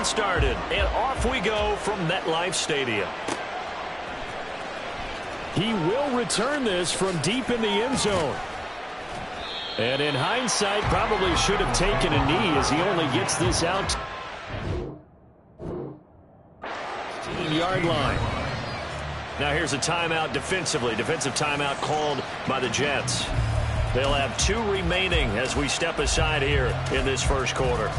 started, and off we go from MetLife Stadium. He will return this from deep in the end zone. And in hindsight, probably should have taken a knee as he only gets this out. 15-yard line. Now here's a timeout defensively. Defensive timeout called by the Jets. They'll have 2 remaining as we step aside here in this first quarter.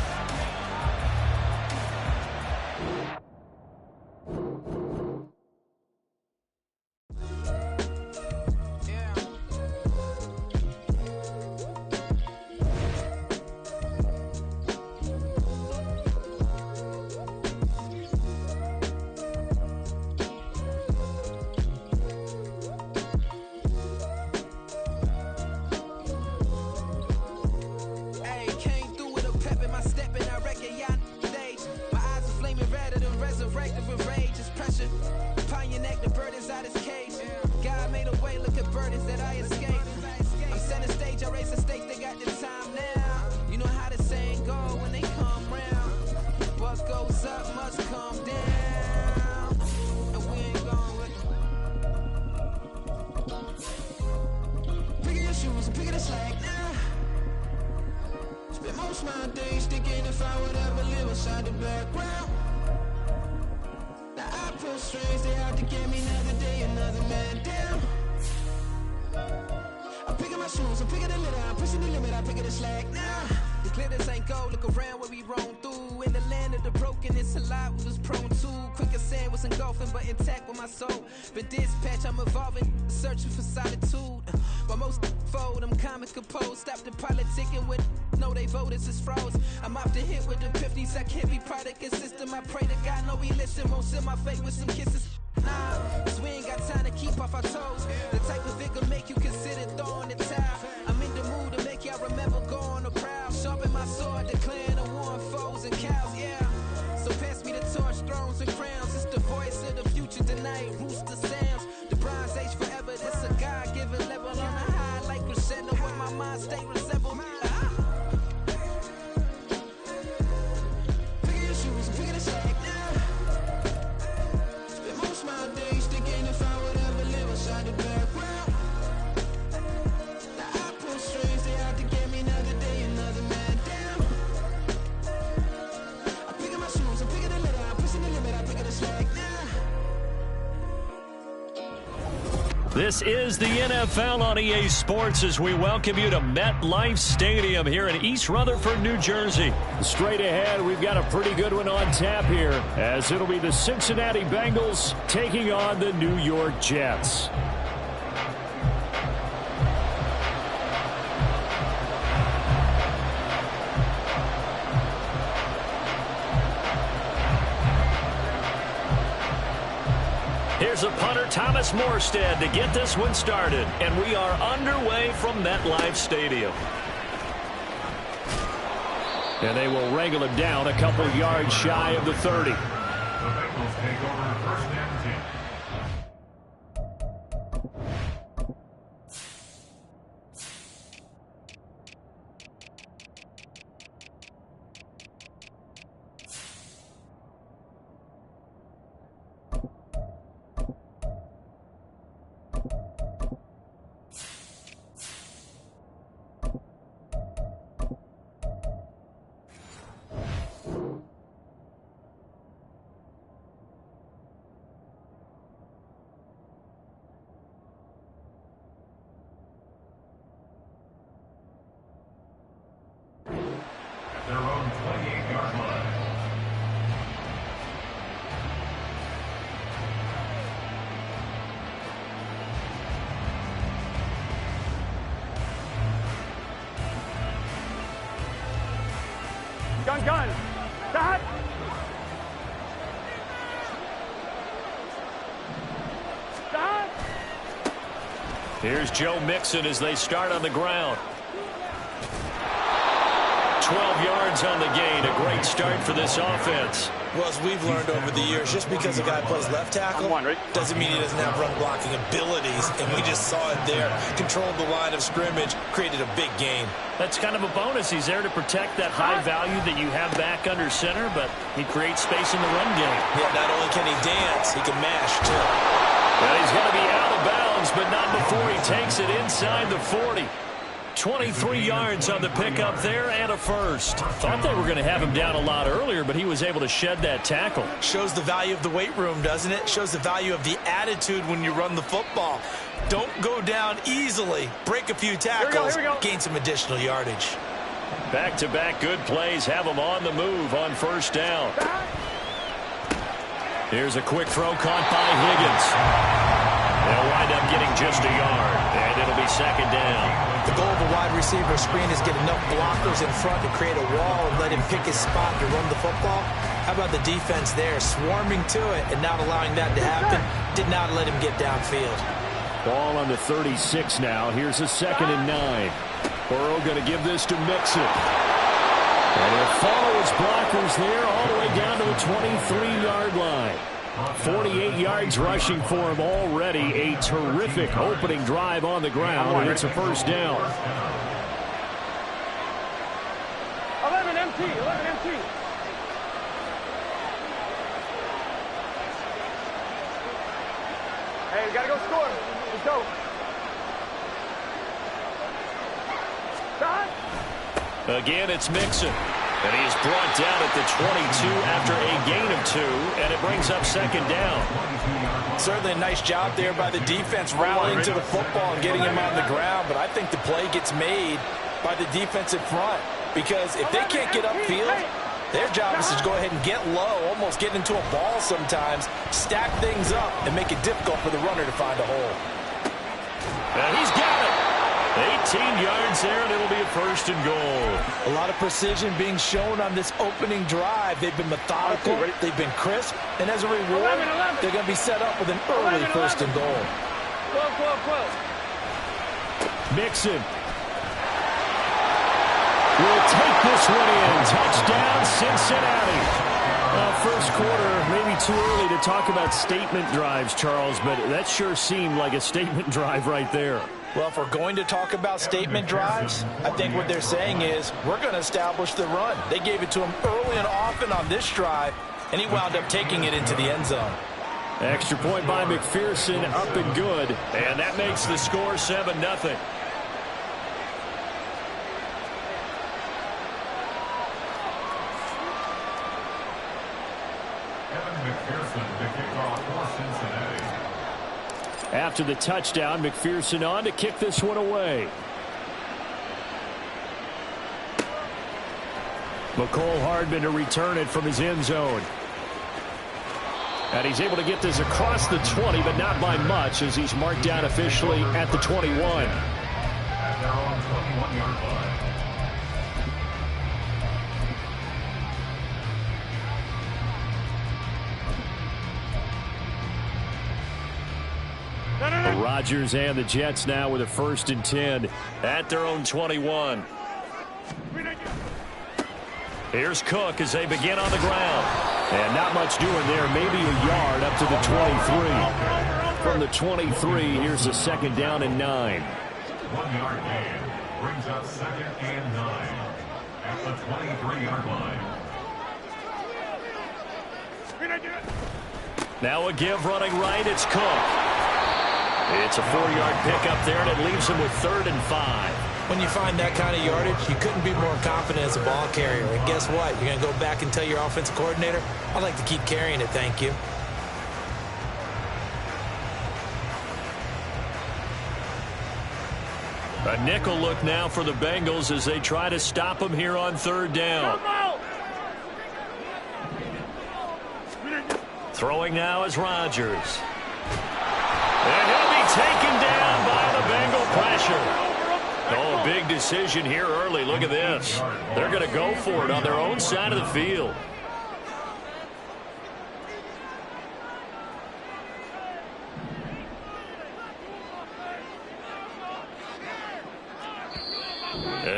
This is the NFL on EA Sports as we welcome you to MetLife Stadium here in East Rutherford, New Jersey. Straight ahead, we've got a pretty good one on tap here as it'll be the Cincinnati Bengals taking on the New York Jets. Here's a punter, Thomas Morstead, to get this one started. And we are underway from MetLife Stadium. And they will wrangle him down a couple yards shy of the 30. The Bengals take over first and 10. Their own 28-yard line. Gun. Dad. Here's Joe Mixon as they start on the ground. 12 yards yards on the gain. A great start for this offense. Well, as we've learned over the years, just because a guy plays left tackle doesn't mean he doesn't have run blocking abilities, and we just saw it there. Controlled the line of scrimmage, created a big gain. That's kind of a bonus. He's there to protect that high value that you have back under center, but he creates space in the run game. Yeah, not only can he dance, he can mash, too. Well, he's going to be out of bounds, but not before he takes it inside the 40. 23 yards on the pickup there and a first. Thought they were going to have him down a lot earlier, but he was able to shed that tackle. Shows the value of the weight room, doesn't it? Shows the value of the attitude when you run the football. Don't go down easily. Break a few tackles. Here we go. Gain some additional yardage. Back-to-back good plays have him on the move on first down. Here's a quick throw caught by Higgins. They'll wind up getting just a yard, and it'll be second down. The goal of a wide receiver screen is get enough blockers in front to create a wall and let him pick his spot to run the football. How about the defense there, swarming to it and not allowing that to happen? Did not let him get downfield. Ball on the 36 now. Here's a 2nd and 9. Burrow going to give this to Mixon. And he'll follow his blockers there all the way down to the 23-yard line. 48 yards rushing for him already. A terrific opening drive on the ground, and it's a first down. 11 MT, 11 MT. Hey, we got to go score. Let's go. Again, it's Mixon. And he is brought down at the 22 after a gain of 2, and it brings up second down. Certainly a nice job there by the defense rallying to the football and getting him on the ground, but I think the play gets made by the defensive front because if they can't get upfield, their job is to go ahead and get low, almost get into a ball sometimes, stack things up, and make it difficult for the runner to find a hole. And he's got it. 18 yards there, and it'll be a first and goal. A lot of precision being shown on this opening drive. They've been methodical, they've been crisp, and as a reward, they're going to be set up with an early first and goal. Mixon will take this one in. Touchdown, Cincinnati. First quarter, maybe too early to talk about statement drives, Charles, but that sure seemed like a statement drive right there. Well, if we're going to talk about statement drives, I think what they're saying is we're going to establish the run. They gave it to him early and often on this drive, and he wound up taking it into the end zone. Extra point by McPherson, up and good, and that makes the score 7-0. After the touchdown, McPherson on to kick this one away. McCole Hardman to return it from his end zone. And he's able to get this across the 20, but not by much as he's marked down officially at the 21. At their own 21-yard line. Rodgers and the Jets now with a 1st and 10 at their own 21. Here's Cook as they begin on the ground. And not much doing there, maybe a yard up to the 23. From the 23, here's a 2nd down and 9. 1 yard gain brings up 2nd and 9 at the 23-yard line. Now a give running right, it's Cook. It's a 4-yard pickup there, and it leaves him with 3rd and 5. When you find that kind of yardage, you couldn't be more confident as a ball carrier. And guess what? You're going to go back and tell your offensive coordinator, I'd like to keep carrying it, thank you. A nickel look now for the Bengals as they try to stop him here on 3rd down. Throwing now is Rodgers. And he'll be taken down by the Bengal pressure. Oh, a big decision here early. Look at this. They're going to go for it on their own side of the field.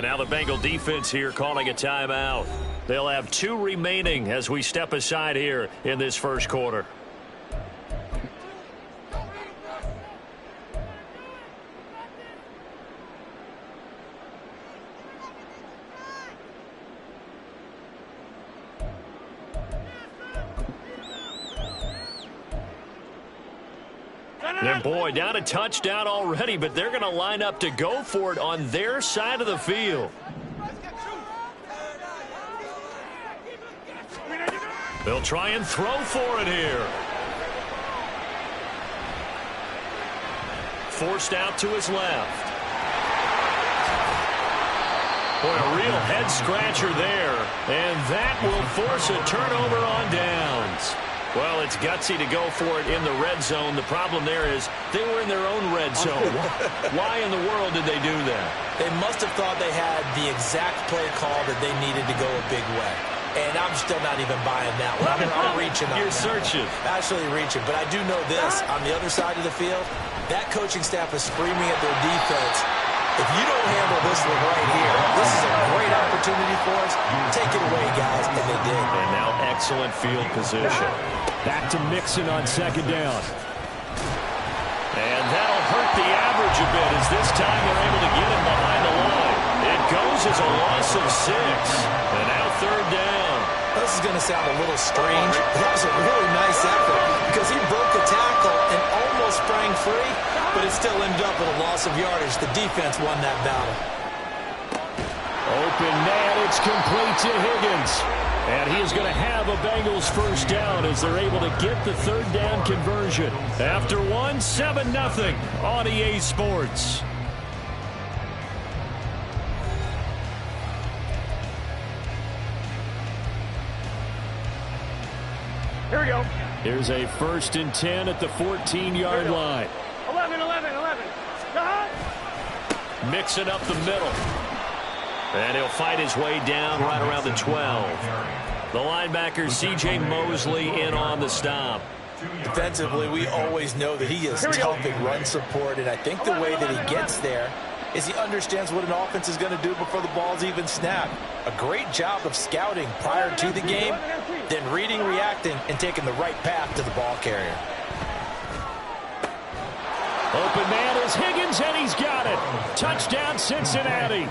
And now the Bengal defense here calling a timeout. They'll have 2 remaining as we step aside here in this first quarter. And boy, down a touchdown already, but they're going to line up to go for it on their side of the field. They'll try and throw for it here. Forced out to his left. Boy, a real head-scratcher there. And that will force a turnover on downs. Well, it's gutsy to go for it in the red zone. The problem there is they were in their own red zone. Why in the world did they do that? They must have thought they had the exact play call that they needed to go a big way. And I'm still not even buying that one. I'm reaching on You're searching. Actually reaching. But I do know this. On the other side of the field, that coaching staff is screaming at their defense. If you don't handle this one right here, this is a great opportunity for us. Take it away, guys. And they did. And now excellent field position. Back to Mixon on second down. And that'll hurt the average a bit as this time they're able to get him behind the line. It goes as a loss of 6. And now third down. This is going to sound a little strange. That was a really nice effort because he broke a tackle and almost sprang free, but it still ended up with a loss of yardage. The defense won that battle. Open man, it's complete to Higgins. And he is going to have a Bengals first down as they're able to get the third down conversion. After 7-0 on EA Sports. Here we go. Here's a 1st and 10 at the 14-yard line. 11. Mixing up the middle. And he'll fight his way down right around the 12. The linebacker, C.J. Mosley, in on the stop. Defensively, we always know that he is tough in run support, and I think the way that he gets there is he understands what an offense is going to do before the ball's even snapped. A great job of scouting prior to the game, then reading, reacting, and taking the right path to the ball carrier. Open man is Higgins, and he's got it. Touchdown, Cincinnati.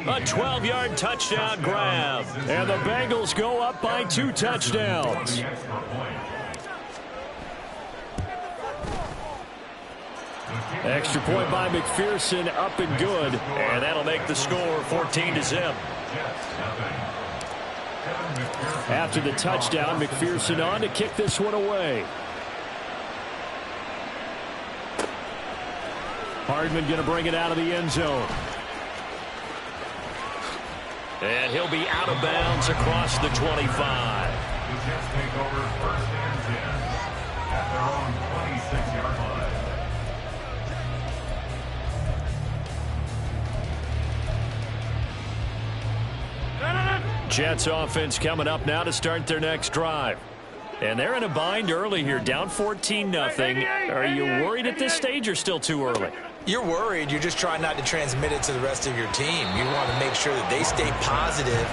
A 12-yard touchdown grab. And the Bengals go up by 2 touchdowns. Extra point by McPherson, up and good. And that'll make the score 14-0. After the touchdown, McPherson on to kick this one away. Hardman going to bring it out of the end zone. And he'll be out of bounds across the 25. The Jets take over 1st and 10 at their own 26-yard line. Jets offense coming up now to start their next drive. And they're in a bind early here, down 14-0. Are you worried at this stage or still too early? You're worried. You're just trying not to transmit it to the rest of your team. You want to make sure that they stay positive,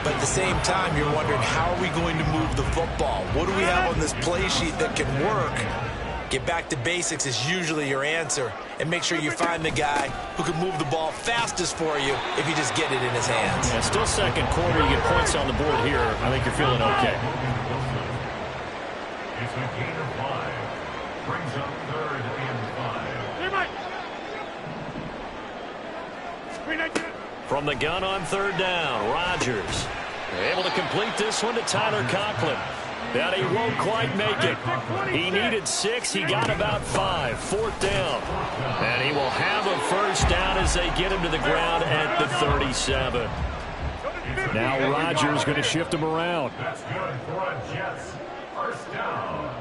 but at the same time, you're wondering, how are we going to move the football? What do we have on this play sheet that can work? Get back to basics is usually your answer, and make sure you find the guy who can move the ball fastest for you if you just get it in his hands. Yeah, still second quarter. You get points on the board here. I think you're feeling okay. It's a gain of 5. Brings up 3rd and 5. From the gun on third down, Rodgers able to complete this one to Tyler Conklin. But he won't quite make it. He needed 6. He got about 5. 4th down. And he will have a first down as they get him to the ground at the 37. Now Rodgers going to shift him around. That's good for a Jets. First down.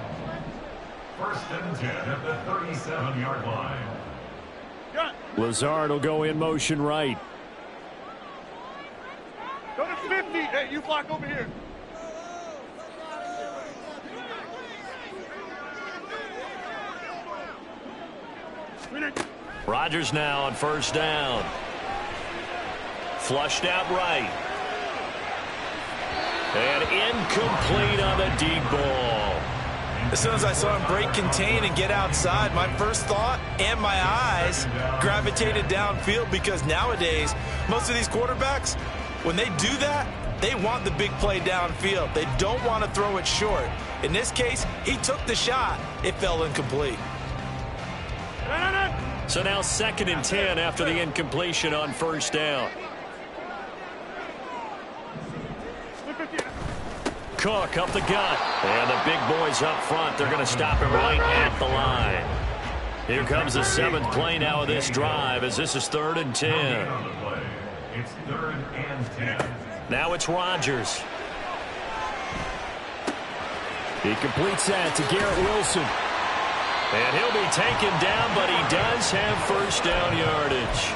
1st and 10 at the 37-yard line. Lazard will go in motion right. Go to 50. Hey, you block over here. Rodgers now on first down. Flushed out right. And incomplete on the deep ball. As soon as I saw him break contain and get outside, my first thought and my eyes gravitated downfield, because nowadays, most of these quarterbacks, when they do that, they want the big play downfield. They don't want to throw it short. In this case, he took the shot. It fell incomplete. So now 2nd and 10 after the incompletion on first down. Cook up the gut. And the big boys up front. They're going to stop him right at the line. Here comes the 7th play now of this drive, as this is 3rd and 10. It's 3rd and 10. Now it's Rodgers. He completes that to Garrett Wilson. And he'll be taken down, but he does have first down yardage.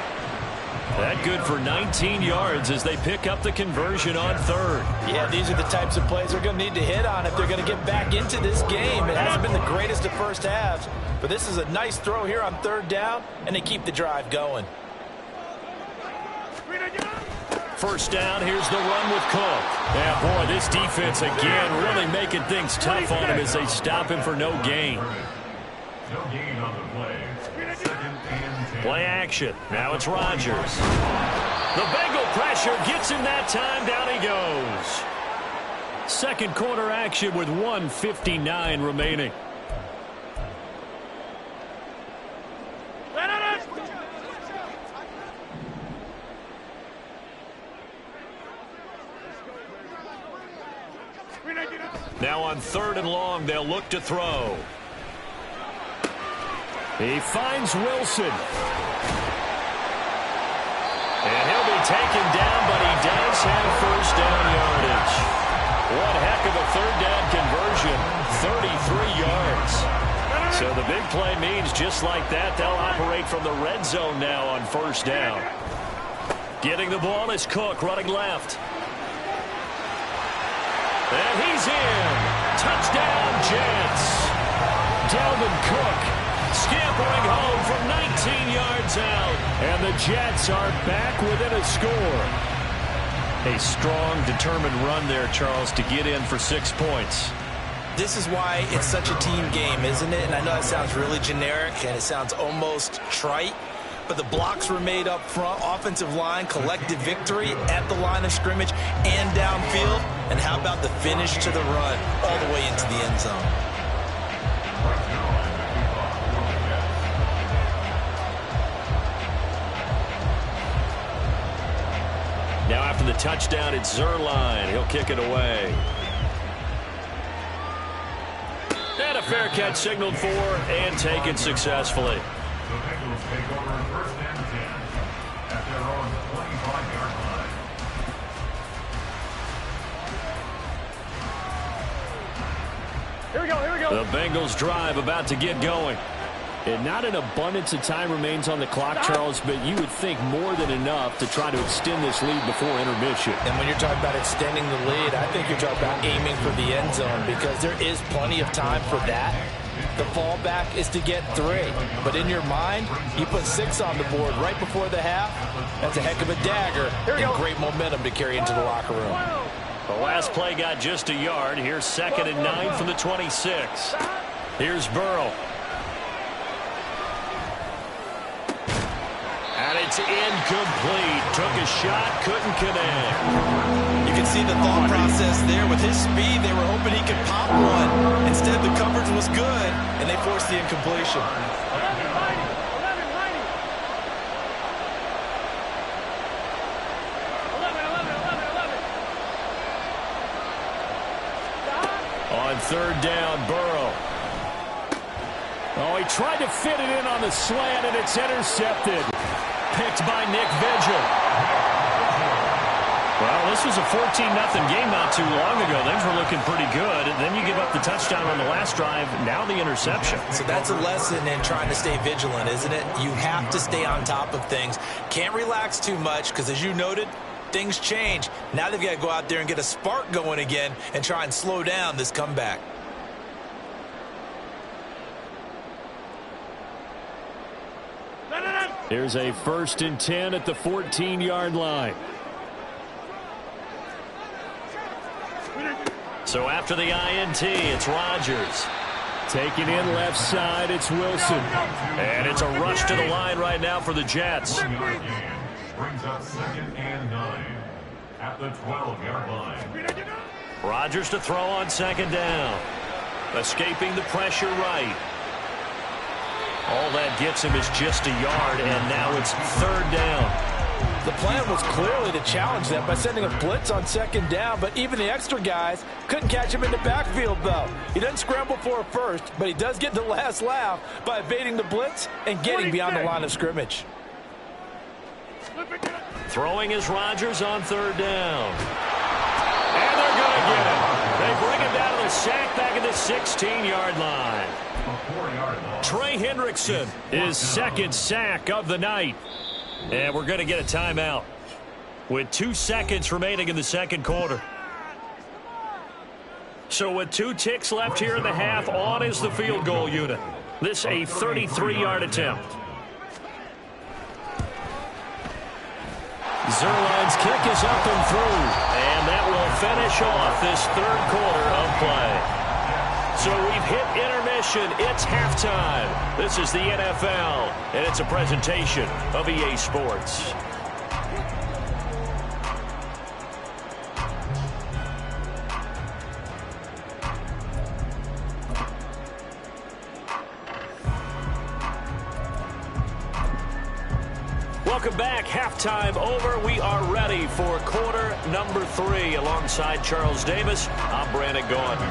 That good for 19 yards as they pick up the conversion on 3rd. Yeah, these are the types of plays they're going to need to hit on if they're going to get back into this game. It hasn't been the greatest of first halves, but this is a nice throw here on 3rd down, and they keep the drive going. First down, here's the run with Cook. Yeah, boy, this defense again really making things tough on him as they stop him for no gain. No gain on the play. 2nd and 10. Play action. Now it's Rodgers. The Bengal pressure gets him that time. Down he goes. 2nd quarter action with 1:59 remaining. Now on 3rd and long, they'll look to throw. He finds Wilson. And he'll be taken down, but he does have first down yardage. One heck of a 3rd down conversion, 33 yards. So the big play means just like that, they'll operate from the red zone now on first down. Getting the ball is Cook, running left. And he's in. Touchdown, Jets. Dalvin Cook scampering home from 19 yards out. And the Jets are back within a score. A strong, determined run there, Charles, to get in for 6 points. This is why it's such a team game, isn't it? And I know that sounds really generic, and it sounds almost trite. But the blocks were made up front, offensive line, collective victory at the line of scrimmage and downfield. And how about the finish to the run all the way into the end zone? Now after the touchdown, it's Zuerlein. He'll kick it away. And a fair catch signaled for and taken successfully. The Bengals take over 1st and 10 at their own 25-yard line. Here we go, here we go. The Bengals drive about to get going. And not an abundance of time remains on the clock, Charles, but you would think more than enough to try to extend this lead before intermission. And when you're talking about extending the lead, I think you're talking about aiming for the end zone, because there is plenty of time for that. The fallback is to get 3. But in your mind, you put 6 on the board right before the half. That's a heck of a dagger and great momentum to carry into the locker room. The last play got just a yard. Here's 2nd and 9 from the 26. Here's Burrow. And it's incomplete. Took a shot, couldn't connect. You can see the thought process there. With his speed, they were hoping he could pop one. Instead, the coverage was good, and they forced the incompletion. On 3rd down, Burrow. Oh, he tried to fit it in on the slant, and it's intercepted. Picked by Nick Vigil. Well, this was a 14-0 game not too long ago. Things were looking pretty good. And then you give up the touchdown on the last drive. Now the interception. So that's a lesson in trying to stay vigilant, isn't it? You have to stay on top of things. Can't relax too much, because as you noted, things change. Now they've got to go out there and get a spark going again and try and slow down this comeback. Here's a 1st and 10 at the 14-yard line. So after the INT, it's Rodgers. Taking in left side, it's Wilson. And it's a rush to the line right now for the Jets. Brings up 2nd and 9 at the 12-yard line. Rodgers to throw on 2nd down. Escaping the pressure right. All that gets him is just a yard, and now it's 3rd down. The plan was clearly to challenge them by sending a blitz on 2nd down, but even the extra guys couldn't catch him in the backfield, though. He doesn't scramble for a first, but he does get the last laugh by evading the blitz and getting beyond the line of scrimmage. Throwing is Rodgers on 3rd down. And they're going to get him. They bring him down to the sack back at the 16-yard line. Trey Hendrickson, his 2nd sack of the night. And we're going to get a timeout with 2 seconds remaining in the 2nd quarter. So with 2 ticks left here in the half, on is the field goal unit. This a 33-yard attempt. Zuerlein's kick is up and through. And that will finish off this 3rd quarter of play. So we've hit intermission. It's halftime. This is the NFL, and it's a presentation of EA Sports. Welcome back. Halftime over. We are ready for quarter number 3. Alongside Charles Davis, I'm Brandon Gaudin.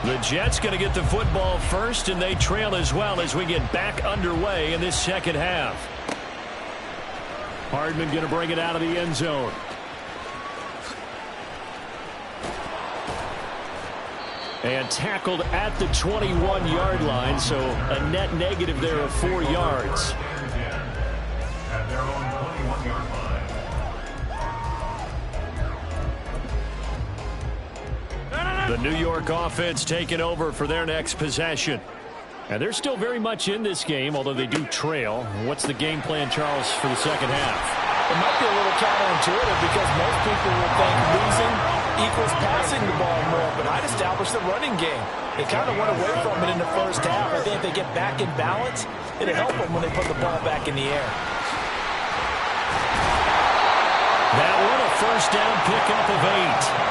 The Jets going to get the football first, and they trail as well as we get back underway in this 2nd half. Hardman going to bring it out of the end zone. And tackled at the 21-yard line, so a net negative there of 4 yards. At their own 21-yard line. The New York offense taking over for their next possession. And they're still very much in this game, although they do trail. What's the game plan, Charles, for the 2nd half? It might be a little counterintuitive because most people will think losing equals passing the ball more, but I'd establish the running game. They kind of went away from it in the 1st half. I think if they get back in balance, it'll help them when they put the ball back in the air. That one a 1st down pickup of 8.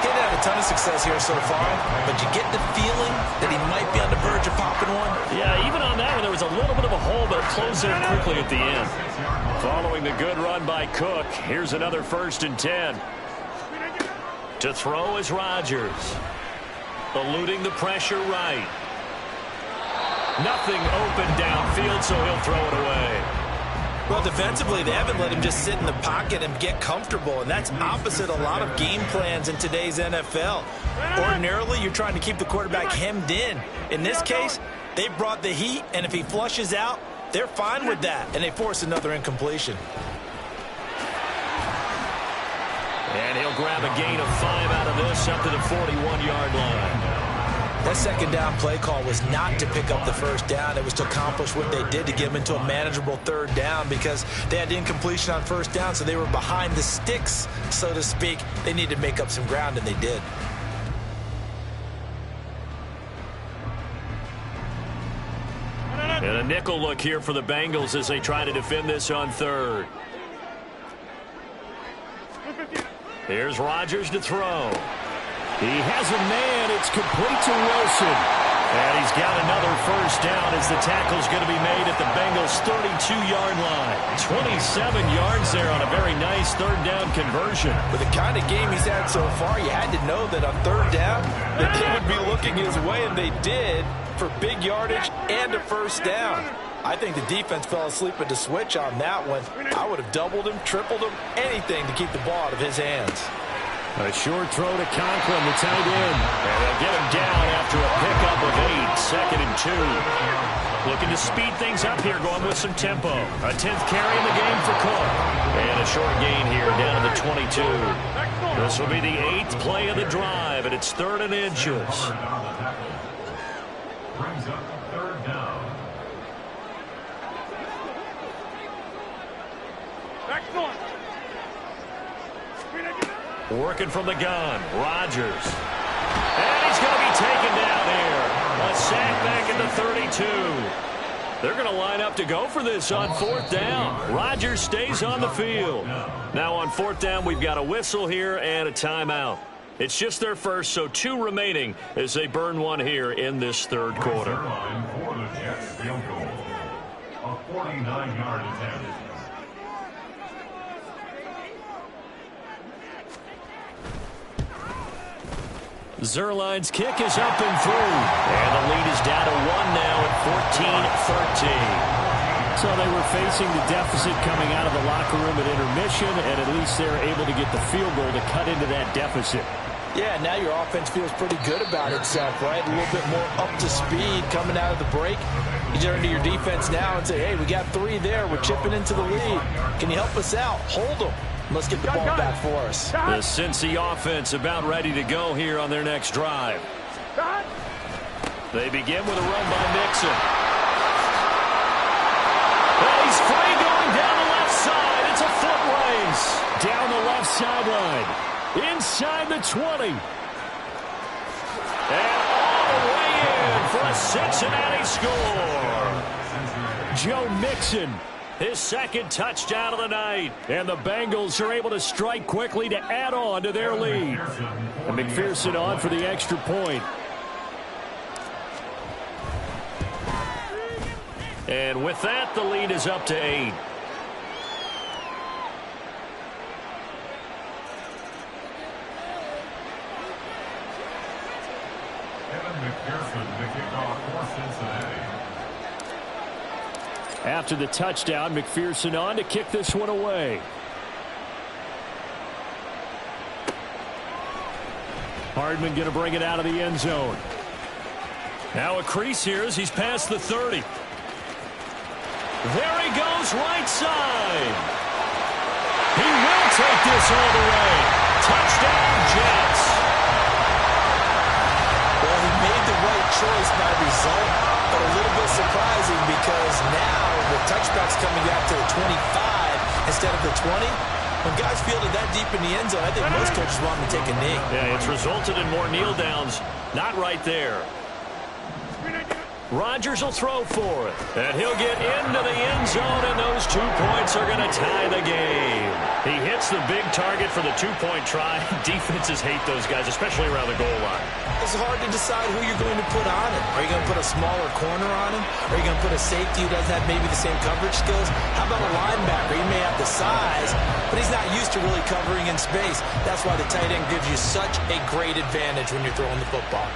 He's had a ton of success here so far, but you get the feeling that he might be on the verge of popping one. Yeah, even on that one, there was a little bit of a hole, but it closed there quickly at the end. Following the good run by Cook, here's another 1st and 10. To throw is Rodgers. Eluding the pressure right. Nothing open downfield, so he'll throw it away. Well, defensively, they haven't let him just sit in the pocket and get comfortable, and that's opposite a lot of game plans in today's NFL. Ordinarily, you're trying to keep the quarterback hemmed in. In this case, they brought the heat, and if he flushes out, they're fine with that, and they force another incompletion. And he'll grab a gain of 5 out of this up to the 41-yard line. That 2nd down play call was not to pick up the 1st down. It was to accomplish what they did to get them into a manageable 3rd down because they had incompletion on 1st down, so they were behind the sticks, so to speak. They needed to make up some ground, and they did. And a nickel look here for the Bengals as they try to defend this on 3rd. Here's Rodgers to throw. He has a man. It's complete to Wilson. And he's got another 1st down as the tackle's going to be made at the Bengals' 32-yard line. 27 yards there on a very nice 3rd down conversion. With the kind of game he's had so far, you had to know that on 3rd down that they would be looking his way, and they did for big yardage and a 1st down. I think the defense fell asleep at the switch on that one. I would have doubled him, tripled him, anything to keep the ball out of his hands. A short throw to Conklin, the tight end. And they'll get him down after a pickup of 8, 2nd and 2. Looking to speed things up here, going with some tempo. A 10th carry in the game for Cook. And a short gain here down to the 22. This will be the 8th play of the drive, and it's 3rd and inches. Brings up 3rd down. Working from the gun, Rodgers. And he's going to be taken down here. A sack back at the 32. They're going to line up to go for this on 4th down. Rodgers stays on the field. Now on 4th down, we've got a whistle here and a timeout. It's just their first, so 2 remaining as they burn one here in this 3rd quarter. For the Jets field goal. A 49-yard attempt. Zuerlein's kick is up and through. And the lead is down to 1 now at 14-13. So they were facing the deficit coming out of the locker room at intermission, and at least they're able to get the field goal to cut into that deficit. Yeah, now your offense feels pretty good about itself, right? A little bit more up to speed coming out of the break. You turn to your defense now and say, hey, we got 3 there. We're chipping into the lead. Can you help us out? Hold them. Let's get the ball back for us. The Cincy offense about ready to go here on their next drive. They begin with a run by Mixon. And he's free going down the left side. It's a foot race. Down the left sideline. Inside the 20. And all the way in for a Cincinnati score. Joe Mixon. His 2nd touchdown of the night. And the Bengals are able to strike quickly to add on to their lead. And McPherson on for the extra point. And with that, the lead is up to 8. Evan McPherson, the kickoff for Cincinnati. After the touchdown, McPherson on to kick this one away. Hardman going to bring it out of the end zone. Now a crease here as he's past the 30. There he goes, right side. He will take this all the way. Touchdown, Jets. Well, he made the right choice by result, but a little bit surprising because now the touchback's coming out to the 25 instead of the 20. When guys fielded that deep in the end zone, I think most coaches want them to take a knee. Yeah, it's resulted in more kneel downs. Not right there. Rodgers will throw for it. And he'll get into the end zone, and those 2 points are going to tie the game. He hits the big target for the 2-point try. Defenses hate those guys, especially around the goal line. It's hard to decide who you're going to put on him. Are you going to put a smaller corner on him? Are you going to put a safety who doesn't have maybe the same coverage skills? How about a linebacker? He may have the size, but he's not used to really covering in space. That's why the tight end gives you such a great advantage when you're throwing the football.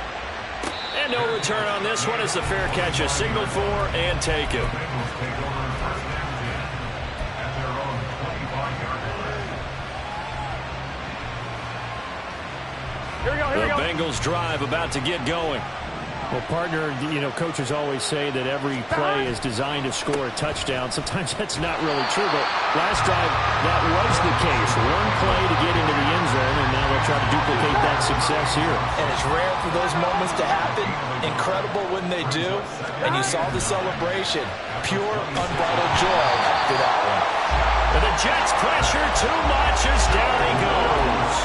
And no return on this one as the fair catch is signaled for and taken. The Bengals drive about to get going. Well, partner, you know, coaches always say that every play is designed to score a touchdown. Sometimes that's not really true, but last drive, that was the case. One play to get into the end zone, and now they'll try to duplicate that success here. And it's rare for those moments to happen. Incredible when they do. And you saw the celebration. Pure, unbridled joy after that one. And the Jets pressure too much as down he goes.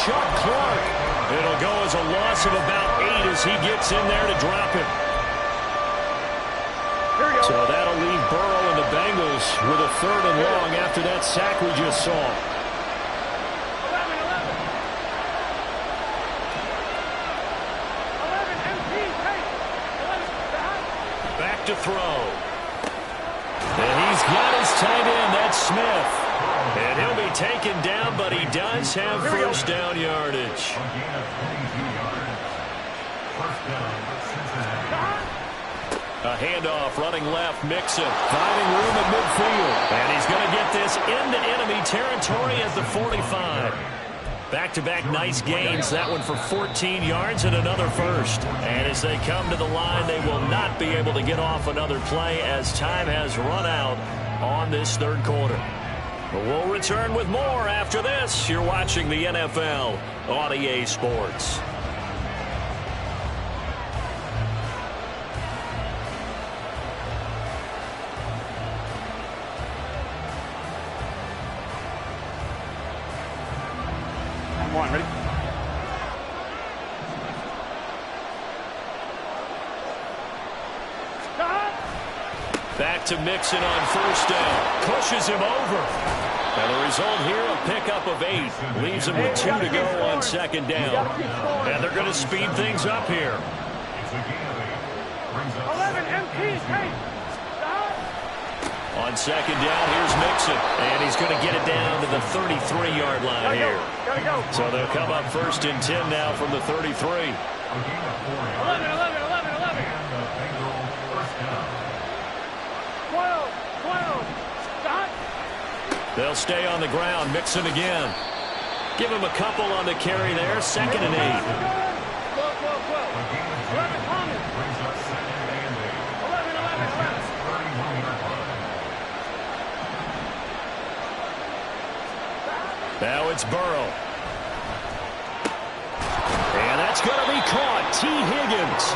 Chuck Clark. It'll go as a loss of about 8 as he gets in there to drop him. So that'll leave Burrow and the Bengals with a 3rd and long after that sack we just saw. Back to throw. And he's got his tight end. That's Smith. And he'll be taken down, but he does have first down yardage. A handoff running left, Mixon finding room at midfield. And he's going to get this into enemy territory at the 45. Back-to-back nice gains. That one for 14 yards and another first. And as they come to the line, they will not be able to get off another play as time has run out on this 3rd quarter. We'll return with more after this. You're watching the NFL on EA Sports. Come on, ready? Back to Mixon on first down. Pushes him over. And the result here, a pickup of 8. Leaves him with 2 to go on second down. And they're going to speed things up here. 11 MPs, hey! On second down, here's Mixon. And he's going to get it down to the 33-yard line here. So they'll come up first and 10 now from the 33. 11. They'll stay on the ground. Mixon again. Give him a couple on the carry there. Second and 8. 11, Now it's Burrow. And that's going to be caught. T. Higgins.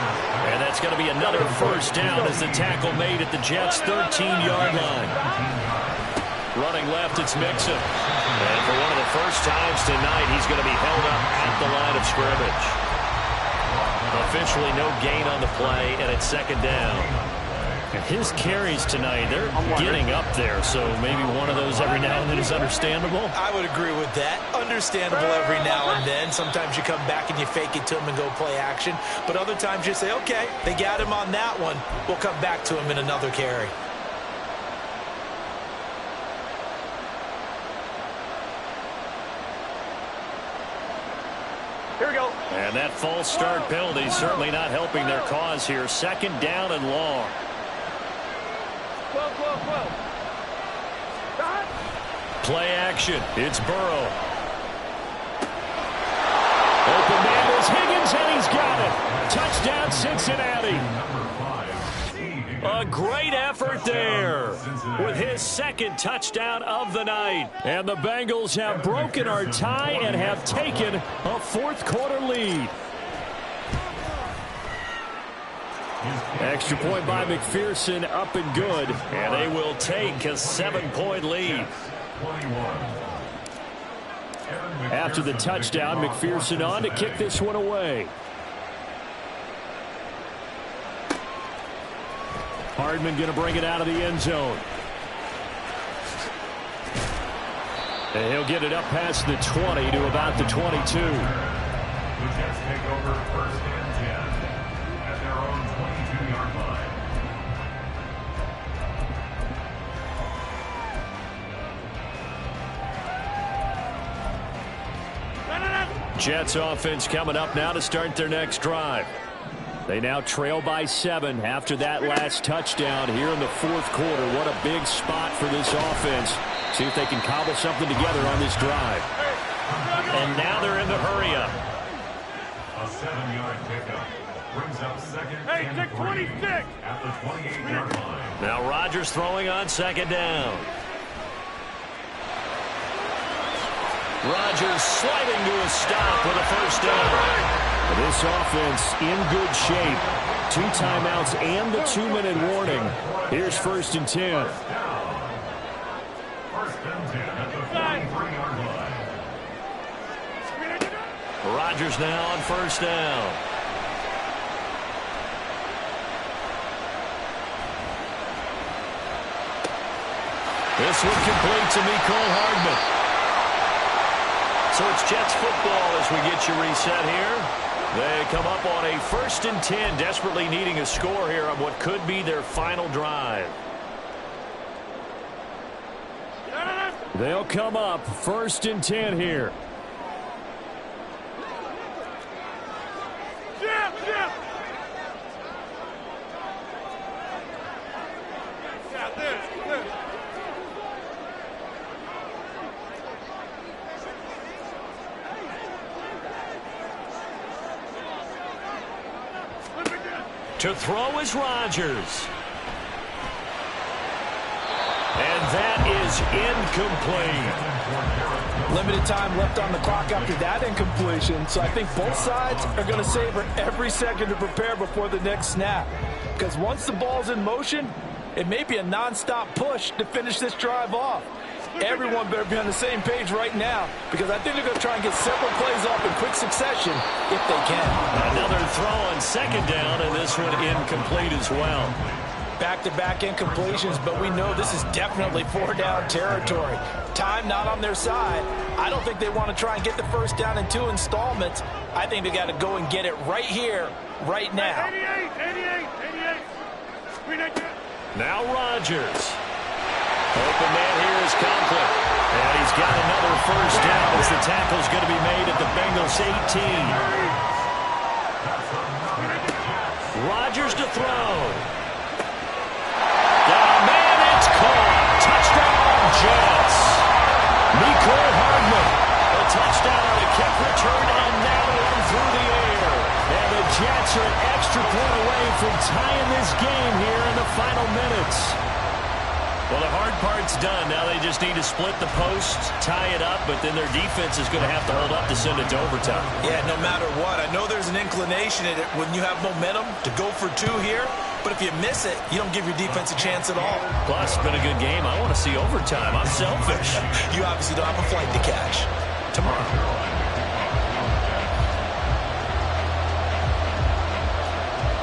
And that's going to be another first down as the tackle made at the Jets' 13-yard line. Running left, it's Mixon. And for one of the first times tonight, he's going to be held up at the line of scrimmage. Officially no gain on the play, and it's second down. And his carries tonight, they're getting up there, so maybe one of those every now and then is understandable. I would agree with that. Understandable every now and then. Sometimes you come back and you fake it to him and go play action. But other times you say, okay, they got him on that one. We'll come back to him in another carry. Here we go. And that false start penalty certainly not helping their cause here. Second down and long. 12. Play action. It's Burrow. Open man is Higgins, and he's got it. Touchdown, Cincinnati. A great effort there with his second touchdown of the night. And the Bengals have broken our tie and have taken a fourth-quarter lead. Extra point by McPherson, up and good. And they will take a 7-point lead. After the touchdown, McPherson on to kick this one away. Hardman going to bring it out of the end zone. And he'll get it up past the 20 to about the 22. The Jets take over first and 10 at their own 22-yard line. Jets offense coming up now to start their next drive. They now trail by 7 after that last touchdown here in the fourth quarter. What a big spot for this offense. See if they can cobble something together on this drive. And now they're in the hurry-up. A 7-yard pickup brings up second and 26. at the 28-yard line. Now Rodgers throwing on second down. Rodgers sliding to a stop with a first down. This offense in good shape. 2 timeouts and the 2-minute warning. Here's first and 10. First and 10 at the 43-yard line. Rodgers now on first down. This one complete to Mecole Hardman. So it's Jets football as we get you reset here. They come up on a first and 10, desperately needing a score here on what could be their final drive. They'll come up first and 10 here. To throw is Rodgers. And that is incomplete. Limited time left on the clock after that incompletion, so I think both sides are going to savor every second to prepare before the next snap. Because once the ball's in motion, it may be a nonstop push to finish this drive off. everyone better be on the same page right now, because I think they're going to try and get several plays off in quick succession if they can. Another throw on second down, and this one incomplete as well. Back-to-back incompletions, but we know this is definitely four-down territory. Time not on their side. I don't think they want to try and get the first down in 2 installments. I think they got to go and get it right here, right now. 88. Now Rodgers. Open man here is Conklin. And he's got another first down as the tackle's going to be made at the Bengals 18. Rodgers to throw. Touchdown, Jets. Mecole Hardman. A touchdown on a kick return, and now one through the air. And the Jets are an extra point away from tying this game here in the final minutes. Well, the hard part's done. Now they just need to split the post, tie it up, but then their defense is going to have to hold up to send it to overtime. Yeah, no matter what. I know there's an inclination in it when you have momentum to go for 2 here, but if you miss it, you don't give your defense a chance at all. Plus, it's been a good game. I want to see overtime. I'm selfish. You obviously don't have a flight to catch. Tomorrow.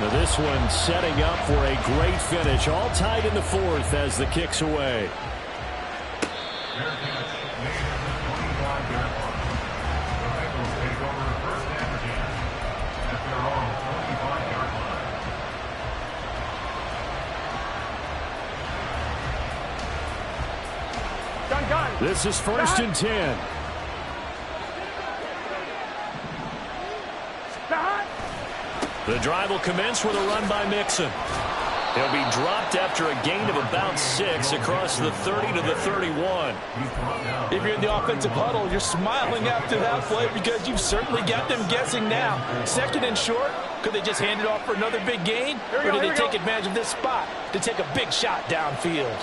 Now this one setting up for a great finish. All tied in the 4th as the kick's away. This is 1st and 10. The drive will commence with a run by Mixon. He'll be dropped after a gain of about 6 across the 30 to the 31. If you're in the offensive huddle, you're smiling after that play because you've certainly got them guessing now. 2nd and short, could they just hand it off for another big gain? Or did they take advantage of this spot to take a big shot downfield?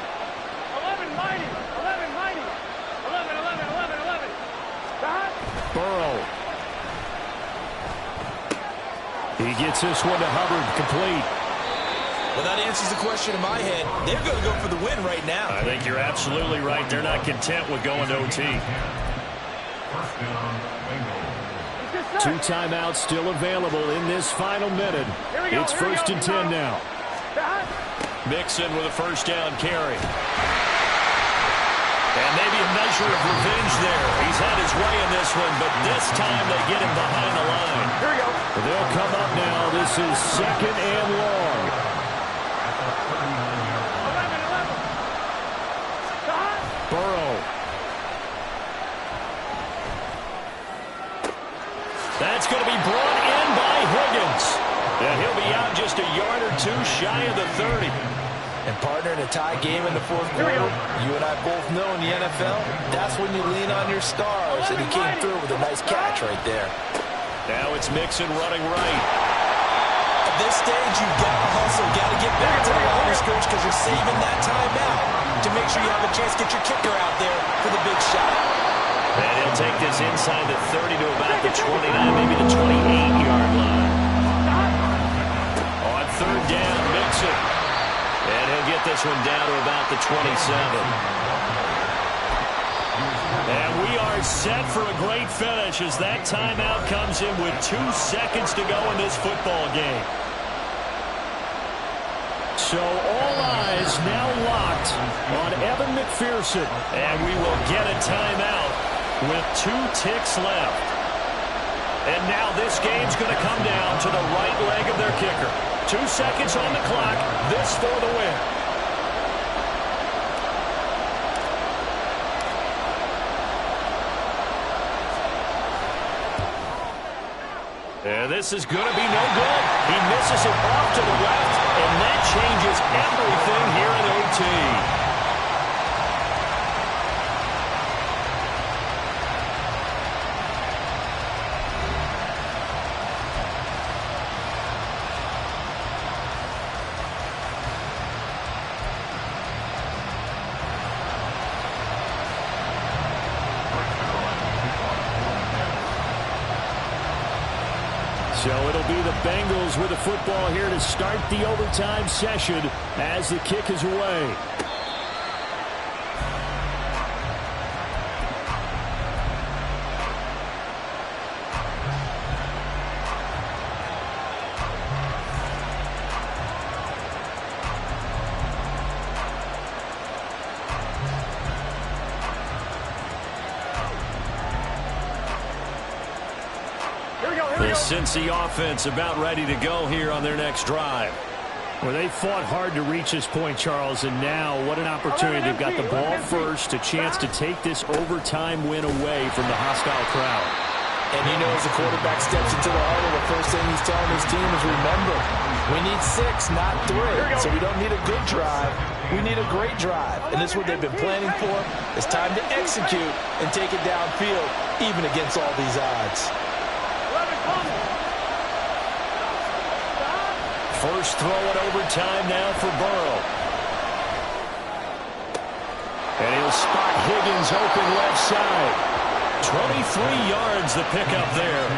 11 mighty. 11. Burrow. He gets this one to Hubbard, complete. Well, that answers the question in my head. They're going to go for the win right now. I think you're absolutely right. They're not content with going to OT. 2 timeouts still available in this final minute. It's 1st and 10 now. Mixon with a first down carry. And maybe a measure of revenge there. He's had his way in this one, but this time they get him behind the line. Here we go. They'll come up now. This is 2nd and long. 11. Burrow. That's going to be brought in by Higgins. And he'll be out just a yard or 2 shy of the 30. And partner, in a tie game in the 4th quarter, you and I both know in the NFL, that's when you lean on your stars. And he came through with a nice catch right there. Now it's Mixon running right. At this stage, you've got to hustle, got to get back to the line of scrimmage because you're saving that time out to make sure you have a chance to get your kicker out there for the big shot. And he'll take this inside the 30 to about the 29, maybe the 28-yard line. On 3rd down, Mixon. And he'll get this one down to about the 27. And we are set for a great finish as that timeout comes in with 2 seconds to go in this football game. So all eyes now locked on Evan McPherson. And we will get a timeout with 2 ticks left. And now this game's going to come down to the right leg of their kicker. 2 seconds on the clock. This for the win. And this is going to be no good. He misses it off to the left, and that changes everything here in OT. So it'll be the Bengals with the football here to start the overtime session as the kick is away. The Cincy offense about ready to go here on their next drive. Well, they fought hard to reach this point, Charles, and now what an opportunity. They've got the ball first, a chance to take this overtime win away from the hostile crowd. And he knows the quarterback steps into the huddle. The first thing he's telling his team is, remember, we need 6, not 3. So we don't need a good drive. We need a great drive. And this is what they've been planning for. It's time to execute and take it downfield, even against all these odds. First throw in overtime now for Burrow. And he'll spot Higgins open left side. 23 yards the pickup there.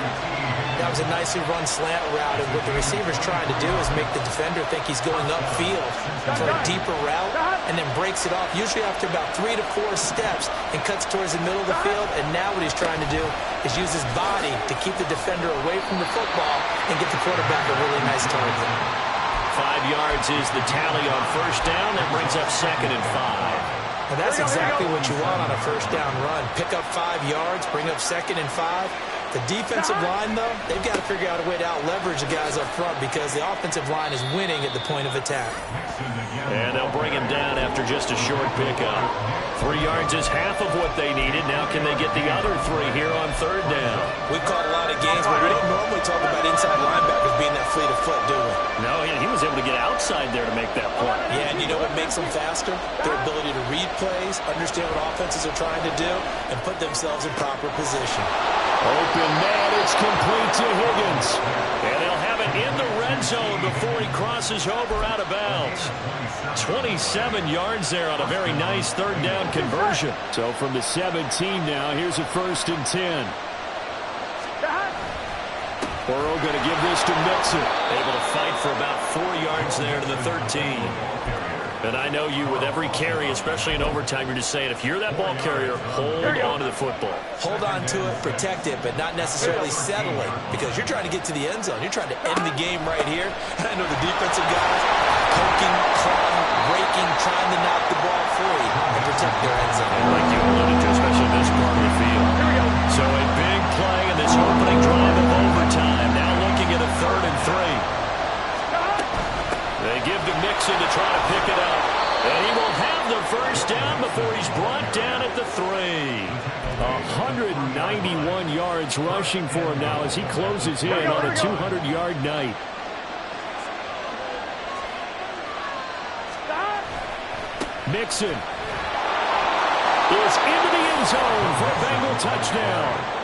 That was a nicely run slant route, and what the receiver's trying to do is make the defender think he's going upfield for a deeper route, and then breaks it off, usually after about 3 to 4 steps, and cuts towards the middle of the field. And now what he's trying to do is use his body to keep the defender away from the football and get the quarterback a really nice target. 5 yards is the tally on first down. That brings up 2nd and 5. And that's exactly what you want on a first down run. Pick up 5 yards, bring up 2nd and 5. The defensive line, though, they've got to figure out a way to out-leverage the guys up front because the offensive line is winning at the point of attack. And they'll bring him down after just a short pickup. 3 yards is half of what they needed. Now can they get the other 3 here on third down? We've caught a lot of games, but we don't normally talk about inside linebackers being that fleet of foot, do we? No, he was able to get outside there to make that play. Yeah, and you know what makes them faster? Their ability to read plays, understand what offenses are trying to do, and put themselves in proper position. Open man, it's complete to Higgins. And they'll have it in the red zone before he crosses over out of bounds. 27 yards there on a very nice third down conversion. So from the 17 now, here's a 1st and 10. Burrow going to give this to Mixon. Able to fight for about 4 yards there to the 13. And I know you, with every carry, especially in overtime, you're just saying, if you're that ball carrier, hold on to the football. Hold on to it, protect it, but not necessarily settle it, because you're trying to get to the end zone. You're trying to end the game right here. And I know the defensive guys poking, clawing, raking, trying to knock the ball free and protect their end zone. And like you alluded to, especially this part of the field. So a big play in this opening drive of overtime. Now looking at a 3rd and 3. They give to Mixon to try to pick it up. And he will have the first down before he's brought down at the 3. 191 yards rushing for him now as he closes in on a 200-yard night. Mixon is into the end zone for a Bengal touchdown.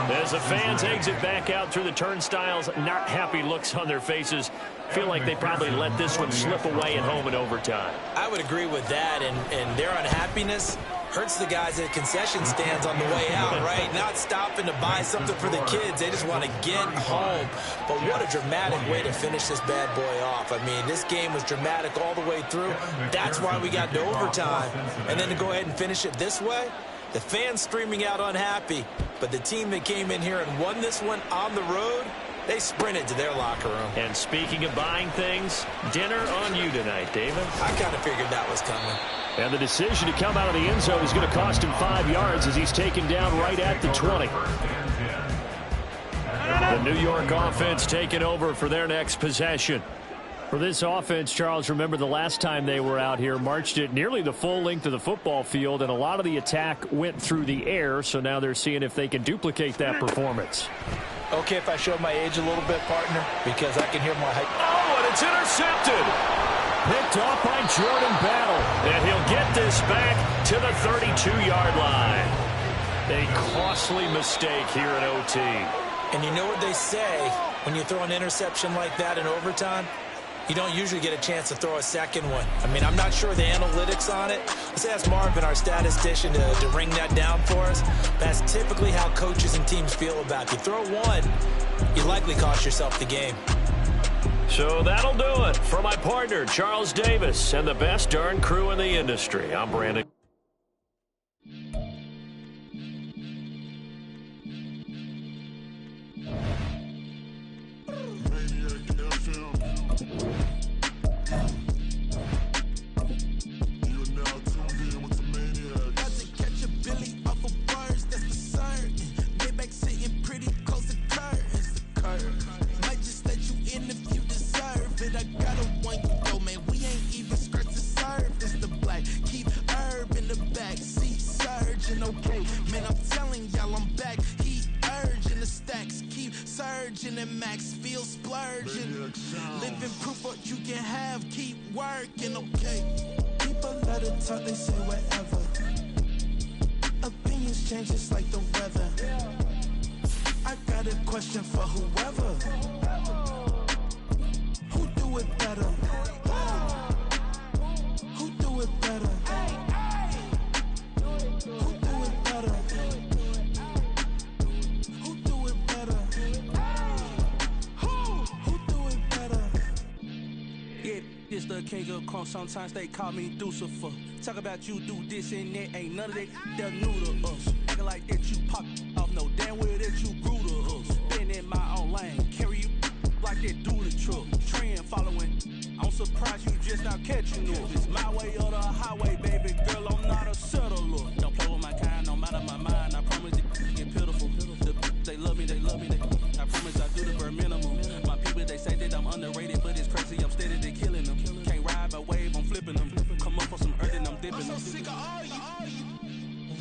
As the fans exit back out through the turnstiles, not happy looks on their faces. Feel like they probably let this one slip away at home in overtime. I would agree with that, and their unhappiness hurts the guys at concession stands on the way out, right? Not stopping to buy something for the kids. They just want to get home. But what a dramatic way to finish this bad boy off. I mean, this game was dramatic all the way through. That's why we got to overtime. And then to go ahead and finish it this way, the fans streaming out unhappy. But the team that came in here and won this one on the road, they sprinted to their locker room. And speaking of buying things, dinner on you tonight, David. I kind of figured that was coming. And the decision to come out of the end zone is going to cost him 5 yards as he's taken down right at the 20. The New York offense taking over for their next possession. For this offense, Charles, remember the last time they were out here, marched it nearly the full length of the football field, and a lot of the attack went through the air, so now they're seeing if they can duplicate that performance. Okay, if I show my age a little bit, partner, because I can hear my height. Oh, and it's intercepted. Picked off by Jordan Battle. And he'll get this back to the 32-yard line. A costly mistake here in OT. And you know what they say when you throw an interception like that in overtime? You don't usually get a chance to throw a second one. I mean, I'm not sure the analytics on it. Let's ask Marvin, our statistician, to ring that down for us. That's typically how coaches and teams feel about it. You throw one, you likely cost yourself the game. So that'll do it for my partner, Charles Davis, and the best darn crew in the industry. I'm Brandon. Billy off of bars, that's the siren. Maybach sitting pretty close to car. Virgin and Max feel splurging. Living proof what you can have, keep working, okay. People let it talk, they say whatever. Opinions change just like the weather. I got a question for whoever. Who do it better? Who do it better? Who do it better? Who do it better? Who do it better? Yeah, this the king of crunk. Sometimes they call me Lucifer. Talk about you do this and that. Ain't none of that. They're new to us. Acting like that you pop off. No damn well that you grew to us. Been in my own lane. Carry you like that do the truck. Trend following. I'm surprised you just not catching up. It's my way or the highway, baby girl. I'm not a settler. Don't play with my kind, no matter my mind. I promise it get pitiful. They love me, they love me. I promise I do the bare minimum. My people, they say that I'm underrated, but it's crazy. I'm steady, they killing them. Can't ride my wave, I'm flipping them. Come up for some earth and I'm dipping them. I'm so sick of all you.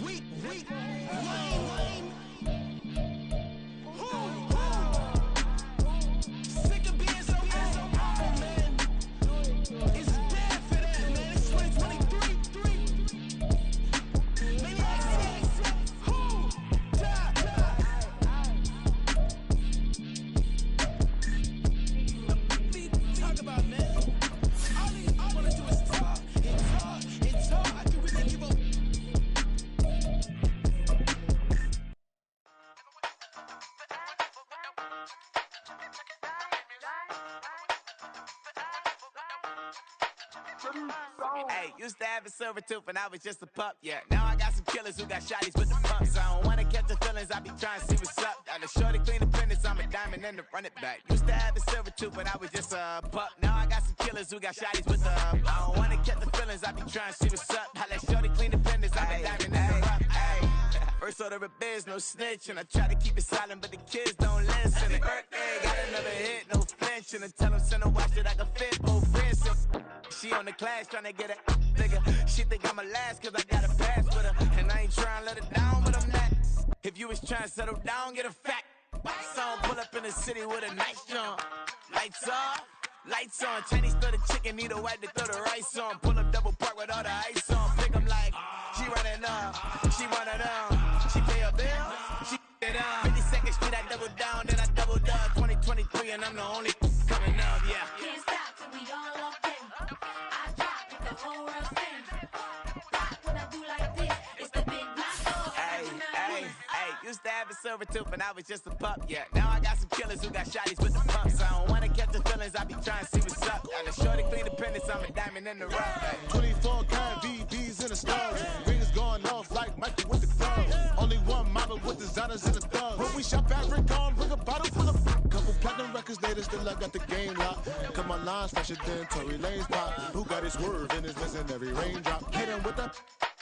Weak, lame. Sick of being so awful, man. It's dead for that, man. It's 2023. Maniacs. Talk about, man. All I wanna do is talk and talk. I can really give up. Hey, used to have a silver tooth when I was just a pup, yeah. Now I got some killers who got shotties with the pumps. I don't wanna catch the feelings, I be trying to see what's up. Got a shorty clean the pendants, I'm a diamond and to run it back. Used to have a silver tooth when I was just a pup. Now I got some killers who got shotties with the I don't wanna catch the feelings, I be trying to see what's up. I let shorty clean the pendants, I'm a diamond and to run it back. First order of biz, no snitch, and I try to keep it silent, but the kids don't listen. And birthday, got another hit, no flinch, and I tell them send a watch that I can fit both wrists. She on the class trying to get a nigga. She think I'm a last cause I got a pass with her. And I ain't trying to let her down, but I'm not. If you was trying to settle down, get a fact. Song pull up in the city with a nice jump. Lights off, lights on. Chinese throw the chicken, need a wipe to throw the rice on. Pull up double park with all the ice on. Pick 'em like, she running up, she running up. She pay a bill, she it up. 52nd Street, I double down, then I doubled up. 2023 and I'm the only coming up, yeah. Can't stop till we all up in. I drop with the whole world spin. Rock when I do like this, it's the big black dog. Hey, used to have a silver tooth when I was just a pup, yeah. Now I got some killers who got shotties with the pumps. I don't wanna catch the feelings, I be trying to see what's up. Got a shorty clean the pendants, I'm a diamond in the rough. Hey. 24 karat VVs in the stars. Rings going off like Michael with the gloves. Only one model with designers in the thugs. When we shop at Rick on, bring a bottle full of couple platinum records later, still I got the game locked. Cut my lines fresher than Tory Lane's pop. Who got his swerve and is missing every raindrop. Hit him with the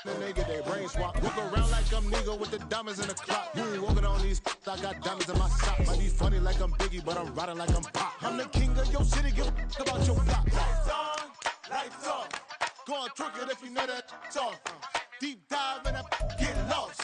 then they get their brain swap. Walk around like I'm nigga with the diamonds in the clock. You ain't walking on these I got diamonds in my sock. Might be funny like I'm Biggie, but I'm riding like I'm Pop. I'm the king of your city, give a about your block. Lights on, lights off. Go on, trick it if you know that it's off. Deep dive and get lost.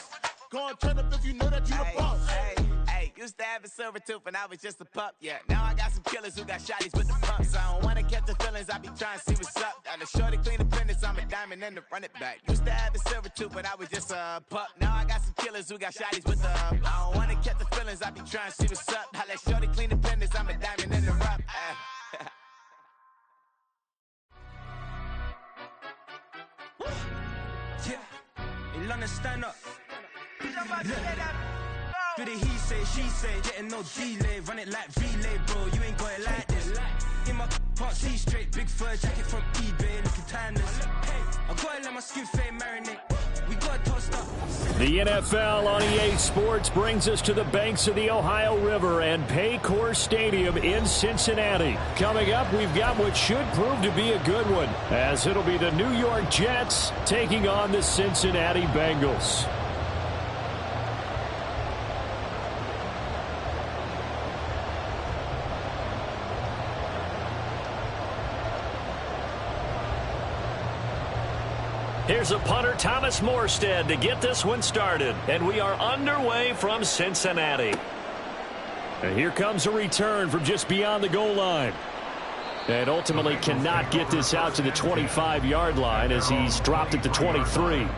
Go on, turn up if you know that you the boss. Hey, used to have a silver tooth when I was just a pup, yeah. Now I got some killers who got shotties with the pumps. I don't wanna catch the feelings, I be trying to see what's up. Got a shorty clean the pendants, I'm a diamond and to run it back. Used to have a silver tooth when I was just a pup. Now I got some killers who got shotties with the I don't wanna catch the feelings, I be trying to see what's up. I let shorty clean the pendants, I'm a diamond and to run Yeah, in London, stand up. Do the he say, she say, getting no delay. Run it like relay, bro, you ain't got it like this. In my can't see straight, big fur jacket from eBay, looking timeless. Hey, I gotta let my skin fade marinate. We got tossed up. The NFL on EA Sports brings us to the banks of the Ohio River and Paycor Stadium in Cincinnati. Coming up, we've got what should prove to be a good one, as it'll be the New York Jets taking on the Cincinnati Bengals. Here's a punter, Thomas Morstead, to get this one started. And we are underway from Cincinnati. And here comes a return from just beyond the goal line. And ultimately cannot get this out to the 25-yard line as he's dropped at the 23.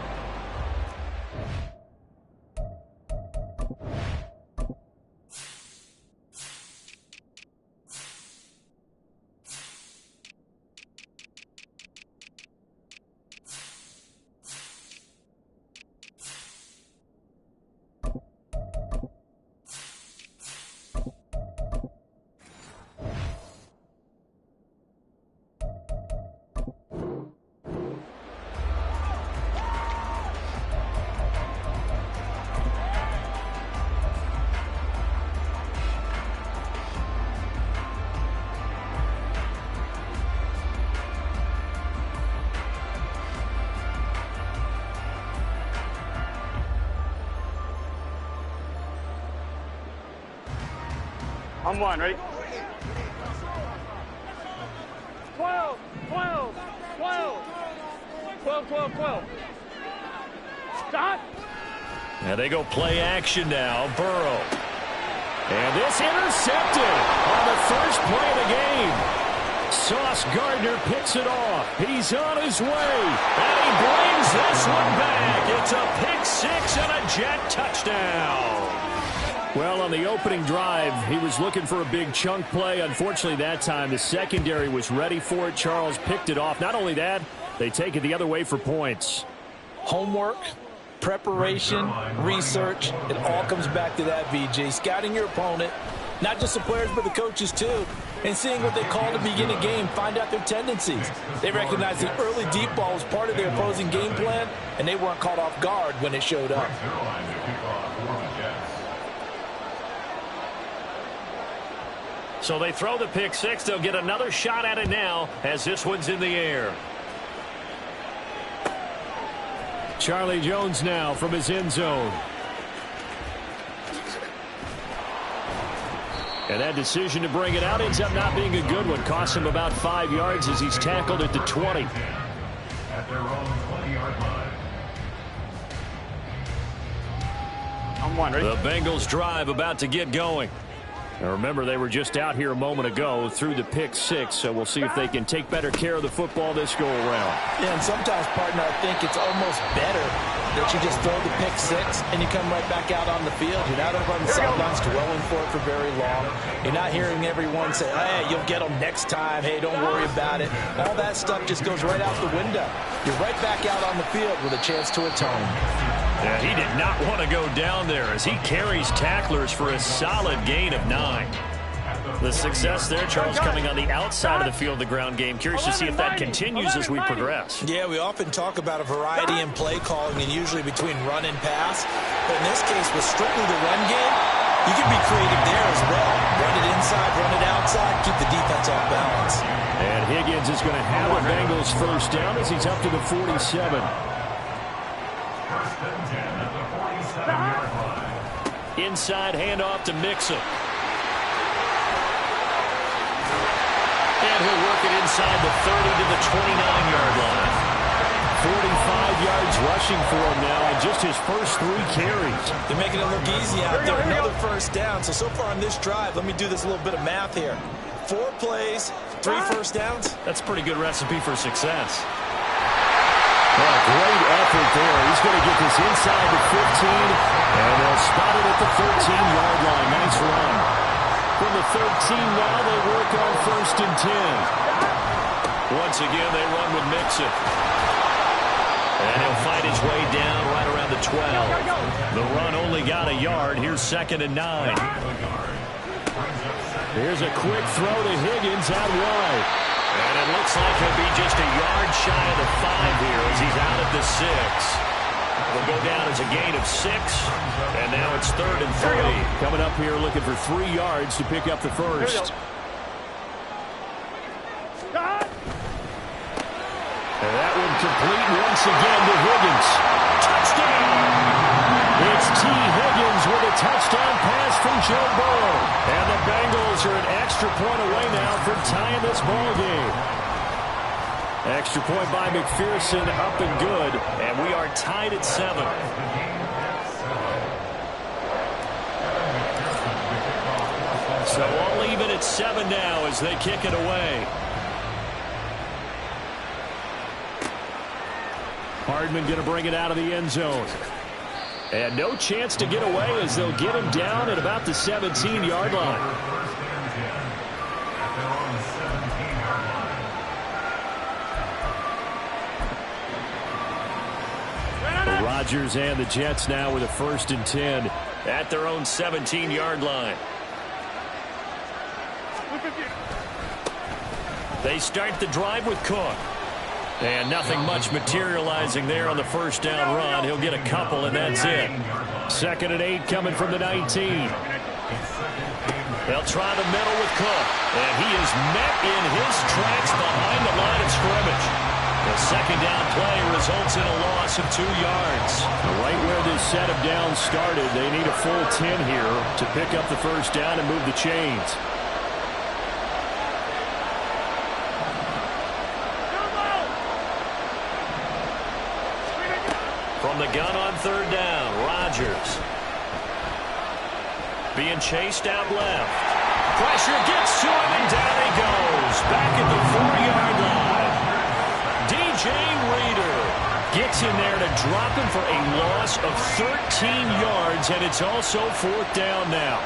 On one, ready? 12, 12, 12, 12, 12, 12. Stop. Now they go play action now. Burrow. And this intercepted on the first play of the game. Sauce Gardner picks it off. He's on his way. And he brings this one back. It's a pick six and a Jet touchdown. Well, on the opening drive, he was looking for a big chunk play. Unfortunately, that time, the secondary was ready for it. Charles picked it off. Not only that, they take it the other way for points. Homework, preparation, research, it all comes back to that, VJ. Scouting your opponent, not just the players, but the coaches too, and seeing what they call to begin a game, find out their tendencies. They recognize the early deep ball was part of their opposing game plan, and they weren't caught off guard when it showed up. So they throw the pick six. They'll get another shot at it now as this one's in the air. Charlie Jones now from his end zone. And that decision to bring it out ends up not being a good one. Costs him about 5 yards as he's tackled at the 20. At their own 20-yard line. On one, ready? The Bengals drive about to get going. Now remember, they were just out here a moment ago through the pick six, so we'll see if they can take better care of the football this go-around. Yeah, and sometimes, partner, I think it's almost better that you just throw the pick six and you come right back out on the field. You're not over on the sidelines dwelling for it for very long. You're not hearing everyone say, hey, you'll get them next time. Hey, don't worry about it. All that stuff just goes right out the window. You're right back out on the field with a chance to atone. Yeah, he did not want to go down there as he carries tacklers for a solid gain of 9. The success there, Charles, coming on the outside of the field, the ground game. Curious to see if that continues as we progress. Yeah, we often talk about a variety in play calling and usually between run and pass. But in this case, with strictly the run game, you can be creative there as well. Run it inside, run it outside, keep the defense off balance. And Higgins is going to have a Bengals first down as he's up to the 47. Inside handoff to Mixon. And he'll work it inside the 30 to the 29-yard line. 45 yards rushing for him now in just his first 3 carries. They're making it look easy out there. Another first down. So far on this drive, let me do this little bit of math here. 4 plays, 3 first downs. That's a pretty good recipe for success. Well, great effort there. He's going to get this inside the 15, and they'll spot it at the 13-yard line. Nice run. From the 13 now, they work on first and 10. Once again, they run with Mixon. And he'll fight his way down right around the 12. The run only got a yard. Here's 2nd and 9. Here's a quick throw to Higgins out wide. And it looks like he'll be just a yard shy of the 5 here as he's out at the 6. Will go down as a gain of 6. And now it's 3rd and 3. Coming up here looking for 3 yards to pick up the first. And that one complete once again to Higgins. Touchdown! It's T. Higgins with a touchdown pass from Joe Burrow. And the Bengals are an extra point away now from tying this ball game. Extra point by McPherson, up and good. And we are tied at 7. So we'll leave it at 7 now as they kick it away. Hardman going to bring it out of the end zone. And no chance to get away as they'll get him down at about the 17-yard line. The Rodgers and the Jets now with a 1st and 10 at their own 17-yard line. They start the drive with Cook. And nothing much materializing there on the 1st down run. He'll get a couple, and that's it. 2nd and 8 coming from the 19. They'll try the middle with Cook. And he is met in his tracks behind the line of scrimmage. The 2nd down play results in a loss of 2 yards. Right where this set of downs started, they need a full 10 here to pick up the 1st down and move the chains. From the gun on 3rd down, Rodgers. Being chased out left. Pressure gets to him, and down he goes. Back at the 4-yard line. DJ Reader gets in there to drop him for a loss of 13 yards, and it's also 4th down now.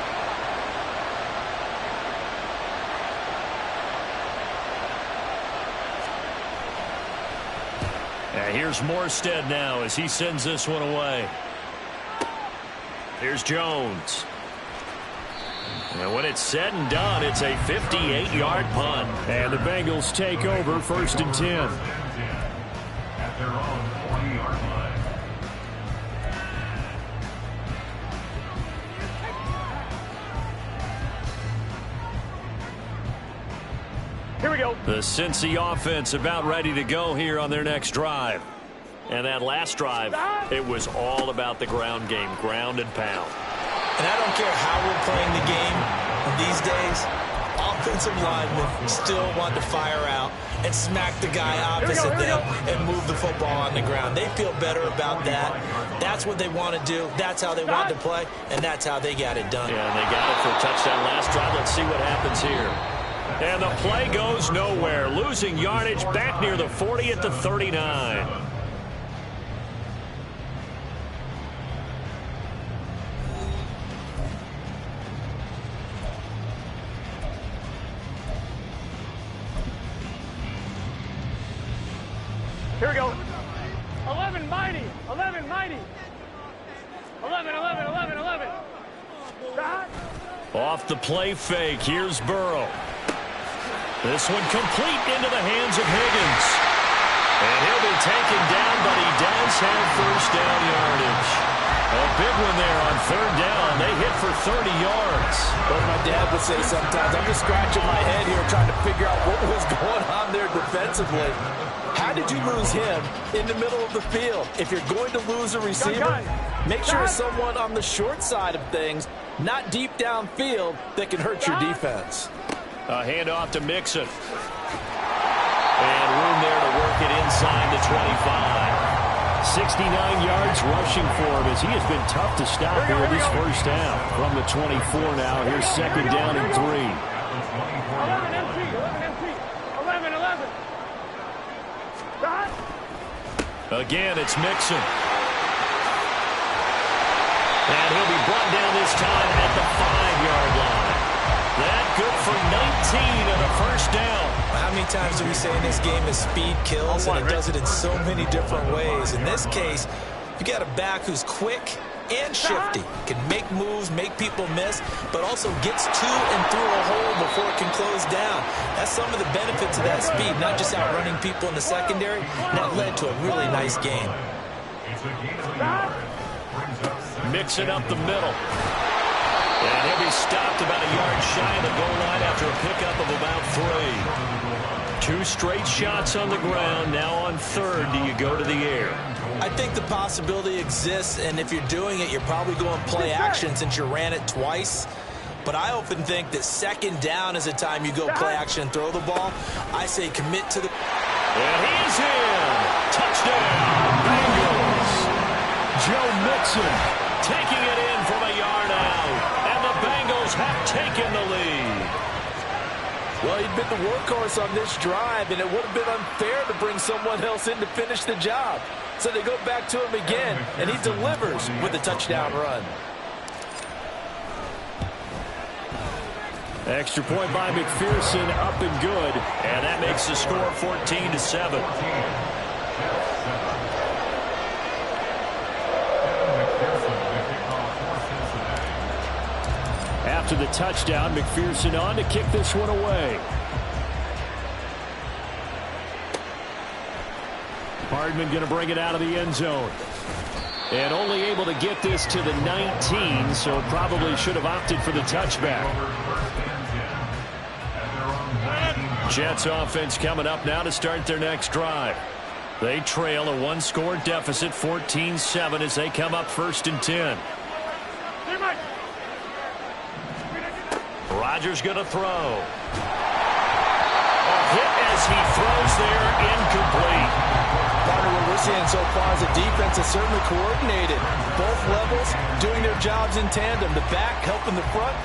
Here's Morstead now as he sends this one away. Here's Jones. And when it's said and done, it's a 58-yard punt. And the Bengals take over 1st and 10. At their own 40-yard line. Here we go. The Cincy offense about ready to go here on their next drive. And that last drive, it was all about the ground game, ground and pound. And I don't care how we're playing the game these days, offensive linemen still want to fire out and smack the guy opposite them and move the football on the ground. They feel better about that. That's what they want to do. That's how they want to play, and that's how they got it done. Yeah, and they got it for a touchdown last drive. Let's see what happens here. And the play goes nowhere. Losing yardage back near the 40 at the 39. Here we go. 11 mighty. 11 mighty. 11, 11, 11, 11. Stop. Off the play fake. Here's Burrow. This one complete into the hands of Higgins. And he'll be taken down, but he does have 1st down yardage. A big one there on 3rd down. They hit for 30 yards. What my dad would say sometimes, I'm just scratching my head here trying to figure out what was going on there defensively. How did you lose him in the middle of the field? If you're going to lose a receiver, make sure it's someone on the short side of things, not deep downfield, that can hurt your defense. A handoff to Mixon. And room there to work it inside the 25. 69 yards rushing for him as he has been tough to stop here in this 1st down. From the 24 now, here's 2nd down and 3. 11 empty. 11 empty. 11, 11. Stop. Again, it's Mixon. And he'll be brought down this time at the 5-yard line. That good for 19 and a 1st down. How many times do we say in this game that speed kills, and it does it in so many different ways? In this case, you got a back who's quick and shifty, can make moves, make people miss, but also gets to and through a hole before it can close down. That's some of the benefits of that speed, not just outrunning people in the secondary. And that led to a really nice game. Mixing up the middle. And he'll be stopped about a yard shy of the goal line after a pickup of about 3. 2 straight shots on the ground. Now on 3rd, do you go to the air? I think the possibility exists, and if you're doing it, you're probably going play action since you ran it twice. But I often think that 2nd down is a time you go play action and throw the ball. I say commit to the... And he's in! Touchdown, Bengals! Joe Mixon taking it in from a yard out. And the Bengals Bengals have taken the lead. Well, he'd been the workhorse on this drive, and it would have been unfair to bring someone else in to finish the job. So they go back to him again, and he delivers with a touchdown run. Extra point by McPherson, up and good. And that makes the score 14-7. After the touchdown, McPherson on to kick this one away. Hardman going to bring it out of the end zone. And only able to get this to the 19, so probably should have opted for the touchback. Jets offense coming up now to start their next drive. They trail a one-score deficit, 14-7, as they come up 1st and 10. Rodgers going to throw. A hit as he throws there, incomplete. Partner, what we're seeing so far is the defense is certainly coordinated. Both levels doing their jobs in tandem. The back helping the front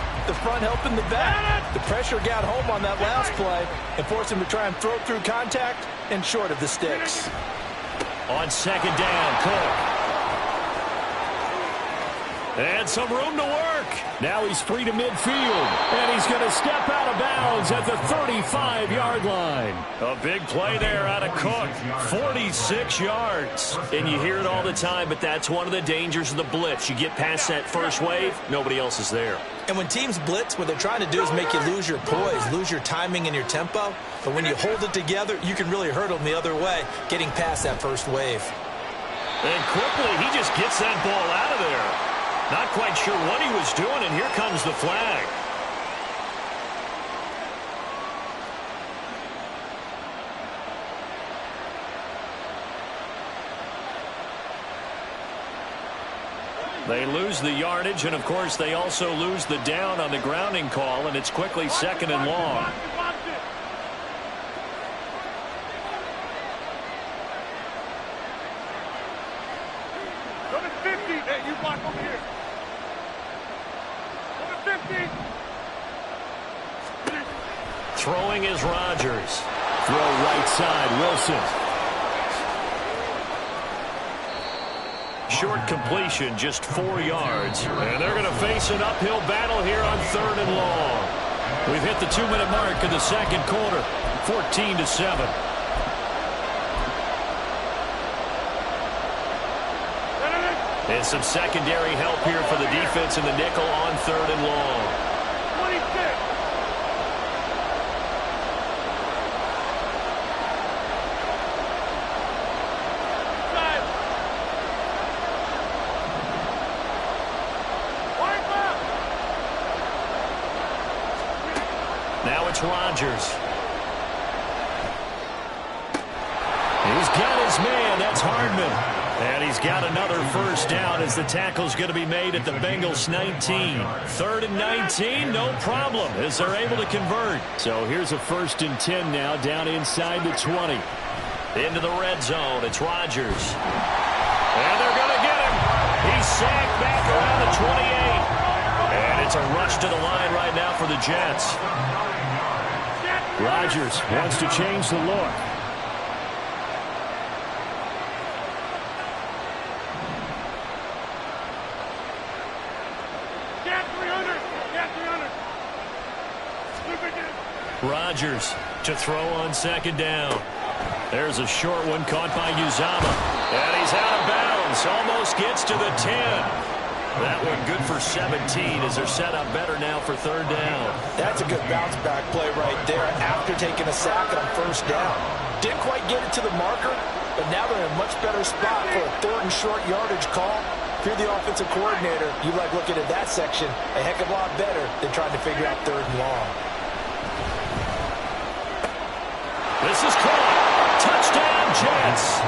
helping the back. The pressure got home on that last play and forced him to try and throw through contact and short of the sticks. On 2nd down, Cook. And some room to work. Now he's free to midfield. And he's going to step out of bounds at the 35-yard line. A big play there out of Cook. 46 yards. And you hear it all the time, but that's one of the dangers of the blitz. You get past that first wave, nobody else is there. And when teams blitz, what they're trying to do is make you lose your poise, lose your timing and your tempo. But when you hold it together, you can really hurt them the other way, getting past that first wave. And quickly, he just gets that ball out of there. Not quite sure what he was doing, and here comes the flag. They lose the yardage, and of course they also lose the down on the grounding call, and it's quickly 2nd and long. Number 50, hey, you block over here. Number 50. Throwing is Rodgers. Throw right side, Wilson. Short completion, just 4 yards. And they're going to face an uphill battle here on 3rd and long. We've hit the 2-minute mark in the 2nd quarter, 14-7. And some secondary help here for the defense in the nickel on 3rd and long. 26. Now it's Rodgers. He's got his man. That's Hardman. And he's got another first down as the tackle's going to be made at the Bengals 19. 3rd and 19, no problem, as they're able to convert. So here's a 1st and 10 now, down inside the 20. Into the red zone, it's Rodgers. And they're going to get him. He's sacked back around the 28. And it's a rush to the line right now for the Jets. Rodgers wants to change the look. Rodgers to throw on 2nd down. There's a short one caught by Uzama. And he's out of bounds. Almost gets to the 10. That one good for 17 as they're set up better now for 3rd down. That's a good bounce back play right there after taking a sack on 1st down. Didn't quite get it to the marker, but now they're in a much better spot for a 3rd and short yardage call. If you're the offensive coordinator, you like looking at that section a heck of a lot better than trying to figure out 3rd and long. This is caught. Touchdown, Jets.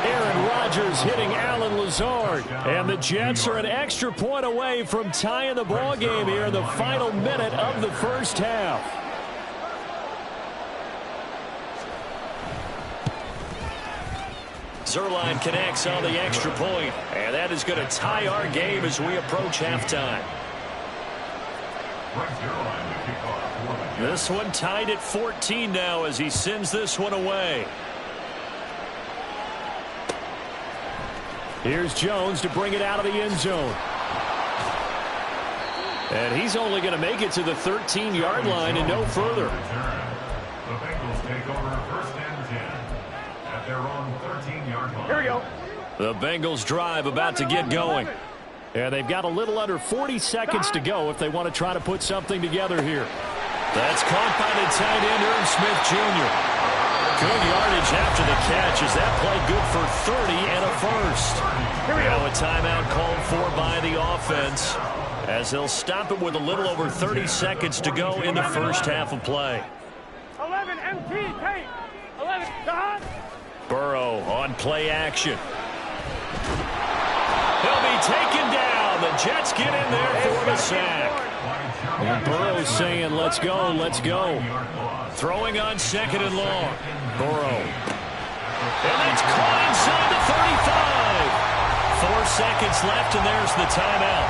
Aaron Rodgers hitting Allen Lazard. And the Jets are an extra point away from tying the ball game here in the final minute of the 1st half. Zuerlein connects on the extra point. And that is going to tie our game as we approach halftime. This one tied at 14 now as he sends this one away. Here's Jones to bring it out of the end zone. And he's only going to make it to the 13-yard line and no further. The Bengals take over first and 10 at their own 13-yard line. Here we go. The Bengals drive about to get going. And they've got a little under 40 seconds to go if they want to try to put something together here. That's caught by the tight end, Irv Smith Jr. Good yardage after the catch. Is that play good for 30 and a first? Now a timeout called for by the offense as they'll stop it with a little over 30 seconds to go in the first half of play. 11 MT, Kate. 11, Don. Burrow on play action. He'll be taken down. The Jets get in there for the sack. And Burrow's saying, let's go, let's go. Throwing on second and long. Burrow. And that's caught inside the 35. 4 seconds left, and there's the timeout.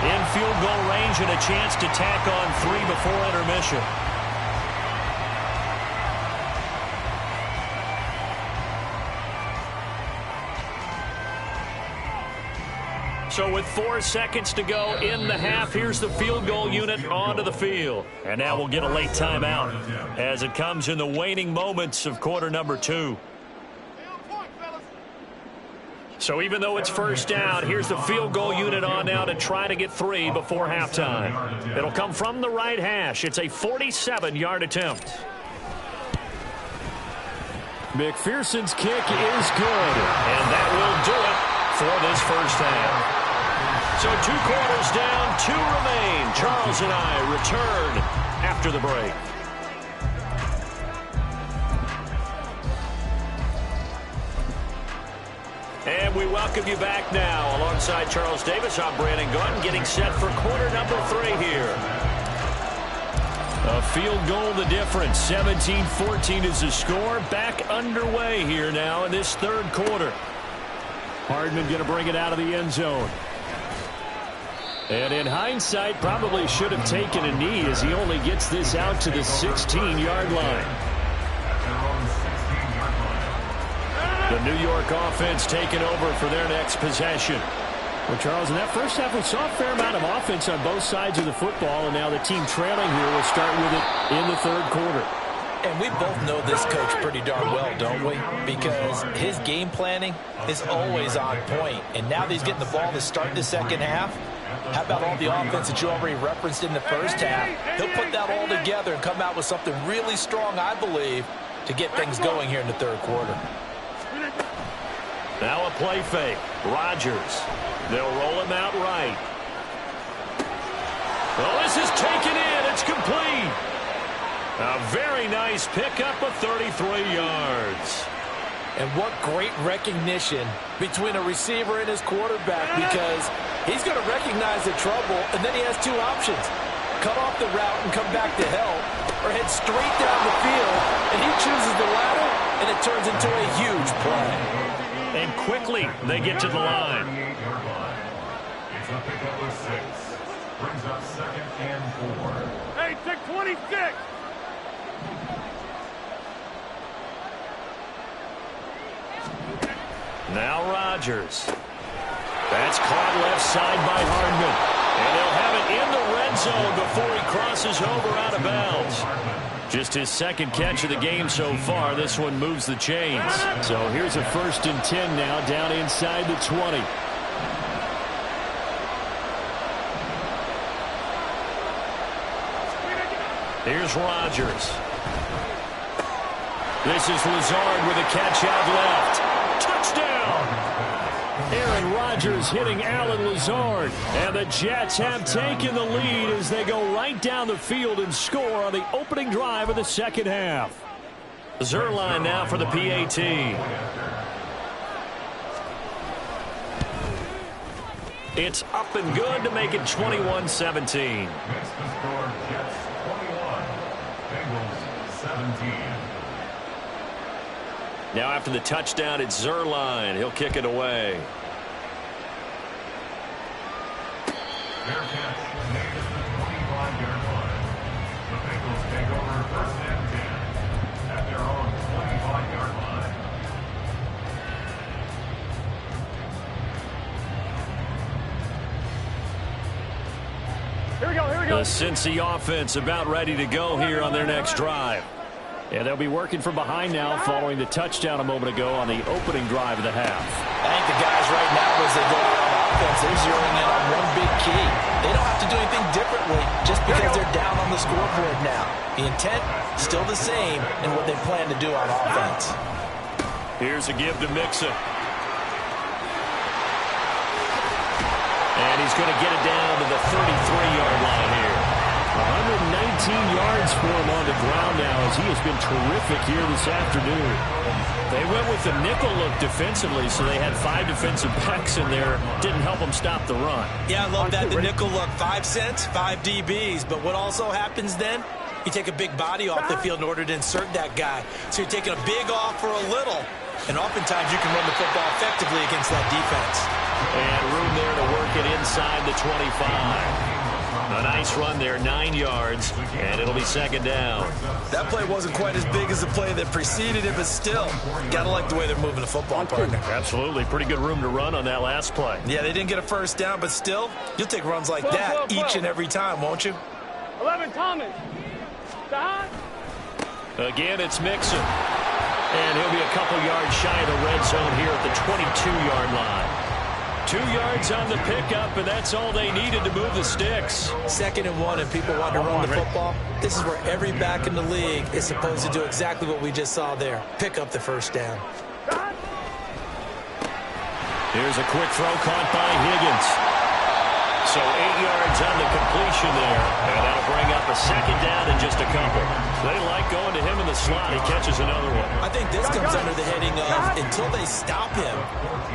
In field goal range and a chance to tack on 3 before intermission. So with 4 seconds to go in the half, here's the field goal unit onto the field. And now we'll get a late timeout as it comes in the waning moments of quarter number 2. So even though it's first down, here's the field goal unit on now to try to get 3 before halftime. It'll come from the right hash. It's a 47-yard attempt. McPherson's kick is good, and that will do it for this first half. So 2 quarters down, 2 remain. Charles and I return after the break. And we welcome you back now. Alongside Charles Davis, I'm Brandon Gunn, getting set for quarter number 3 here. A field goal the difference. 17-14 is the score. Back underway here now in this third quarter. Hardman going to bring it out of the end zone. And in hindsight, probably should have taken a knee as he only gets this out to the 16-yard line. The New York offense taking over for their next possession. Well, Charles, in that first half, we saw a fair amount of offense on both sides of the football, and now the team trailing here will start with it in the third quarter. And we both know this coach pretty darn well, don't we? Because his game planning is always on point. And now that he's getting the ball to start the second half, how about all the offense that you already referenced in the first half? He'll put that all together and come out with something really strong, I believe, to get things going here in the third quarter. Now a play fake. Rodgers. They'll roll him out right. Well, this is taken in. It's complete. A very nice pickup of 33 yards. And what great recognition between a receiver and his quarterback, because he's going to recognize the trouble, and then he has 2 options. Cut off the route and come back to help, or head straight down the field, and he chooses the latter, and it turns into a huge play. And quickly, they get to the line. It's a pickup of 6. Brings up second and 4. Hey, take 26. Now Rodgers. That's caught left side by Hardman. And they'll have it in the red zone before he crosses over out of bounds. Just his second catch of the game so far. This one moves the chains. So here's a 1st and 10 now down inside the 20. Here's Rodgers. This is Lazard with a catch out left. Touchdown! Aaron Rodgers hitting Alan Lazard. And the Jets have taken the lead as they go right down the field and score on the opening drive of the second half. Zuerlein now for the PAT. It's up and good to make it 21-17. Next to score, Jets 21, Bengals 17. Now after the touchdown, it's Zuerlein. He'll kick it away. Fair catch made at the 25 The Cincy offense about ready to go here on their next drive. Yeah, they'll be working from behind now following the touchdown a moment ago on the opening drive of the half. I think the guys right now, as they go out on offense, they're zeroing in on one big key. They don't have to do anything differently just because they're down on the scoreboard now. The intent, still the same in what they plan to do on offense. Here's a give to Mixon. And he's going to get it down to the 33-yard line here. 119 yards for him on the ground now as he has been terrific here this afternoon. They went with the nickel look defensively, so they had 5 defensive backs in there. Didn't help them stop the run. Yeah, I love that. The nickel look, 5 cents, 5 DBs. But what also happens then, you take a big body off the field in order to insert that guy. So you're taking a big off for a little. And oftentimes you can run the football effectively against that defense. And room there to work it inside the 25. A nice run there, 9 yards, and it'll be second down. That play wasn't quite as big as the play that preceded it, but still, got to like the way they're moving the football, partner. Absolutely. Pretty good room to run on that last play. Yeah, they didn't get a first down, but still, you'll take runs like that each and every time, won't you? 11, Thomas. Stop. Again, it's Mixon. And he'll be a couple yards shy of the red zone here at the 22-yard line. 2 yards on the pickup, and that's all they needed to move the sticks. 2nd and 1, and people want to run the football. This is where every back in the league is supposed to do exactly what we just saw there. Pick up the first down. Here's a quick throw caught by Higgins. So 8 yards on the completion there, and that'll bring up a second down in just a couple. They like going to him in the slot. He catches another one. I think this comes under the heading of until they stop him,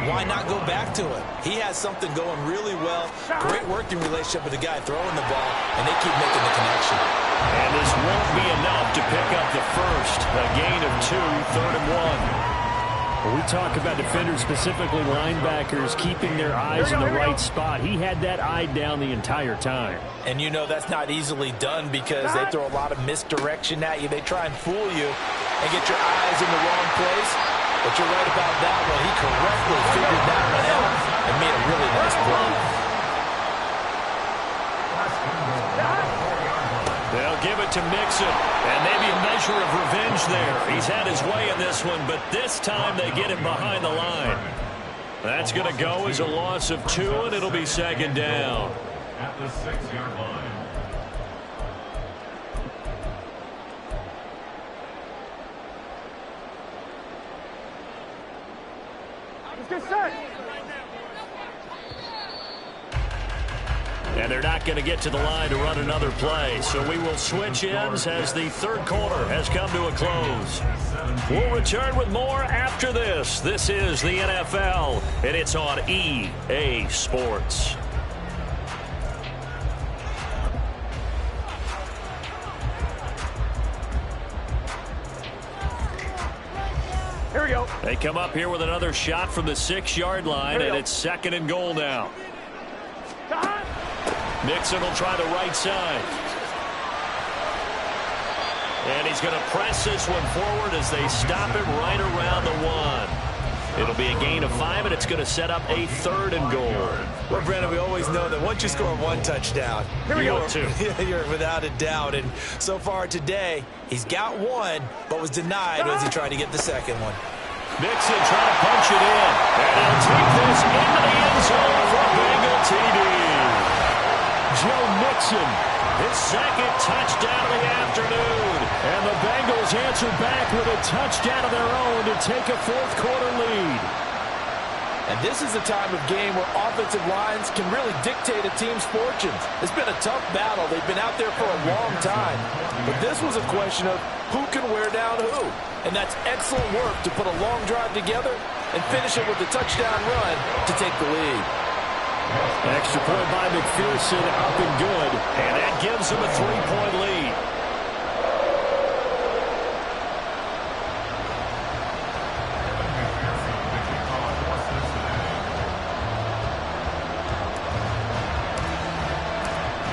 why not go back to it? He has something going really well. Great working relationship with the guy throwing the ball, and they keep making the connection. And this won't be enough to pick up the first. A gain of 2, 3rd and 1. When we talk about defenders, specifically linebackers, keeping their eyes in the right spot, he had that eye down the entire time. And you know that's not easily done because they throw a lot of misdirection at you. They try and fool you and get your eyes in the wrong place. But you're right about that one. He correctly figured that one out and made a really nice play. They'll give it to Mixon, and maybe a measure of revenge there. He's had his way in this one, but this time they get him behind the line. That's going to go as a loss of 2, and it'll be second down. At the 6-yard line. Let's get set. And they're not going to get to the line to run another play. So we will switch ends as the third quarter has come to a close. We'll return with more after this. This is the NFL, and it's on EA Sports. Here we go. They come up here with another shot from the 6-yard line, and it's 2nd and goal now. Mixon will try the right side. And he's going to press this one forward as they stop it right around the 1. It'll be a gain of 5, and it's going to set up a 3rd and goal. Well, Brandon, we always know that once you score 1 touchdown, you're without a doubt. And so far today, he's got 1, but was denied as he tried to get the second one. Mixon trying to punch it in. And he'll take this into the end zone for a Bengal TD. Joe Mixon, his 2nd touchdown of the afternoon. And the Bengals answer back with a touchdown of their own to take a 4th quarter lead. And this is the time of game where offensive lines can really dictate a team's fortunes. It's been a tough battle. They've been out there for a long time. But this was a question of who can wear down who. And that's excellent work to put a long drive together and finish it with a touchdown run to take the lead. Extra point by McPherson, up and good. And that gives them a 3-point lead.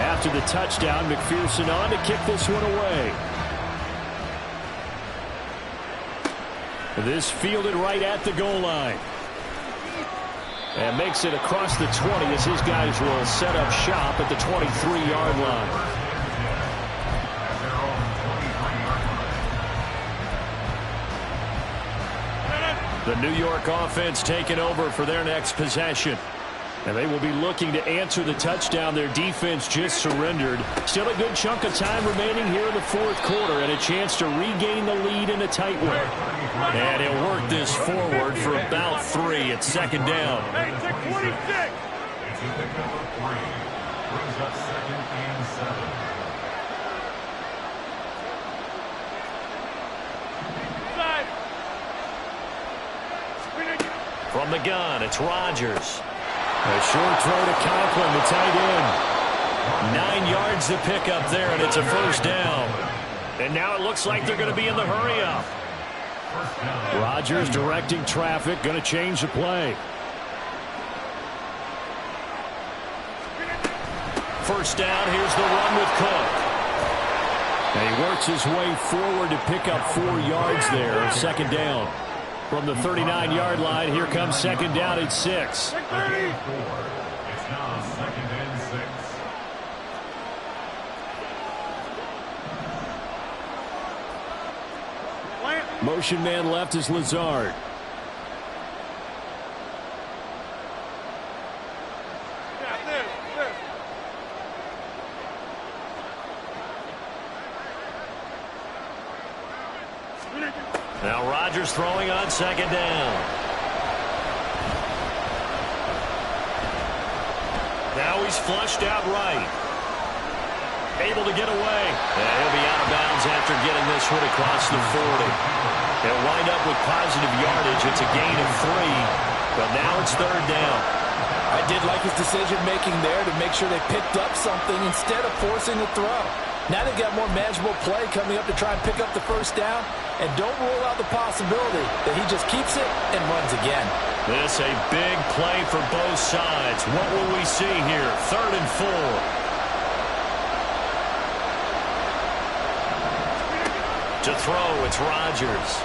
After the touchdown, McPherson on to kick this one away. This fielded right at the goal line. And makes it across the 20 as his guys will set up shop at the 23-yard line. The New York offense taking over for their next possession. And they will be looking to answer the touchdown their defense just surrendered. Still a good chunk of time remaining here in the fourth quarter and a chance to regain the lead in a tight one. And he'll work this forward for about 3. It's second down. It's a pickup of 3. Brings up 2nd and 7. From the gun, it's Rodgers. A short throw to Conklin, the tight end. 9 yards to pick up there, and it's a first down. And now it looks like they're going to be in the hurry-up. Rodgers directing traffic, going to change the play. First down, here's the run with Cook. And he works his way forward to pick up 4 yards there, second down. From the 39-yard line, here comes second down at 6. It's now 2nd and 6. Motion man left is Lazard. Now Rodgers throwing on second down. Now he's flushed out right. Able to get away. And he'll be out of bounds after getting this one across the 40. They'll wind up with positive yardage. It's a gain of 3. But now it's third down. I did like his decision-making there to make sure they picked up something instead of forcing the throw. Now they've got more manageable play coming up to try and pick up the first down. And don't rule out the possibility that he just keeps it and runs again. This a big play for both sides. What will we see here? 3rd and 4. To throw, it's Rodgers.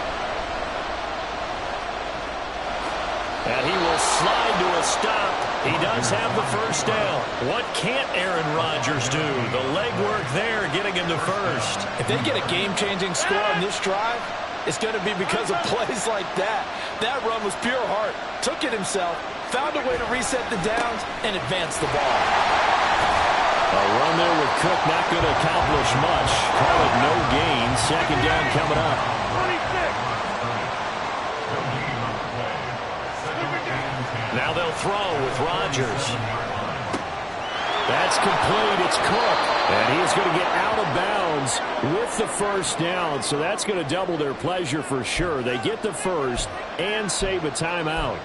And he will slide to a stop. He does have the first down. What can't Aaron Rodgers do? The legwork there getting him to first. If they get a game-changing score on this drive, it's going to be because of plays like that. That run was pure heart. Took it himself, found a way to reset the downs, and advance the ball. A run there with Cook not going to accomplish much. Call it no gain. Second down coming up. 26. Now they'll throw with Rodgers. That's complete. It's Cook. And he is going to get out of bounds with the first down. So that's going to double their pleasure for sure. They get the first and save a timeout.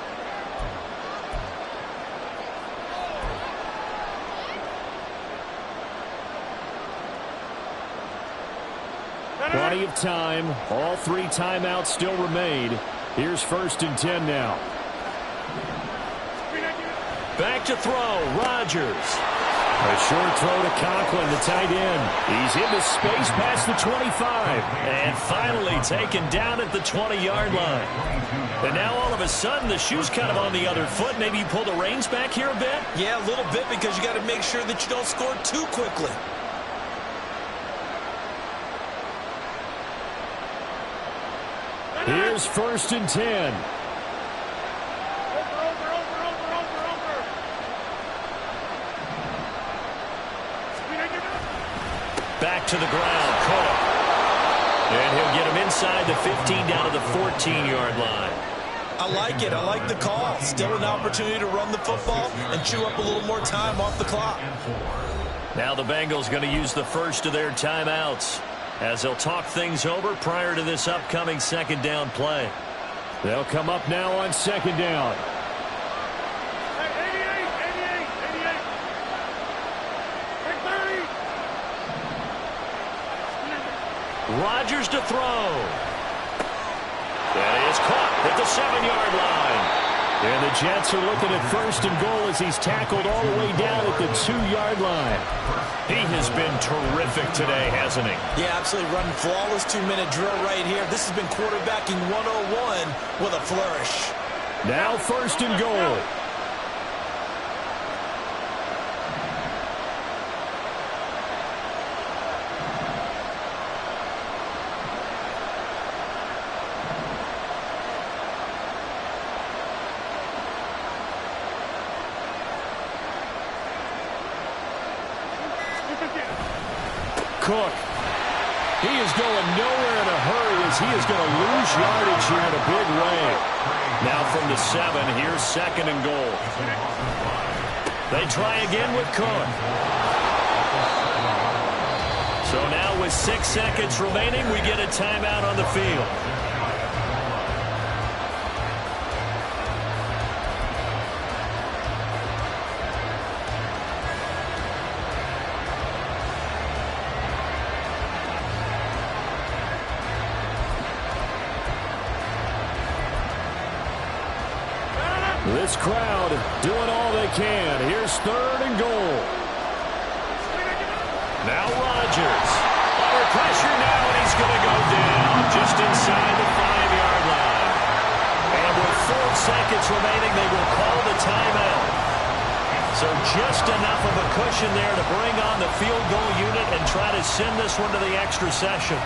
Plenty of time. All 3 timeouts still remain. Here's 1st and 10 now. Back to throw, Rodgers. A short throw to Conklin, the tight end. He's into space past the 25. And finally taken down at the 20-yard line. And now all of a sudden the shoe's kind of on the other foot. Maybe you pull the reins back here a bit? Yeah, a little bit because you got to make sure that you don't score too quickly. Here's 1st and 10. Back to the ground, Cook. And he'll get him inside the 15 down to the 14-yard line. I like it. I like the call. Still an opportunity to run the football and chew up a little more time off the clock. Now the Bengals going to use the first of their timeouts as they'll talk things over prior to this upcoming second down play. They'll come up now on second down. Rodgers to throw. That is caught at the 7-yard line. And the Jets are looking at 1st and goal as he's tackled all the way down at the 2-yard line. He has been terrific today, hasn't he? Yeah, absolutely. Running flawless 2-minute drill right here. This has been quarterbacking 101 with a flourish. Now 1st and goal. Cook. He is going nowhere in a hurry as he is going to lose yardage here in a big way. Now from the 7, here's 2nd and goal. They try again with Cook. So now with 6 seconds remaining, we get a timeout on the field. This crowd doing all they can. Here's 3rd and goal. Now Rodgers. Under pressure now, and he's going to go down just inside the 5-yard line. And with 4 seconds remaining, they will call the timeout. So just enough of a cushion there to bring on the field goal unit and try to send this one to the extra session.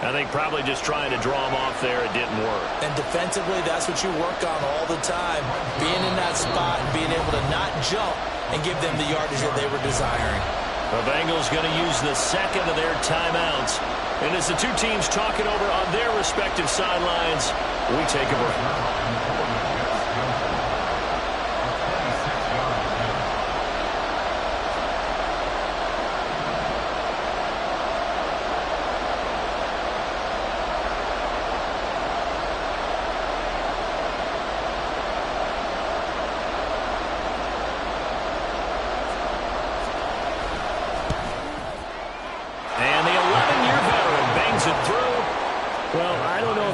I think probably just trying to draw him off there, it didn't work. And defensively, that's what you work on all the time. Being in that spot and being able to not jump and give them the yardage that they were desiring. The Bengals going to use the 2nd of their timeouts. And as the two teams talk it over on their respective sidelines, we take a break.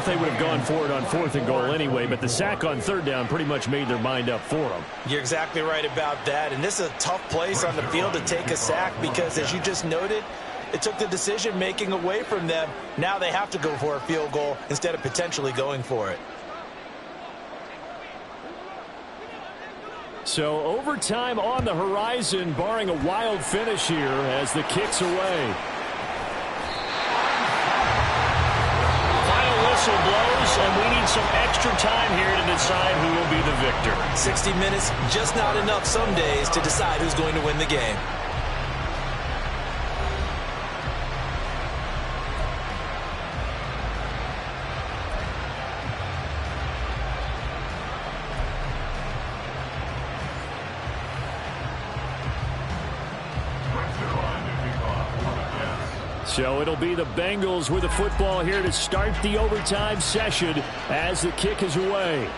They would have gone for it on 4th and goal anyway, but the sack on 3rd down pretty much made their mind up for them. You're exactly right about that, and this is a tough place on the field to take a sack because, as you just noted, it took the decision-making away from them. Now they have to go for a field goal instead of potentially going for it. So overtime on the horizon, barring a wild finish here as the kick's away. Blows, and we need some extra time here to decide who will be the victor. 60 minutes, just not enough some days to decide who's going to win the game. So it'll be the Bengals with the football here to start the overtime session as the kick is away.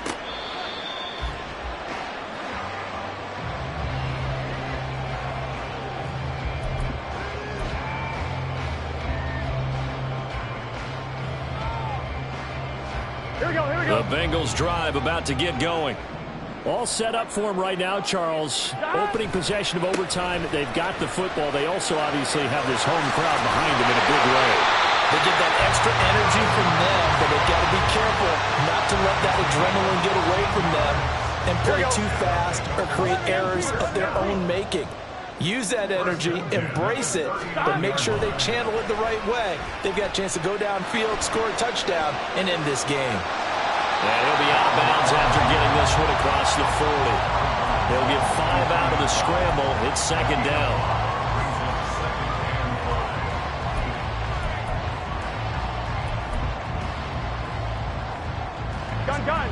Here we go. The Bengals drive about to get going. All set up for them right now, Charles. Opening possession of overtime. They've got the football. They also obviously have this home crowd behind them in a big way. They get that extra energy from them, but they've got to be careful not to let that adrenaline get away from them and play too fast or create errors of their own making. Use that energy, embrace it, but make sure they channel it the right way. They've got a chance to go downfield, score a touchdown, and end this game. Yeah, he'll be out of bounds after getting this one across the 40. They'll get 5 out of the scramble. It's 2nd down. Gun.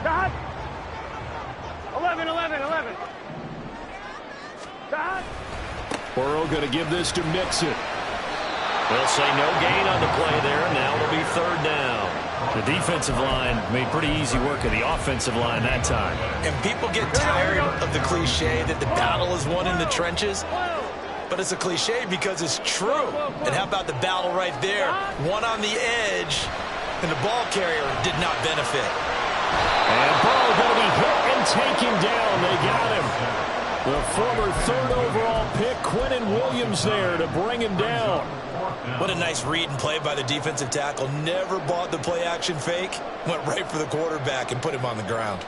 Dad. 11. Dad. Burrow going to give this to Mixon. They'll say no gain on the play there. Now it'll be 3rd down. The defensive line made pretty easy work of the offensive line that time. And people get tired of the cliche that the battle is won in the trenches. But it's a cliche because it's true. And how about the battle right there? One on the edge and the ball carrier did not benefit. And Burrow going to be hit and taken down. They got him. The former third overall pick, Quinnen Williams, there to bring him down. What a nice read and play by the defensive tackle. Never bought the play-action fake. Went right for the quarterback and put him on the ground.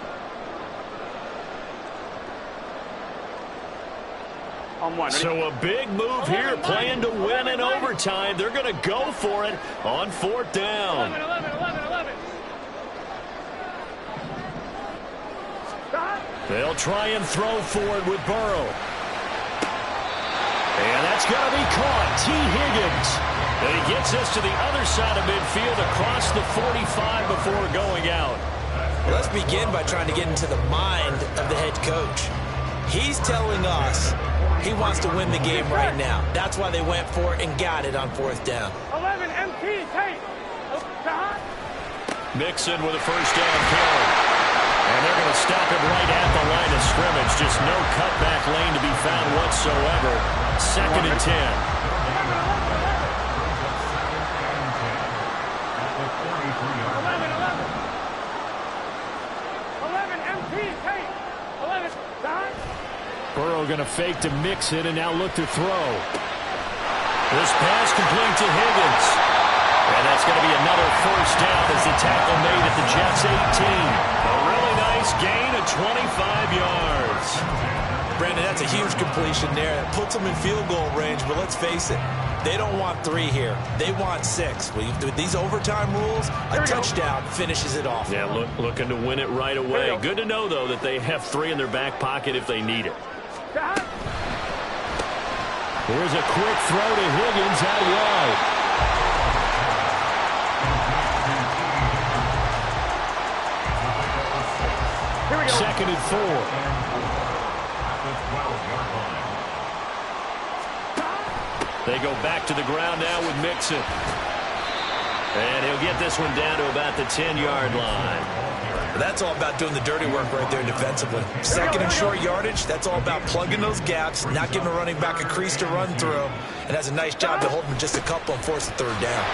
So a big move here, playing to win in overtime. They're going to go for it on 4th down. 11. They'll try and throw forward with Burrow. And that's going to be caught. T. Higgins. And he gets this to the other side of midfield across the 45 before going out. Well, let's begin by trying to get into the mind of the head coach. He's telling us he wants to win the game right now. That's why they went for it and got it on 4th down. 11 MT, take. Mixon with a first down carry. And they're going to stop him right at the line of scrimmage. Just no cutback lane to be found whatsoever. 2nd and 10. 11 MT, take. 11, done. Burrow going to fake to Mixon and now look to throw. This pass complete to Higgins. And that's going to be another first down as the tackle made at the Jets' 18. A really nice gain of 25 yards. Brandon, that's a huge completion there. It puts them in field goal range, but let's face it, they don't want 3 here. They want 6. With these overtime rules, a touchdown finishes it off. Yeah, looking to win it right away. Good to know, though, that they have 3 in their back pocket if they need it. Here's a quick throw to Higgins out wide. 2nd and 4. They go back to the ground now with Mixon. And he'll get this one down to about the 10-yard line. That's all about doing the dirty work right there defensively. 2nd and short yardage, that's all about plugging those gaps, not giving a running back a crease to run through, and has a nice job to hold him just a couple and force the 3rd down.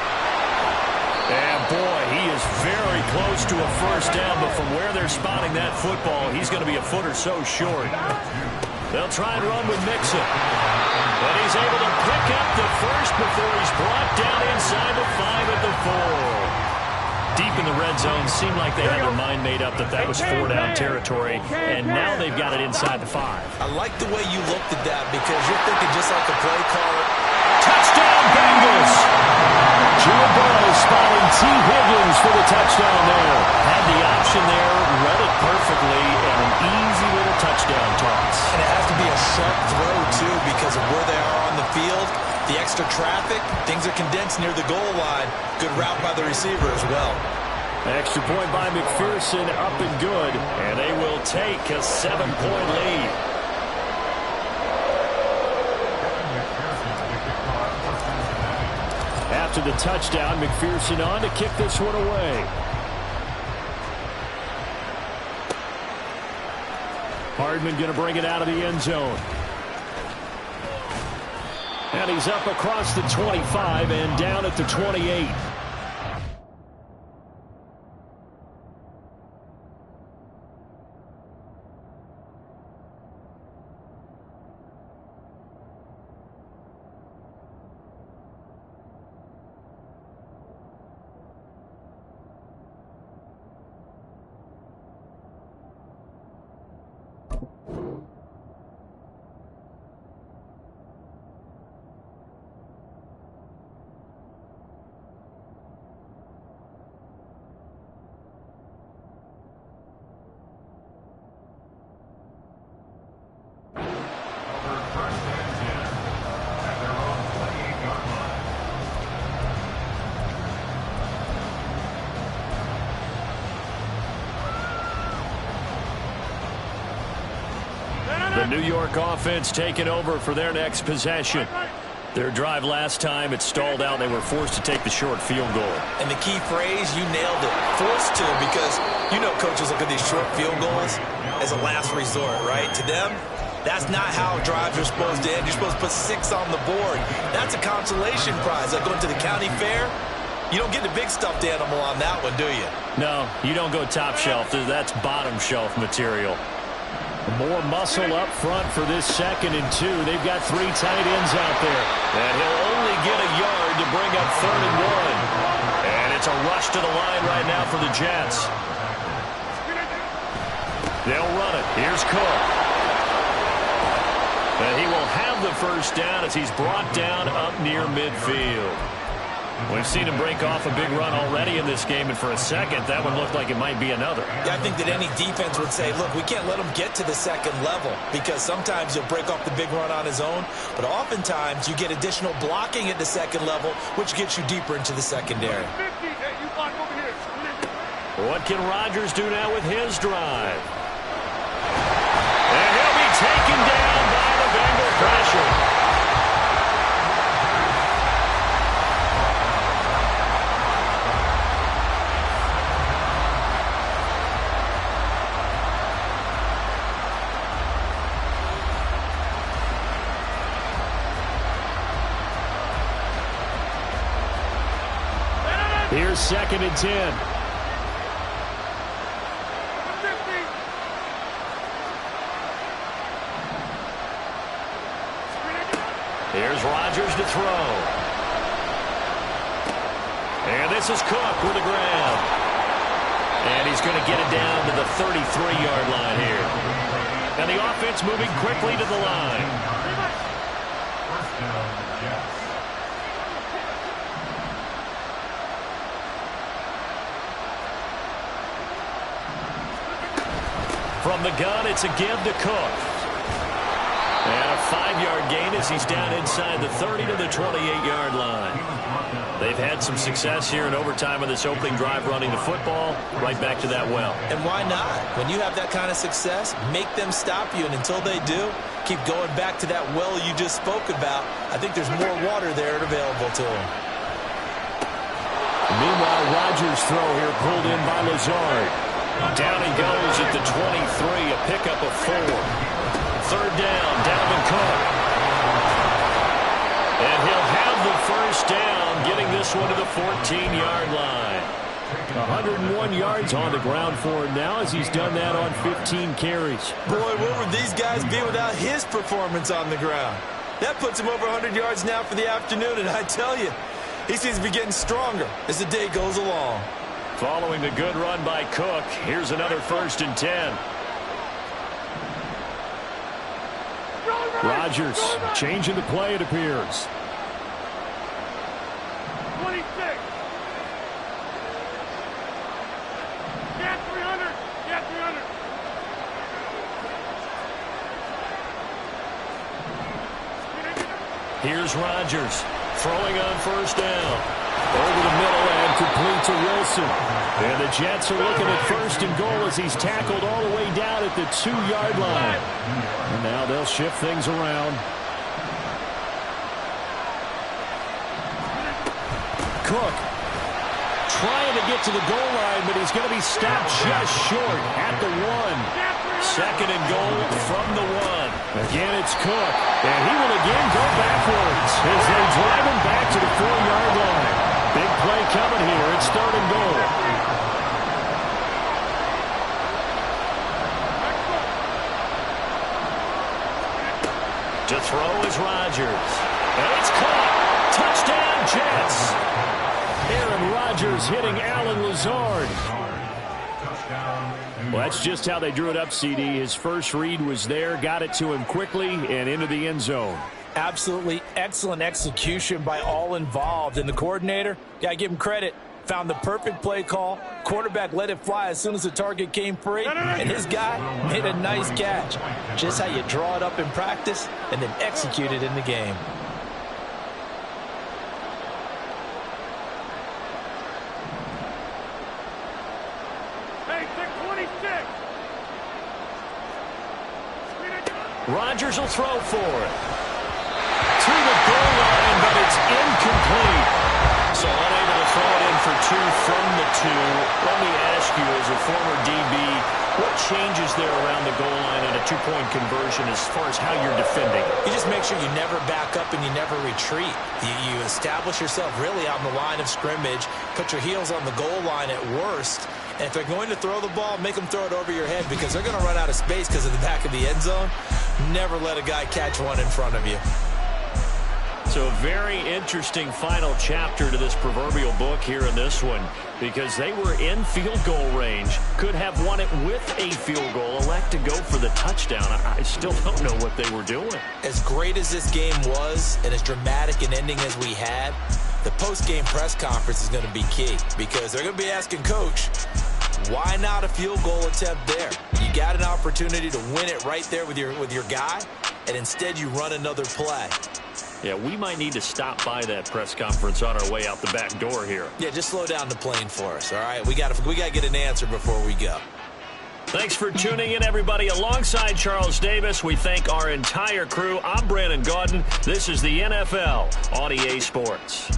And boy, he is very close to a first down, but from where they're spotting that football, he's going to be a foot or so short. They'll try and run with Mixon. But he's able to pick up the first before he's brought down inside the 5 at the 4. Deep in the red zone, seemed like they had their mind made up that was 4-down territory, and now they've got it inside the 5. I like the way you looked at that because you're thinking just like a play caller. Touchdown, Bengals! Joe Burrow spotting T. Higgins for the touchdown there. Had the option there, read it perfectly, and an easy little touchdown toss. And it has to be a sharp throw, too, because of where they are on the field. The extra traffic, things are condensed near the goal line. Good route by the receiver as well. Extra point by McPherson, up and good, and they will take a 7-point lead. After the touchdown, McPherson on to kick this one away. Hardman going to bring it out of the end zone. And he's up across the 25 and down at the 28. The New York offense taking over for their next possession. Their drive last time, it stalled out. They were forced to take the short field goal. And the key phrase, you nailed it. Forced to, because you know coaches look at these short field goals as a last resort, right? To them, that's not how drives are supposed to end. You're supposed to put 6 on the board. That's a consolation prize. Like going to the county fair, You don't get the big stuffed animal on that one, do you? No, you don't go top shelf. That's bottom shelf material. More muscle up front for this 2nd and 2. They've got 3 tight ends out there. And he'll only get a yard to bring up 3rd and 1. And it's a rush to the line right now for the Jets. They'll run it. Here's Cook. And he will have the first down as he's brought down up near midfield. We've seen him break off a big run already in this game, and for a second, that one looked like it might be another. Yeah, I think that any defense would say, look, we can't let him get to the 2nd level because sometimes he'll break off the big run on his own, but oftentimes you get additional blocking at the 2nd level, which gets you deeper into the secondary. What can Rodgers do now with his drive? And he'll be taken down by the Bengal pressure. Here's 2nd and 10. Here's Rodgers to throw. And this is Cook with the grab. And he's going to get it down to the 33-yard line here. And the offense moving quickly to the line. First down, Jets. From the gun, it's a give to Cook. And a 5-yard gain as he's down inside the 30 to the 28-yard line. They've had some success here in overtime of this opening drive running the football. Right back to that well. And why not? When you have that kind of success, make them stop you. And until they do, keep going back to that well you just spoke about. I think there's more water there available to them. Meanwhile, Rodgers' throw here pulled in by Lazard. Down he goes at the 23, a pickup of 4. 3rd down, Dalvin Cook. And he'll have the first down, getting this one to the 14-yard line. 101 yards on the ground for him now as he's done that on 15 carries. Boy, where would these guys be without his performance on the ground? That puts him over 100 yards now for the afternoon, and I tell you, he seems to be getting stronger as the day goes along. Following the good run by Cook, here's another 1st and 10. Rodgers changing the play, it appears. 26. Yeah, 300. Yeah, 300. Here's Rodgers throwing on 1st down. Over the middle and complete to Wilson. And the Jets are looking at 1st and goal as he's tackled all the way down at the 2-yard line. And now they'll shift things around. Cook trying to get to the goal line, but he's going to be stopped just short at the 1. 2nd and goal from the 1. Again, it's Cook. And he will again go backwards as they drive him back to the 4-yard line. Big play coming here. It's 3rd and goal. To throw is Rodgers. And it's caught. Touchdown, Jets. Aaron Rodgers hitting Allen Lazard. Well, that's just how they drew it up, CD. His first read was there, got it to him quickly, and into the end zone. Absolutely excellent execution by all involved. And the coordinator, got to give him credit, found the perfect play call. Quarterback let it fly as soon as the target came free, and his guy made a nice catch. Just how you draw it up in practice and then execute it in the game. Rodgers will throw for it. To the goal line, but it's incomplete. So unable to throw it in for 2 from the 2. Let me ask you, as a former DB, What changes there around the goal line on a two-point conversion as far as how you're defending? You just make sure you never back up and you never retreat. You establish yourself really on the line of scrimmage, put your heels on the goal line at worst, and if they're going to throw the ball, make them throw it over your head because they're going to run out of space because of the back of the end zone. Never let a guy catch one in front of you. So a very interesting final chapter to this proverbial book here in this one because they were in field goal range, could have won it with a field goal, elect to go for the touchdown. I still don't know what they were doing. As great as this game was and as dramatic an ending as we had, the post-game press conference is going to be key because they're going to be asking Coach, why not a field goal attempt there? You got an opportunity to win it right there with your guy, and instead you run another play. Yeah, we might need to stop by that press conference on our way out the back door here. Yeah, just slow down the plane for us, all right? We got to get an answer before we go. Thanks for tuning in, everybody. Alongside Charles Davis, we thank our entire crew. I'm Brandon Gaudin. This is the NFL on EA Sports.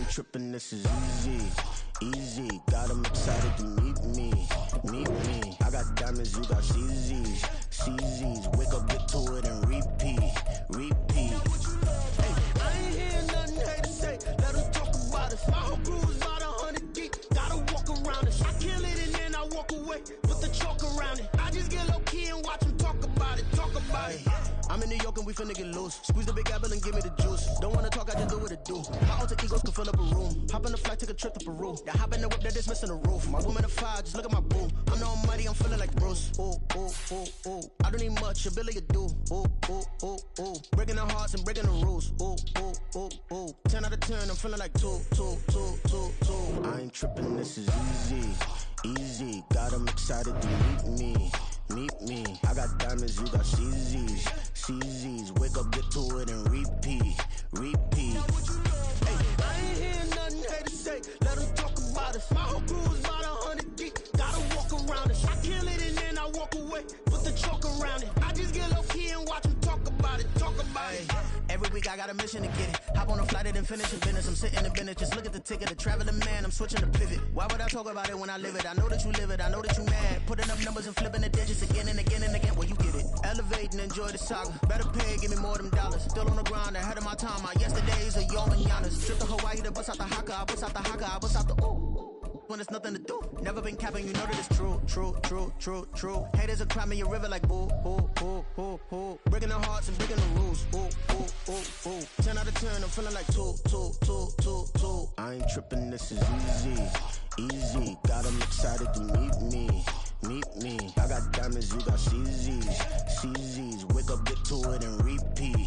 Trippin', this is easy, got them excited to meet me, I got diamonds, you got CZs, wake up, get to it and repeat, hey, I ain't hear nothing hate to say, let them talk about it, my whole crew is about 100 deep, gotta walk around it, I kill it and then I walk away, put the chalk around it, I just get low key and watch them talk about it. I'm in New York and we finna get loose. Squeeze the big apple and give me the juice. Don't wanna talk, I just do what it do. My alter egos can fill up a room. Hop on the flight, take a trip to Peru. Yeah, hop in the whip, that is missing the roof. My woman a fire, just look at my boo. I'm the almighty, I'm feeling like Bruce. Ooh. I don't need much, a billy a do. Ooh. Breaking the hearts and breaking the rules. Ooh. 10 out of 10, I'm feeling like two. I ain't tripping, this is easy. Got them excited to meet me. I got diamonds, you got CZs. Wake up, get to it and repeat. Hey, I ain't hear nothing hate to say. Let them talk about it. My whole crew is about 100 deep. Gotta walk around it. I kill it and then I walk away. Put the chalk around it. I just get low key and watch them talk about it. Every week I got a mission to get it. Hop on a flight and then finish the business. I'm sitting in business, just look at the ticket. A traveling man, I'm switching the pivot. Why would I talk about it when I live it? I know that you live it, I know that you mad. Putting up numbers and flipping the digits again and again and again. Well, you get it. Elevate and enjoy the saga. Better pay, give me more them dollars. Still on the grind, ahead of my time. My yesterdays are your mananas. Trip to Hawaii to bust out the haka. I bust out the haka, I bust out the ooh. When there's nothing to do. Never been capping, you know that it's true. Haters will cry me a river like boo. Breaking the hearts and breaking the rules. Ooh. 10 out of 10, I'm feeling like two. I ain't tripping, this is easy. Got them excited to meet me. I got diamonds, you got CZs. Wake up, get to it and repeat. Hey,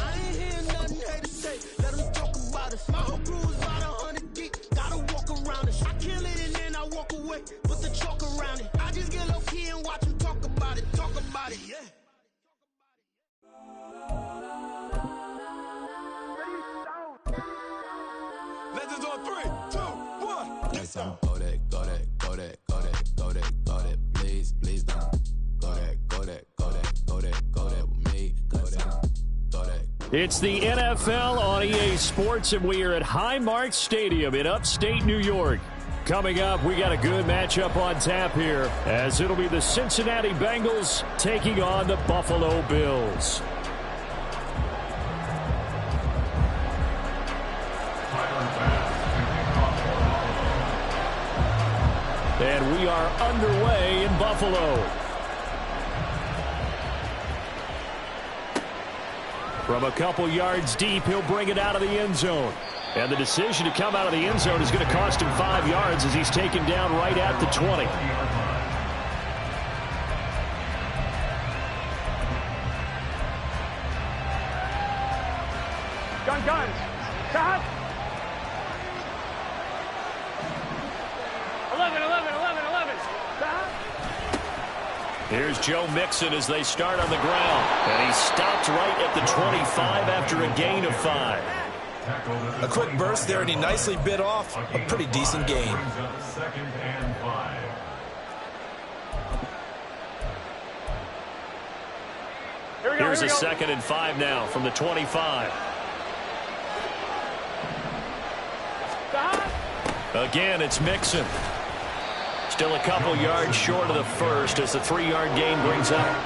I ain't hear nothing hate to say. Let them talk about it. My whole crew is about 100 deep. Gotta walk around it. I kill it and then I walk away. Put the chalk around it. I just get low key and watch them talk about it. Yeah. Legends on 3, 2, 1. Yes, I'm go that. Please don't. Go that with me. Go that. It's the NFL on EA Sports, and we are at Highmark Stadium in upstate New York. Coming up, we got a good matchup on tap here, as it'll be the Cincinnati Bengals taking on the Buffalo Bills. And we are underway in Buffalo. From a couple yards deep, he'll bring it out of the end zone. And the decision to come out of the end zone is going to cost him 5 yards as he's taken down right at the 20. Guns. Cut. 11. Cut. Here's Joe Mixon as they start on the ground. And he stopped right at the 25 after a gain of 5. A quick burst there, and he nicely bit off a pretty decent gain. Here's a 2nd and 5 now from the 25. Again, it's Mixon. Still a couple yards short of the first as the 3-yard gain brings up.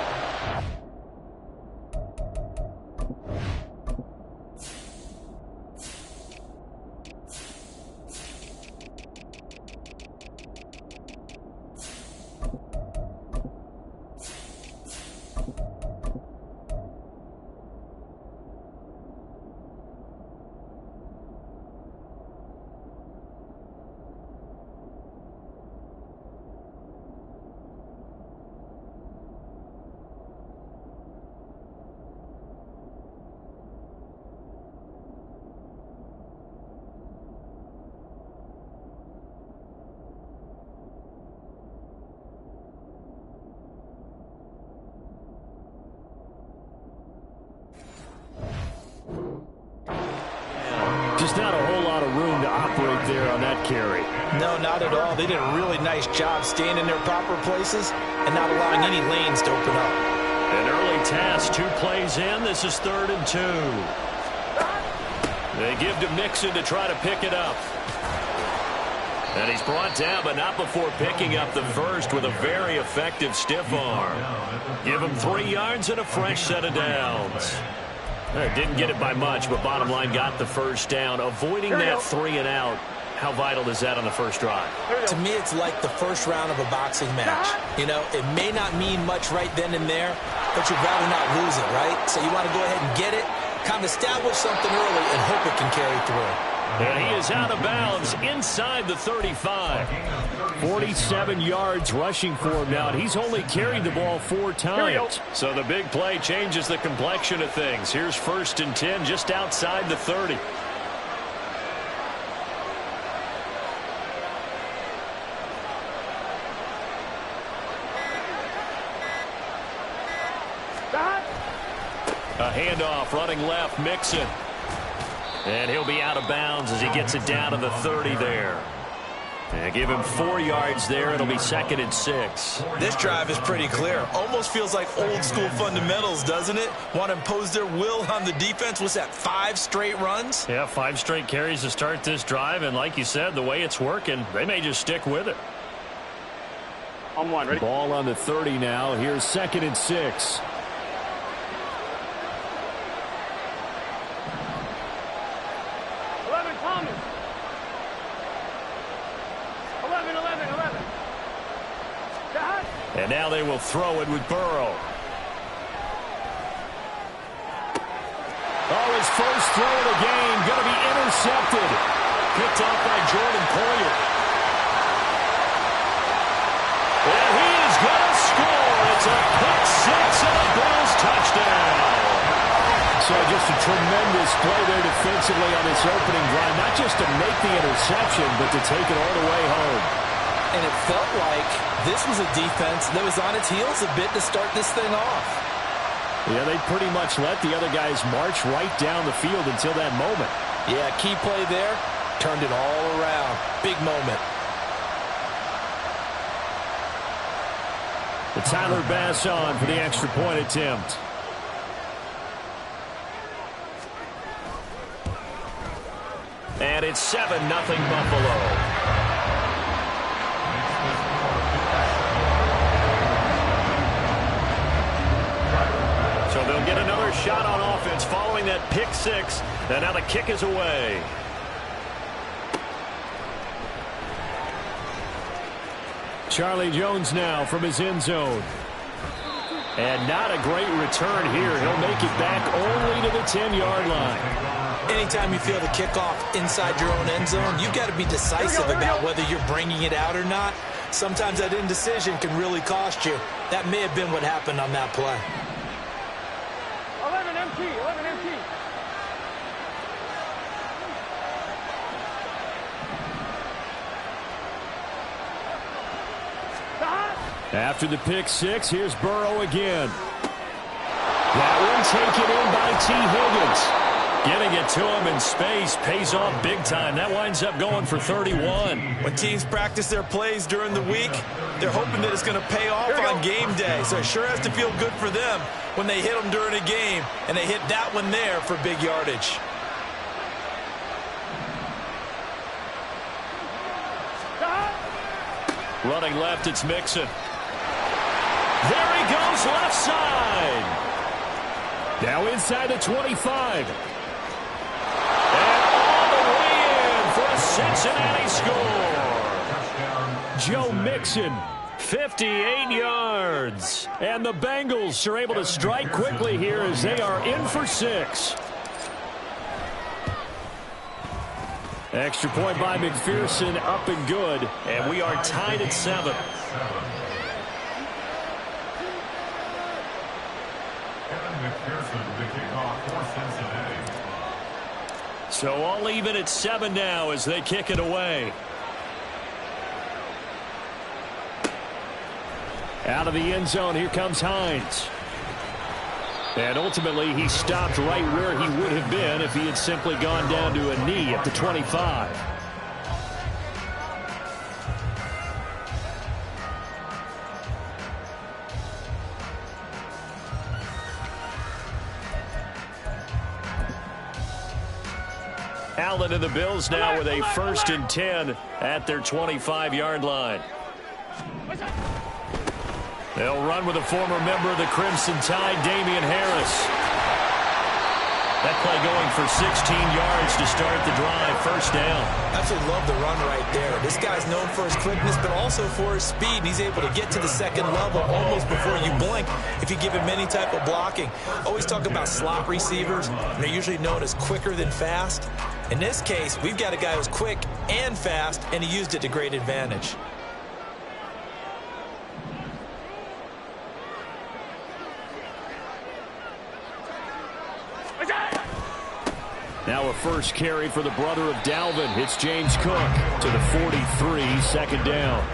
Just not a whole lot of room to operate there on that carry. No, not at all. They did a really nice job staying in their proper places and not allowing any lanes to open up. An early task, 2 plays in. This is 3rd and 2. They give to Mixon to try to pick it up. And he's brought down, but not before picking up the first with a very effective stiff arm. Give him 3 yards and a fresh set of downs. Didn't get it by much, but bottom line got the first down. Avoiding that 3 and out, how vital is that on the first drive? To me, it's like the first round of a boxing match. You know, it may not mean much right then and there, but you'd rather not lose it, right? So you want to go ahead and get it, kind of establish something early, and hope it can carry through. And he is out of bounds inside the 35. 47 yards rushing for him now, and he's only carried the ball 4 times. So the big play changes the complexion of things. Here's 1st and 10 just outside the 30. A handoff running left, Mixon. And he'll be out of bounds as he gets it down to the 30 there. And give him 4 yards there. It'll be 2nd and 6. This drive is pretty clear. Almost feels like old school fundamentals, doesn't it? Want to impose their will on the defense. Was that 5 straight runs? Yeah, 5 straight carries to start this drive. And like you said, the way it's working, they may just stick with it. On 1, ready? Ball on the 30 now. Here's 2nd and 6. And now they will throw it with Burrow. Oh, his first throw of the game going to be intercepted. Picked off by Jordan Poyer. And he is going to score. It's a pick 6 and a Bills touchdown. So just a tremendous play there defensively on this opening drive. Not just to make the interception, but to take it all the way home. And it felt like this was a defense that was on its heels a bit to start this thing off. Yeah, they pretty much let the other guys march right down the field until that moment. Yeah, key play there. Turned it all around. Big moment. The Tyler Bass on for the extra point attempt. And it's 7-0 Buffalo. So they'll get another shot on offense following that pick six. And now the kick is away. Charlie Jones now from his end zone. And not a great return here. He'll make it back only to the 10-yard line. Anytime you feel the kickoff inside your own end zone, you've got to be decisive about whether you're bringing it out or not. Sometimes that indecision can really cost you. That may have been what happened on that play. 11 MT, 11 MT. After the pick six, here's Burrow again. That one taken in by T. Higgins. Getting it to him in space pays off big time. That winds up going for 31. When teams practice their plays during the week, they're hoping that it's going to pay off on game day. So it sure has to feel good for them when they hit them during a game, and they hit that one there for big yardage. Running left, it's Mixon. There he goes, left side. Now inside the 25. And all the way in for a Cincinnati score. Joe Mixon, 58 yards. And the Bengals are able to strike quickly here as they are in for 6. Extra point by McPherson, up and good. And we are tied at 7. So all even at 7 now as they kick it away. Out of the end zone, here comes Hines. And ultimately, he stopped right where he would have been if he had simply gone down to a knee at the 25. Allen and the Bills now with a 1st and 10 at their 25-yard line. They'll run with a former member of the Crimson Tide, Damian Harris. That play going for 16 yards to start the drive, 1st down. Absolutely love the run right there. This guy's known for his quickness, but also for his speed. And he's able to get to the 2nd level almost before you blink if you give him any type of blocking. Always talk about slot receivers, and they're usually known as quicker than fast. In this case, we've got a guy who's quick and fast, and he used it to great advantage. Now a first carry for the brother of Dalvin. It's James Cook to the 43, 2nd down.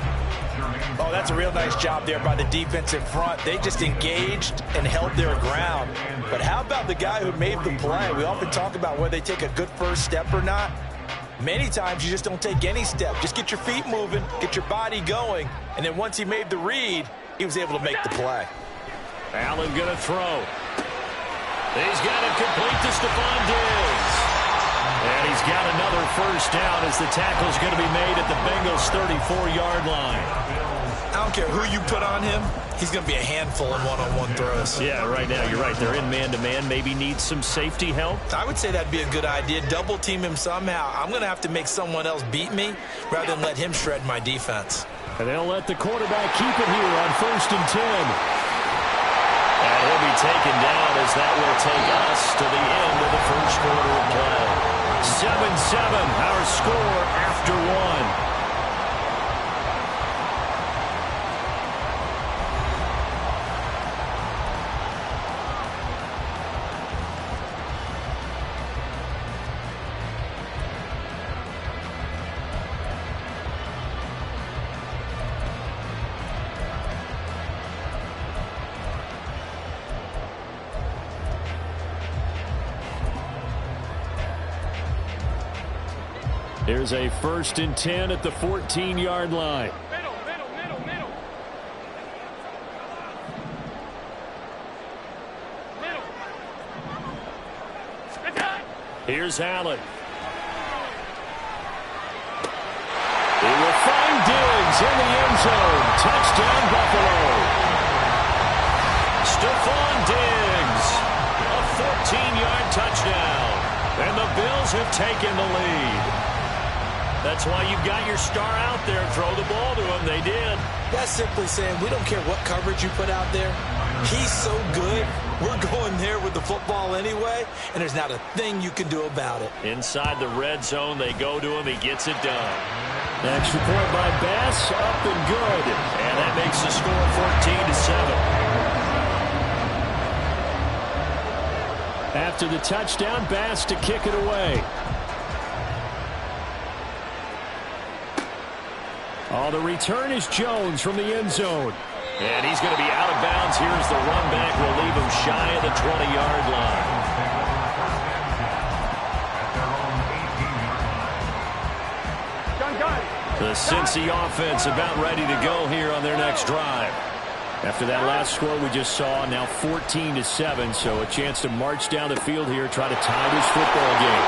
Oh, that's a real nice job there by the defensive front. They just engaged and held their ground. But how about the guy who made the play? We often talk about whether they take a good first step or not. Many times you just don't take any step. Just get your feet moving, get your body going, and then once he made the read, he was able to make the play. Allen going to throw. He's got it complete to Stephon Diggs. And he's got another 1st down as the tackle's going to be made at the Bengals' 34-yard line. I don't care who you put on him, he's going to be a handful in one-on-one throws. Yeah, right now, you're right. They're in man-to-man. Maybe needs some safety help. I would say that'd be a good idea. Double team him somehow. I'm going to have to make someone else beat me rather than let him shred my defense. And they'll let the quarterback keep it here on 1st and 10. And he'll be taken down as that will take us to the end of the 1st quarter of play. 7-7, our score after 1. Here's a 1st and 10 at the 14-yard line. Middle. Here's Allen. in the end zone. Touchdown, Buffalo. Stephon Diggs, a 14-yard touchdown. And the Bills have taken the lead. That's why you've got your star out there. Throw the ball to him. They did. That's simply saying we don't care what coverage you put out there. He's so good. We're going there with the football anyway, and there's not a thing you can do about it. Inside the red zone, they go to him. He gets it done. Extra point by Bass, up and good. And that makes the score 14-7. After the touchdown, Bass to kick it away. Oh, the return is Jones from the end zone. And he's going to be out of bounds. Here's the run back. We'll leave him shy of the 20-yard line. The Cincy offense about ready to go here on their next drive. After that last score we just saw, now 14-7, so a chance to march down the field here, try to tie this football game.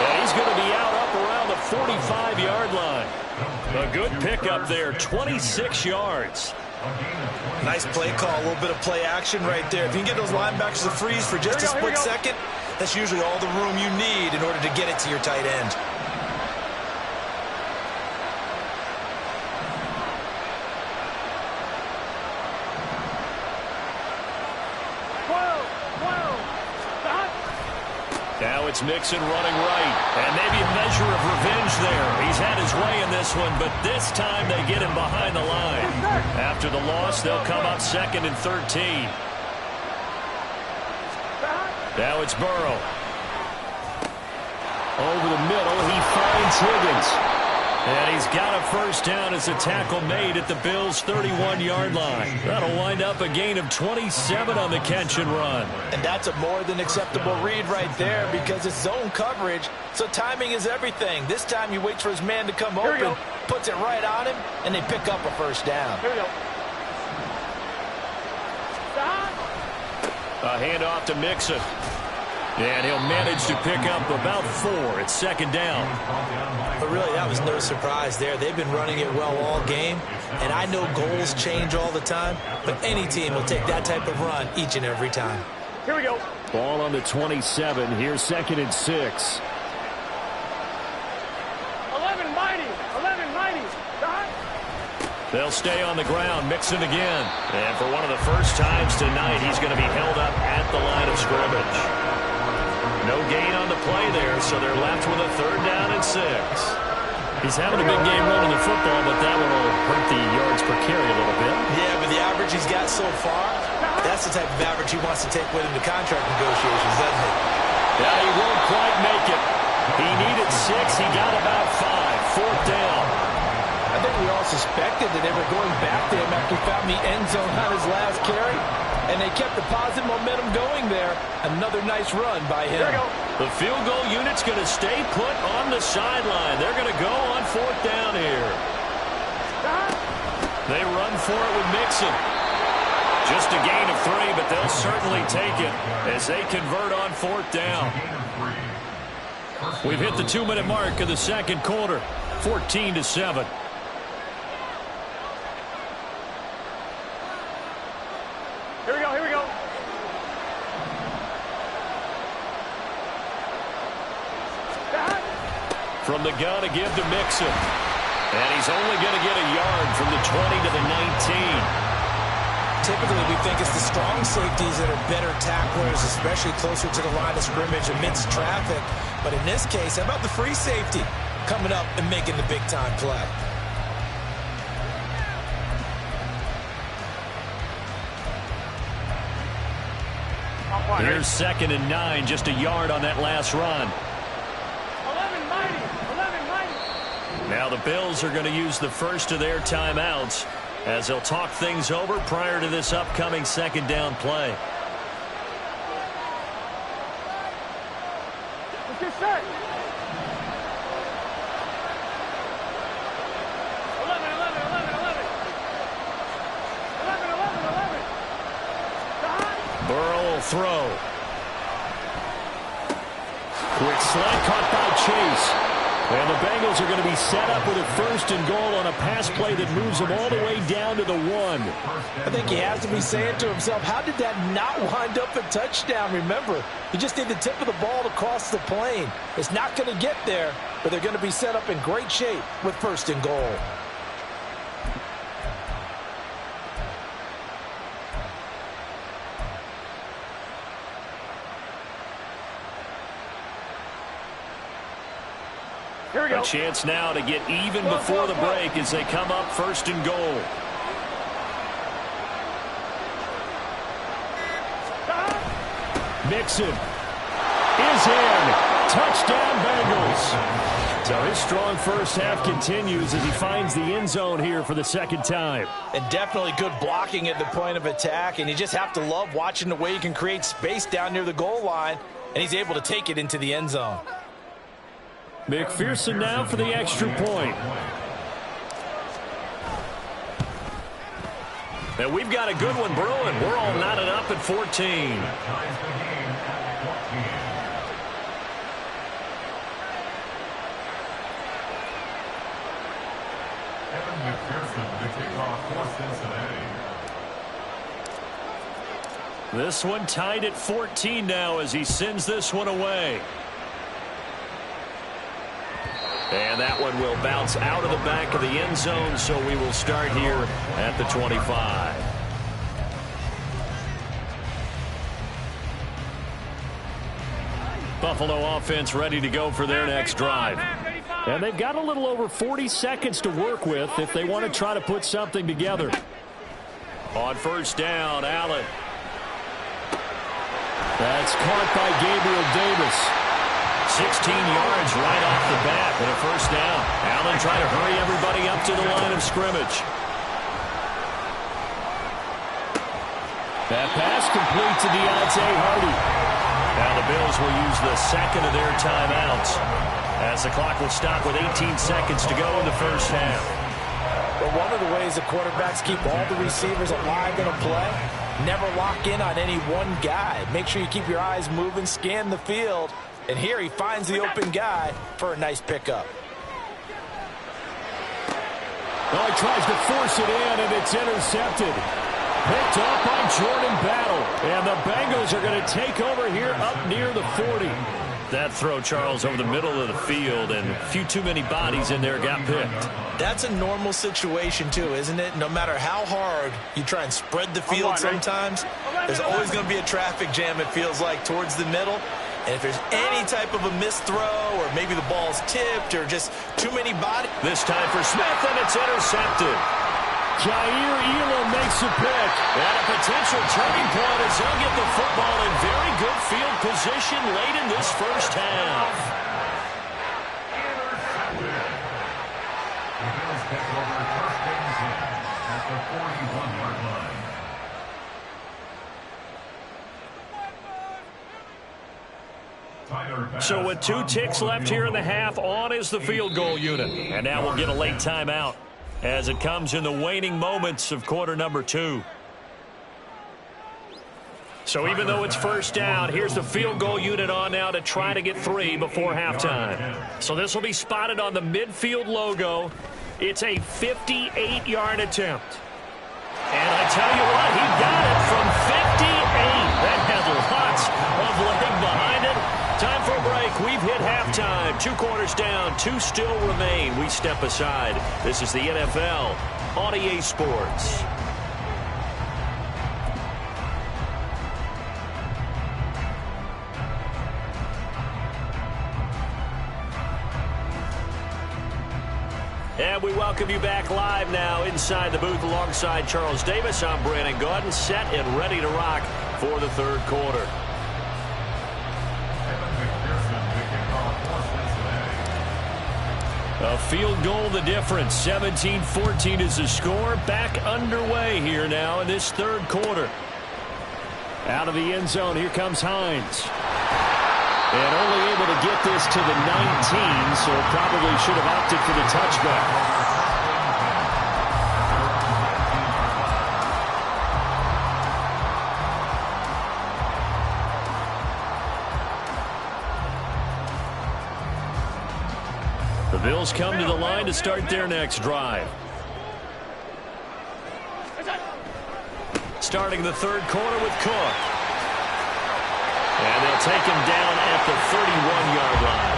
And he's going to be out up around the 45-yard line. A good pickup there, 26 yards. Nice play call, a little bit of play action right there. If you can get those linebackers to freeze for just a split second, that's usually all the room you need in order to get it to your tight end. Now it's Mixon running right, and maybe a measure of revenge there. He's had his way in this one, but this time they get him behind the line. After the loss, they'll come up 2nd and 13. Now it's Burrow. Over the middle, he finds Higgins. And he's got a first down as a tackle made at the Bills' 31-yard line. That'll wind up a gain of 27 on the catch and run. And that's a more than acceptable read right there because it's zone coverage, so timing is everything. This time you wait for his man to come open, puts it right on him, and they pick up a first down. Here we go. A handoff to Mixon. And he'll manage to pick up about 4. It's 2nd down. But really, that was no surprise there. They've been running it well all game. And I know goals change all the time, but any team will take that type of run each and every time. Here we go. Ball on the 27. Here's 2nd and 6. 11 mighty. 11 mighty. They'll stay on the ground. Mixon again. And for one of the first times tonight, he's going to be held up at the line of scrimmage. No gain on the play there, so they're left with a 3rd down and 6. He's having a big game running the football, but that one will hurt the yards per carry a little bit. Yeah, but the average he's got so far, that's the type of average he wants to take with him to contract negotiations, doesn't he? Yeah, he won't quite make it. He needed 6. He got about 5. 4th down. I think we all suspected that they were going back to him after he found the end zone on his last carry. And they kept the positive momentum going there. Another nice run by him. There we go. The field goal unit's going to stay put on the sideline. They're going to go on 4th down here. They run for it with Mixon. Just a gain of 3, but they'll certainly take it as they convert on 4th down. We've hit the 2-minute mark of the 2nd quarter. 14-7. Here we go, here we go. From the gun to give to Mixon. And he's only going to get a yard from the 20 to the 19. Typically, we think it's the strong safeties that are better tacklers, especially closer to the line of scrimmage amidst traffic. But in this case, how about the free safety coming up and making the big-time play? Here's 2nd and 9, just a yard on that last run. 11 mighty. 11 mighty. Now the Bills are going to use the first of their timeouts as they'll talk things over prior to this upcoming 2nd down play. Let's get set. 11, 11, 11, 11. 11, 11, 11. Burrow will throw. Quick slant caught by Chase. And the Bengals are going to be set up with a 1st and goal on a pass play that moves them all the way down to the 1. I think he has to be saying to himself, how did that not wind up a touchdown? Remember, you just need the tip of the ball to cross the plane. It's not going to get there, but they're going to be set up in great shape with 1st and goal. Here we go. A chance now to get even before the break as they come up 1st and goal. Mixon is in. Touchdown Bengals. So his strong first half continues as he finds the end zone here for the 2nd time. And definitely good blocking at the point of attack. And you just have to love watching the way he can create space down near the goal line. And he's able to take it into the end zone. McPherson now for the extra point. And we've got a good one brewing. We're all knotted up at 14. Evan McPherson to kick off for Cincinnati. This one tied at 14 now as he sends this one away. And that one will bounce out of the back of the end zone, so we will start here at the 25. Buffalo offense ready to go for their next drive. And they've got a little over 40 seconds to work with if they want to try to put something together. On 1st down, Allen. That's caught by Gabriel Davis. 16 yards right off the bat and a 1st down. Allen trying to hurry everybody up to the line of scrimmage. That pass complete to Deontay Hardy. Now the Bills will use the 2nd of their timeouts as the clock will stop with 18 seconds to go in the 1st half. But one of the ways the quarterbacks keep all the receivers alive in a play, never lock in on any one guy. Make sure you keep your eyes moving, scan the field. And here he finds the open guy for a nice pickup. Well, he tries to force it in, and it's intercepted. Picked up by Jordan Battle. And the Bengals are going to take over here up near the 40. That throw, Charles, over the middle of the field, and a few too many bodies in there got picked. That's a normal situation, too, isn't it? No matter how hard you try and spread the field sometimes, there's always going to be a traffic jam, it feels like, towards the middle. And if there's any type of a missed throw or maybe the ball's tipped or just too many bodies. This time for Smith, and it's intercepted. Jair Elam makes a pick. And a potential turning point as he'll get the football in very good field position late in this 1st half. Intercepted. The Bills pick over 1st and 10 at the 41-yard line. So with 2 ticks left here in the half, on is the field goal unit. And now we'll get a late timeout as it comes in the waning moments of quarter number 2. So even though it's 1st down, here's the field goal unit on now to try to get 3 before halftime. So this will be spotted on the midfield logo. It's a 58-yard attempt. And I tell you what, he got it from 58. That had lots of leg behind it. Time for a break. We've hit halftime. 2 quarters down. 2 still remain. We step aside. This is the NFL on EA Sports. And we welcome you back live now inside the booth alongside Charles Davis. I'm Brandon Gaudin, set and ready to rock for the 3rd quarter. A field goal the difference. 17-14 is the score. Back underway here now in this 3rd quarter. Out of the end zone, here comes Hines. And only able to get this to the 19, so probably should have opted for the touchback. Bills come to the line to start their next drive. Starting the third quarter with Cook. And they'll take him down at the 31-yard line.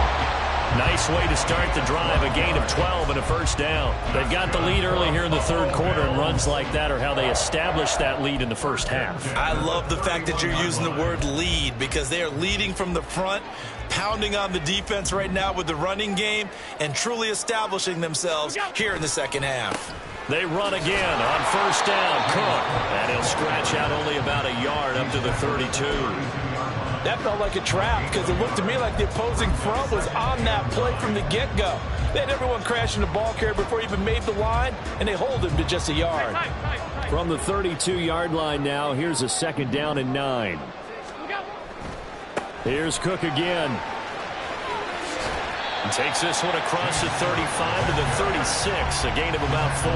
Nice way to start the drive, a gain of 12 and a first down. They've got the lead early here in the third quarter, and runs like that are how they establish that lead in the first half. I love the fact that you're using the word lead, because they are leading from the front, pounding on the defense right now with the running game, and truly establishing themselves here in the second half. They run again on first down. Cook, and he'll scratch out only about a yard up to the 32. That felt like a trap, because it looked to me like the opposing front was on that play from the get-go. They had everyone crashing the ball carrier before he even made the line, and they hold him to just a yard. From the 32-yard line now, here's a second down and 9. Here's Cook again. He takes this one across the 35 to the 36, a gain of about 4.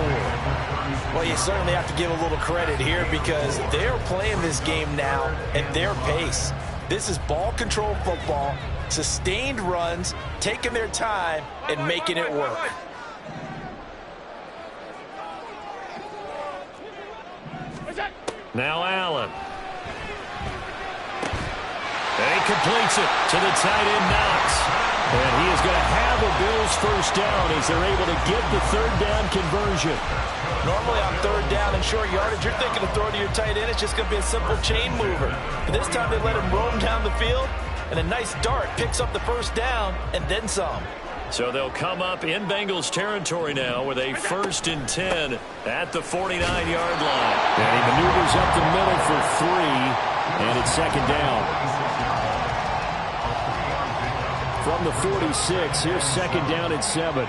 Well, you certainly have to give a little credit here, because they're playing this game now at their pace. This is ball control football, sustained runs, taking their time and making it work. Now Allen. And he completes it to the tight end Knox. And he is going to have a Bills first down as they're able to get the third down conversion. Normally on third down and short yardage, you're thinking of throwing to your tight end. It's just going to be a simple chain mover. But this time they let him roam down the field, and a nice dart picks up the first down and then some. So they'll come up in Bengals territory now with a 1st and 10 at the 49-yard line. And he maneuvers up the middle for 3, and it's second down. From the 46, here's second down and 7.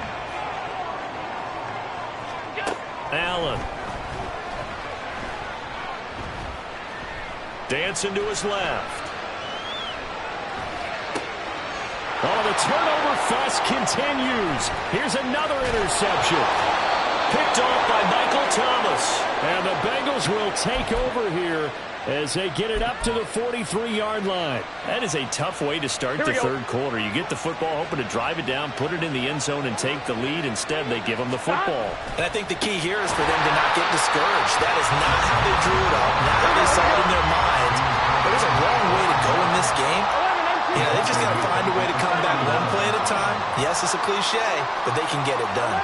Allen. Dancing to his left. Oh, the turnover fuss continues. Here's another interception. Picked off by Michael Thomas. And the Bengals will take over here as they get it up to the 43-yard line. That is a tough way to start the third quarter. You get the football, hoping to drive it down, put it in the end zone, and take the lead. Instead, they give them the football. And I think the key here is for them to not get discouraged. That is not how they drew it up, not how they saw it in their minds. But there's a long way to go in this game. Yeah, they just got to find a way to come back one play at a time. Yes, it's a cliche, but they can get it done.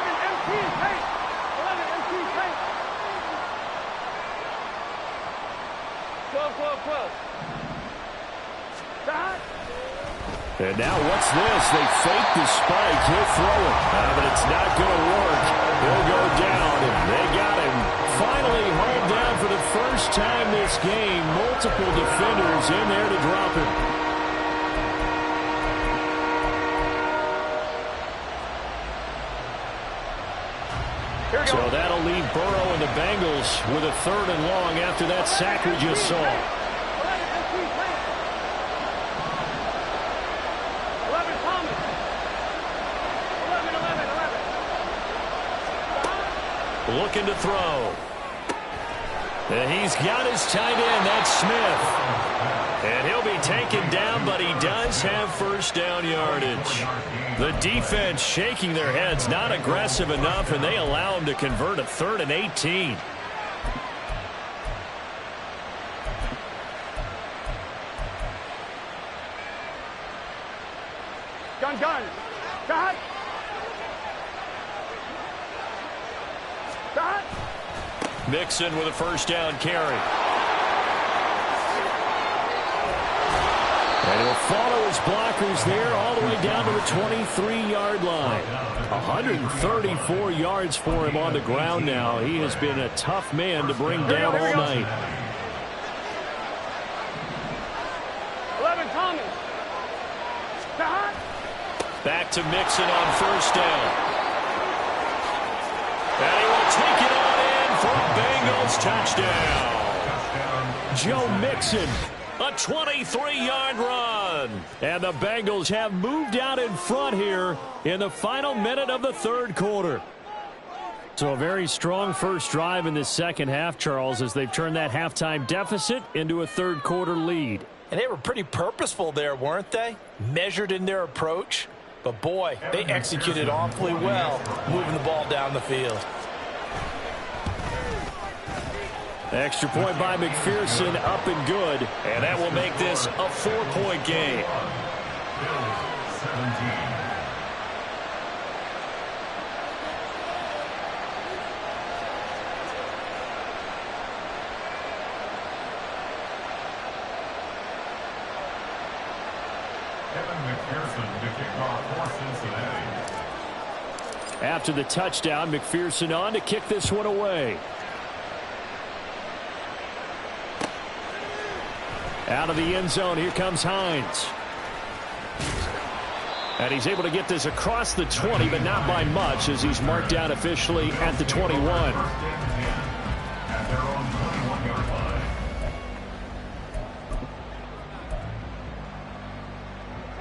And now what's this? They fake the spike. He'll throw it. But it's not going to work. He'll go down, and they got him. Finally hauled down for the first time this game. Multiple defenders in there to drop him. So that'll leave Burrow and the Bengals with a 3rd and long after that sack we just saw. Looking to throw. And he's got his tight end. That's Smith. And he'll be taken down, but he does have first down yardage. The defense shaking their heads, not aggressive enough, and they allow him to convert a 3rd and 18. Gun. Cut. Mixon with a first down carry. And he'll follow his blockers there all the way down to the 23-yard line. 134 yards for him on the ground now. He has been a tough man to bring down all night. 11, Thomas. Back to Mixon on first down. And he will take it on in for a Bengals touchdown. Joe Mixon, a 23-yard run. And the Bengals have moved out in front here in the final minute of the third quarter. So a very strong first drive in this second half, Charles, as they've turned that halftime deficit into a third quarter lead. And they were pretty purposeful there, weren't they? Measured in their approach. But, boy, they executed awfully well moving the ball down the field. Extra point by McPherson, up and good. And that will make this a 4-point game. Bills 17. McPherson to kick off for Cincinnati. After the touchdown, McPherson on to kick this one away. Out of the end zone, here comes Hines. And he's able to get this across the 20, but not by much, as he's marked down officially at the 21. At their own 21-yard line.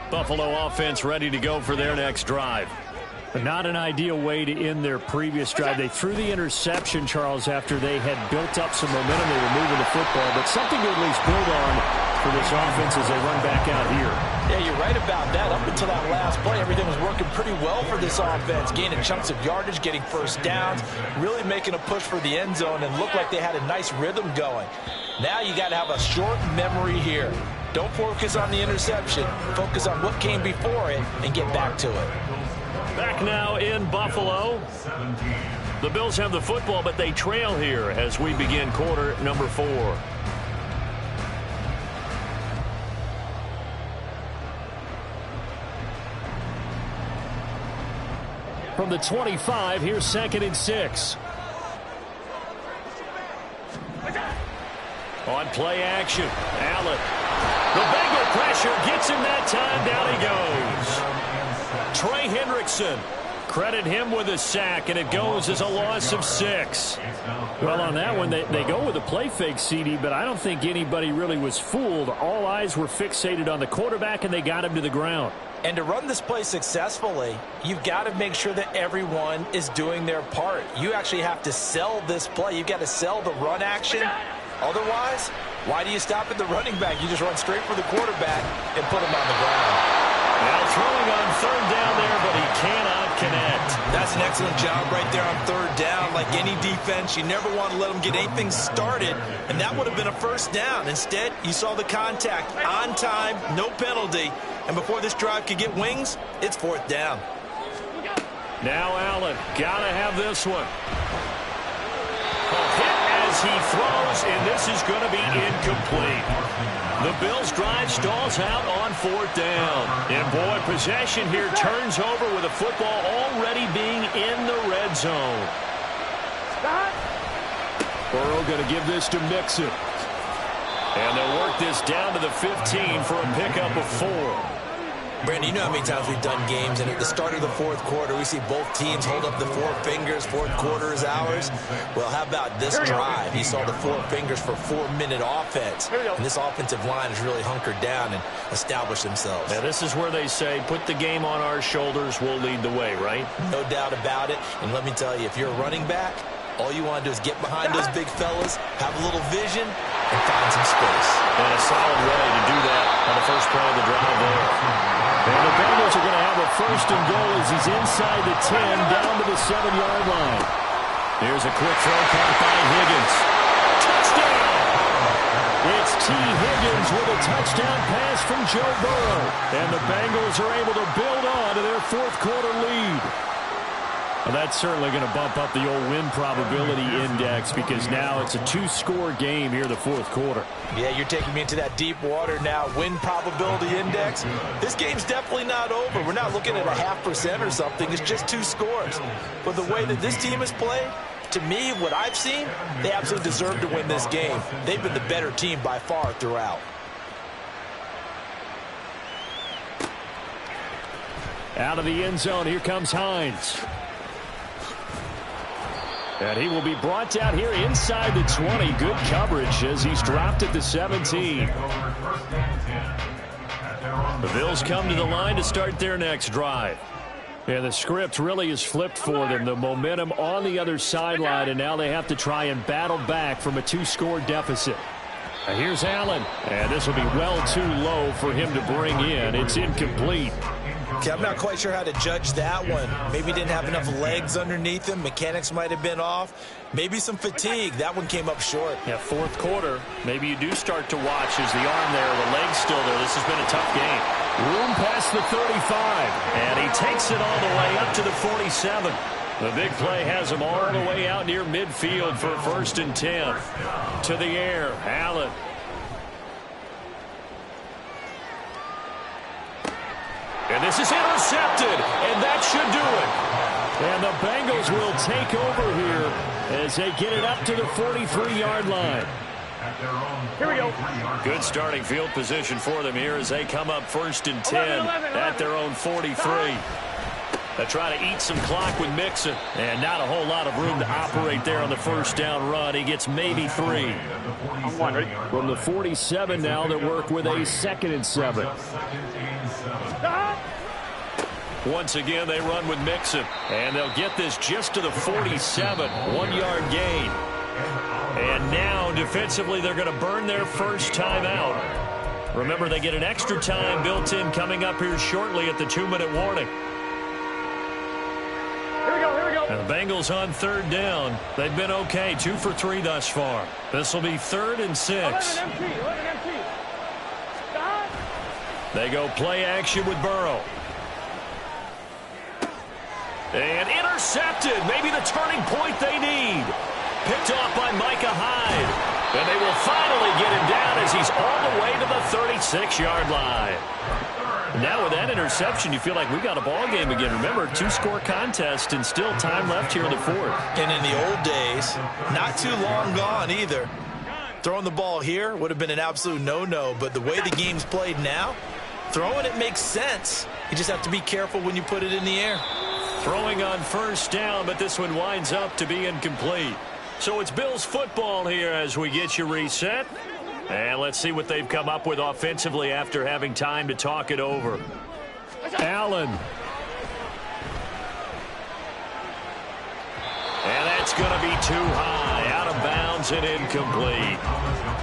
Buffalo offense ready to go for their next drive. But not an ideal way to end their previous drive. They threw the interception, Charles, after they had built up some momentum. They were moving the football, but something to at least build on for this offense as they run back out here. Yeah, you're right about that. Up until that last play, everything was working pretty well for this offense. Gaining chunks of yardage, getting first downs, really making a push for the end zone, and looked like they had a nice rhythm going. Now you got to have a short memory here. Don't focus on the interception. Focus on what came before it and get back to it. Back now in Buffalo. The Bills have the football, but they trail here as we begin quarter number 4. From the 25, here's 2nd and 6. On play action, Allen. The Bengal pressure gets him that time. Down he goes. Trey Hendrickson, credit him with a sack, and it goes as a loss of 6. Well, on that one, they go with a play fake, CD, but I don't think anybody really was fooled. All eyes were fixated on the quarterback, and they got him to the ground. And to run this play successfully, you've got to make sure that everyone is doing their part. You actually have to sell this play. You've got to sell the run action. Otherwise, why do you stop at the running back? You just run straight for the quarterback and put him on the ground. Now throwing on 3rd down there, but he cannot connect. That's an excellent job right there on 3rd down. Like any defense, you never want to let them get anything started, and that would have been a first down. Instead, you saw the contact on time, no penalty, and before this drive could get wings, it's 4th down. Now Allen, gotta have this one. Hit as he throws, and this is going to be incomplete. The Bills' drive stalls out on 4th down. And, boy, possession here turns over with the football already being in the red zone. Burrow going to give this to Mixon. And they'll work this down to the 15 for a pickup of 4. Brandon, you know how many times we've done games, and at the start of the 4th quarter, we see both teams hold up the 4 fingers, 4th quarter is ours. Well, how about this drive? You saw the 4 fingers for 4-minute offense, and this offensive line has really hunkered down and established themselves. Now, this is where they say, put the game on our shoulders, we'll lead the way, right? No doubt about it, and let me tell you, if you're a running back, all you want to do is get behind those big fellas, have a little vision, and find some space. And a solid way to do that on the first play of the drive there. And the Bengals are going to have a 1st and goal as he's inside the 10, down to the 7-yard line. Here's a quick throw caught by Higgins. Touchdown! It's T. Higgins with a touchdown pass from Joe Burrow. And the Bengals are able to build on to their 4th quarter lead. Well, that's certainly going to bump up the old win probability index because now it's a 2-score game here in the 4th quarter. Yeah, you're taking me into that deep water now. Win probability index. This game's definitely not over. We're not looking at a 0.5% or something. It's just 2 scores. But the way that this team has played, to me, what I've seen, they absolutely deserve to win this game. They've been the better team by far throughout. Out of the end zone, here comes Hines. And he will be brought down here inside the 20. Good coverage as he's dropped at the 17. The Bills come to the line to start their next drive. And the script really is flipped for them. The momentum on the other sideline, and now they have to try and battle back from a 2-score deficit. And here's Allen. And this will be well too low for him to bring in. It's incomplete. Okay, I'm not quite sure how to judge that one. Maybe didn't have enough legs underneath him. Mechanics might have been off. Maybe some fatigue. That one came up short. Yeah, fourth quarter. Maybe you do start to watch as the arm there, the leg's still there. This has been a tough game. Room past the 35. And he takes it all the way up to the 47. The big play has him all the way out near midfield for 1st and 10. To the air, Allen. And this is intercepted, and that should do it. And the Bengals will take over here as they get it up to the 43-yard line. Here we go. Good starting field position for them here as they come up 1st and 10 at their own 43. They try to eat some clock with Mixon, and not a whole lot of room to operate there on the first down run. He gets maybe 3. From the 47 now, they work with a 2nd and 7. Once again, they run with Mixon, and they'll get this just to the 47, 1-yard gain. And now, defensively, they're going to burn their first time out. Remember, they get an extra time built in coming up here shortly at the 2-minute warning. Here we go. And the Bengals on 3rd down. They've been okay, 2 for 3 thus far. This will be 3rd and 6. 11 empty. They go play action with Burrow. And intercepted. Maybe the turning point they need. Picked off by Micah Hyde. And they will finally get him down as he's all the way to the 36-yard line. Now with that interception, you feel like we got a ball game again. Remember, 2-score contest and still time left here in the 4th. And in the old days, not too long gone either. Throwing the ball here would have been an absolute no-no, but the way the game's played now, throwing it makes sense. You just have to be careful when you put it in the air. Throwing on 1st down, but this one winds up to be incomplete. So it's Bills football here as we get you reset. And let's see what they've come up with offensively after having time to talk it over. Allen. And that's going to be too high, out of bounds and incomplete.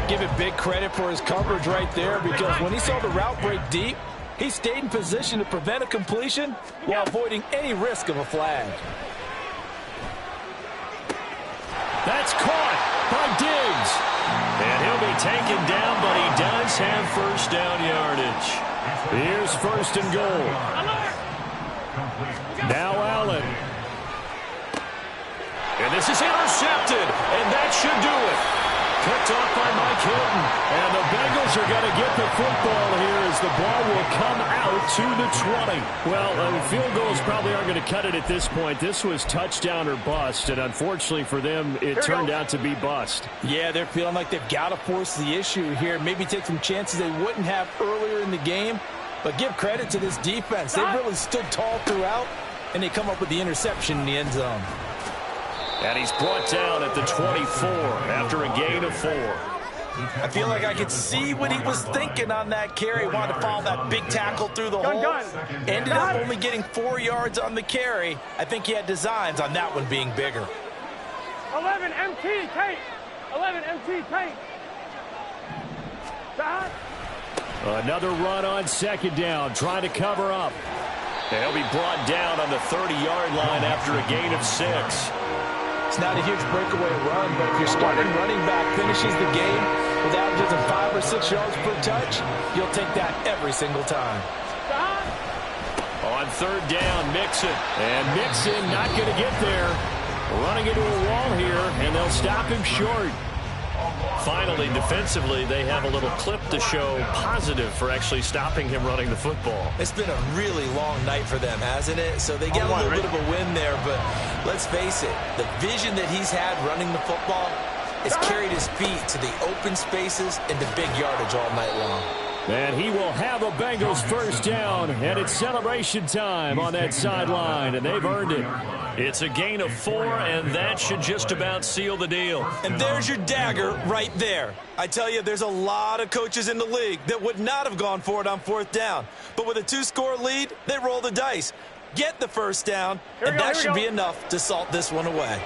Give it big credit for his coverage right there, because when he saw the route break deep, he stayed in position to prevent a completion while avoiding any risk of a flag. That's caught by Diggs. And he'll be taken down, but he does have 1st down yardage. Here's 1st and goal. Now Allen. And this is intercepted, and that should do it. Picked off by Mike Hilton. And the Bengals are going to get the football here as the ball will come out to the 20. Well, field goals probably aren't going to cut it at this point. This was touchdown or bust, and unfortunately for them, it turned out to be bust. Yeah, they're feeling like they've got to force the issue here. Maybe take some chances they wouldn't have earlier in the game. But give credit to this defense. They've really stood tall throughout, and they come up with the interception in the end zone. And he's brought down at the 24 after a gain of 4. I feel like I could see what he was thinking on that carry. Wanted to follow that big tackle through the hole. Ended up only getting 4 yards on the carry. I think he had designs on that one being bigger. 11 MT, Tate. 11 MT, Tate. Another run on 2nd down, trying to cover up. And he'll be brought down on the 30-yard line after a gain of 6. It's not a huge breakaway run, but if your starting running back finishes the game with averages of 5 or 6 yards per touch, you'll take that every single time. On 3rd down, Mixon. And Mixon not going to get there. Running into a wall here, and they'll stop him short. Finally, defensively, they have a little clip to show positive for actually stopping him running the football. It's been a really long night for them, hasn't it? So they get a little bit of a win there, but let's face it, the vision that he's had running the football has carried his feet to the open spaces and the big yardage all night long. And he will have a Bengals 1st down, and it's celebration time on that sideline, and they've earned it. It's a gain of 4, and that should just about seal the deal. And there's your dagger right there. I tell you, there's a lot of coaches in the league that would not have gone for it on 4th down. But with a 2-score lead, they roll the dice. Get the 1st down, and that should be enough to salt this one away.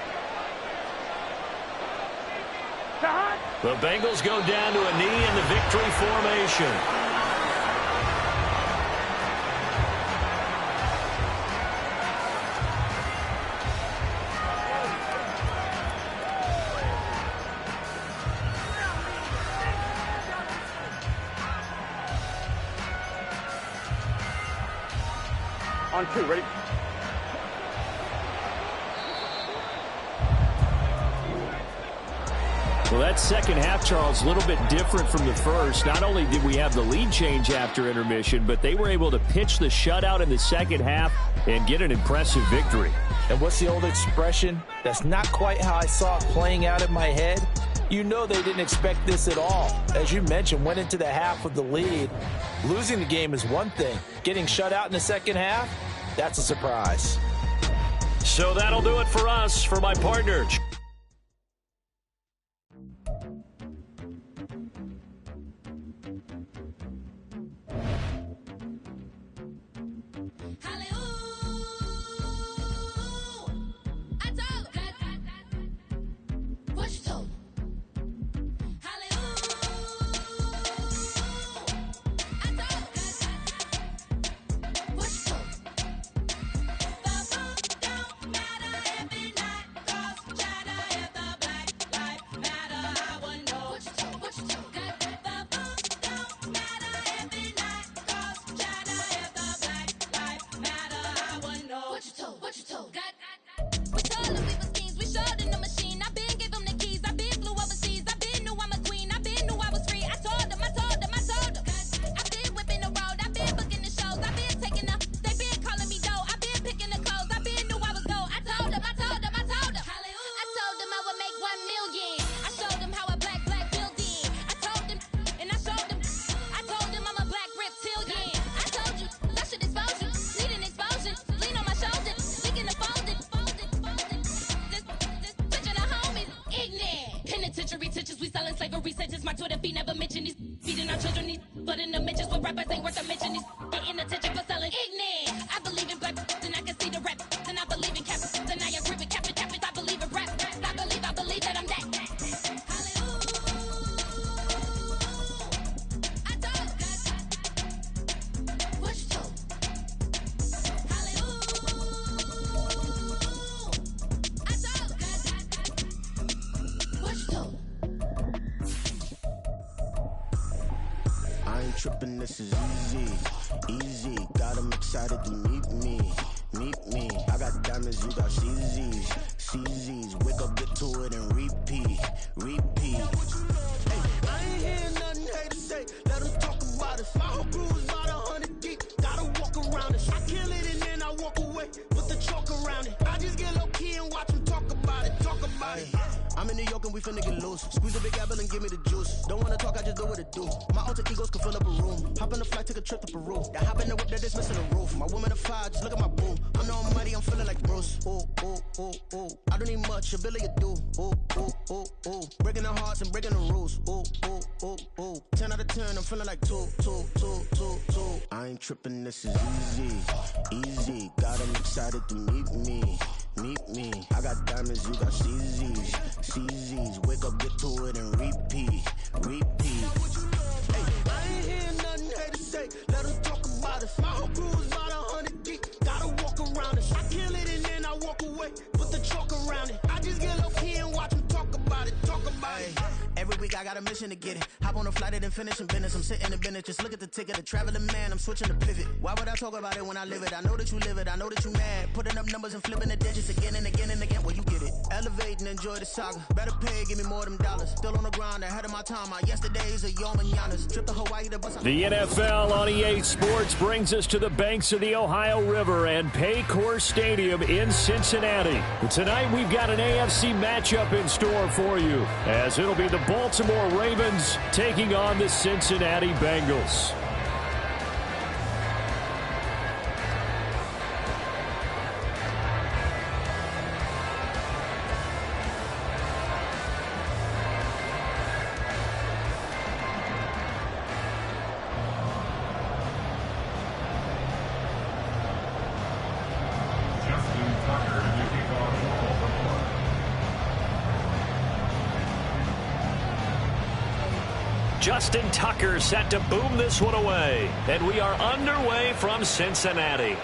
The Bengals go down to a knee in the victory formation. on 2. Ready? Well, that second half, Charles, a little bit different from the first. Not only did we have the lead change after intermission, but they were able to pitch the shutout in the second half and get an impressive victory. And what's the old expression? That's not quite how I saw it playing out in my head. You know they didn't expect this at all. As you mentioned, went into the half with the lead. Losing the game is one thing. Getting shut out in the second half, that's a surprise. So that'll do it for us. For my partner, tripping, this is easy, easy. Got them excited to meet me. I got diamonds, you got CZs. Wake up, get to it, and repeat. Hey, I ain't hearing nothing haters say. Let them talk about it. My whole crew is about 100 deep. Gotta walk around it. I kill it and then I walk away. Put the chalk around it. I just get low key and watch them talk about it. I'm in New York and we finna get loose. Squeeze a big apple and give me the juice. Don't wanna talk, I just do what it do. My alter egos can fill up a room. Hop on the flight, take a trip to Peru. That hop in the whip that is missing the roof. My woman a fire, just look at my boo. I'm no money, I'm feeling like Bruce. Ooh. I don't need much, ability to do. Ooh. Breaking the hearts and breaking the rules. Ooh. 10 out of 10, I'm feeling like two. I ain't tripping, this is easy. Got them excited to meet me. I got diamonds, you got CZs. Wake up, get to it, and repeat. Hey, I ain't hearing nothing haters say. Let them talk about it. My whole crew is about 100 deep. Gotta walk around it. I kill it and then I walk away. Put the chalk around it. I just get low key and watch them talk about it. Every week I got a mission to get it. Hop on a flight and then finish in business. I'm sitting in business, just look at the ticket. A traveling man, I'm switching to pivot. Why would I talk about it when I live it? I know that you live it, I know that you mad. Putting up numbers and flipping the digits again and again. Well, you get it. Elevate and enjoy the saga. Better pay, give me more than dollars. Still on the grind, ahead of my time. My yesterdays are your mananas. Trip to Hawaii to bust. The NFL on EA Sports brings us to the banks of the Ohio River and Paycor Stadium in Cincinnati. Tonight we've got an AFC matchup in store for you, as it'll be the Baltimore Ravens taking on the Cincinnati Bengals. Justin Tucker set to boom this one away. And we are underway from Cincinnati.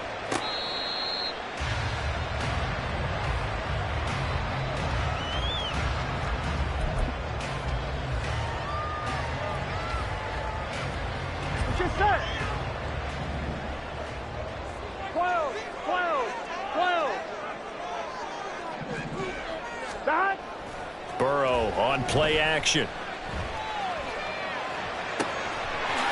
What's your set? 12. Burrow on play action.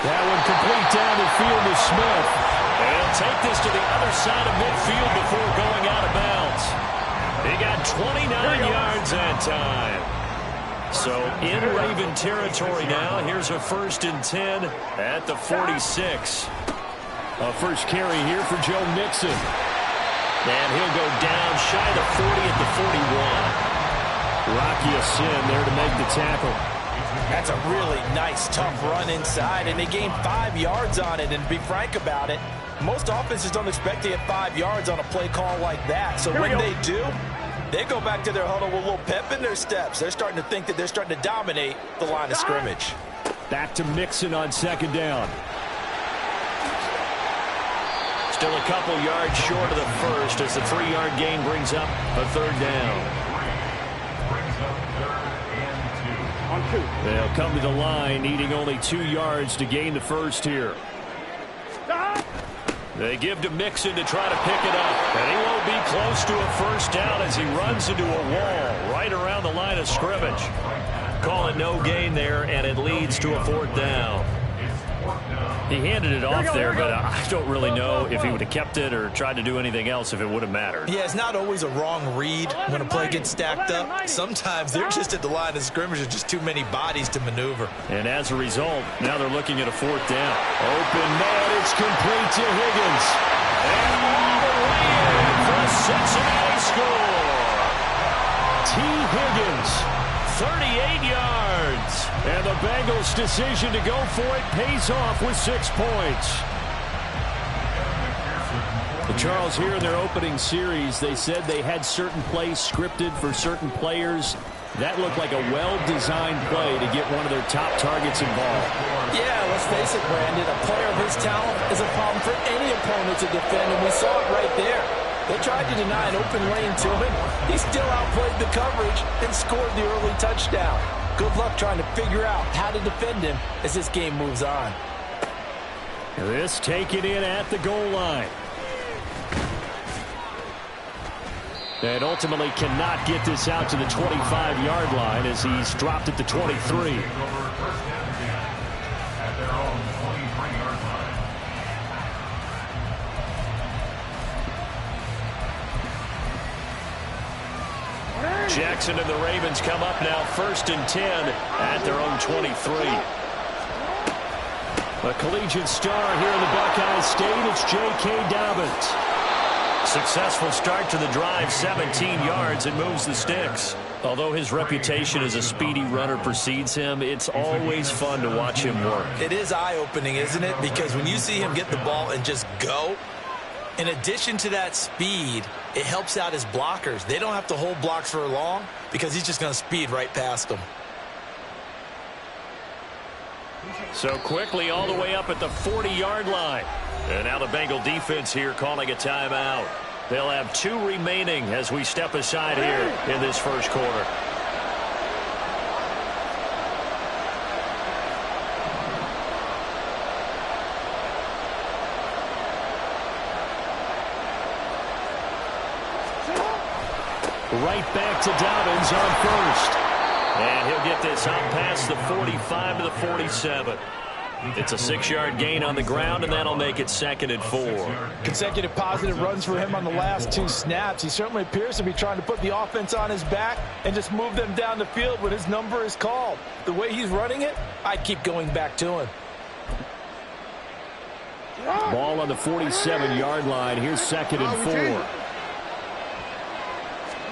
That one complete down the field to Smith. And he'll take this to the other side of midfield before going out of bounds. He got 29 yards that time. So in Raven territory now. Here's a 1st and 10 at the 46. A first carry here for Joe Mixon. And he'll go down shy of the 40 at the 41. Rocky Sin there to make the tackle. That's a really nice, tough run inside, and they gained 5 yards on it. And to be frank about it, most offenses don't expect to get 5 yards on a play call like that. So when they do, they go back to their huddle with a little pep in their steps. They're starting to think that they're starting to dominate the line of scrimmage. Back to Mixon on 2nd down. Still a couple yards short of the first as the 3-yard gain brings up a 3rd down. They'll come to the line needing only 2 yards to gain the first here. They give to Mixon to try to pick it up. And he won't be close to a 1st down as he runs into a wall right around the line of scrimmage. Call it no gain there, and it leads to a 4th down. He handed it off there, but I don't really know if he would have kept it or tried to do anything else if it would have mattered. Yeah, it's not always a wrong read when a play gets stacked up. Sometimes they're just at the line of scrimmage. There's just too many bodies to maneuver. And as a result, now they're looking at a 4th down. Open man, it's complete to Higgins. And all the way in for a Cincinnati score. T. Higgins, 38 yards. And the Bengals' decision to go for it pays off with 6 points. Charles, here in their opening series, they said they had certain plays scripted for certain players. That looked like a well-designed play to get one of their top targets involved. Yeah, let's face it, Brandon. A player of his talent is a problem for any opponent to defend, and we saw it right there. They tried to deny an open lane to him. He still outplayed the coverage and scored the early touchdown. Good luck trying to figure out how to defend him as this game moves on. This taken in at the goal line. And ultimately cannot get this out to the 25-yard line as he's dropped at the 23. Jackson and the Ravens come up now 1st and 10 at their own 23. A collegiate star here in the Buckeye State, it's J.K. Dobbins. Successful start to the drive, 17 yards, and moves the sticks. Although his reputation as a speedy runner precedes him, it's always fun to watch him work. It is eye-opening, isn't it? Because when you see him get the ball and just go, in addition to that speed, it helps out his blockers. They don't have to hold blocks for long because he's just going to speed right past them. So quickly all the way up at the 40-yard line. And now the Bengal defense here calling a timeout. They'll have 2 remaining as we step aside here in this first quarter. Right back to Dobbins on 1st. And he'll get this up past the 45 to the 47. It's a 6-yard gain on the ground, and that'll make it 2nd and 4. Consecutive positive runs for him on the last 2 snaps. He certainly appears to be trying to put the offense on his back and just move them down the field when his number is called. The way he's running it, I keep going back to him. Ball on the 47-yard line. Here's 2nd and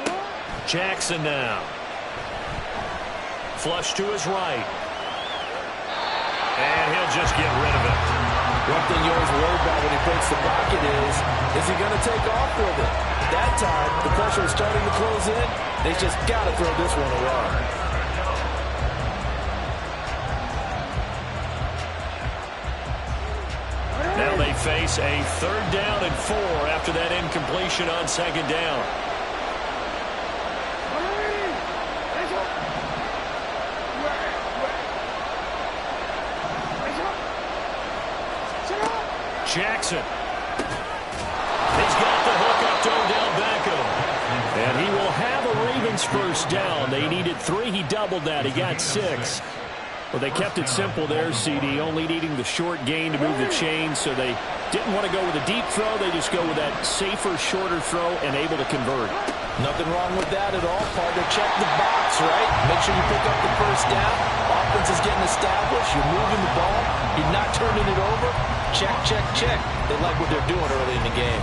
4. Jackson now. Flush to his right. And he'll just get rid of it. One thing you always worry about when he breaks the pocket is he going to take off with it? That time, the pressure is starting to close in. They just got to throw this one away. Now they face a 3rd down and 4 after that incompletion on 2nd down. Jackson. He's got the hook up to Odell Beckham. And he will have a Ravens first down. They needed 3. He doubled that. He got 6. Well, they kept it simple there, CD, only needing the short gain to move the chain, so they didn't want to go with a deep throw. They just go with that safer, shorter throw and able to convert. Nothing wrong with that at all, partner. Check the box, right? Make sure you pick up the first down. Offense is getting established. You're moving the ball. You're not turning it over. Check, check, check. They like what they're doing early in the game.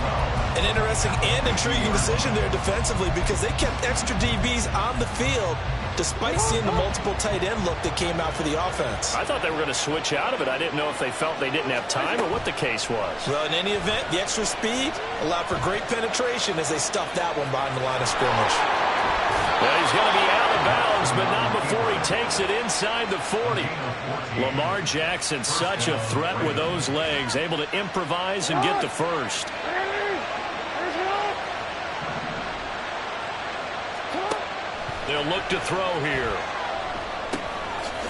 An interesting and intriguing decision there defensively because they kept extra DBs on the field despite seeing the multiple tight end look that came out for the offense. I thought they were going to switch out of it. I didn't know if they felt they didn't have time or what the case was. Well, in any event, the extra speed allowed for great penetration as they stuffed that one behind the line of scrimmage. Well, he's going to be out of bounds, but not before he takes it inside the 40. Lamar Jackson, such a threat with those legs, able to improvise and get the first. They'll look to throw here.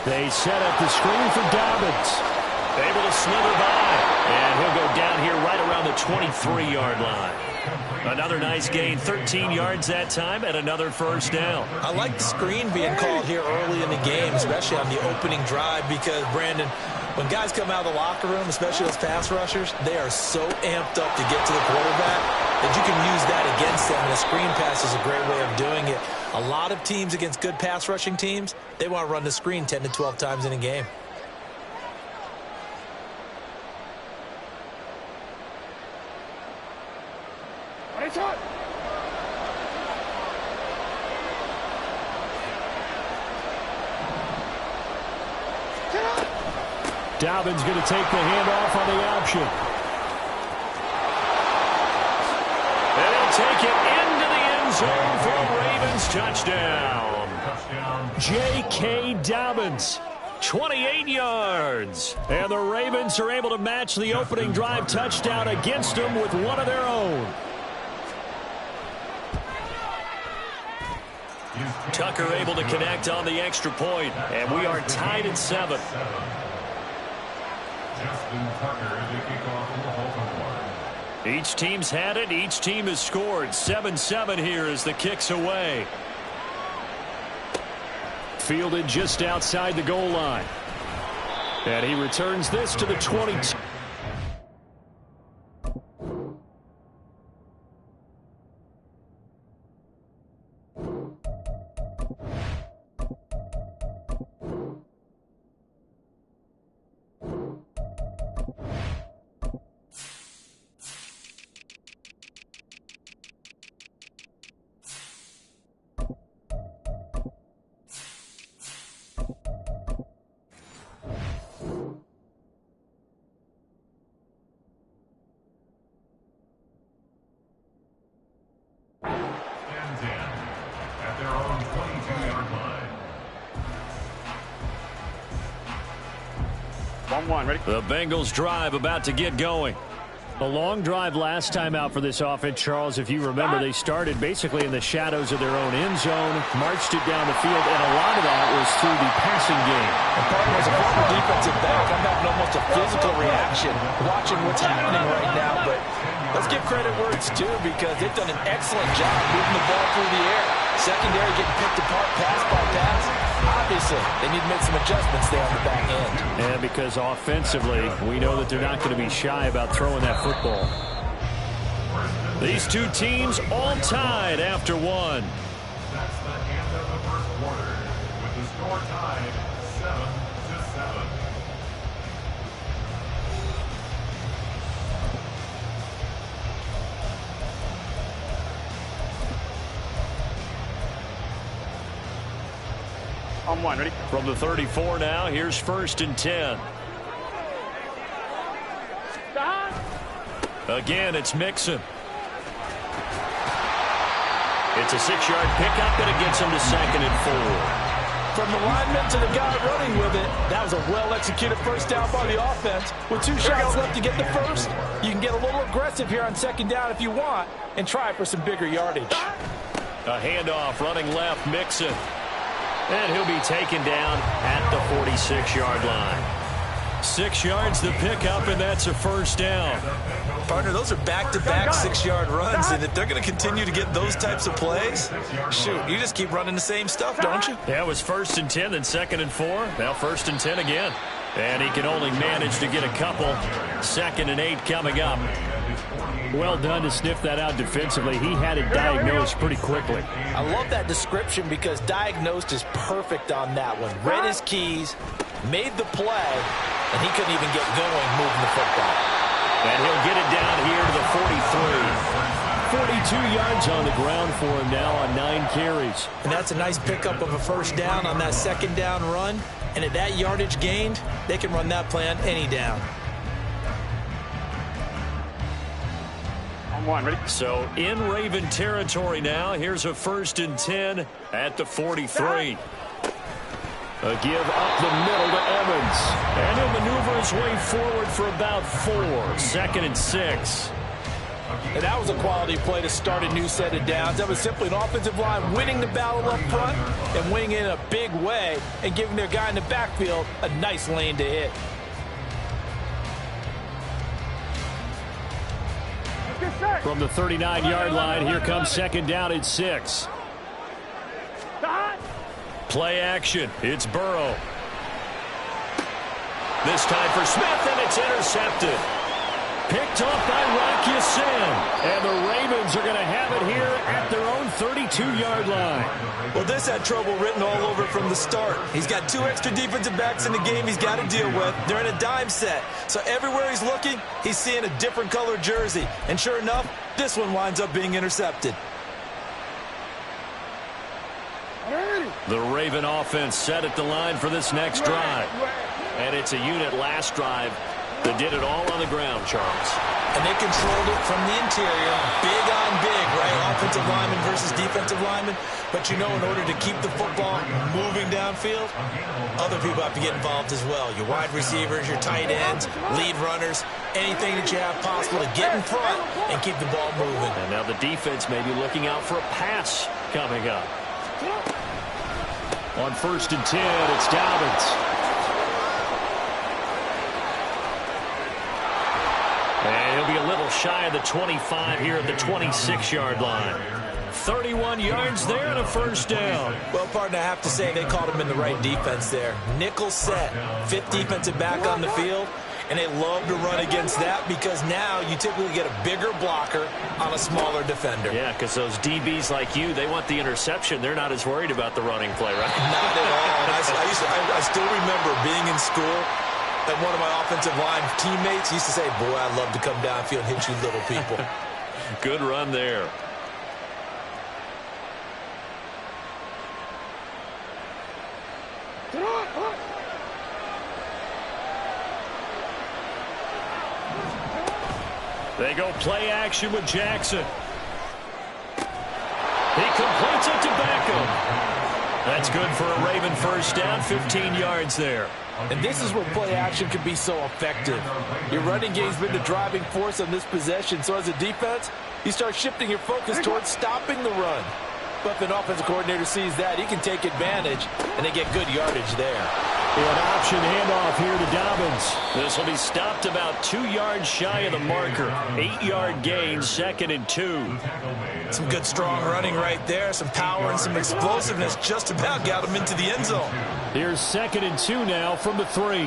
They set up the screen for Dobbins. Able to slither by. And he'll go down here right around the 23-yard line. Another nice gain, 13 yards that time, and another first down. I like the screen being called here early in the game, especially on the opening drive, because, Brandon, when guys come out of the locker room, especially those pass rushers, they are so amped up to get to the quarterback that you can use that against them, and a screen pass is a great way of doing it. A lot of teams against good pass rushing teams, they want to run the screen 10 to 12 times in a game. Dobbins going to take the handoff on the option. And he'll take it into the end zone for a Ravens touchdown. J.K. Dobbins, 28 yards. And the Ravens are able to match the opening drive touchdown against them with one of their own. Tucker able to connect on the extra point, and we are tied at 7. Each team's had it. Each team has scored. 7-7 here as the kick's away. Fielded just outside the goal line. And he returns this to the 22. Ready? The Bengals drive about to get going. A long drive last time out for this offense, Charles. If you remember, they started basically in the shadows of their own end zone, marched it down the field, and a lot of that was through the passing game. And partner, as a former defensive back, I'm having almost a physical reaction watching what's happening right now. But let's give credit where it's due, because they've done an excellent job moving the ball through the air. Secondary getting picked apart pass by pass. Obviously, they need to make some adjustments there on the back end. And because offensively, we know that they're not going to be shy about throwing that football. These two teams all tied after one. That's the end of the first quarter, with the score tied 7-7. On one, ready? From the 34 now, here's 1st and 10. Again, it's Mixon. It's a 6-yard pickup, and it gets him to 2nd and 4. From the lineman to the guy running with it, that was a well-executed first down by the offense. With 2 shots left to get the first, you can get a little aggressive here on 2nd down if you want and try for some bigger yardage. A handoff running left, Mixon. And he'll be taken down at the 46-yard line. 6 yards the pickup, and that's a first down. Partner, those are back-to-back 6-yard runs, and if they're going to continue to get those types of plays, shoot, you just keep running the same stuff, don't you? Yeah, it was 1st and 10, then 2nd and 4. Now 1st and 10 again. And he can only manage to get a couple. 2nd and 8 coming up. Well done to sniff that out defensively. He had it diagnosed pretty quickly. I love that description because diagnosed is perfect on that one. Read his keys, made the play, and he couldn't even get going moving the football. And he'll get it down here to the 43. 42 yards on the ground for him now on 9 carries. And that's a nice pickup of a first down on that 2nd down run. And at that yardage gained, they can run that play on any down. On 1, ready? So in Raven territory now. Here's a 1st and 10 at the 43. A give up the middle to Evans. And he'll maneuver his way forward for about 4. 2nd and 6. And that was a quality play to start a new set of downs. That was simply an offensive line winning the battle up front and winning in a big way and giving their guy in the backfield a nice lane to hit. From the 39-yard line, here comes 2nd down at 6. Play action. It's Burrow. This time for Smith, and it's intercepted. Picked off by Rocky Sin. And the Ravens are going to have it here at their own 32-yard line. Well, this had trouble written all over from the start. He's got 2 extra defensive backs in the game he's got to deal with. They're in a dime set. So everywhere he's looking, he's seeing a different color jersey. And sure enough, this one winds up being intercepted. The Raven offense set at the line for this next drive. And it's a unit last drive that did it all on the ground, Charles. And they controlled it from the interior, big on big, right? Offensive lineman versus defensive lineman. But you know, in order to keep the football moving downfield, other people have to get involved as well. Your wide receivers, your tight ends, lead runners, anything that you have possible to get in front and keep the ball moving. And now the defense may be looking out for a pass coming up. On 1st and 10, it's Dobbins. And he'll be a little shy of the 25 here at the 26-yard line. 31 yards there and a first down. Well, partner, I have to say they called him in the right defense there. Nickel set, 5th defensive back on the field, and they love to run against that because now you typically get a bigger blocker on a smaller defender. Yeah, because those DBs like you, they want the interception. They're not as worried about the running play, right? Not at all. I still remember being in school, and one of my offensive line teammates used to say, boy, I'd love to come downfield and hit you little people. Good run there. They go play action with Jackson. He completes it to Beckham. That's good for a Raven first down, 15 yards there. And this is where play action can be so effective. Your running game's been the driving force on this possession, so as a defense, you start shifting your focus towards stopping the run. But if an offensive coordinator sees that, he can take advantage, and they get good yardage there. An option handoff here to Dobbins. This will be stopped about 2 yards shy of the marker. 8-yard gain, 2nd and 2. Some good strong running right there. Some power and some explosiveness just about got him into the end zone. Here's 2nd and 2 now from the 3.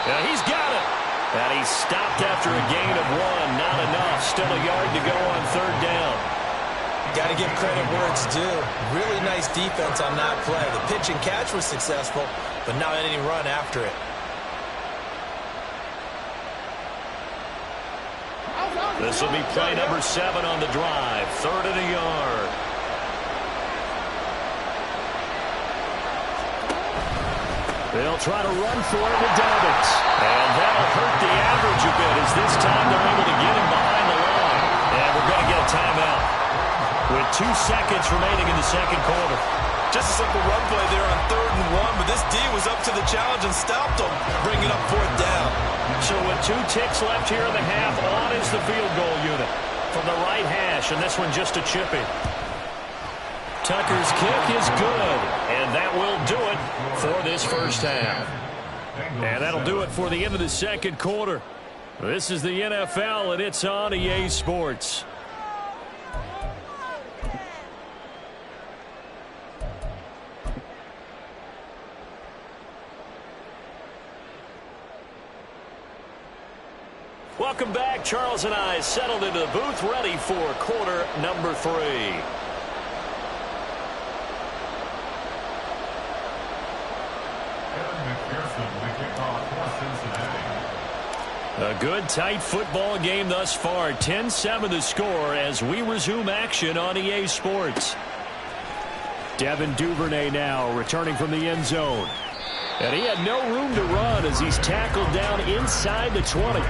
Yeah, he's got it. And he's stopped after a gain of 1. Not enough. Still a yard to go on 3rd down. Got to give credit where it's due. Really nice defense on that play. The pitch and catch was successful, but not any run after it. This will be play number 7 on the drive. 3rd and a yard. They'll try to run for it with Dobbins. And that'll hurt the average a bit as this time they're able to get him behind the line. And we're going to get a timeout with 2 seconds remaining in the 2nd quarter. Just a simple run play there on 3rd and 1, but this D was up to the challenge and stopped them, bringing up 4th down. So with 2 ticks left here in the half, on is the field goal unit from the right hash, and this one just a chipping. Tucker's kick is good, and that will do it for this first half. And that'll do it for the end of the second quarter. This is the NFL, and it's on EA Sports. Welcome back. Charles and I settled into the booth, ready for quarter number 3. A good, tight football game thus far. 10-7 the score as we resume action on EA Sports. Devin Duvernay now returning from the end zone. And he had no room to run as he's tackled down inside the 20.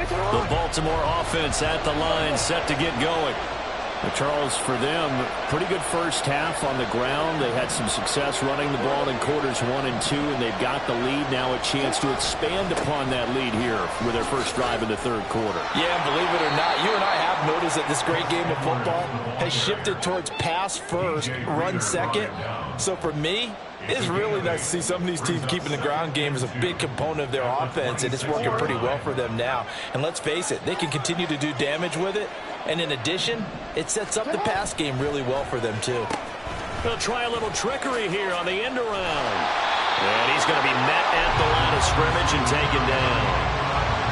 The Baltimore offense at the line, set to get going. But Charles, for them, pretty good first half on the ground. They had some success running the ball in quarters 1 and 2, and they've got the lead. Now a chance to expand upon that lead here with their first drive in the third quarter. Yeah, believe it or not, you and I have noticed that this great game of football has shifted towards pass first, run second. So for me, it's really nice to see some of these teams keeping the ground game as a big component of their offense, and it's working pretty well for them now. And let's face it, they can continue to do damage with it. And in addition, it sets up the pass game really well for them, too. They'll try a little trickery here on the end around. And he's going to be met at the line of scrimmage and taken down.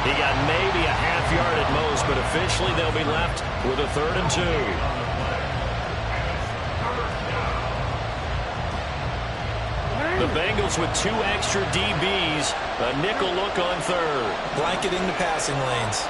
He got maybe a half yard at most, but officially they'll be left with a 3rd and 2. The Bengals with 2 extra DBs, a nickel look on 3rd. Blanketing the passing lanes.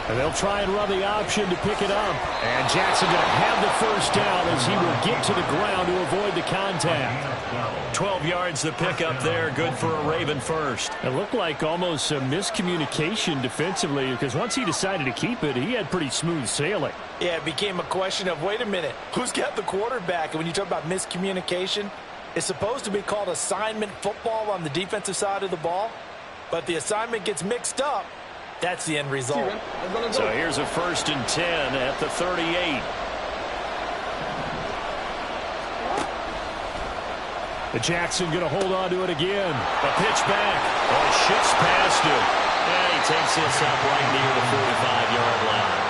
And they'll try and run the option to pick it up. And Jackson going to have the first down as he will get to the ground to avoid the contact. 12 yards the pickup there. Good for a Raven first. It looked like almost a miscommunication defensively because once he decided to keep it, he had pretty smooth sailing. Yeah, it became a question of, wait a minute, who's got the quarterback? And when you talk about miscommunication, it's supposed to be called assignment football on the defensive side of the ball. But the assignment gets mixed up. That's the end result. So here's a 1st and 10 at the 38. The Jackson going to hold on to it again. A pitch back. Oh, shifts past him. And he takes this up right near the 45-yard line.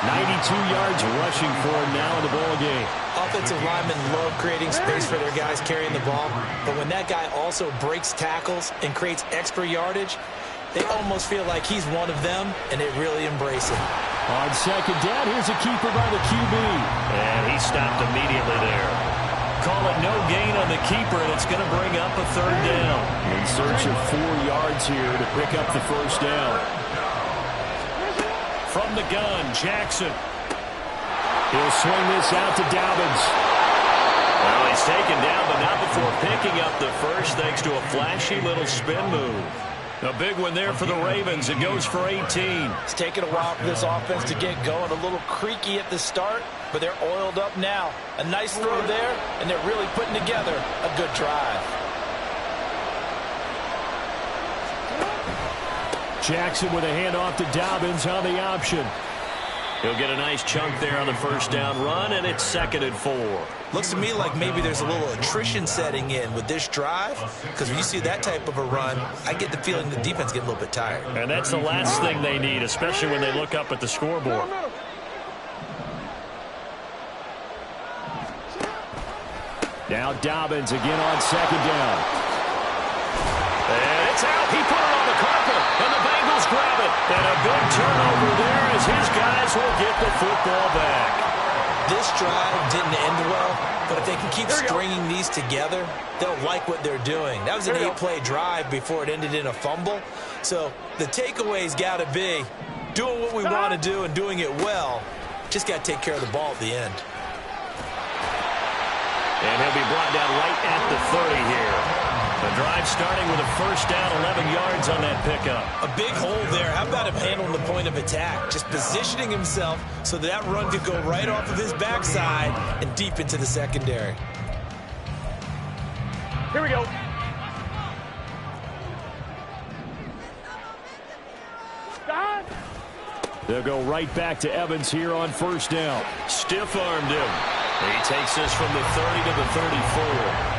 92 yards rushing for him now in the ball game. Offensive linemen love creating space for their guys carrying the ball. But when that guy also breaks tackles and creates extra yardage, they almost feel like he's one of them, and they really embrace it. On second down, here's a keeper by the QB. And he stopped immediately there. Call it no gain on the keeper, and it's going to bring up a 3rd down. In search of 4 yards here to pick up the first down. From the gun, Jackson. He'll swing this out to Dobbins. Well, he's taken down, but not before picking up the first thanks to a flashy little spin move. A big one there for the Ravens. It goes for 18. It's taken a while for this offense to get going. A little creaky at the start, but they're oiled up now. A nice throw there, and they're really putting together a good drive. Jackson with a handoff to Dobbins on the option. He'll get a nice chunk there on the first down run, and it's 2nd and 4. Looks to me like maybe there's a little attrition setting in with this drive, because when you see that type of a run, I get the feeling the defense get a little bit tired. And that's the last thing they need, especially when they look up at the scoreboard. Now Dobbins again on 2nd down. And it's out. He put it on the carpet, and the Bengals grab it. And a big turnover there as his guys will get the football back. This drive didn't end well, but if they can keep stringing these together, they'll like what they're doing. That was an 8-play drive before it ended in a fumble. So the takeaway's got to be doing what we want to do and doing it well. Just got to take care of the ball at the end. And he'll be brought down right at the 30 here. The drive starting with a first down, 11 yards on that pickup. A big hole there. How about him handling the point of attack? Just positioning himself so that run could go right off of his backside and deep into the secondary. Here we go. Stop. They'll go right back to Evans here on first down. Stiff-armed him. He takes this from the 30 to the 34.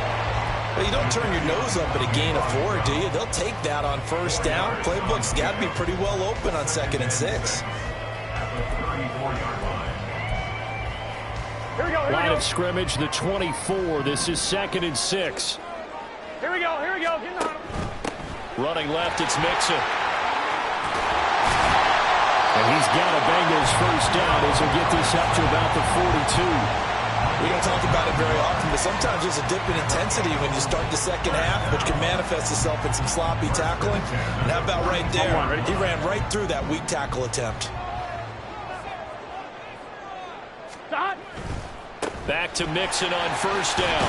Well, you don't turn your nose up at a gain of 4, do you? They'll take that on first down. Playbook's got to be pretty well open on 2nd and 6. Here we go. Line of scrimmage, the 24. This is 2nd and 6. Here we go. Here we go. Get in the huddle. Running left, it's Mixon. And he's got a Bengals first down as he'll get this up to about the 42. We don't talk about it very often, but sometimes there's a dip in intensity when you start the second half, which can manifest itself in some sloppy tackling. And how about right there? He ran right through that weak tackle attempt. Stop. Back to Mixon on first down.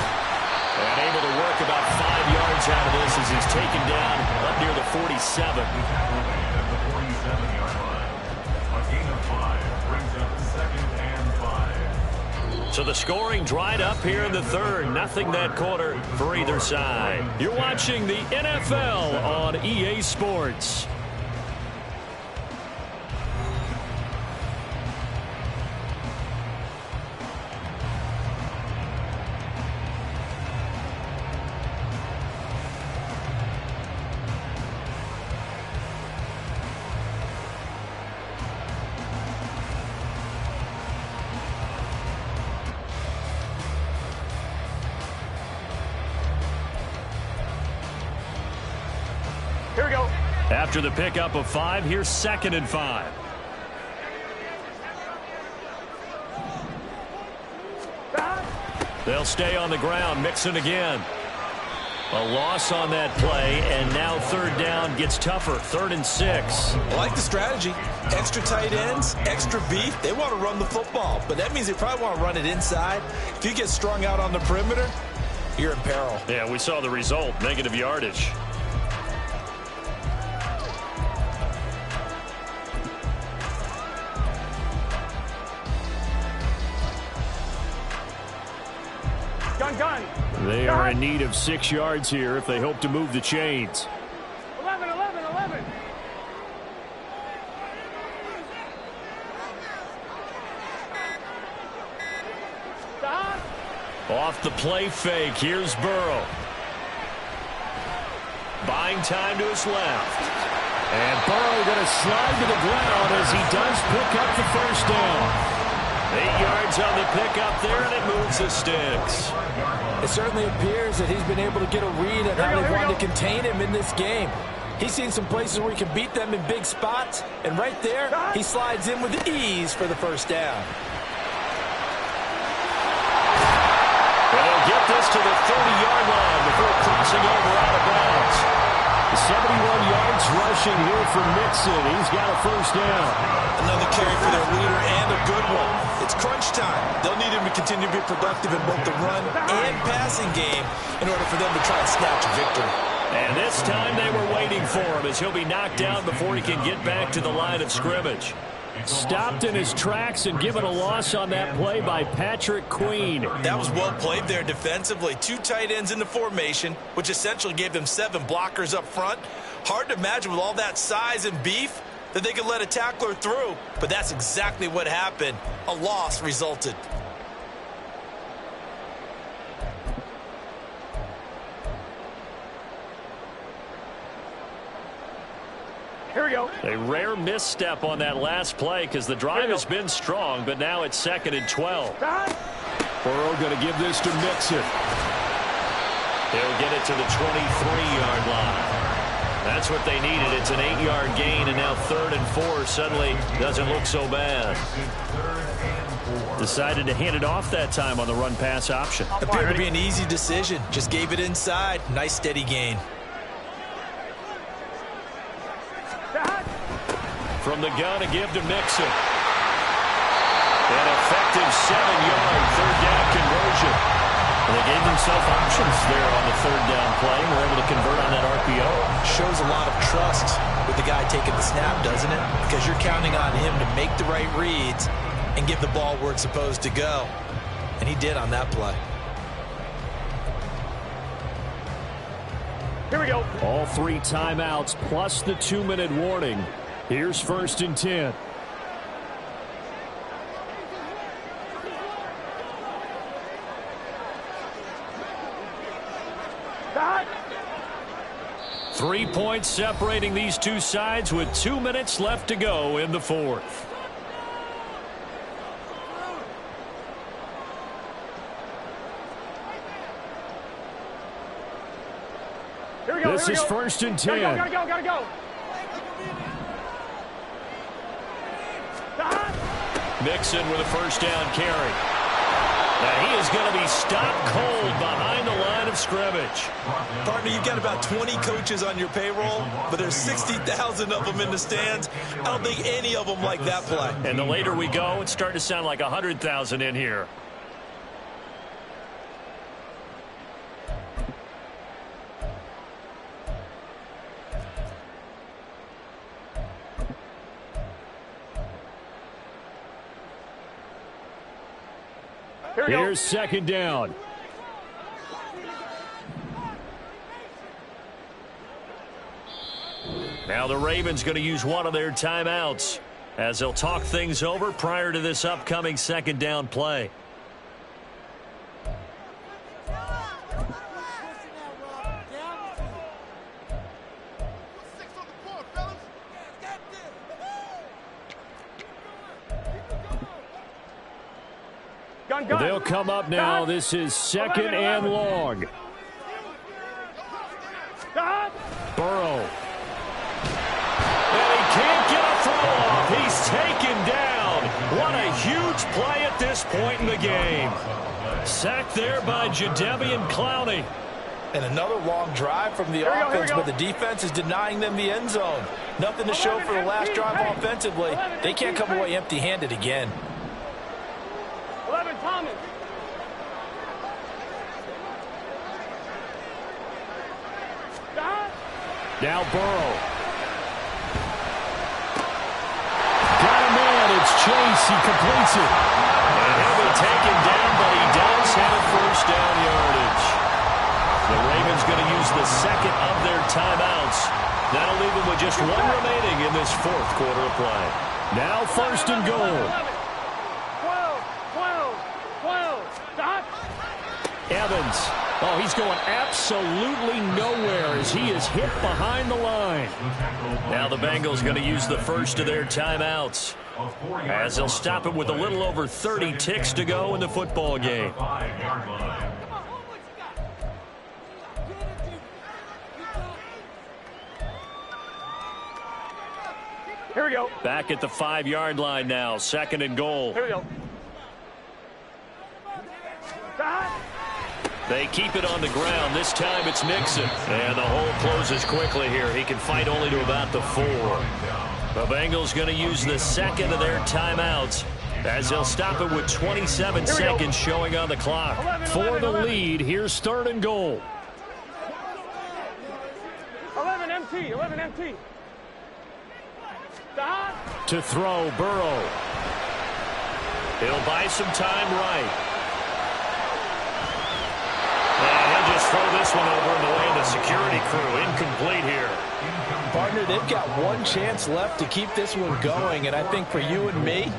And able to work about 5 yards out of this as he's taken down up near the 47. So the scoring dried up here in the third. Nothing that quarter for either side. You're watching the NFL on EA Sports. Here we go. After the pickup of 5, here's 2nd and 5. They'll stay on the ground. Mixon again. A loss on that play, and now 3rd down gets tougher. 3rd and 6. I like the strategy. Extra tight ends, extra beef. They want to run the football, but that means they probably want to run it inside. If you get strung out on the perimeter, you're in peril. Yeah, we saw the result. Negative yardage. Gun. They are in need of 6 yards here if they hope to move the chains. 11. Stop. Off the play fake, here's Burrow. Buying time to his left. And Burrow going to slide to the ground as he does pick up the first down. 8 yards on the pickup there, and it moves the sticks. It certainly appears that he's been able to get a read on how they wanted to contain him in this game. He's seen some places where he can beat them in big spots, and right there, he slides in with ease for the first down. Well, they'll get this to the 30-yard line before crossing over out of bounds. 71 yards rushing here for Mixon. He's got a first down. Another carry for their leader and a good one. It's crunch time. They'll need him to continue to be productive in both the run and passing game in order for them to try and snatch a victory. And this time they were waiting for him as he'll be knocked down before he can get back to the line of scrimmage. Stopped in his tracks and given a loss on that play by Patrick Queen. That was well played there defensively. 2 tight ends in the formation, which essentially gave them 7 blockers up front. Hard to imagine with all that size and beef that they could let a tackler through, but that's exactly what happened. A loss resulted. Here we go. A rare misstep on that last play because the drive has been strong, but now it's 2nd and 12. Burrow going to give this to Mixon. They'll get it to the 23-yard line. That's what they needed. It's an 8-yard gain, and now 3rd and 4 suddenly doesn't look so bad. Decided to hand it off that time on the run-pass option. Appeared to be an easy decision. Just gave it inside. Nice steady gain. From the gun to give to Mixon. An effective 7-yard 3rd down conversion. They gave themselves options there on the third down play. Were able to convert on that RPO. Shows a lot of trust with the guy taking the snap, doesn't it? Because you're counting on him to make the right reads and give the ball where it's supposed to go. And he did on that play. Here we go. All 3 timeouts plus the 2-minute warning. Here's 1st and 10. Stop. 3 points separating these two sides with 2 minutes left to go in the 4th. Here we go. This is 1st and 10. Gotta go. Mixon with a 1st down carry. Now he is going to be stopped cold behind the line of scrimmage. Partner, you've got about 20 coaches on your payroll, but there's 60,000 of them in the stands. I don't think any of them like that play. And the later we go, it's starting to sound like 100,000 in here. Here's 2nd down. Now the Ravens going to use one of their timeouts as they'll talk things over prior to this upcoming 2nd down play. They'll come up now. This is 2nd and long. Burrow. And he can't get a throw off. He's taken down. What a huge play at this point in the game. Sacked there by Jadeveon Clowney. And another long drive from the offense, but the defense is denying them the end zone. Nothing to show for the last drive offensively. They can't come away empty-handed again. 11, Thomas. Now Burrow. Got a man. It's Chase. He completes it. And he'll be taken down, but he does have a 1st down yardage. The Ravens going to use the 2nd of their timeouts. That'll leave them with just 1 remaining in this 4th quarter of play. Now 1st and goal. 12. Stop. Evans. Oh, he's going absolutely nowhere as he is hit behind the line. Now the Bengals going to use the 1st of their timeouts as they'll stop it with a little over 30 ticks to go in the football game. Here we go. Back at the 5-yard line now. 2nd and goal. Here we go. Stop. They keep it on the ground. This time it's Mixon. And the hole closes quickly here. He can fight only to about the 4. The Bengals going to use the 2nd of their timeouts as they'll stop it with 27 seconds showing on the clock. For the lead, here's 3rd and goal. 11 MT. Stop. To throw, Burrow. He'll buy some time right. And he'll just throw this one over in the way of the security crew. Incomplete here. Partner, they've got 1 chance left to keep this one going, and I think for you and me,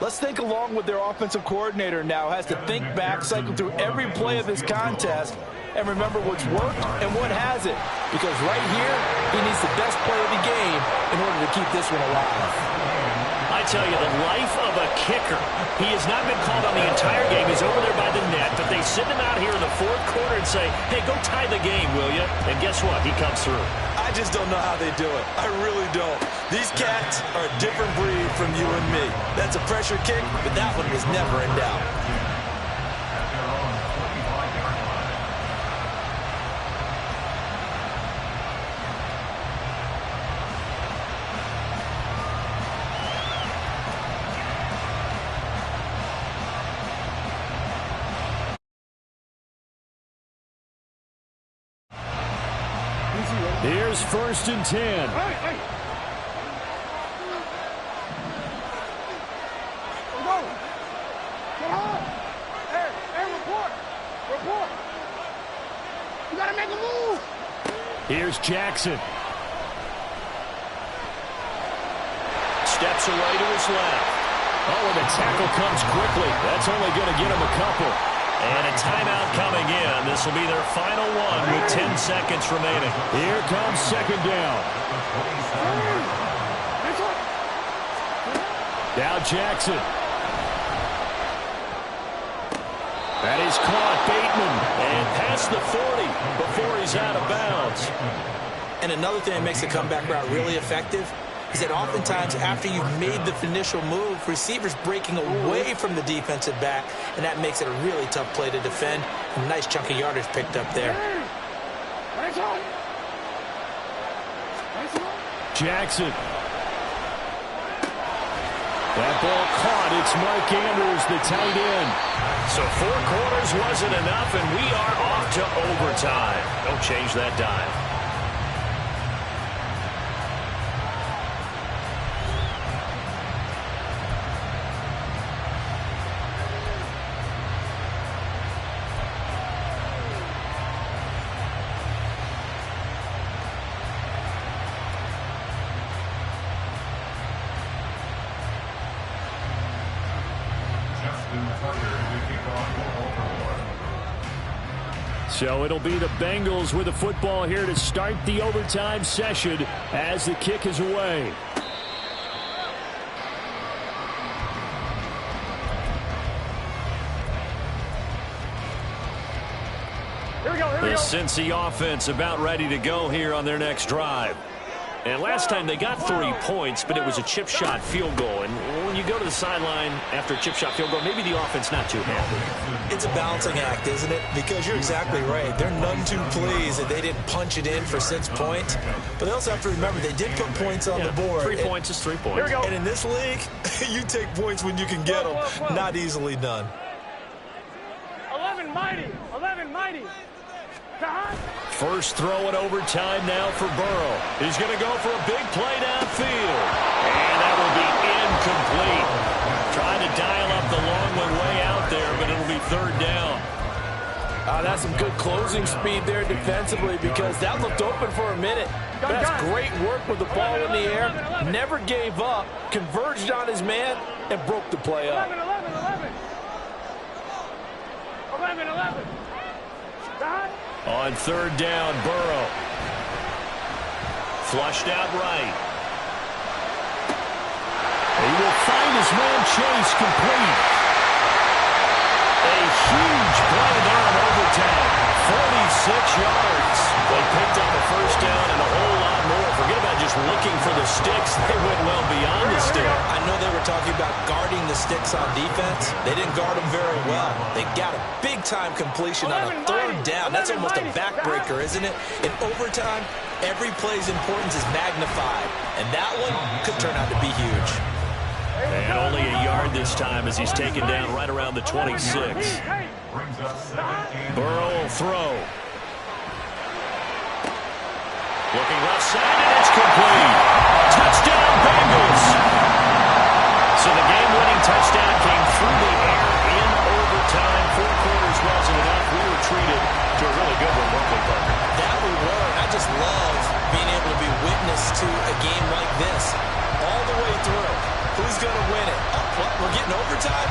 let's think along with their offensive coordinator now. Has to think back, cycle through every play of this contest, and remember what's worked and what hasn't. Because right here, he needs the best play of the game in order to keep this one alive. I tell you, the life of a kicker. He has not been called on the entire game. He's over there by the net, but they send him out here in the 4th quarter and say, hey, go tie the game, will you? And guess what? He comes through. I just don't know how they do it. I really don't. These cats are a different breed from you and me. That's a pressure kick, but that one was never in doubt. is 1st and 10. Hey. Report. You gotta make a move. Here's Jackson. Steps away to his left. Oh, and the tackle comes quickly. That's only going to get him a couple. And a timeout coming in. This will be their final one with 10 seconds remaining. Here comes 2nd down. Now Jackson. That is caught. Bateman. And past the 40 before he's out of bounds. And another thing that makes the comeback route really effective is that oftentimes after you've made the initial move, receivers breaking away from the defensive back, and that makes it a really tough play to defend. A nice chunk of yardage picked up there. Jackson. That ball caught. It's Mark Andrews, the tight end. So 4 quarters wasn't enough, and we are off to overtime. Don't change that dive. So it'll be the Bengals with the football here to start the overtime session as the kick is away. Here we go. The Cincy offense about ready to go here on their next drive. And last time they got 3 points, but it was a chip shot field goal. And when you go to the sideline after a chip shot field goal, maybe the offense not too happy. It's a balancing act, isn't it? Because you're exactly right. They're none too pleased that they didn't punch it in for 6 points. But they also have to remember they did put points on the board. 3 points is 3 points. Here we go. And in this league, you take points when you can get them. Not easily done. 11 mighty. 11 mighty. First throw in overtime now for Burrow. He's going to go for a big play downfield. And that will be incomplete. Trying to dial up the long one way out there, but it'll be 3rd down. That's some good closing speed there defensively because that looked open for a minute. That's great work with the ball in the air. Never gave up, converged on his man, and broke the play up. 11. On 3rd down, Burrow. Flushed out right. He will find his man Chase complete. A huge play there in overtime. 46 yards. They picked up a 1st down and a whole lot more. Forget about just looking for the sticks. They went well beyond the stick. I know they were talking about guarding the sticks on defense. They didn't guard them very well. They got a big-time completion on a 3rd down. That's almost a backbreaker, isn't it? In overtime, every play's importance is magnified. And that one could turn out to be huge. And only a yard this time as he's taken down right around the 26. Burrow will throw. Looking left side, and it's complete. Touchdown, Bengals. So the game-winning touchdown came through the air in overtime. 4 quarters wasn't enough. We were treated to a really good one, weren't we, Parker? That we were. I just love being able to be witness to a game like this all the way through. Who's going to win it? We're getting overtime?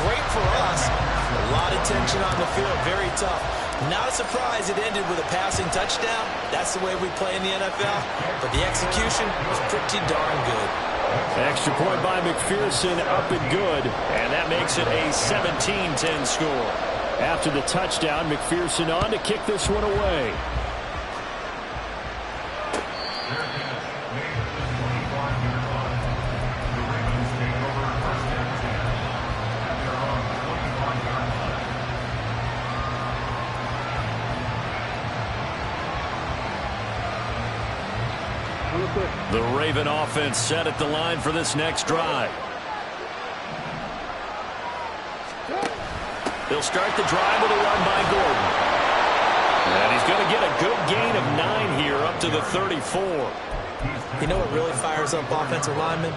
Great for us. A lot of tension on the field. Very tough. Not a surprise it ended with a passing touchdown. That's the way we play in the NFL. But the execution was pretty darn good. Extra point by McPherson, up and good. And that makes it a 17-10 score. After the touchdown, McPherson on to kick this one away. The Raven offense set at the line for this next drive. They'll start the drive with a run by Gordon. And he's going to get a good gain of 9 here up to the 34. You know what really fires up offensive linemen?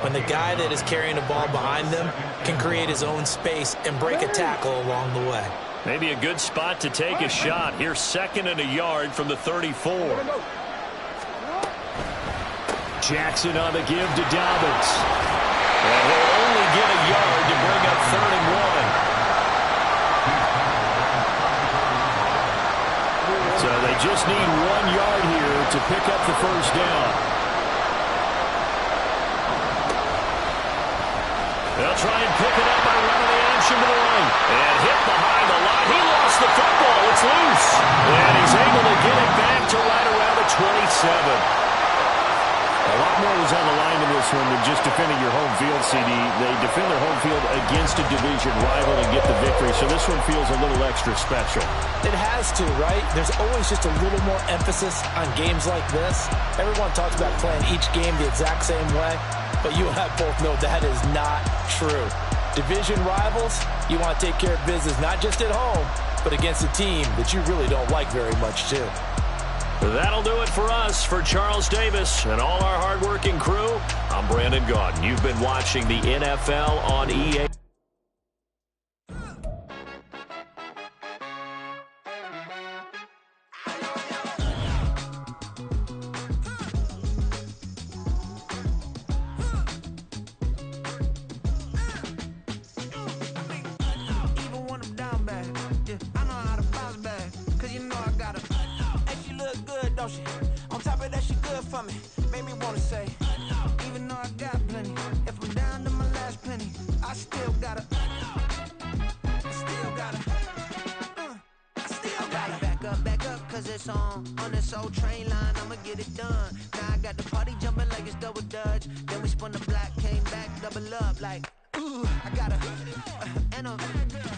When the guy that is carrying the ball behind them can create his own space and break a tackle along the way. Maybe a good spot to take a shot. Here's 2nd and a yard from the 34. Jackson on the give to Dobbins. And he'll only get a yard to bring up 3rd and 1. So they just need 1 yard here to pick up the first down. They'll try and pick it up by running the action to the right. And hit behind the line. He lost the football. It's loose. And he's able to get it back to right around the 27. A lot more was on the line in this one than just defending your home field, CD. They defend their home field against a division rival and get the victory, so this one feels a little extra special. It has to, right? There's always just a little more emphasis on games like this. Everyone talks about playing each game the exact same way, but you and I both know that is not true. Division rivals, you want to take care of business not just at home, but against a team that you really don't like very much, too. That'll do it for us. For Charles Davis and all our hardworking crew, I'm Brandon Gaudin. You've been watching the NFL on EA. On top of that, she good for me. Made me wanna say, even though I got plenty, if I'm down to my last penny, I still gotta back up, cause it's on this old train line, I'ma get it done. Now I got the party jumping like it's double dutch. Then we spun the block, came back, double up like, ooh, I got a,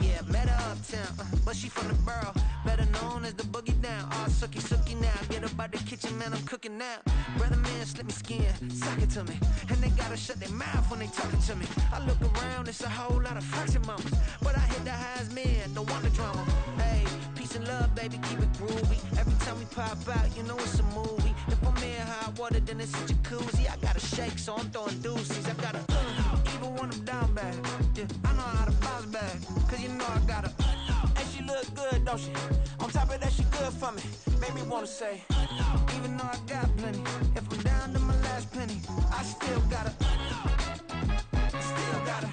yeah, met her uptown, but she from the borough, better known as the boogie down. All sookie now, get up out the kitchen, man, I'm cooking now. Brother man, slip me skin, suck it to me, and they gotta shut their mouth when they talking to me. I look around, it's a whole lot of flirting mamas, but I hit the highs, man, don't want the drama. Hey, peace and love, baby, keep it groovy. Every time we pop out, you know it's a movie. If I'm in hot water, then it's a jacuzzi. I gotta shake, so I'm throwing deuces. I gotta, even when I'm down bad, yeah, I know how to bounce back, cause you know I gotta, and she look good, don't she? On top of that, she good for me. Made me wanna say, even though I got plenty, if I'm down to my last penny, I still gotta, I still gotta.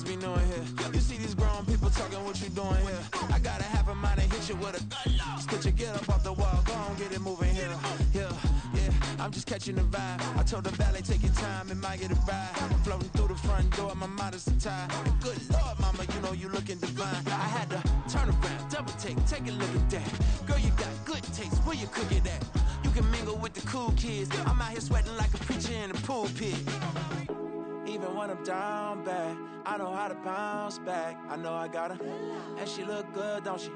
Be knowing here. You see these grown people talking, what you doing here? I gotta have a mind and hit you with a stitch you, get up off the wall, go on, get it moving here. Yeah, I'm just catching the vibe. I told the valet, take your time, it might get a ride. Floating through the front door, my mind is tied. Good Lord, mama, you know you looking divine. I had to turn around, double take a look at that. Girl, you got good taste, where you cook it at? You can mingle with the cool kids. I'm out here sweating like a preacher in a pulpit. Even when I'm down bad, I know how to bounce back. I know I got her, and she look good, don't she?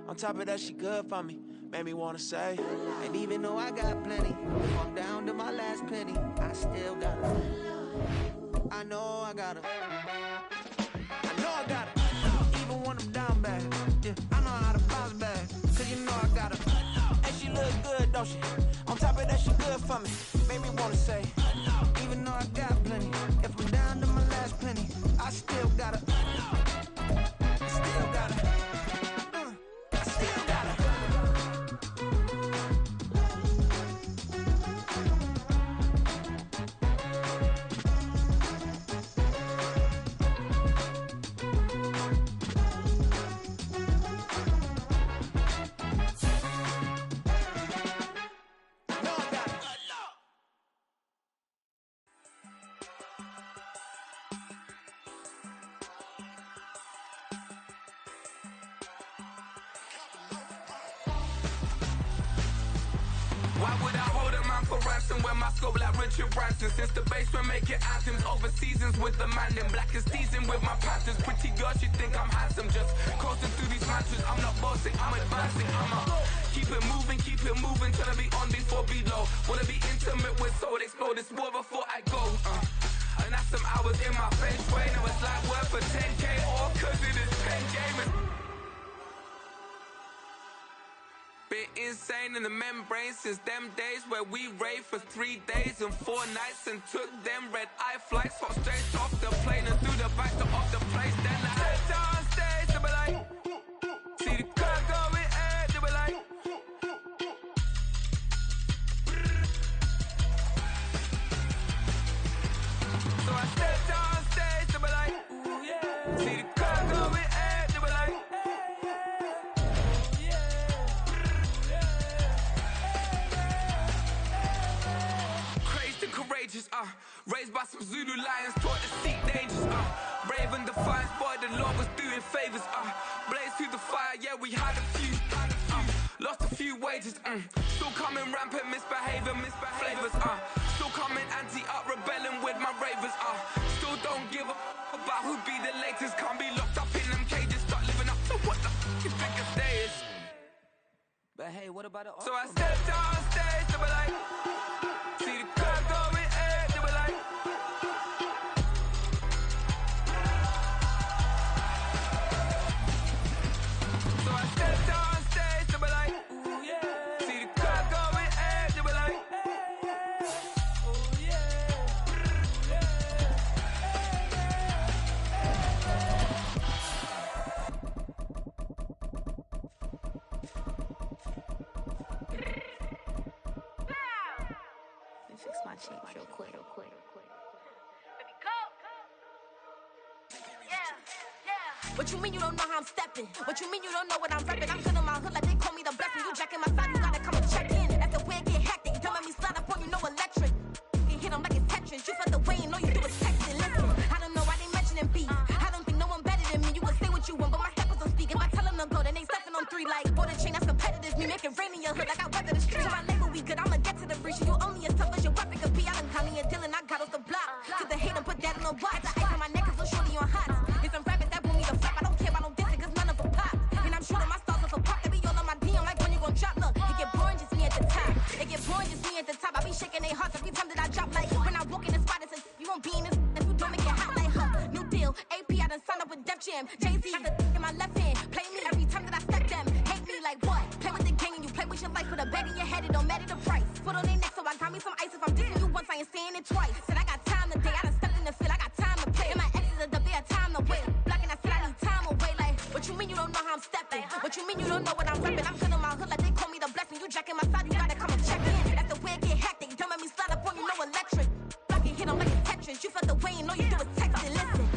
On top of that, she good for me. Made me wanna say, and even though I got plenty, if I'm down to my last penny, I still got her. I know I got her. I know I got her. Even when I'm down bad, yeah, I know how to bounce back, cause you know I got her. And she look good, don't she? On top of that, she good for me. Made me wanna say, even though I got plenty, if I'm down to my last penny, I still gotta, still gotta. Why would I hold a man for ransom when my scope like Richard Branson? Since the basement making anthems over seasons with the man, then black is seasoned with my Panthers. Pretty girls, you think I'm handsome, just coasting through these mantras. I'm not bossing, I'm advancing. Keep it moving, trying to be on before below. Wanna be intimate with soul, explore this war before I go. And that's some hours in my face. Way now it's like worth for 10K, all cause it is pen gaming. Been insane in the membrane since them days where we raved for 3 days and 4 nights and took them red eye flights. Hot straight off the plane and through the back to off the place. Then I head on stage, they be like, see the car going ahead, they be like. So I stepped on stage, they be like, ooh yeah. See the car going ahead, they be like. Courageous, raised by some Zulu lions, taught to seek dangers, brave and defiant, boy, the Lord was doing favors, blaze through the fire, yeah, we had a few, lost a few wages, still coming rampant, misbehavior, flavors, still coming anti-up, rebelling with my ravers, still don't give a about who be the latest, can't be locked up in them cages, start living up to what the f*** you think a day is. But hey, what about the So I stepped on stage, they were like, see the crowd going ahead, they were like. So I stepped on stage, they were like, ooh yeah. See the crowd going ahead, they were like. Oh yeah. Fix my cheeks real quick. What you mean you don't know how I'm stepping? What you mean you don't know what I'm repping? I'm good in my hood like they call me the blessing. You jacking my side, you gotta come and check in. That's the way it get hectic. Don't make me slide up on you, no electric. You hit them like it's Tetris. You felt the way and all you do is texting. Listen, I don't know why they mentioning beef. I don't think no one better than me. You can say what you want, but my steppers don't speak. If I tell them to go, then they stepping on 3 like border chain. That's competitive. Me making rain in your hood like I weather the street. My label we good, I'ma get to the breach. You only as tough as your weapon could be. I done Connie and Dylan, I got off the block. To the hate and put that in the watch. The ice on my neck is so shorty on hot. It's some rabbits that want me to flap. I don't care about no dissing, cause none of them pop. And I'm shooting my stars off a pop. They be all on my DM like when you gon' drop. Look, it get boring just me at the top. It get boring just me at the top. I be shaking their hearts every time that I drop. Like when I walk in the spot, it says you won't be in this. If you don't make it hot like her. New deal, AP, I done signed up with Def Jam. Jay-Z, got the in my left hand. Play me every time that I step them. Hate me like what? Play with the gang and you play with your life. Put a bag in your head, it don't matter the price. Put on their neck, so I got me some ice. If I'm dissing you once, I ain't saying it twice. Said I got time today, I done stepped in the field, I got time to play. And my exes are up there, time to wait. Blocking, I said I need time away. Like, what you mean you don't know how I'm stepping? What you mean you don't know what I'm repping? I'm good in my hood like they call me the blessing. You jacking my side, you gotta come and check in. That's the way it get hectic. Don't make me slide up on you, no electric. Blocking, hit them like it's Tetris. You felt the way and all you do is text and listen.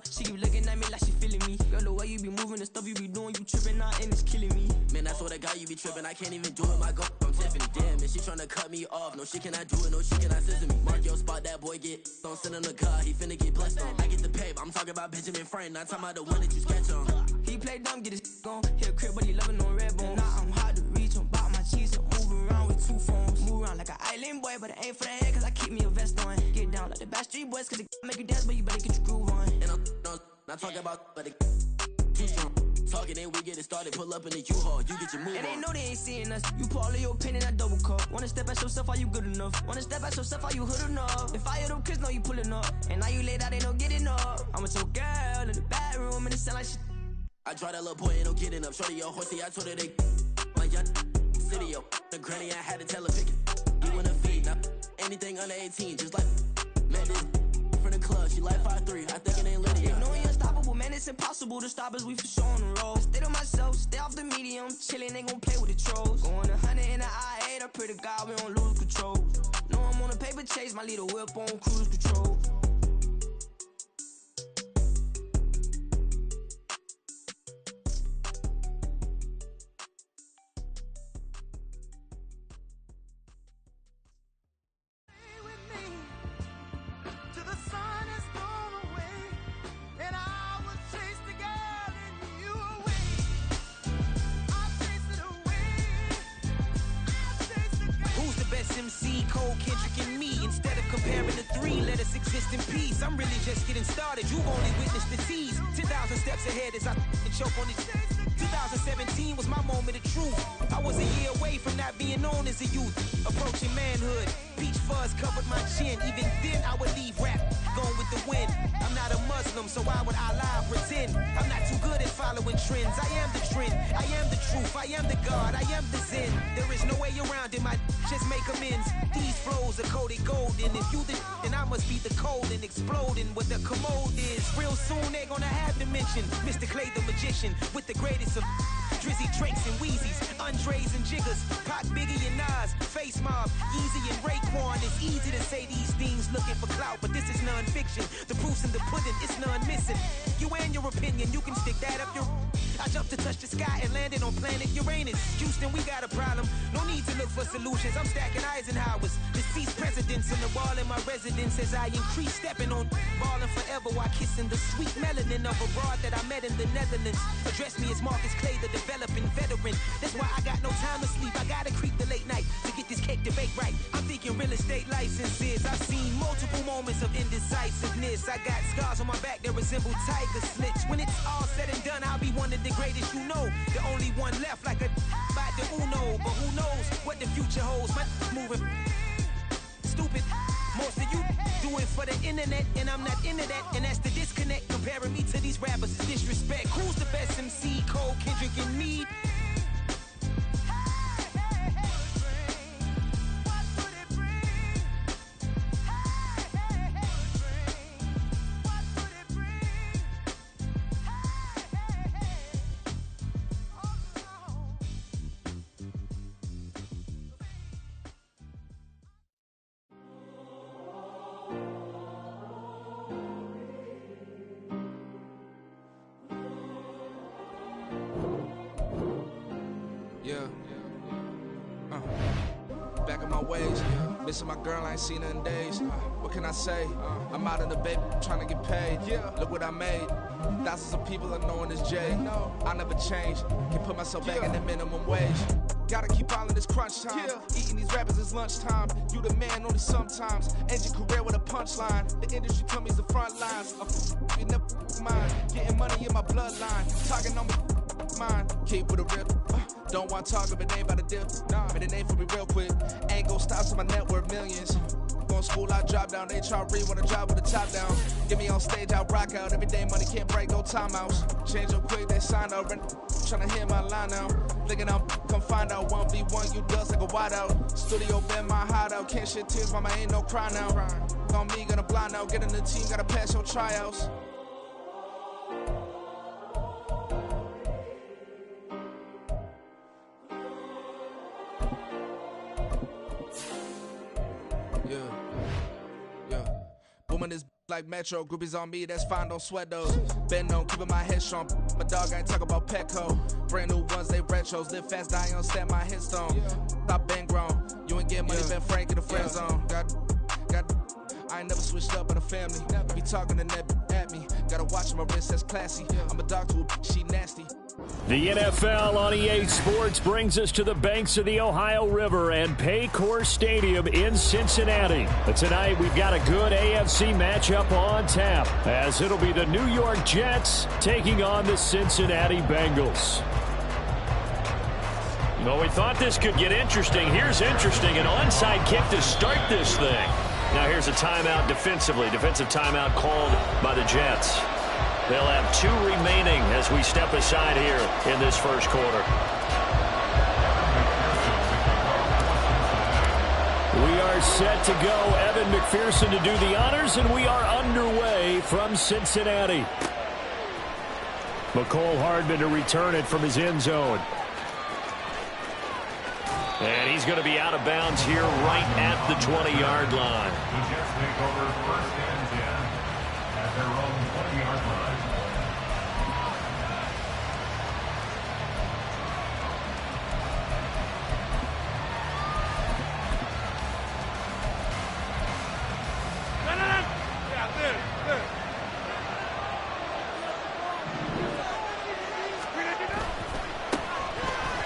She keep looking at me like she feeling me. Girl, the way you be moving, the stuff you be doing, you tripping out and it's killing me. Man, I swear to God, you be tripping. I can't even do it. My girl from Tiffany. Damn, and she tryna cut me off. No, she cannot do it. No, she cannot scissor me. Mark your spot, that boy get. Don't send him the car. He finna get blessed on. I get the pay, but I'm talking about Benjamin Franklin. Not talking about the one that you sketch on. He play dumb, get his gone. Hit a crib, but he loving on red bone. Now I'm hard to reach. I'm bout my cheese. I'm moving around with 2 phones. Move around like an island boy, but it ain't for the head, cause I keep me a vest on. Get down like the Backstreet Boys, cause it make you dance, but you better get your groove on. And I'm not talking about, but it too strong. Talking, then we get it started. Pull up in the U-Haul, you get your move and on. they know they ain't seeing us. You put all of your pen in that double cup. Wanna step at yourself, are you good enough? Wanna step at yourself, are you hood enough? If I hear them kids, know you pulling up. And now you laid out, they don't get enough. I'm with your girl in the bedroom, and it sound like shit. I draw that little boy, ain't no getting up. Shorty, your horsey, I told her they my young city, yo. The granny, I had to tell her pick it. You wanna feed, now anything under 18, just like met this from the club. She like 5'3", I think it ain't Lydia. No, we unstoppable, man, it's impossible to stop us, we for sure on the road. Stay to myself, stay off the medium, chillin', ain't gon' play with the trolls. Going 100 in the IA, I pray to God we don't lose control. No, I'm on a paper chase, my little whip on cruise control. MC, Cole, Kendrick, and me. Instead of comparing the three, let us exist in peace. I'm really just getting started. You've only witnessed the tease. 10,000 steps ahead as I choke on this. 2017 was my moment of truth. I was a year away from not being known as a youth. Approaching manhood. Peach fuzz covered my chin. Even then, I would leave rap going with the wind. I'm not a Muslim, so why would I lie or pretend? I'm not too good at following trends. I am the trend. I am the truth. I am the God. I am the Zen. There is no way around it. My just make amends. These flows are coated golden. If you then I must be the cold and exploding what the commode is. Real soon they're gonna have to mention Mr. Clay the magician with the greatest of Drizzy, Drakes, and Wheezies, Andres and Jiggers, Pac, Biggie, and Nas, Face Mob, Yeezy, and Raekwon. It's easy to say these things looking for clout, but this is non-fiction. The proof's in the pudding, it's none missing. You and your opinion, you can stick that up your... I jumped to touch the sky and landed on planet Uranus. Houston, we got a problem. No need to look for solutions. I'm stacking Eisenhowers. Deceased presidents on the wall in my residence as I increase stepping on ballin' forever while kissing the sweet melanin of a broad that I met in the Netherlands. Address me as Marcus Clay, the developing veteran. That's why I got no time to sleep. I gotta creep the late night to get this cake debate right. I'm thinking real estate licenses. I've seen multiple moments of indecisiveness. I got scars on my back that resemble tiger slits. When it's all said and done, I'll be one of the greatest you know. The only one left like a by the Uno. But who knows what the future holds? My moving stupid. Most of you do it for the internet, and I'm not into that. And that's the disconnect. Comparing me to these rappers is disrespect. Who's the best MC? Cole, Kendrick, and me? Back in my ways, missing my girl, I ain't seen her in days. What can I say? I'm out of the baby, trying to get paid. Look what I made. Thousands of people are knowing as Jay. I never change. Can put myself back in the minimum wage. Gotta keep all in this crunch time. Eating these rappers is lunchtime. You the man only sometimes. End your career with a punchline. The industry told me the front lines. You never mind. Getting money in my bloodline. Talking on mine. Keep with a real. Don't want to talk if it ain't about a deal. But it ain't for me real quick. Ain't gon' stop so my net worth millions. Going school, I drop down. HRE wanna drop with the top down. Get me on stage, I'll rock out. Every day money can't break, no timeouts. Change up quick, they sign up. Tryna hear my line now. Thinking I'm come find out 1v1, you dust like a wideout. Studio been my hideout. Can't shed tears, mama ain't no cry now. On me, gonna blind out. Get in the team, gotta pass your tryouts. Booming this like Metro, groupies on me, that's fine, don't sweat those. Been on, keeping my head strong. My dog ain't talk about Petco. Brand new ones, they retros. Live fast, die on, stand my headstone. Stop been grown. You ain't get money, been frank in the friend zone. I ain't never switched up on the family. Be talking to that at me. Gotta watch my wrist, that's classy. I'm a dog to a she nasty. The NFL on EA Sports brings us to the banks of the Ohio River and Paycor Stadium in Cincinnati. But tonight we've got a good AFC matchup on tap, as it'll be the New York Jets taking on the Cincinnati Bengals. Well, we thought this could get interesting. Here's interesting, an onside kick to start this thing. Now here's a timeout defensively. Defensive timeout called by the Jets. They'll have 2 remaining as we step aside here in this first quarter. We are set to go. Evan McPherson to do the honors, and we are underway from Cincinnati. McCole Hardman to return it from his end zone. And he's going to be out of bounds here right at the 20-yard line. The Jets take over 1st and 10 at their own 20-yard line.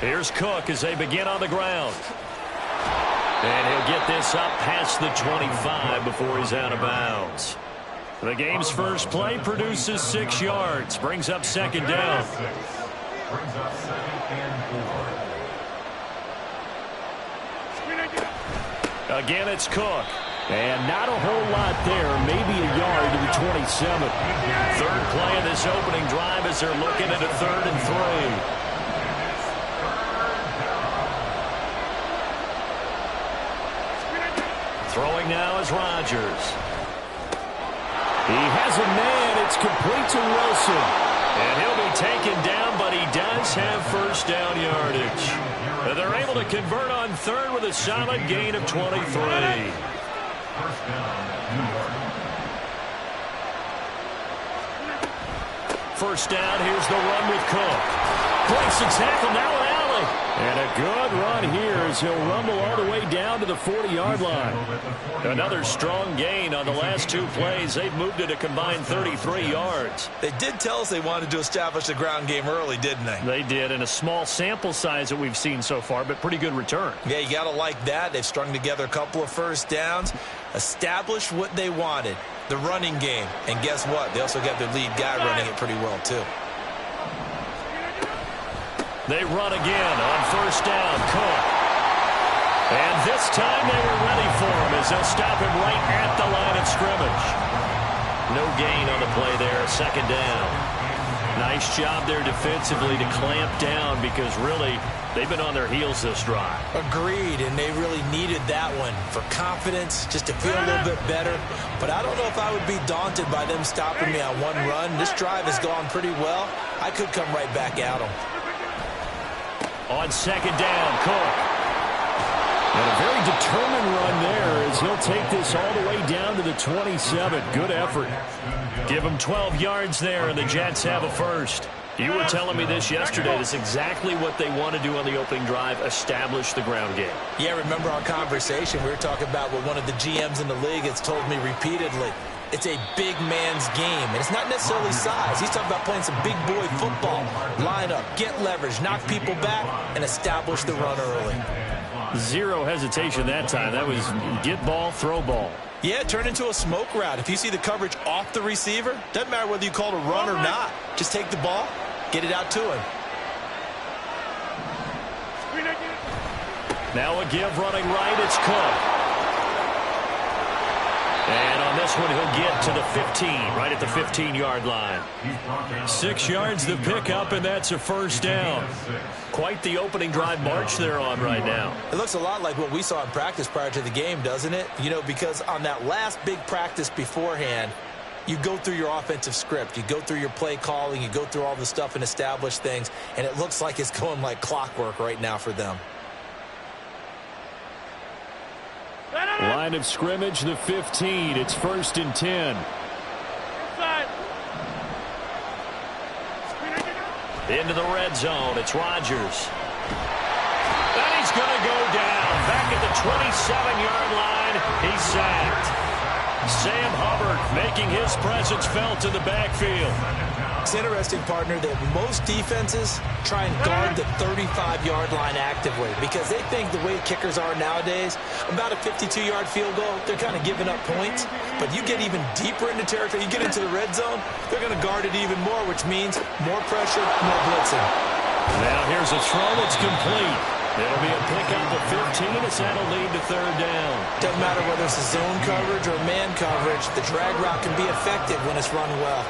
Here's Cook as they begin on the ground. And he'll get this up past the 25 before he's out of bounds. The game's first play produces 6 yards. Brings up 2nd down. Brings up 2nd and 4. Again, it's Cook. And not a whole lot there. Maybe a yard to the 27. Third play of this opening drive as they're looking at a 3rd and 3. Throwing now is Rodgers. He has a man. It's complete to Wilson. And he'll be taken down, but he does have first down yardage. And they're able to convert on 3rd with a solid gain of 23. First down, New York. First down, here's the run with Cook. Breaks the tackle, now an alley. And a good run here as he'll rumble all the way down to the 40-yard line. Another strong gain on the last 2 plays. They've moved it a combined 33 yards. They did tell us they wanted to establish the ground game early, didn't they? They did, in a small sample size that we've seen so far, but pretty good return. Yeah, you got to like that. They've strung together a couple of first downs, established what they wanted, the running game. And guess what? They also got their lead guy running it pretty well, too. They run again on first down, Cook. And this time they were ready for him as they'll stop him right at the line of scrimmage. No gain on the play there, 2nd down. Nice job there defensively to clamp down because really they've been on their heels this drive. Agreed, and they really needed that one for confidence, just to feel a little bit better. But I don't know if I would be daunted by them stopping me on one run. This drive has gone pretty well. I could come right back at them. On 2nd down, Cook. And a very determined run there as he'll take this all the way down to the 27. Good effort. Give him 12 yards there, and the Jets have a first. You were telling me this yesterday. That's exactly what they want to do on the opening drive, establish the ground game. Yeah, remember our conversation? We were talking about what one of the GMs in the league has told me repeatedly. It's a big man's game, and it's not necessarily size. He's talking about playing some big boy football. Line up, get leverage, knock people back, and establish the run early. Zero hesitation that time. That was get ball, throw ball. Yeah, turn into a smoke route. If you see the coverage off the receiver, doesn't matter whether you call it a run or not. Just take the ball, get it out to him. Now a give running right, it's Cook. And on this one, he'll get to the 15, right at the 15-yard line. 6 yards the pickup, and that's a first down. Quite the opening drive march they're on right now. It looks a lot like what we saw in practice prior to the game, doesn't it? You know, because on that last big practice beforehand, you go through your offensive script. You go through your play calling. You go through all the stuff and establish things. And it looks like it's going like clockwork right now for them. Line of scrimmage, the 15. It's 1st and 10. Into the red zone. It's Rodgers. And he's going to go down. Back at the 27-yard line. He's sacked. Sam Hubbard making his presence felt in the backfield. It's interesting, partner, that most defenses try and guard the 35-yard line actively because they think the way kickers are nowadays, about a 52-yard field goal, they're kind of giving up points. But you get even deeper into territory, you get into the red zone, they're going to guard it even more, which means more pressure, more blitzing. Now here's a throw that's complete. It'll be a pickup of 15 as that'll lead to 3rd down. Doesn't matter whether it's a zone coverage or man coverage, the drag route can be effective when it's run well.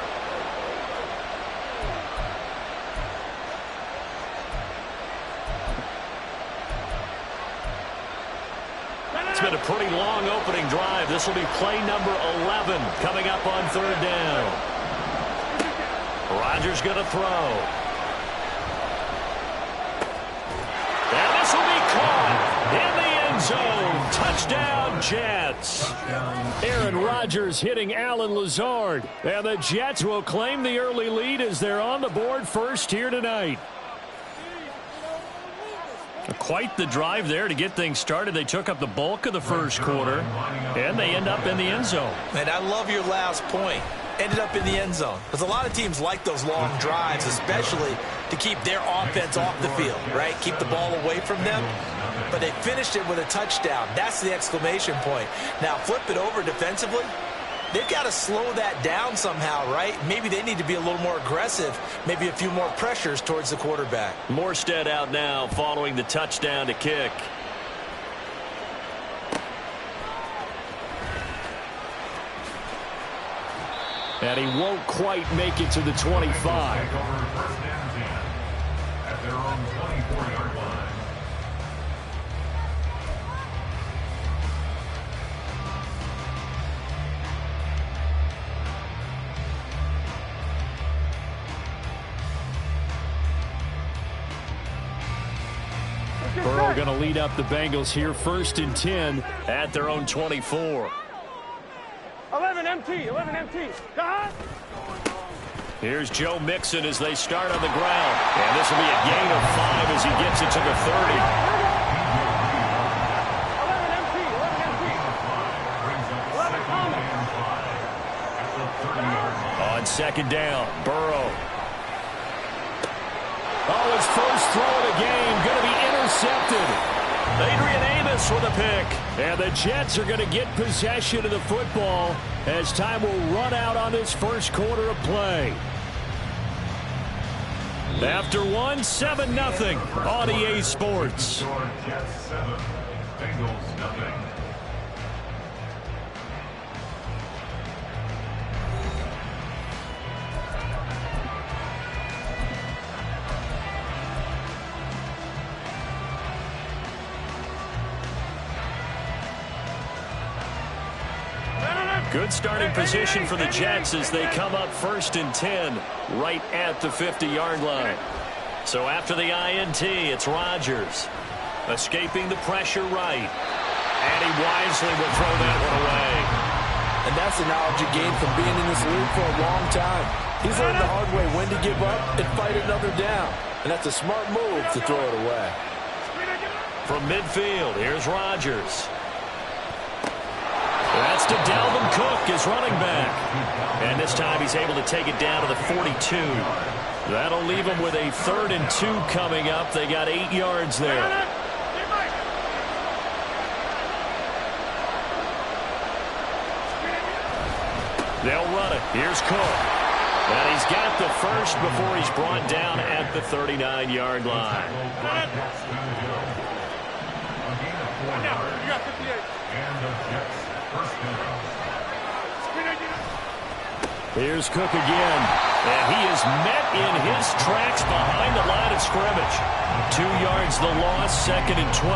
It's been a pretty long opening drive. This will be play number 11 coming up on 3rd down. Rodgers going to throw. And this will be caught. Jets. Aaron Rodgers hitting Allen Lazard. And the Jets will claim the early lead as they're on the board first here tonight. Quite the drive there to get things started. They took up the bulk of the first quarter, and they end up in the end zone. And I love your last point. Ended up in the end zone. Because a lot of teams like those long drives, especially to keep their offense off the field, right? Keep the ball away from them. But they finished it with a touchdown. That's the exclamation point. Now, flip it over defensively. They've got to slow that down somehow, right? Maybe they need to be a little more aggressive. Maybe a few more pressures towards the quarterback. Morstead out now following the touchdown to kick. And he won't quite make it to the 25. At their own 24-yard line. Burrow going to lead up the Bengals here, 1st and 10 at their own 24. 11 MT. Here's Joe Mixon as they start on the ground. And this will be a gain of 5 as he gets it to the 30. 11 MT. 11 MT. On second down, Burrow. Oh, his first throw of the game going to be intercepted. Adrian Amos with a pick. And the Jets are going to get possession of the football as time will run out on this first quarter of play. After 7-0 on EA Sports. Jets 7, Bengals nothing. Good starting position for the Jets as they come up 1st and 10 right at the 50-yard line. So after the INT, it's Rodgers escaping the pressure right. And he wisely will throw that one away. And that's the knowledge you gain from being in this league for a long time. He's learned the hard way when to give up and fight another down. And that's a smart move to throw it away. From midfield, here's Rodgers. That's to Dalvin Cook, his running back. And this time he's able to take it down to the 42. That'll leave him with a 3rd and 2 coming up. They got 8 yards there. They'll run it. Here's Cook. And he's got the first before he's brought down at the 39-yard line. You got 58. And the Jets first down. Here's Cook again. And he is met in his tracks behind the line of scrimmage. 2 yards the loss, 2nd and 12.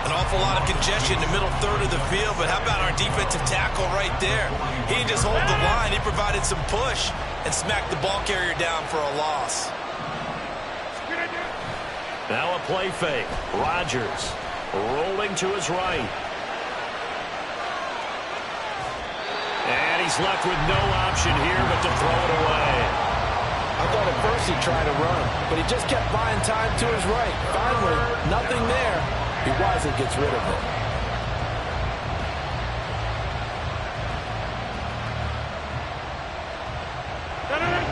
An awful lot of congestion in the middle third of the field, but how about our defensive tackle right there? He didn't just hold the line, he provided some push and smacked the ball carrier down for a loss. Now a play fake. Rodgers rolling to his right. And he's left with no option here but to throw it away. I thought at first he'd try to run, but he just kept buying time to his right. Finally, nothing there. He wisely gets rid of it.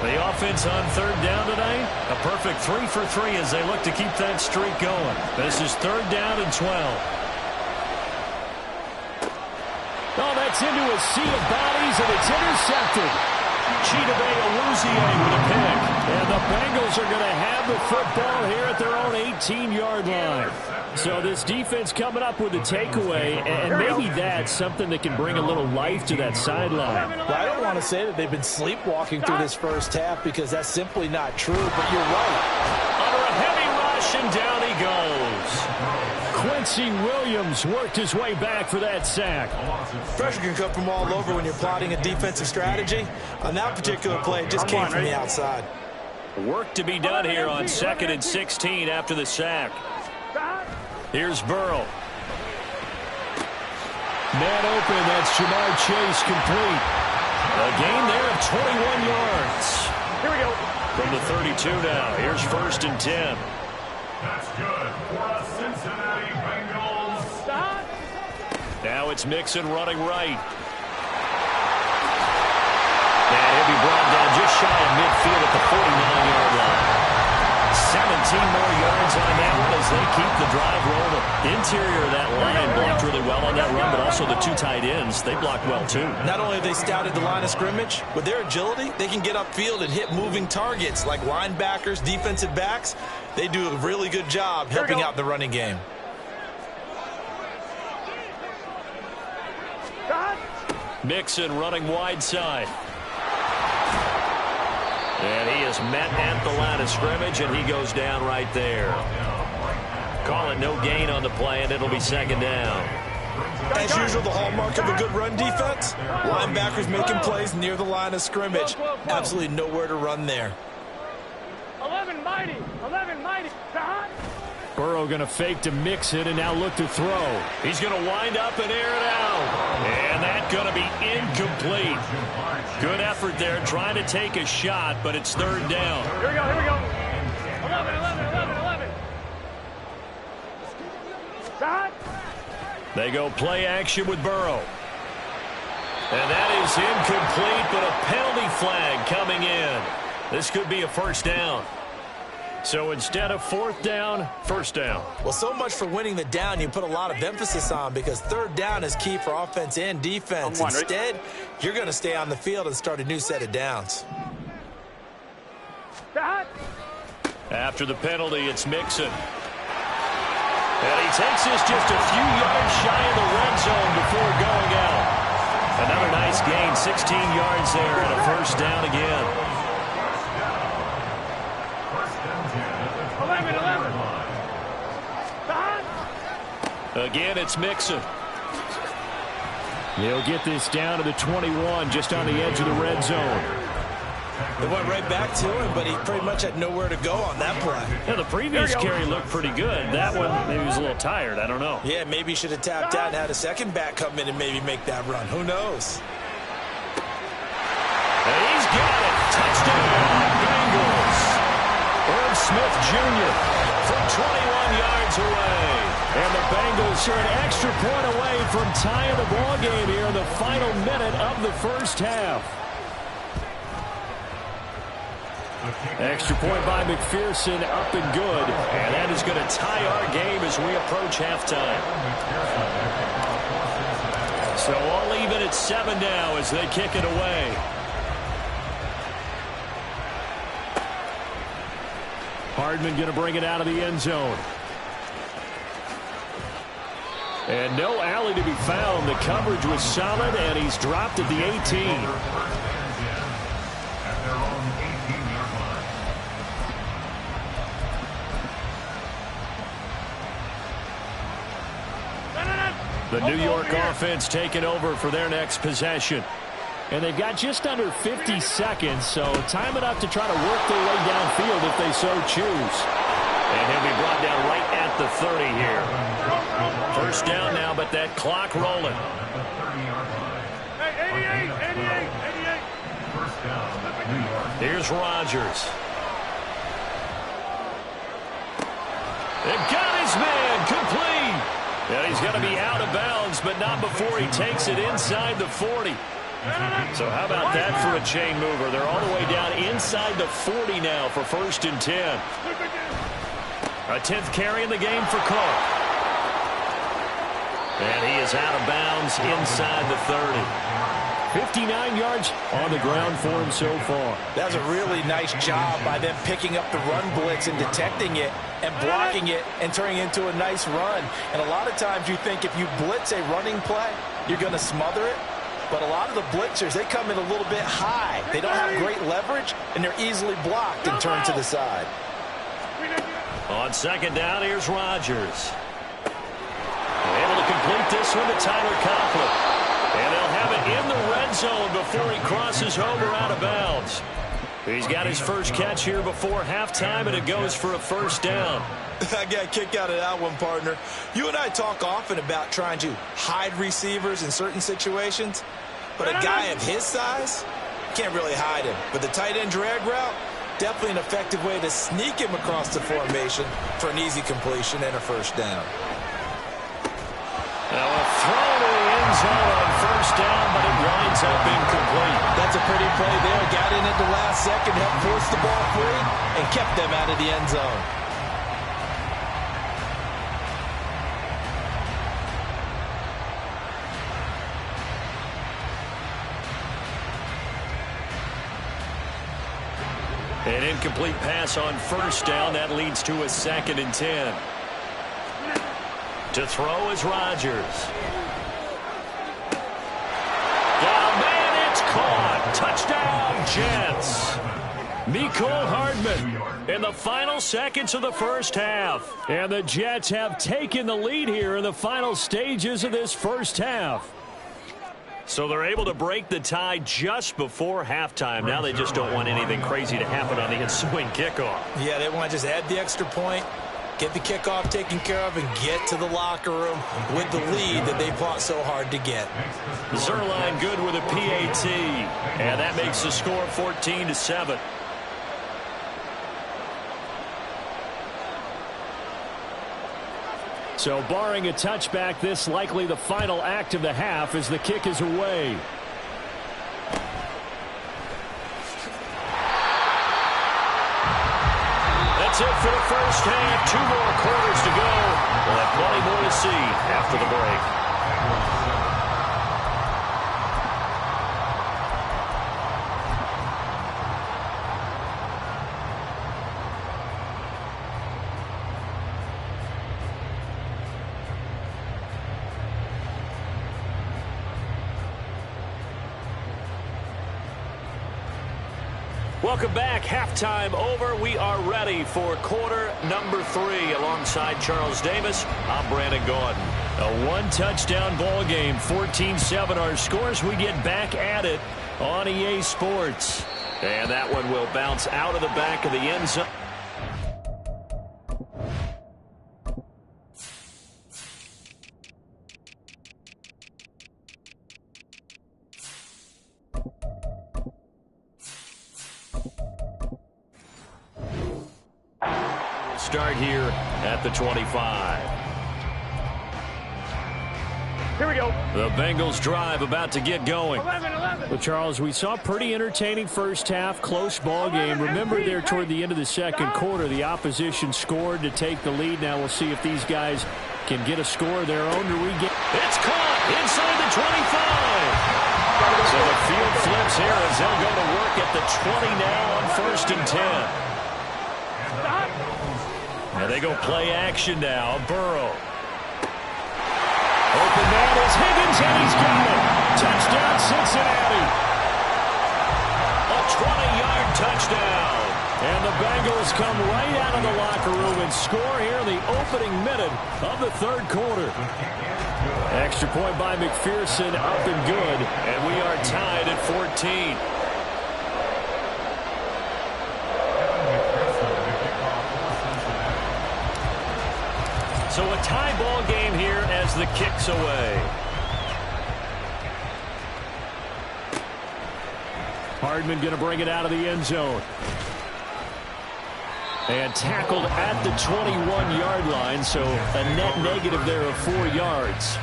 The offense on 3rd down tonight, a perfect 3 for 3 as they look to keep that streak going. This is 3rd down and 12. Oh, that's into a sea of bodies, and it's intercepted. Chidobe Awuzie with a pick. And the Bengals are going to have the football here at their own 18-yard line. So this defense coming up with a takeaway, and maybe that's something that can bring a little life to that sideline. Well, I don't want to say that they've been sleepwalking through this first half because that's simply not true, but you're right. Under a heavy rush, and down he goes. Quincy Williams worked his way back for that sack. Pressure can come from all over when you're plotting a defensive strategy. On that particular play, it just came from the outside. Work to be done here on 2nd and 16 after the sack. Here's Burrow. Man open, that's Jamar Chase complete. A gain there of 21 yards. Here we go. From the 32 now. Here's 1st and 10. That's good for the Cincinnati Bengals. Stop. Now it's Mixon running right. And he'll be brought down just shy of midfield at the 49-yard line. 17 more yards on that one as they keep the drive rolling. Interior of that line blocked really well on that run, but also the 2 tight ends, they blocked well too. Not only have they scouted the line of scrimmage, with their agility, they can get upfield and hit moving targets like linebackers, defensive backs. They do a really good job helping out the running game. Mixon running wide side. And he is met at the line of scrimmage, and he goes down right there. Call it no gain on the play, and it'll be 2nd down. As usual, the hallmark of a good run defense, linebackers making plays near the line of scrimmage. Absolutely nowhere to run there. 11 mighty. 11 mighty. Burrow going to fake to Mixon and now look to throw. He's going to wind up and air it out. And that's going to be incomplete. Good effort there trying to take a shot, but it's 3rd down. Here we go, here we go. 11, 11, 11, 11. Stop. They go play action with Burrow. And that is incomplete, but a penalty flag coming in. This could be a 1st down. So instead of 4th down, 1st down. Well, so much for winning the down you put a lot of emphasis on, because 3rd down is key for offense and defense. Instead, you're going to stay on the field and start a new set of downs. After the penalty, it's Mixon. And he takes this just a few yards shy of the red zone before going out. Another nice gain, 16 yards there, and a 1st down again. 11, 11. Again, it's Mixon. He'll get this down to the 21, just on the edge of the red zone. They went right back to him, but he pretty much had nowhere to go on that play. Yeah, the previous carry looked pretty good. That one, maybe he was a little tired. I don't know. Yeah, maybe he should have tapped out and had a second back come in and maybe make that run. Who knows? And he's got it. Touchdown, Bengals. Irv Smith Jr. from 21 yards away. And the Bengals are an extra point away from tying the ball game here in the final minute of the 1st half. Extra point by McPherson, up and good. And that is going to tie our game as we approach halftime. So all even at 7 now as they kick it away. Hardman going to bring it out of the end zone. And no alley to be found. The coverage was solid, and he's dropped at the 18. The New York offense taking over for their next possession. And they've got just under 50 seconds, so time enough to try to work their way downfield if they so choose. And he'll be brought down right at the 30 here. 1st down now, but that clock rolling. Hey, 88. Here's Rodgers. They've got his man complete. And he's going to be out of bounds, but not before he takes it inside the 40. So how about that for a chain mover? They're all the way down inside the 40 now for 1st and 10. A 10th carry in the game for Clark. And he is out of bounds inside the 30. 59 yards on the ground for him so far. That was a really nice job by them picking up the run blitz and detecting it and blocking it and turning it into a nice run. And a lot of times you think if you blitz a running play, you're going to smother it. But a lot of the blitzers, they come in a little bit high. They don't have great leverage, and they're easily blocked and turned to the side. On 2nd down, here's Rodgers. Able to complete this one to Tyler Conklin. And they'll have it in the red zone before he crosses over out of bounds. He's got his first catch here before halftime, and it goes for a first down. I got a kick out of that one, partner. You and I talk often about trying to hide receivers in certain situations, but a guy of his size can't really hide him. But the tight end drag route, definitely an effective way to sneak him across the formation for an easy completion and a first down. Now a throw to the end zone on first down, but it winds up incomplete. That's a pretty play there. Got in at the last second, helped force the ball free, and kept them out of the end zone. An incomplete pass on first down. That leads to a 2nd and 10. To throw is Rodgers. Down man, it's caught. Touchdown, Jets. Mecole Hardman in the final seconds of the first half. And the Jets have taken the lead here in the final stages of this first half. So they're able to break the tie just before halftime. Now they just don't want anything crazy to happen on the ensuing kickoff. Yeah, they want to just add the extra point, get the kickoff taken care of, and get to the locker room with the lead that they fought so hard to get. Zuerlein good with a PAT, and that makes the score 14-7. So barring a touchback, this likely the final act of the half as the kick is away. That's it for the first half. 2 more quarters to go. We'll have plenty more to see after the break. Welcome back. Halftime over. We are ready for quarter number 3. Alongside Charles Davis, I'm Brandon Gaudin. A 1-touchdown ball game. 14-7 our scores. We get back at it on EA Sports. And that one will bounce out of the back of the end zone. Start here at the 25. Here we go. The Bengals drive about to get going. 11. Well, Charles, we saw a pretty entertaining first half, close ball game. Remember there toward the end of the second quarter, the opposition scored to take the lead. Now we'll see if these guys can get a score of their own to regain. It's caught inside the 25. So the field flips here as they'll go to work at the 20 now on 1st and 10. And they go play action now. Burrow. Open man is Higgins, and he's got it. Touchdown, Cincinnati. A 20-yard touchdown. And the Bengals come right out of the locker room and score here in the opening minute of the 3rd quarter. Extra point by McPherson, up and good. And we are tied at 14. So a tie ball game here as the kick's away. Hardman going to bring it out of the end zone. And tackled at the 21-yard line, so a net negative there of 4 yards.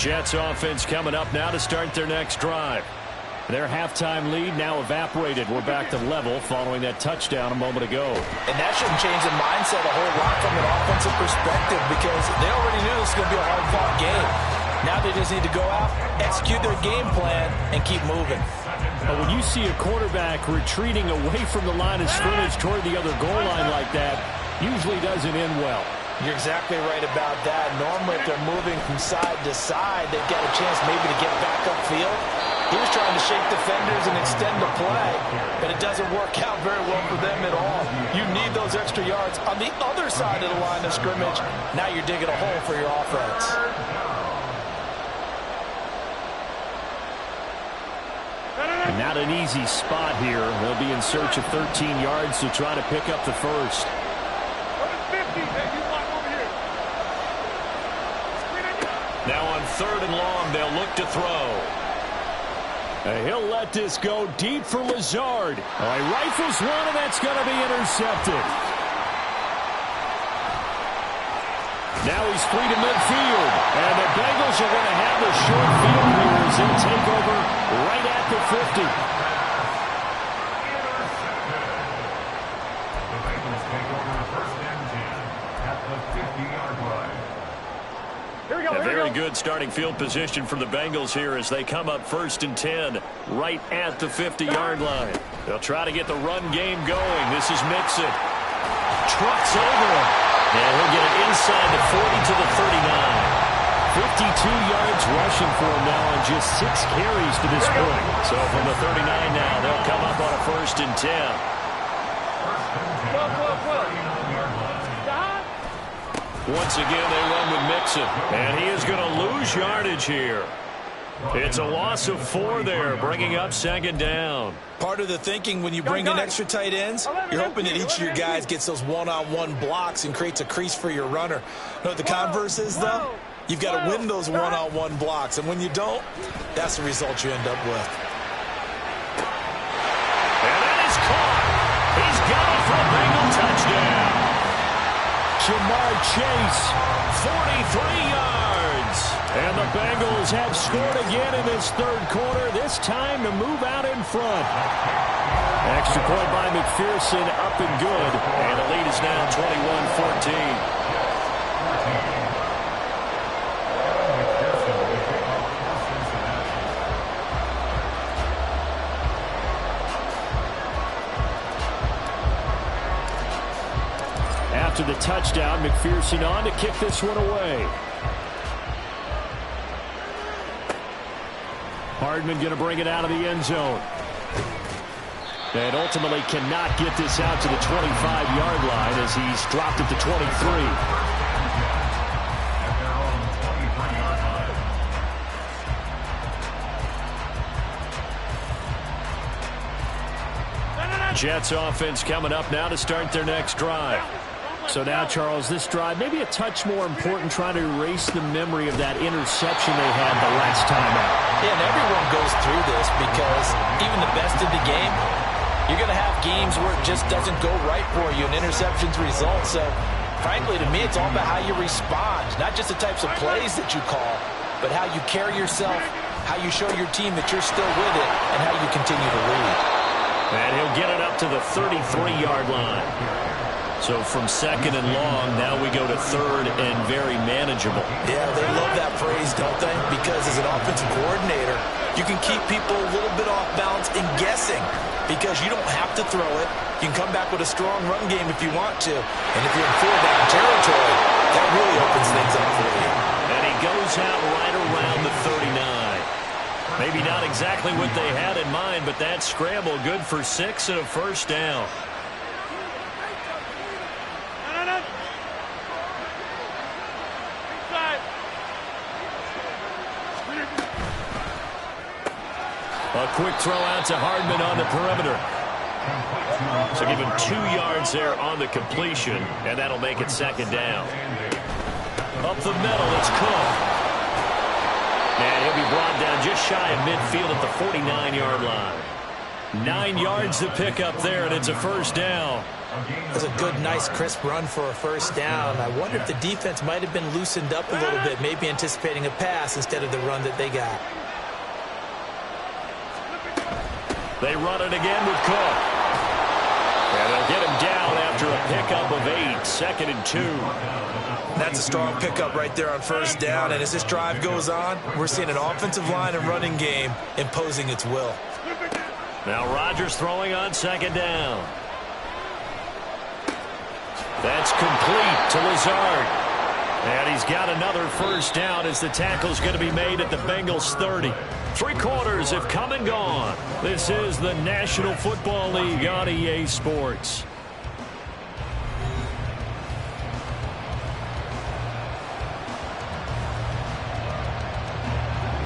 Jets offense coming up now to start their next drive. Their halftime lead now evaporated. We're back to level following that touchdown a moment ago. And that shouldn't change the mindset a whole lot from an offensive perspective because they already knew this was going to be a hard-fought game. Now they just need to go out, execute their game plan, and keep moving. But when you see a quarterback retreating away from the line of scrimmage toward the other goal line like that, usually doesn't end well. You're exactly right about that. Normally, if they're moving from side to side, they've got a chance maybe to get back upfield. He was trying to shake defenders and extend the play, but it doesn't work out very well for them at all. You need those extra yards on the other side of the line of scrimmage. Now you're digging a hole for your offense. Not an easy spot here. They'll be in search of 13 yards to try to pick up the first. Now on 3rd and long, they'll look to throw. He'll let this go deep for Lazard. He rifles one, and that's going to be intercepted. Now he's free to midfield. And the Bengals are going to have the short field here as they take over right at the 50. The Bengals take over 1st and 10 at the 50-yard line. A very good starting field position for the Bengals here as they come up 1st and 10 right at the 50-yard line. They'll try to get the run game going. This is Mixon. Trucks over him. And he'll get it inside the 40 to the 39. 52 yards rushing for him now on just 6 carries to this point. So from the 39 now, they'll come up on a 1st and 10. Once again, they run with Mixon. And he is going to lose yardage here. It's a loss of 4 there, bringing up 2nd down. Part of the thinking when you bring in extra tight ends, you're hoping that each of your guys gets those one-on-one blocks and creates a crease for your runner. You know what the converse is, though? You've got to win those one-on-one blocks. And when you don't, that's the result you end up with. And that is caught. He's got it for a Bengal touchdown. Jamar Chase, 43 yards. And the Bengals have scored again in this 3rd quarter, this time to move out in front. Extra point by McPherson, up and good. And the lead is now 21-14. After the touchdown, McPherson on to kick this one away. Hardman going to bring it out of the end zone. And ultimately cannot get this out to the 25-yard line as he's dropped at the 23. Jets offense coming up now to start their next drive. So now, Charles, this drive maybe a touch more important, trying to erase the memory of that interception they had the last time out. Yeah, and everyone goes through this because even the best of the game, you're going to have games where it just doesn't go right for you, and interceptions result. So, frankly, to me, it's all about how you respond, not just the types of plays that you call, but how you carry yourself, how you show your team that you're still with it, and how you continue to lead. And he'll get it up to the 33-yard line. So from 2nd and long, now we go to 3rd and very manageable. Yeah, they love that phrase, don't they? Because as an offensive coordinator, you can keep people a little bit off balance and guessing because you don't have to throw it. You can come back with a strong run game if you want to. And if you're in 4-down territory, that really opens things up for you. And he goes out right around the 39. Maybe not exactly what they had in mind, but that scramble good for 6 and a 1st down. A quick throw out to Hardman on the perimeter. So give him 2 yards there on the completion, and that'll make it 2nd down. Up the middle, it's Cook. And he'll be brought down just shy of midfield at the 49-yard line. 9 yards to pick up there, and it's a 1st down. That's a good, nice, crisp run for a 1st down. I wonder if the defense might have been loosened up a little bit, maybe anticipating a pass instead of the run that they got. They run it again with Cook. And they'll get him down after a pickup of 8, 2nd and 2. That's a strong pickup right there on 1st down. And as this drive goes on, we're seeing an offensive line and running game imposing its will. Now Rodgers throwing on 2nd down. That's complete to Lazard. And he's got another 1st down as the tackle's going to be made at the Bengals 30. 3 quarters have come and gone. This is the National Football League on EA Sports.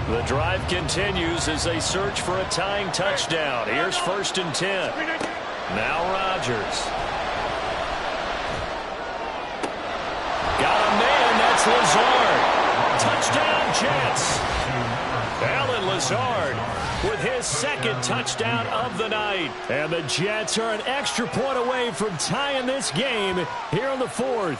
The drive continues as they search for a tying touchdown. Here's 1st and 10. Now Rodgers. Got a man, that's Lazard. Touchdown Jets. Allen Lazard with his 2nd touchdown of the night. And the Jets are an extra point away from tying this game here in the 4th.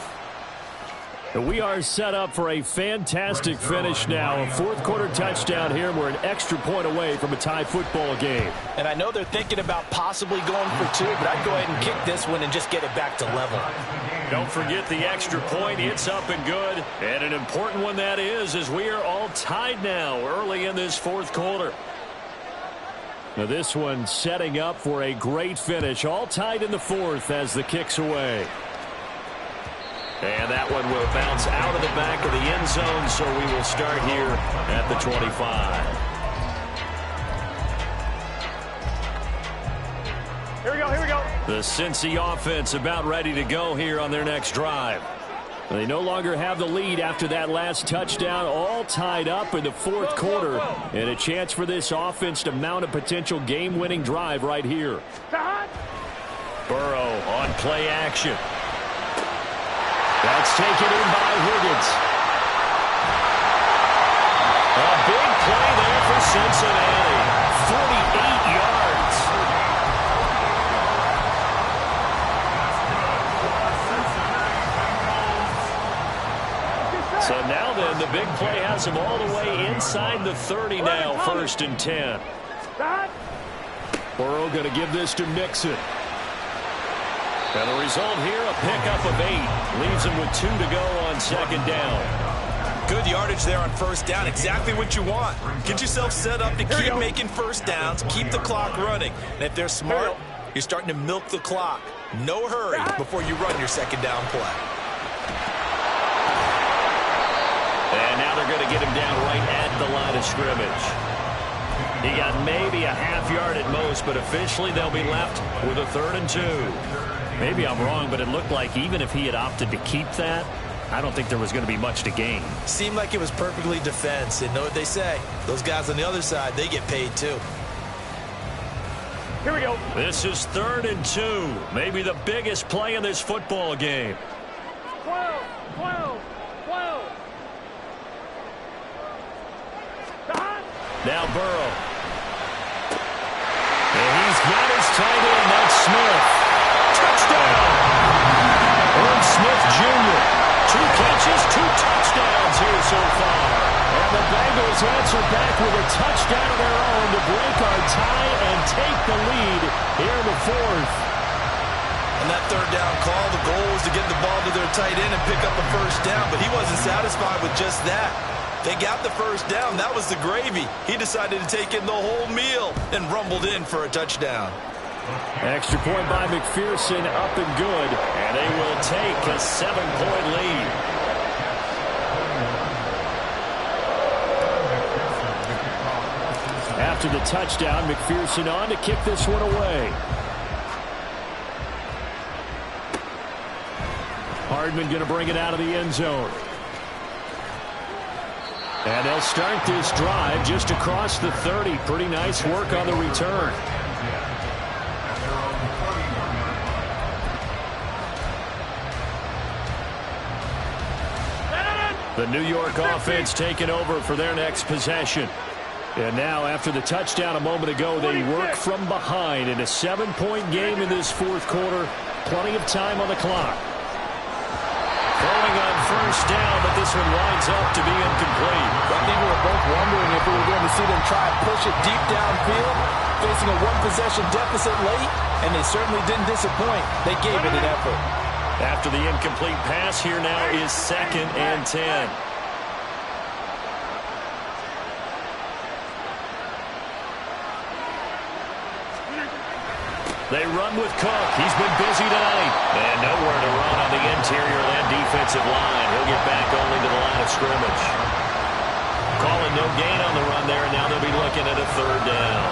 We are set up for a fantastic finish now. A 4th quarter touchdown here. We're an extra point away from a tie football game. And I know they're thinking about possibly going for 2, but I'd go ahead and kick this one and just get it back to level. Don't forget the extra point. It's up and good. And an important one that is, as we are all tied now early in this 4th quarter. Now this one setting up for a great finish. All tied in the 4th as the kick's away. And that one will bounce out of the back of the end zone, so we will start here at the 25. Here we go, here we go. The Cincy offense about ready to go here on their next drive. They no longer have the lead after that last touchdown, all tied up in the 4th quarter, and a chance for this offense to mount a potential game-winning drive right here. Burrow on play action. That's taken in by Higgins. A big play there for Cincinnati. 48 yards. So now then, the big play has him all the way inside the 30 now, 1st and 10. Burrow going to give this to Mixon. And the result here, a pickup of 8. Leaves him with 2 to go on 2nd down. Good yardage there on 1st down. Exactly what you want. Get yourself set up to keep making 1st downs. Keep the clock running. And if they're smart, you're starting to milk the clock. No hurry before you run your 2nd down play. And now they're going to get him down right at the line of scrimmage. He got maybe a half yard at most, but officially they'll be left with a 3rd and 2. Maybe I'm wrong, but it looked like even if he had opted to keep that, I don't think there was going to be much to gain. Seemed like it was perfectly defense. And know what they say? Those guys on the other side, they get paid too. Here we go. This is 3rd and 2. Maybe the biggest play in this football game. 12, 12, 12. Now Burrow. And he's got his tight end. That's Smith. Touchdown! Irv Smith Jr. 2 catches, 2 touchdowns here so far. And the Bengals answer back with a touchdown of their own to break our tie and take the lead here in the 4th. On that 3rd down call, the goal was to get the ball to their tight end and pick up a 1st down, but he wasn't satisfied with just that. They got the 1st down. That was the gravy. He decided to take in the whole meal and rumbled in for a touchdown. Extra point by McPherson, up and good, and they will take a 7-point lead. After the touchdown, McPherson on to kick this one away. Hardman going to bring it out of the end zone. And they'll start this drive just across the 30. Pretty nice work on the return. The New York offense taking over for their next possession. And now, after the touchdown a moment ago, they work from behind in a 7-point game in this 4th quarter. Plenty of time on the clock. Throwing on 1st down, but this one winds up to be incomplete. I think we were both wondering if we were going to see them try and push it deep downfield, facing a 1-possession deficit late, and they certainly didn't disappoint. They gave it an effort. After the incomplete pass, here now is 2nd and 10. They run with Cook. He's been busy tonight. And nowhere to run on the interior of that defensive line. He'll get back only to the line of scrimmage. calling no gain on the run there, and now they'll be looking at a third down.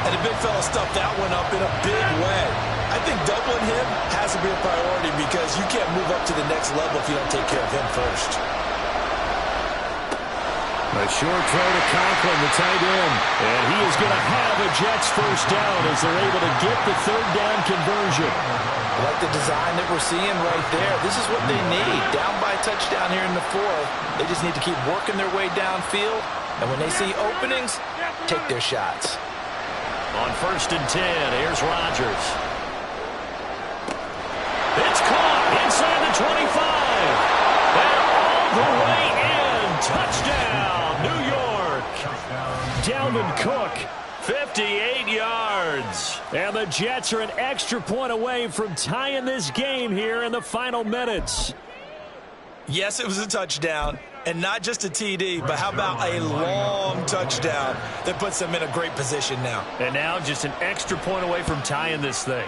And the big fella stuffed that one up in a big way. I think doubling him has to be a priority because you can't move up to the next level if you don't take care of him first. A short throw to Conklin, the tight end. And he is going to have a Jets first down as they're able to get the third down conversion. I like the design that we're seeing right there. This is what they need. Down by a touchdown here in the fourth. They just need to keep working their way downfield. And when they see openings, take their shots. On 1st and 10, here's Rodgers. It's caught inside the 25. And all the way in. Touchdown, New York. Dalvin Cook, 58 yards. And the Jets are an extra point away from tying this game here in the final minutes. Yes, it was a touchdown. And not just a TD, but how about a long touchdown that puts them in a great position now. And now just an extra point away from tying this thing.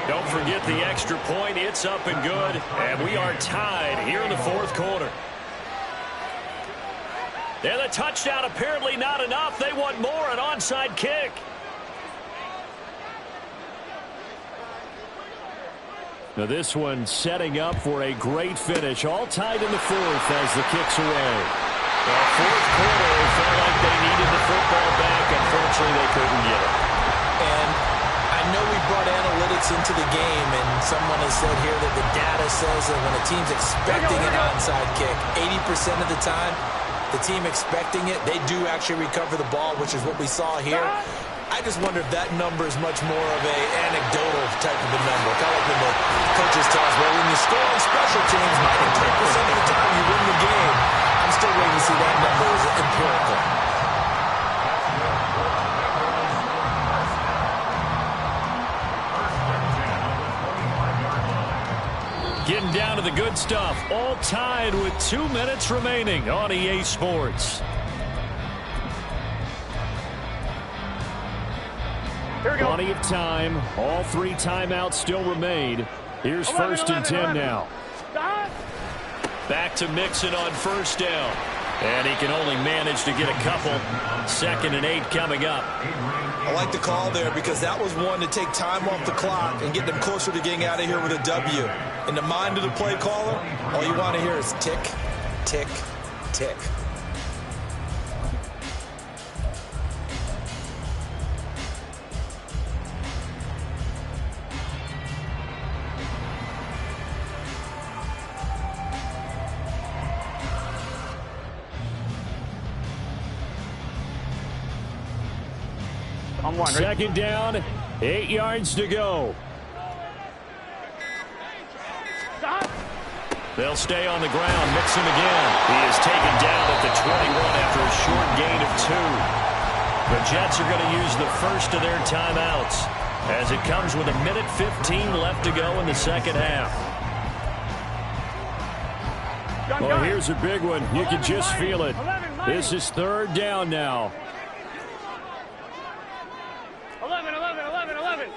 Don't forget the extra point. It's up and good. And we are tied here in the fourth quarter. And the touchdown apparently not enough. They want more, an onside kick. Now this one setting up for a great finish. All tied in the fourth as the kick's away. Well, fourth quarter, it felt like they needed the football back. Unfortunately, they couldn't get it. And I know we brought analytics into the game, and someone has said here that the data says that when a team's expecting an onside kick, 80% of the time, the team expecting it, they do actually recover the ball, which is what we saw here. I just wonder if that number is much more of an anecdotal type of a number. Kind of like when the coaches tell us, well, when you score on special teams, 93% of the time you win the game. I'm still waiting to see that number as empirical. Getting down to the good stuff. All tied with 2 minutes remaining on EA Sports. Plenty of time. All 3 timeouts still remain. Here's 1st and 10 now. Back to Mixon on first down. And he can only manage to get a couple. 2nd and 8 coming up. I like the call there because that was one to take time off the clock and get them closer to getting out of here with a W. In the mind of the play caller, all you want to hear is tick, tick, tick. On one, 2nd down, 8 yards to go. They'll stay on the ground. Mixon again. He is taken down at the 21 after a short gain of 2. The Jets are going to use the first of their timeouts as it comes with 1:15 left to go in the second half. Well, here's a big one. You can just feel it. This is 3rd down now. 11, 11, 11, 11.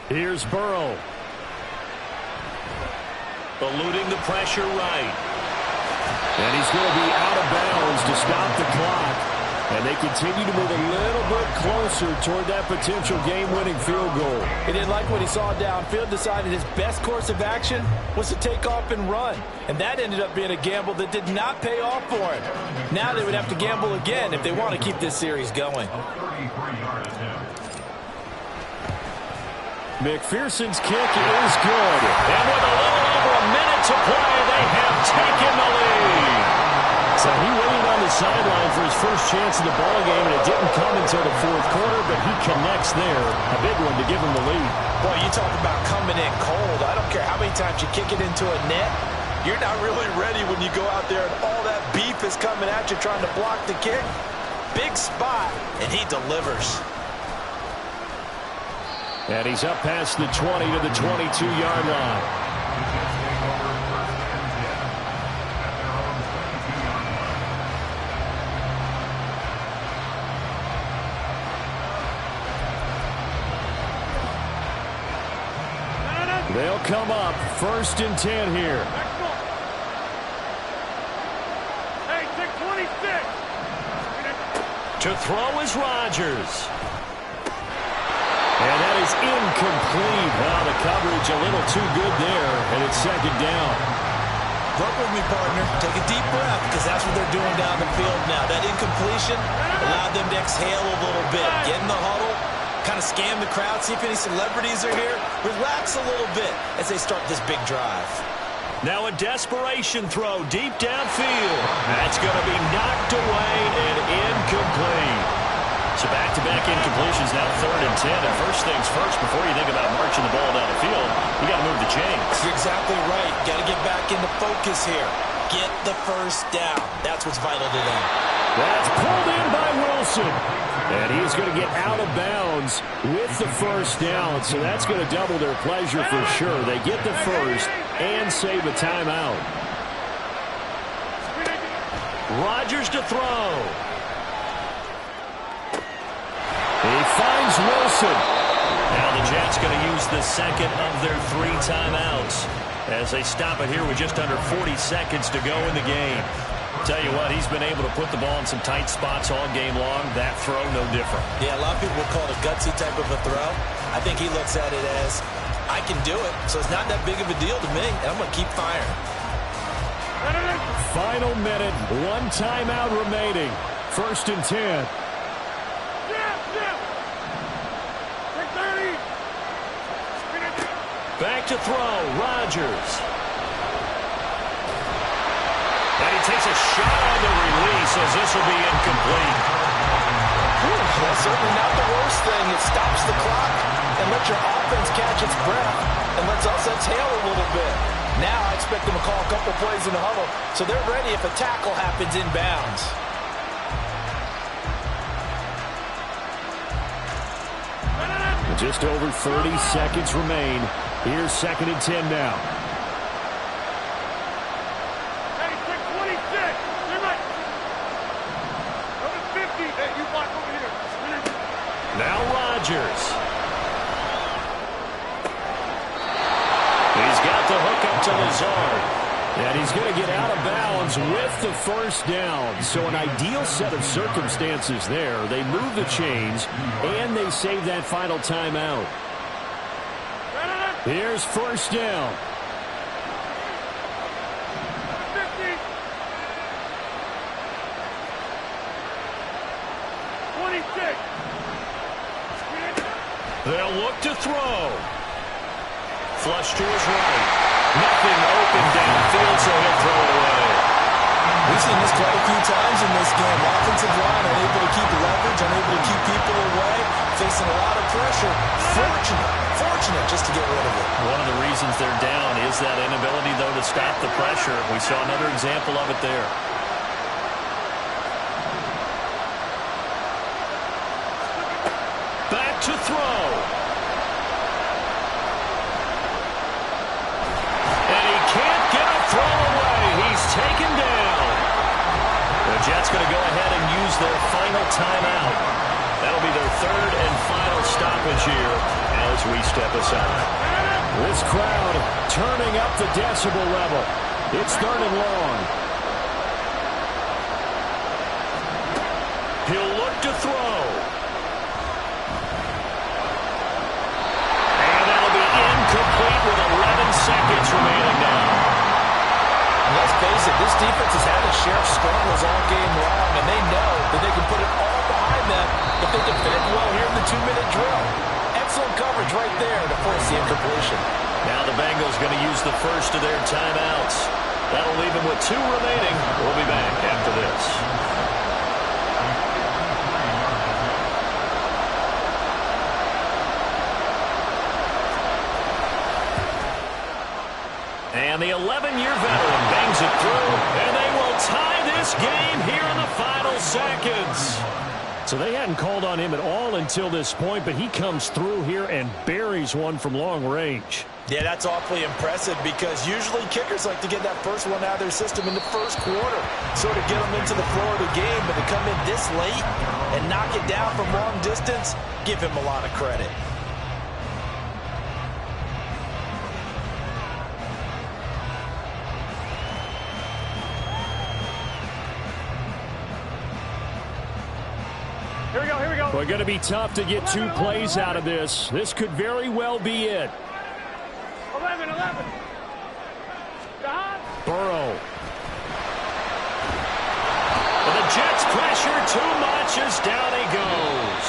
Here's Burrow. Eluding the pressure right. And he's going to be out of bounds to stop the clock. And they continue to move a little bit closer toward that potential game-winning field goal. He didn't like what he saw downfield, decided his best course of action was to take off and run. And that ended up being a gamble that did not pay off for him. Now they would have to gamble again if they want to keep this series going. McPherson's kick is good. And with a little over a minute to play, they have taken the lead. So he waited on the sideline for his first chance in the ballgame, and it didn't come until the fourth quarter, but he connects there. A big one to give him the lead. Boy, you talk about coming in cold. I don't care how many times you kick it into a net. You're not really ready when you go out there and all that beef is coming at you trying to block the kick. Big spot, and he delivers. And he's up past the 20 to the 22-yard line. They'll come up 1st and 10 here. To throw is Rodgers. And that is incomplete. Well, the coverage a little too good there, and it's second down. Work with me, partner. Take a deep breath, because that's what they're doing down the field now. That incompletion allowed them to exhale a little bit. Get in the huddle, kind of scan the crowd, see if any celebrities are here. Relax a little bit as they start this big drive. Now a desperation throw deep downfield. That's going to be knocked away and incomplete. So back-to-back incompletions, now 3rd and 10. And first things first, before you think about marching the ball down the field, you got to move the chains. You're exactly right. Got to get back into focus here. Get the first down. That's what's vital to them. That's pulled in by Wilson. And he's going to get out of bounds with the first down. So that's going to double their pleasure for sure. They get the first and save a timeout. Rodgers to throw. He finds Wilson. Now the Jets going to use the second of their 3 timeouts as they stop it here with just under 40 seconds to go in the game. Tell you what, he's been able to put the ball in some tight spots all game long. That throw, no different. Yeah, a lot of people would call it a gutsy type of a throw. I think he looks at it as, I can do it, so it's not that big of a deal to me, and I'm going to keep firing. Final minute, 1 timeout remaining. 1st and 10. Back to throw, Rodgers. And he takes a shot on the release as this will be incomplete. That's certainly not the worst thing. It stops the clock and lets your offense catch its breath and lets us exhale a little bit. Now I expect them to call a couple plays in the huddle so they're ready if a tackle happens inbounds. Just over 30 seconds remain. Here's 2nd and 10 now. Now Rodgers. He's got the hook up to Lazard. And he's going to get out of bounds with the first down. So an ideal set of circumstances there. They move the chains, and they save that final timeout. Here's first down. They'll look to throw. Flush to his right. Nothing open downfield, so he'll throw it away. We've seen this quite a few times in this game. Offensive line unable to keep leverage, unable to keep people away, facing a lot of pressure. Fortunate just to get rid of it. One of the reasons they're down is that inability, though, to stop the pressure. We saw another example of it there. Back to throw. Taken down. The Jets going to go ahead and use their final timeout. That'll be their 3rd and final stoppage here as we step aside. This crowd turning up the decibel level. It's 3rd and long. He'll look to throw. And that'll be incomplete with 11 seconds remaining now. Let's face it, this defense has had its share of struggles all game long, and they know that they can put it all behind them if they defend well here in the 2-minute drill. Excellent coverage right there to force the incompletion. Now the Bengals going to use the first of their timeouts. That'll leave them with 2 remaining. We'll be back after this. And the 11-year veteran bangs it through, and they will tie this game here in the final seconds. So they hadn't called on him at all until this point, but he comes through here and buries one from long range. Yeah, that's awfully impressive because usually kickers like to get that first one out of their system in the first quarter, sort of get them into the flow of the game, but to come in this late and knock it down from long distance, give him a lot of credit. Here we go, here we go. We're going to be tough to get 2 plays out of this. This could very well be it. 11. Burrow. And the Jets pressure too much as down he goes.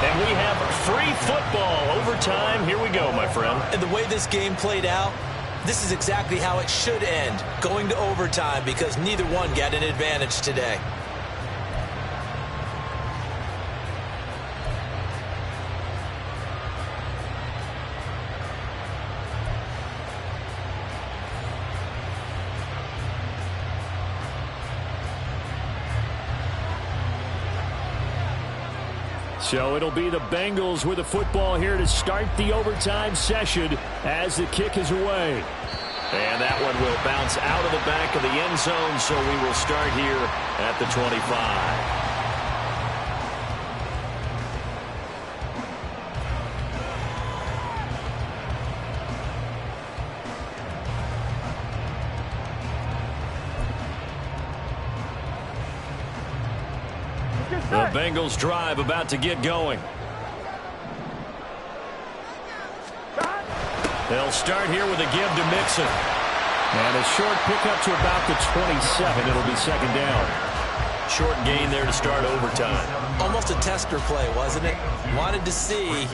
And we have free football overtime. Here we go, my friend. And the way this game played out, this is exactly how it should end, going to overtime, because neither one got an advantage today. So it'll be the Bengals with the football here to start the overtime session as the kick is away. And that one will bounce out of the back of the end zone, so we will start here at the 25. The Bengals drive about to get going. They'll start here with a give to Mixon. And a short pickup to about the 27. It'll be second down. Short gain there to start overtime. Almost a tester play, wasn't it? Wanted to see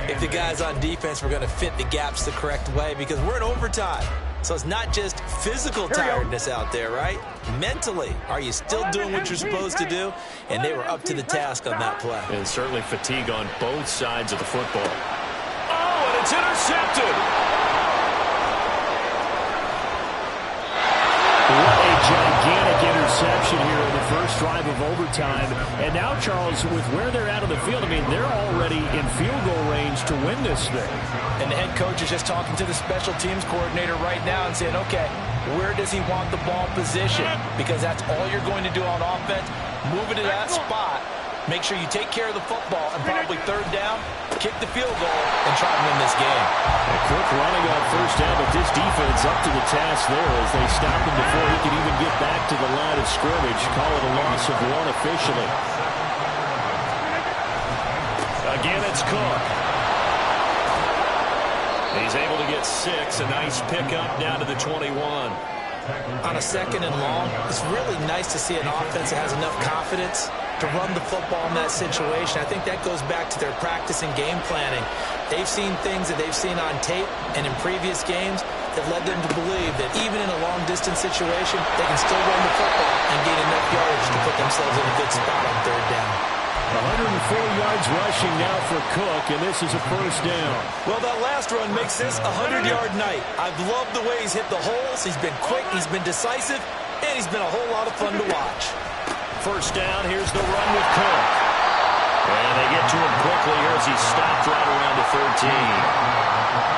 if the guys on defense were going to fit the gaps the correct way, because we're in overtime. So it's not just physical tiredness out there, right? Mentally, are you still doing what you're supposed to do? And they were up to the task on that play. And certainly fatigue on both sides of the football. Oh, and it's intercepted. What a gigantic interception here in the first drive of overtime. And now, Charles, with where they're at on the field, I mean, they're already in field goal range to win this thing. And the head coach is just talking to the special teams coordinator right now and saying, okay, where does he want the ball positioned? Because that's all you're going to do on offense. Move it to that spot. Make sure you take care of the football, and probably third down, kick the field goal, and try to win this game. A quick running on first down, but this defense up to the task there as they stopped him before he could even get back to the line of scrimmage. Call it a loss of 1 officially. Again, it's Cook. He's able to get 6. A nice pickup down to the 21. On a second and long, it's really nice to see an offense that has enough confidence to run the football in that situation. I think that goes back to their practice and game planning. They've seen things that they've seen on tape and in previous games that led them to believe that even in a long-distance situation, they can still run the football and gain enough yardage to put themselves in a good spot on third down. 104 yards rushing now for Cook, and this is a first down. Well, that last run makes this a 100-yard night. I've loved the way he's hit the holes. He's been quick, he's been decisive, and he's been a whole lot of fun to watch. First down, here's the run with Cook. And they get to him quickly here as he stopped right around the 13.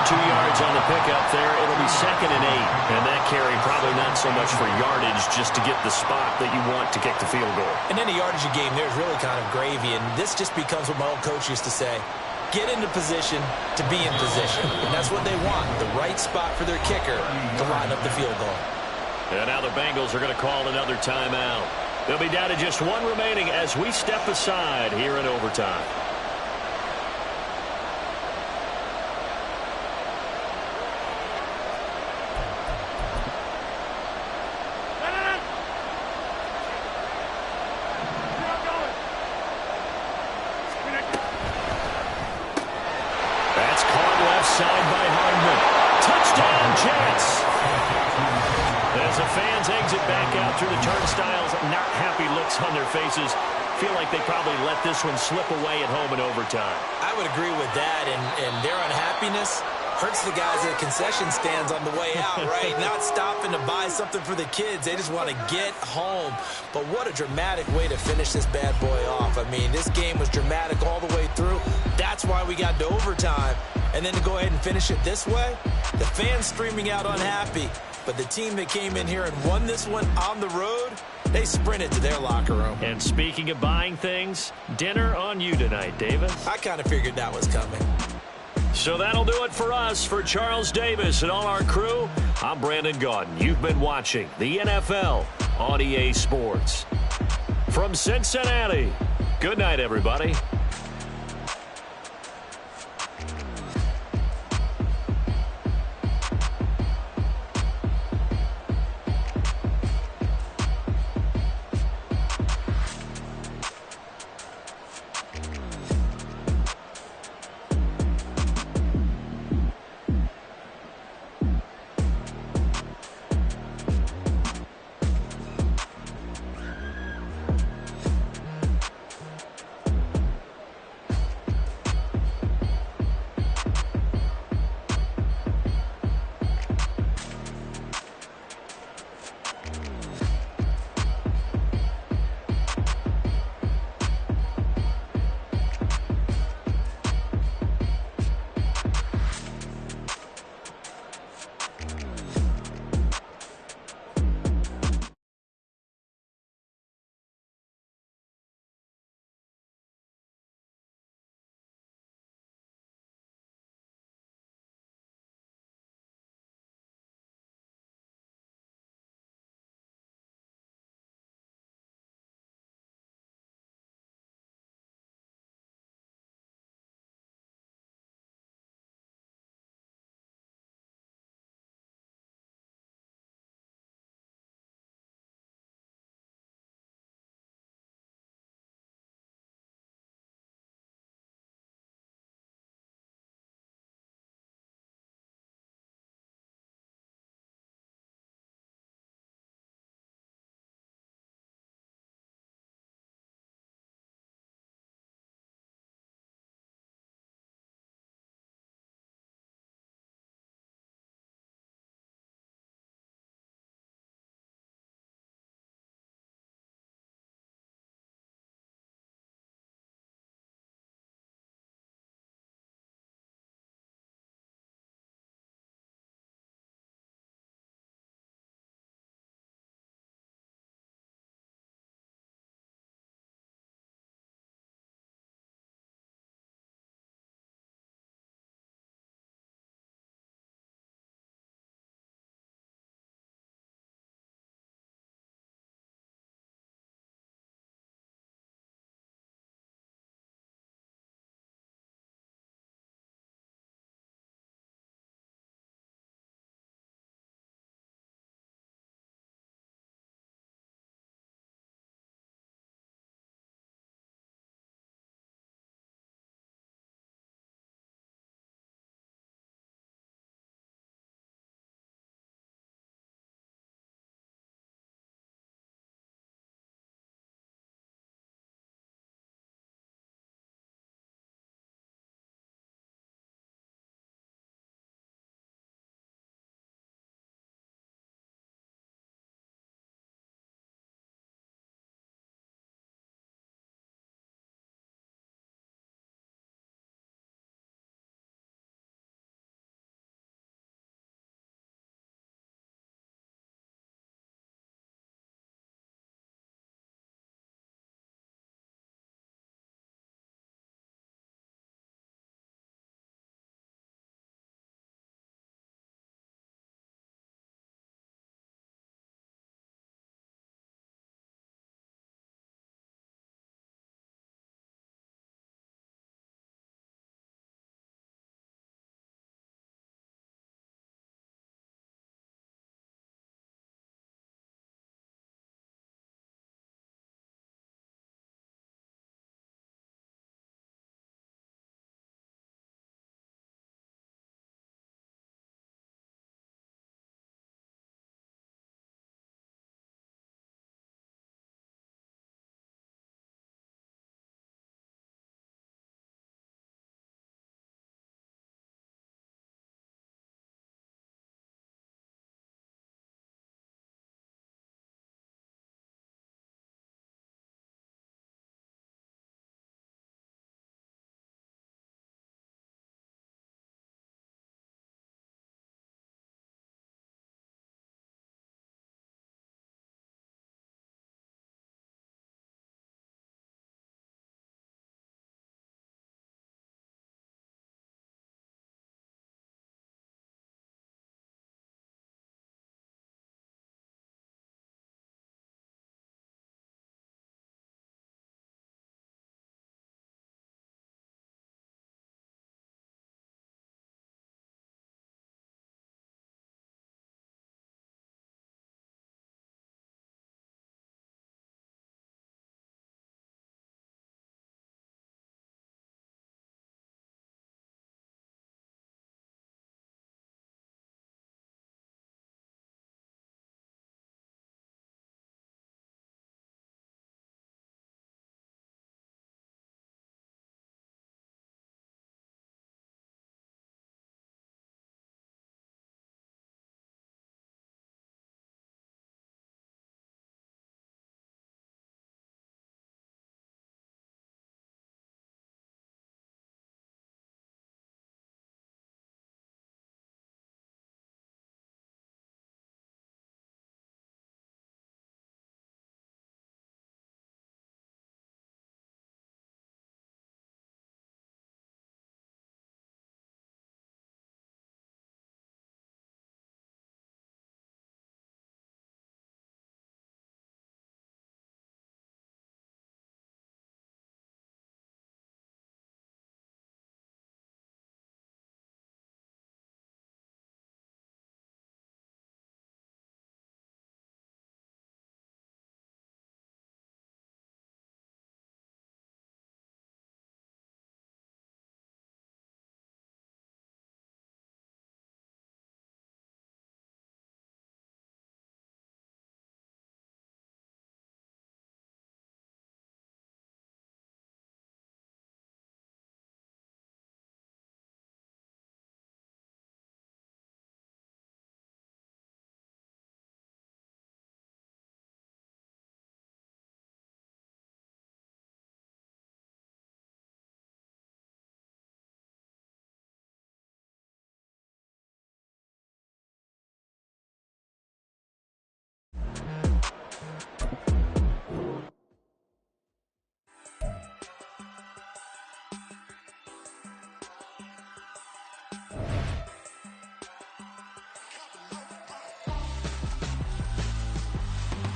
2 yards on the pickup there. It'll be second and 8. And that carry probably not so much for yardage, just to get the spot that you want to kick the field goal. And any yardage you gain there is really kind of gravy. And this just becomes what my old coach used to say. Get into position to be in position. And that's what they want, the right spot for their kicker to line up the field goal. And now the Bengals are going to call another timeout. They'll be down to just 1 remaining as we step aside here in overtime. That's caught left side by Hardman. Touchdown, Jets. As the fans exit back out through the turnstiles, not happy looks on their faces. Feel like they probably let this one slip away at home in overtime. I would agree with that, and their unhappiness hurts the guys at the concession stands on the way out, right? Not stopping to buy something for the kids. They just want to get home. But what a dramatic way to finish this bad boy off. I mean, this game was dramatic all the way through. That's why we got to overtime. And then to go ahead and finish it this way, the fans streaming out unhappy. But the team that came in here and won this one on the road, they sprinted to their locker room. And speaking of buying things, dinner on you tonight, Davis. I kind of figured that was coming. So that'll do it for us. For Charles Davis and all our crew, I'm Brandon Gaudin. You've been watching the NFL on EA Sports. From Cincinnati, Good night, everybody.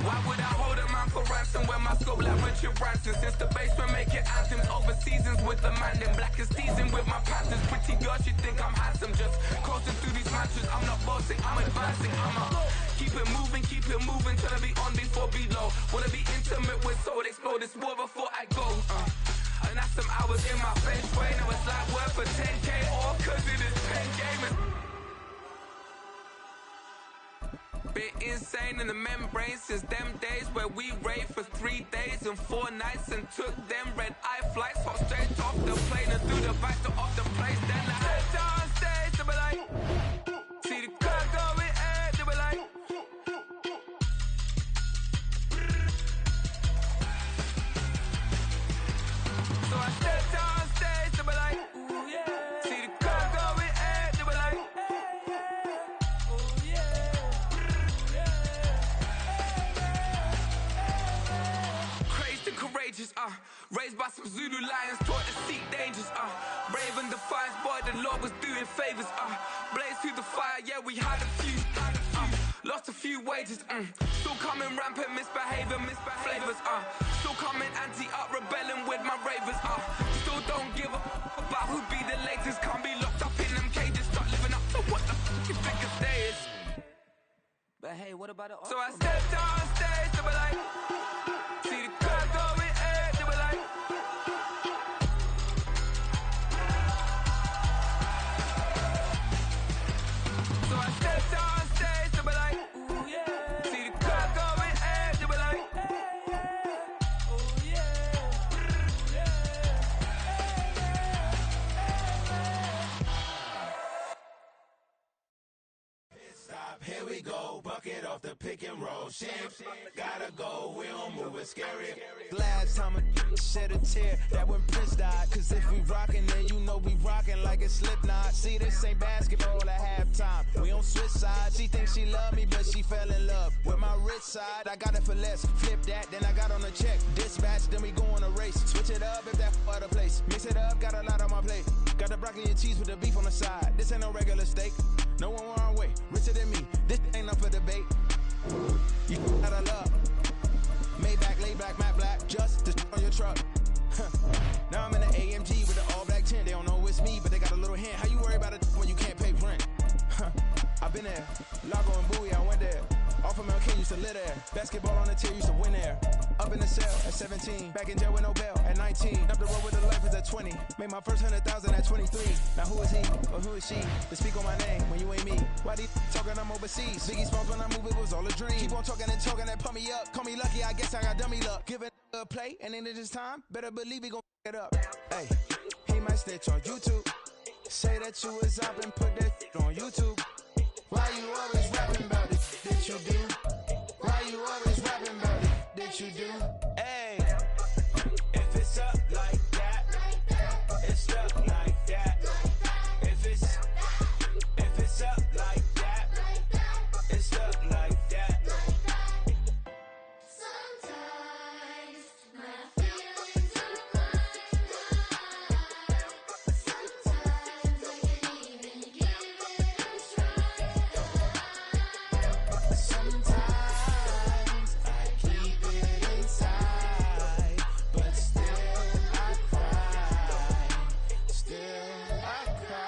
Why would I hold a man for ransom when my scope like Richard Branson? Since the basement making anthems over seasons with the man in black is seasoned with my Panthers. Pretty girls, you think I'm handsome, just coasting through these matches. I'm not bossing, I'm advancing. Keep it moving, trying to be on before below. Wanna be intimate with soul, explode this war before I go. And that's some hours in my bench brain. Now it's like work for 10K, all cause it is pen gaming. Bit insane in the membrane since them days where we raved for 3 days and 4 nights and took them red eye flights, hop straight off the plane and through the back door of the place. Then I head on stage, they be like, see the car going ahead, they be like. So I stepped on stage, they be like, ooh yeah. See the car going ahead, they be like, ooh yeah. Crazed and courageous, raised by some Zulu lions, taught to seek dangers, brave and defiant, boy, the Lord was doing favors, blaze through the fire, yeah, we had a few, lost a few wages, still coming rampant, misbehavior, flavors, still coming anti-up, rebelling with my ravers, still don't give up about who be the latest, can't be locked up in them cages, start living up to what the fuck you think of day is. But hey, what about the So I stepped on stage, they were like, see the crowd going ahead, they were like, so I stepped on stage, they were like, ooh yeah. See the crowd going ahead, they were like, ooh yeah. Stop, here we go, bucket off the pick and roll. Shit, gotta go, we don't move it scary. Last time a shed a tear, that when Prince died. Cause if we rockin', then you know we rockin' like a Slipknot. See, this ain't basketball at halftime. We on switch sides. She thinks she love me, but she fell in love with my rich side. I got it for less. Flip that, then I got on a check. Dispatch, then we go on a race. Switch it up if that other place. Mix it up, got a lot on my plate. Got the broccoli and cheese with the beef on the side. This ain't no regular steak. No one wrong way, richer than me. This ain't up for debate. You out of love. Maybach, laid back, matte black, just to on your truck. Now I'm in the AMG with the all black tint. They don't know it's me, but they got a little hint. How you worry about it when you can't pay rent? I've been there. Lago and Bowie, I went there. Off of Mount King, used to live there. Basketball on the tier, used to win there. Up in the cell at 17. Back in jail with no bail at 19. Up the road with the life is at 20. Made my first 100,000 at 23. Now who is he or who is she to speak on my name when you ain't me? Why they talking I'm overseas? Biggie Smalls when I move, it was all a dream. Keep on talking and talking and pump me up. Call me lucky, I guess I got dummy luck. Give it a play and then it's time. Better believe we gon' it up. Hey, he might snitch on YouTube. Say that you was up and put that on YouTube. Why you always rapping about it? Did you do? Why you always rapping about it? Did you do? Hey, if it's up like that, it's up like that. If it's up like that, it's up like that. Sometimes my feelings are mine. Sometimes I can't even give it a try. Sometimes I keep it inside, but still I cry. Still I cry.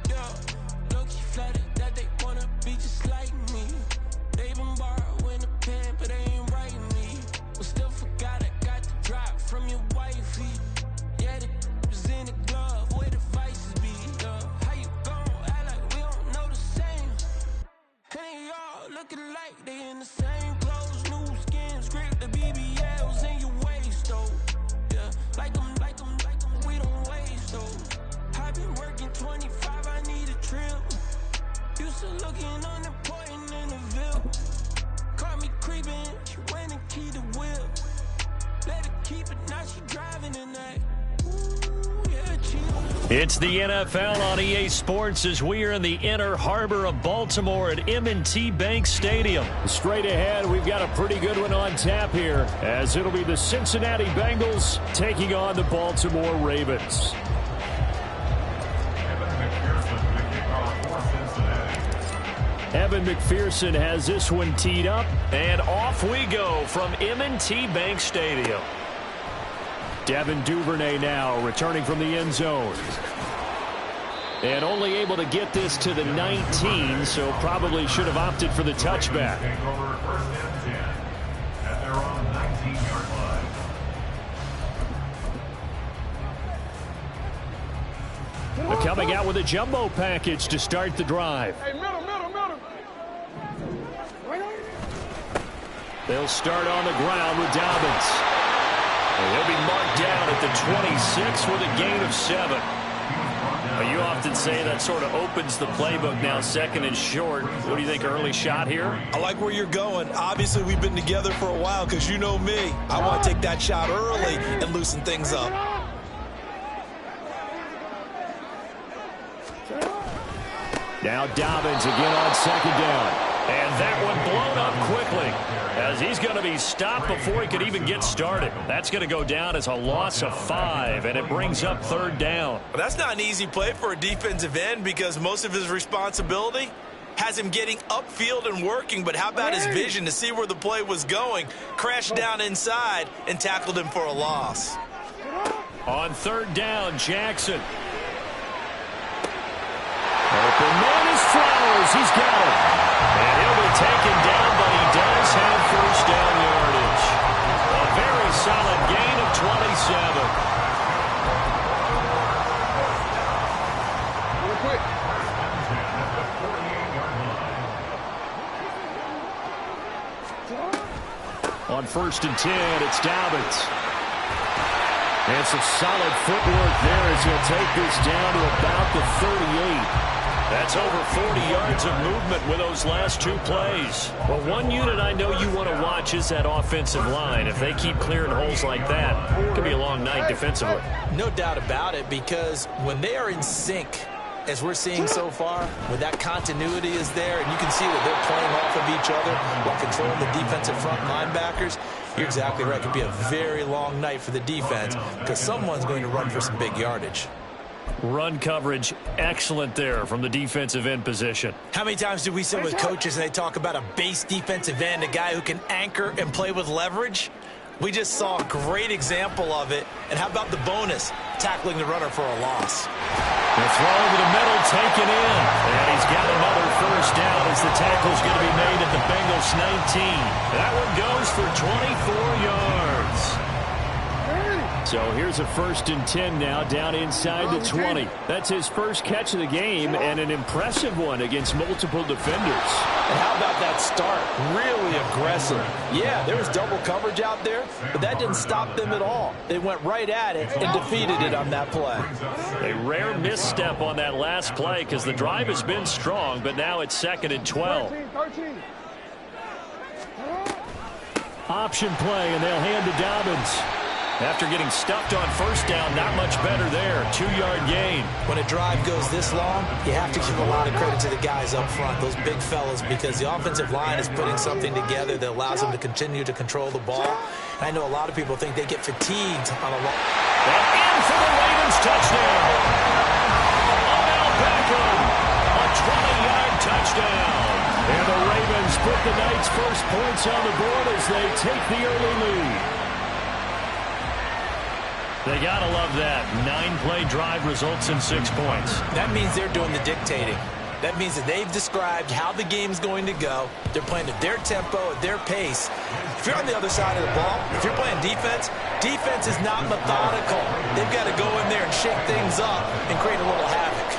Yeah, low-key flattered that they wanna be just like me. They been borrowing a pen, but they ain't writing me. But still forgot I got the drop from your wifey. Yeah, the was in the glove, where the vices be. Yeah, how you gon' act like we don't know the same? And they all looking like they in the same clothes, new skins, grip the BBLs in your waist, though. Yeah, like them, we don't waste, though. I've been working 25, I need a trip. Used to looking unimportant in the Ville. Caught me creeping, she went and keyed the whip. Let her keep it, now she driving tonight. Ooh, yeah, chill. It's the NFL on EA Sports as we are in the inner harbor of Baltimore at M&T Bank Stadium. Straight ahead, we've got a pretty good one on tap here, as it'll be the Cincinnati Bengals taking on the Baltimore Ravens. Evan McPherson has this one teed up. And off we go from M&T Bank Stadium. Devin Duvernay now returning from the end zone. And only able to get this to the 19, so probably should have opted for the touchback. They're coming out with a jumbo package to start the drive. Hey, middle. They'll start on the ground with Dobbins. And he'll be marked down at the 26 with a gain of 7. You often say that sort of opens the playbook now, second and short. What do you think, early shot here? I like where you're going. Obviously, we've been together for a while because you know me. I want to take that shot early and loosen things up. Now Dobbins again on second down. And that one blown up quickly as he's going to be stopped before he could even get started. That's going to go down as a loss of 5, and it brings up third down. Well, that's not an easy play for a defensive end because most of his responsibility has him getting upfield and working, but how about his vision to see where the play was going, crashed down inside, and tackled him for a loss. On third down, Jackson. Open man is Flowers. He's got it. And he'll be taken down, but he does have first down yardage. A very solid gain of 27. Real quick. On first and 10, it's Dobbins. And some solid footwork there as he'll take this down to about the 38. That's over 40 yards of movement with those last 2 plays. Well, one unit I know you want to watch is that offensive line. If they keep clearing holes like that, it could be a long night defensively. No doubt about it, because when they are in sync, as we're seeing so far, when that continuity is there, and you can see that they're playing off of each other while controlling the defensive front linebackers, you're exactly right. It could be a very long night for the defense because someone's going to run for some big yardage. Run coverage, excellent there from the defensive end position. How many times do we sit with coaches and they talk about a base defensive end, a guy who can anchor and play with leverage? We just saw a great example of it. And how about the bonus, tackling the runner for a loss? The throw over the middle, taken in. And he's got another first down as the tackle's going to be made at the Bengals 19. That one goes for 24 yards. So here's a first and 10 now down inside the 20. That's his first catch of the game and an impressive one against multiple defenders. And how about that start? Really aggressive. Yeah, there was double coverage out there, but that didn't stop them at all. They went right at it and defeated it on that play. A rare misstep on that last play because the drive has been strong, but now it's second and 12. 13. Option play, and they'll hand to Dobbins. After getting stuffed on first down, not much better there. 2-yard gain. When a drive goes this long, you have to give a lot of credit to the guys up front, those big fellas, because the offensive line is putting something together that allows them to continue to control the ball. And I know a lot of people think they get fatigued on a long. And in for the Ravens touchdown. Odell Beckham, a 20-yard touchdown. And the Ravens put the night's first points on the board as they take the early lead. They got to love that. 9-play drive results in 6 points. That means they're doing the dictating. That means that they've described how the game's going to go. They're playing at their tempo, at their pace. If you're on the other side of the ball, if you're playing defense, defense is not methodical. They've got to go in there and shake things up and create a little havoc.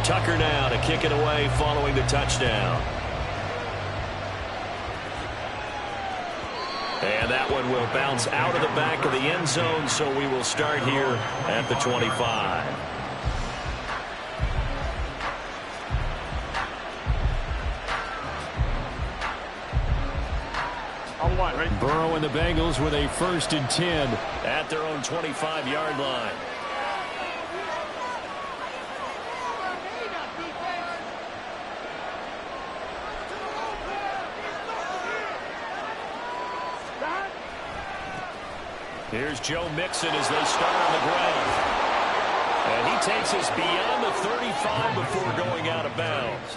Tucker now to kick it away following the touchdown. And that one will bounce out of the back of the end zone, so we will start here at the 25. On one, ready? Burrow and the Bengals with a 1st and 10 at their own 25-yard line. Here's Joe Mixon as they start on the ground. And he takes us beyond the 35 before going out of bounds.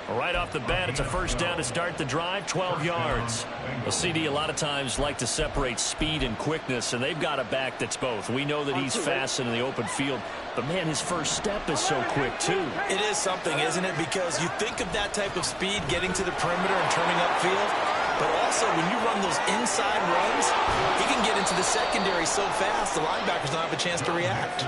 Right off the bat, it's a 1st down to start the drive, 12 yards. A CD a lot of times like to separate speed and quickness, and they've got a back that's both. We know that he's fast in the open field, but, man, his first step is so quick, too. It is something, isn't it? Because you think of that type of speed getting to the perimeter and turning upfield, but also when you run those inside runs, he can get into the secondary so fast the linebackers don't have a chance to react.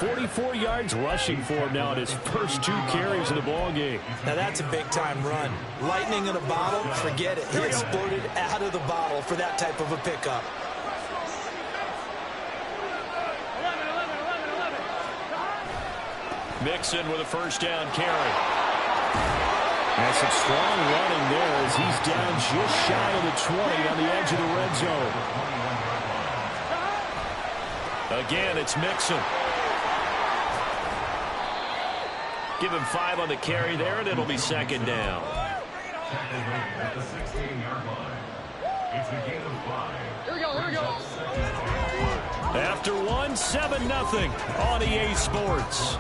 44 yards rushing for him now in his first 2 carries of the ball game. Now that's a big-time run. Lightning in a bottle, forget it. He exploded out of the bottle for that type of a pickup. 11. Mixon with a 1st down carry. And some strong running there as he's down just shy of the 20 on the edge of the red zone. Again, it's Mixon. Give him 5 on the carry there, and it'll be 2nd down. At the 16-yard line. It's a gain of 5. Here we go. After 1, 7-0 on EA Sports.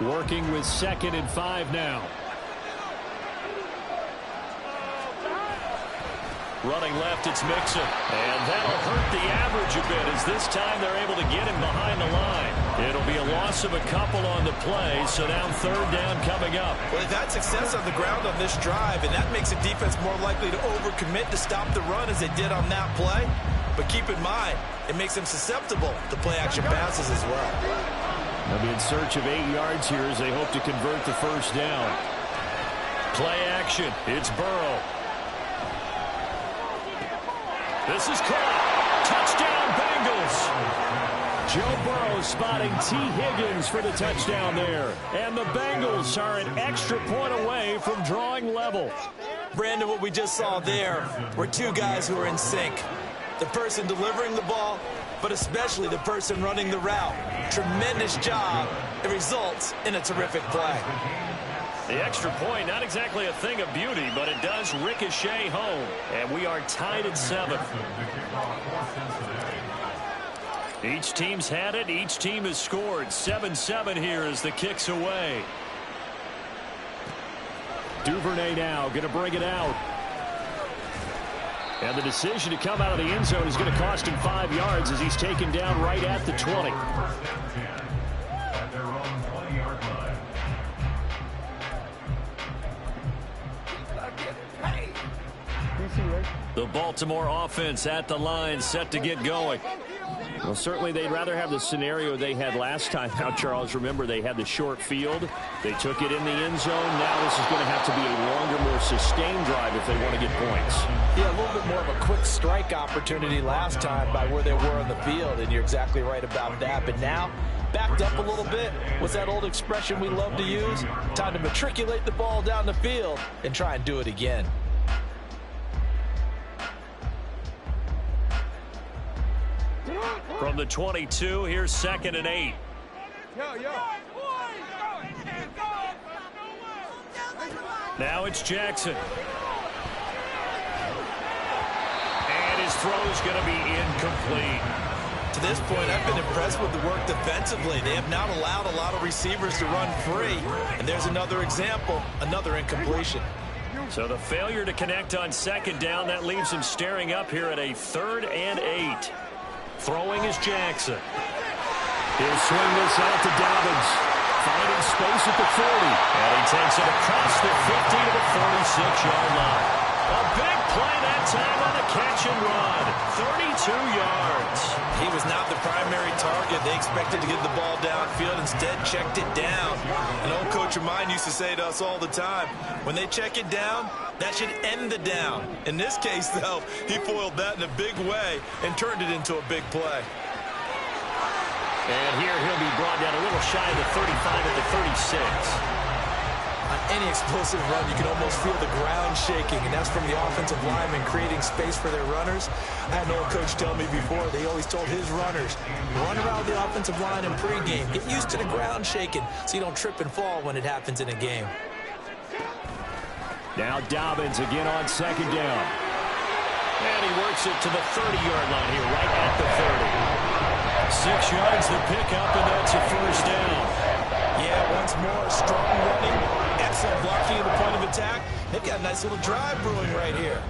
Working with 2nd and 5 now. Running left, it's Mixon. And that'll hurt the average a bit as this time they're able to get him behind the line. It'll be a loss of a couple on the play, so now 3rd down coming up. Well, they've had success on the ground on this drive, and that makes a defense more likely to overcommit to stop the run as they did on that play. But keep in mind, it makes them susceptible to play-action passes as well. They'll be in search of 8 yards here as they hope to convert the 1st down. Play action. It's Burrow. This is caught. Touchdown, Bengals. Joe Burrow spotting T. Higgins for the touchdown there. And the Bengals are an extra point away from drawing level. Brandon, what we just saw there were 2 guys who are in sync. The person delivering the ball, but especially the person running the route. Tremendous job. It results in a terrific play. The extra point, not exactly a thing of beauty, but it does ricochet home. And we are tied at 7. Each team's had it. Each team has scored. 7-7 here as the kick's away. Duvernay now going to bring it out. And the decision to come out of the end zone is going to cost him 5 yards as he's taken down right at the 20. At their own 20-yard line. The Baltimore offense at the line, set to get going. Well, certainly they'd rather have the scenario they had last time out, Charles. Remember, they had the short field. They took it in the end zone. Now this is going to have to be a longer, more sustained drive if they want to get points. Yeah, a little bit more of a quick strike opportunity last time by where they were on the field, and you're exactly right about that. But now, backed up a little bit. What's that old expression we love to use? Time to matriculate the ball down the field and try and do it again. From the 22, here's 2nd and 8. Now it's Jackson. And his throw is going to be incomplete. To this point, I've been impressed with the work defensively. They have not allowed a lot of receivers to run free. And there's another example, another incompletion. So the failure to connect on 2nd down, that leaves him staring up here at a 3rd and 8. Throwing is Jackson. He'll swing this out to Dobbins. Finding space at the 40. And he takes it across the 50 to the 46-yard line. A big play that time on the catch and run. 32 yards. He was not the primary target. They expected to get the ball downfield. Instead, checked it down. An old coach of mine used to say to us all the time, when they check it down, that should end the down. In this case, though, he foiled that in a big way and turned it into a big play. And here he'll be brought down a little shy of the 35 at the 36. On any explosive run, you can almost feel the ground shaking, and that's from the offensive linemen creating space for their runners. I had an old coach tell me before, they always told his runners, run around the offensive line in pregame. Get used to the ground shaking so you don't trip and fall when it happens in a game. Now Dobbins again on second down. And he works it to the 30-yard line here, right at the 30. 6 yards the pickup, and that's a first down. Yeah, once more, strong running, excellent blocking at the point of attack. They've got a nice little drive brewing right here.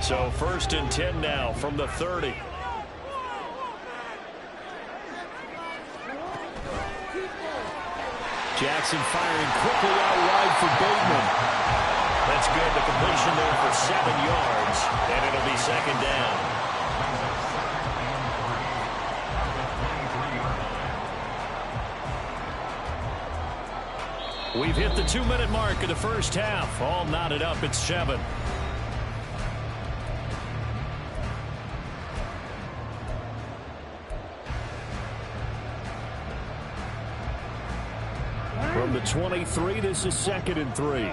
So 1st and 10 now from the 30. Jackson firing quickly out wide for Bateman. That's good. The completion there for 7 yards, and it'll be second down. We've hit the 2-minute mark of the first half. All knotted up at 7. From the 23, this is 2nd and 3.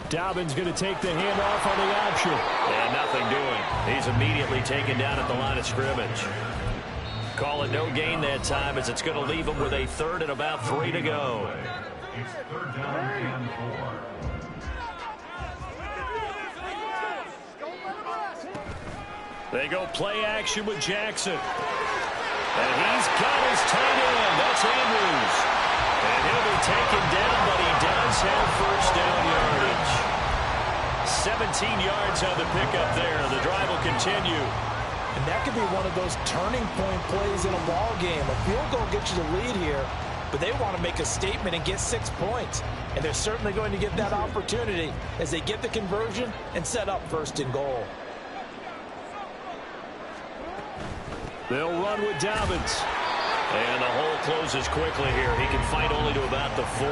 Dobbins going to take the handoff on the option. And nothing doing. He's immediately taken down at the line of scrimmage. Call it no gain that time, as it's going to leave him with a 3rd and about 3 to go. It's 3rd down and 4. They go play action with Jackson. And he's got his tight end. That's Andrews. And he'll be taken down, but he does have first down yardage. 17 yards on the pickup there. The drive will continue. And that could be one of those turning point plays in a ball game. A field goal gets you the lead here, but they want to make a statement and get 6 points. And they're certainly going to get that opportunity as they get the conversion and set up 1st and goal. They'll run with Dobbins. And the hole closes quickly here. He can fight only to about the 4.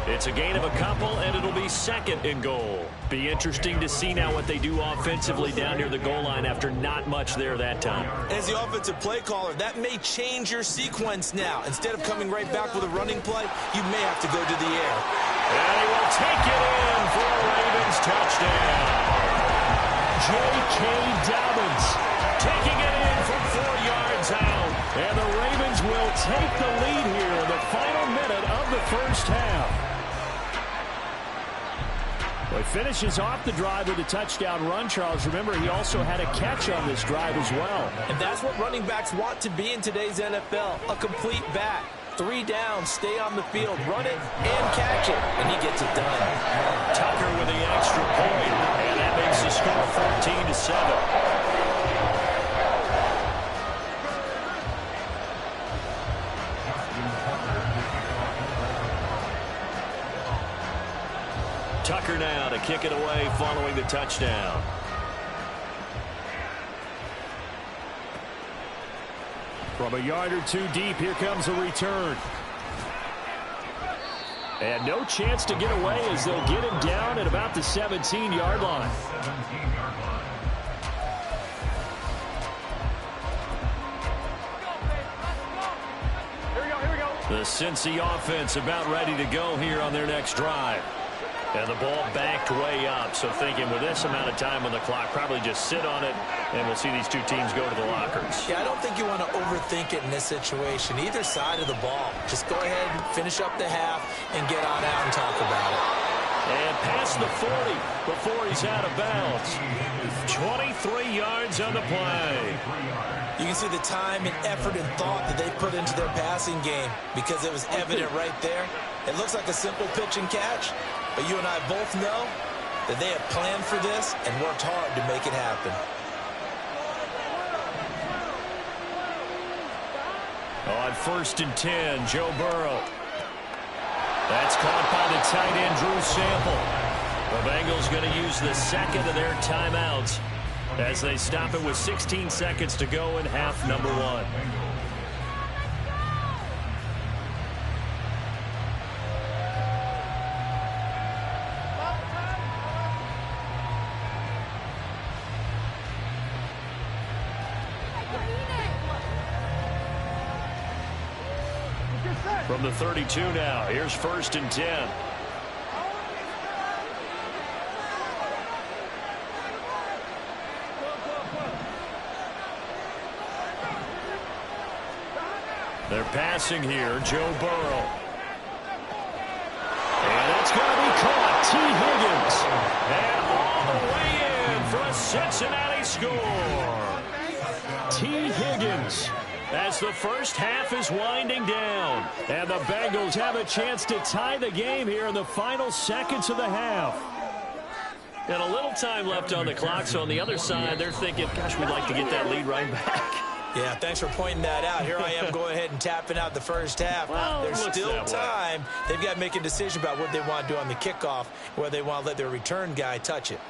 It's a gain of a couple, and it'll be 2nd and goal. Be interesting to see now what they do offensively down near the goal line after not much there that time. As the offensive play caller, that may change your sequence now. Instead of coming right back with a running play, you may have to go to the air. And he will take it in for a Ravens touchdown. J.K. Dobbins taking it in from 4 yards out. And the Ravens will take the lead here in the final minute of the first half. Well, he finishes off the drive with a touchdown run, Charles. Remember, he also had a catch on this drive as well. And that's what running backs want to be in today's NFL, a complete back. 3 down, stay on the field, run it, and catch it. And he gets it done. Tucker with the extra point, and that makes the score 14-7. Tucker now to kick it away following the touchdown. From a yard or 2 deep, here comes a return. And no chance to get away as they'll get him down at about the 17-yard line. Here we go. The Cincy offense about ready to go here on their next drive. And the ball backed way up, so thinking with this amount of time on the clock, probably just sit on it, and we'll see these two teams go to the lockers. Yeah, I don't think you want to overthink it in this situation. Either side of the ball. Just go ahead and finish up the half and get on out and talk about it. And past the 40 before he's out of bounds. 23 yards on the play. You can see the time and effort and thought that they put into their passing game because it was evident right there. It looks like a simple pitch and catch, but you and I both know that they have planned for this and worked hard to make it happen. On 1st and 10, Joe Burrow. That's caught by the tight end, Drew Sample. The Bengals going to use the second of their timeouts as they stop it with 16 seconds to go in half number 1. From the 32 now, here's 1st and 10. They're passing here, Joe Burrow. And that's going to be caught. T. Higgins. And all the way in for a Cincinnati score. T. Higgins. As the first half is winding down. And the Bengals have a chance to tie the game here in the final seconds of the half. And a little time left on the clock, so on the other side, they're thinking, gosh, we'd like to get that lead right back. Yeah, thanks for pointing that out. Here I am going ahead and tapping out the first half. Well, there's still time. They've got to make a decision about what they want to do on the kickoff, whether they want to let their return guy touch it.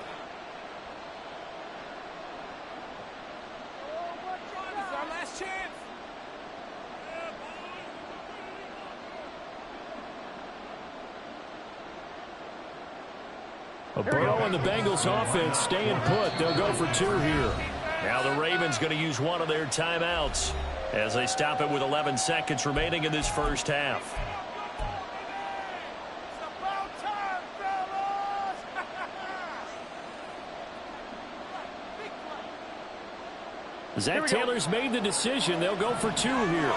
Burrow and the Bengals offense staying put. They'll go for 2 here. Now the Ravens going to use one of their timeouts as they stop it with 11 seconds remaining in this first half. Zach Taylor's made the decision. They'll go for 2 here.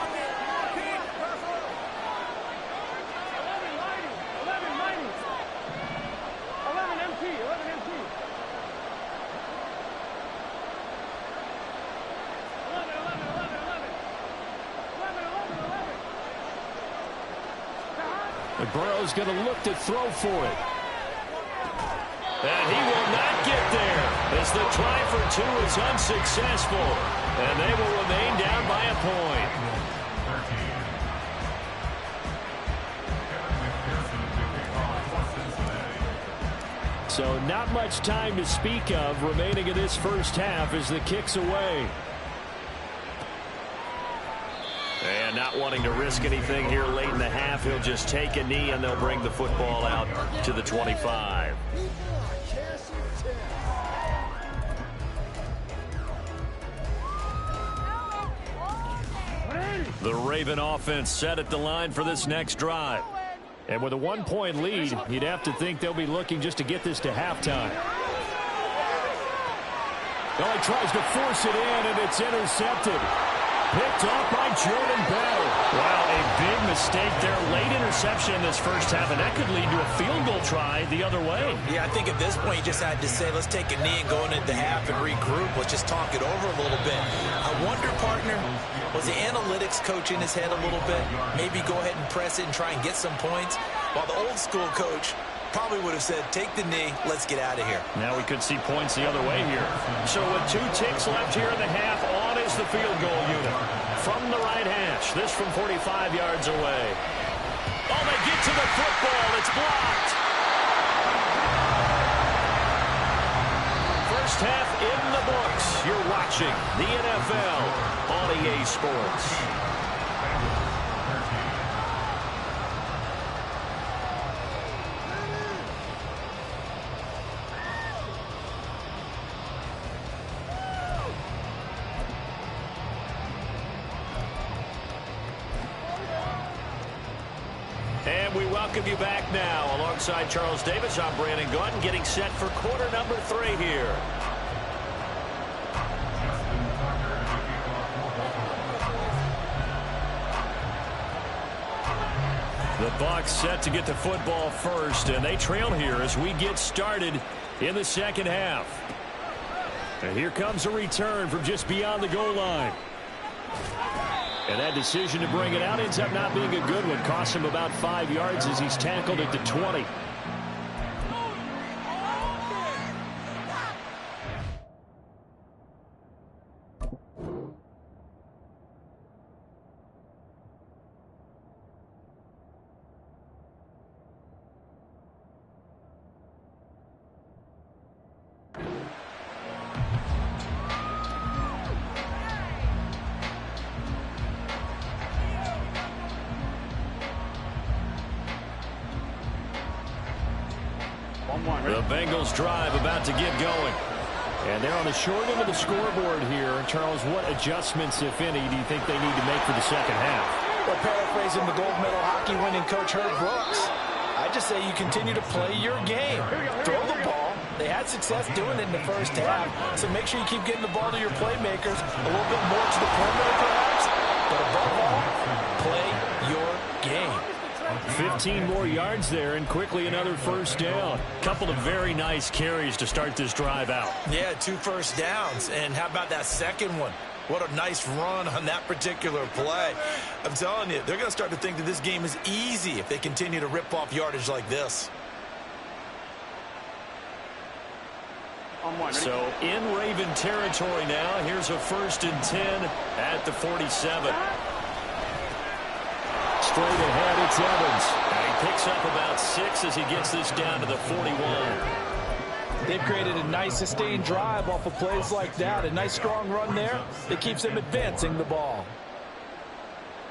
Burrow's going to look to throw for it. And he will not get there as the try for 2 is unsuccessful. And they will remain down by a point. So not much time to speak of remaining in this first half as the kick's away. And not wanting to risk anything here late in the half, he'll just take a knee and they'll bring the football out to the 25. The Raven offense set at the line for this next drive. And with a 1-point lead, you'd have to think they'll be looking just to get this to halftime. Well, he tries to force it in, and it's intercepted. Picked off by Jordan Bell. Wow, a big mistake there. Late interception in this first half, and that could lead to a field goal try the other way. Yeah, I think at this point you just had to say, let's take a knee and go into the half and regroup. Let's just talk it over a little bit. I wonder, partner, was the analytics coach in his head a little bit? Maybe go ahead and press it and try and get some points? While the old school coach probably would have said, take the knee, let's get out of here. Now we could see points the other way here. So with 2 ticks left here in the half, on is the field goal unit. From the right hash, this from 45 yards away. Oh, they get to the football. It's blocked. First half in the books. You're watching the NFL on EA Sports. And we welcome you back now. Alongside Charles Davis, I'm Brandon Gaudin, getting set for quarter number 3 here. The Bucs set to get the football first, and they trail here as we get started in the second half. And here comes a return from just beyond the goal line. And that decision to bring it out ends up not being a good one. Costs him about 5 yards as he's tackled at the 20. The Bengals drive about to get going. And they're on the short end of the scoreboard here. Charles, what adjustments, if any, do you think they need to make for the second half? Well, paraphrasing the gold medal hockey winning coach Herb Brooks, I just say you continue to play your game. Throw the ball. They had success doing it in the first half, so make sure you keep getting the ball to your playmakers, a little bit more to the perimeter perhaps, but above all, play your game. 15 more yards there, and quickly another first down. Couple of very nice carries to start this drive out. Yeah, 2 first downs, and how about that second one? What a nice run on that particular play. I'm telling you, they're going to start to think that this game is easy if they continue to rip off yardage like this. So in Raven territory now. Here's a 1st and 10 at the 47. Straight ahead, it's Evans. And he picks up about 6 as he gets this down to the 41. They've created a nice sustained drive off of plays like that. A nice strong run there that keeps them advancing the ball.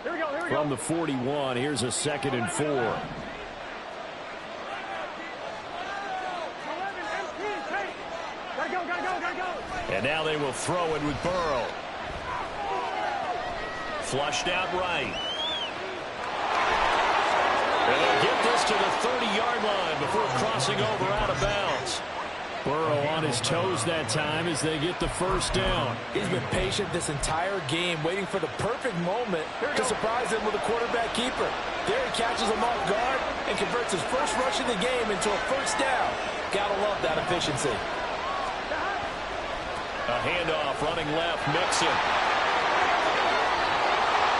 Here we go. From the 41, here's a 2nd and 4. Gotta go. And now they will throw it with Burrow. Flushed out right. And they'll get this to the 30-yard line before crossing over out of bounds. Burrow on his toes that time as they get the first down. He's been patient this entire game, waiting for the perfect moment to surprise him with a quarterback keeper. There he catches him off guard and converts his first rush of the game into a first down. Gotta love that efficiency. A handoff running left, Mixon.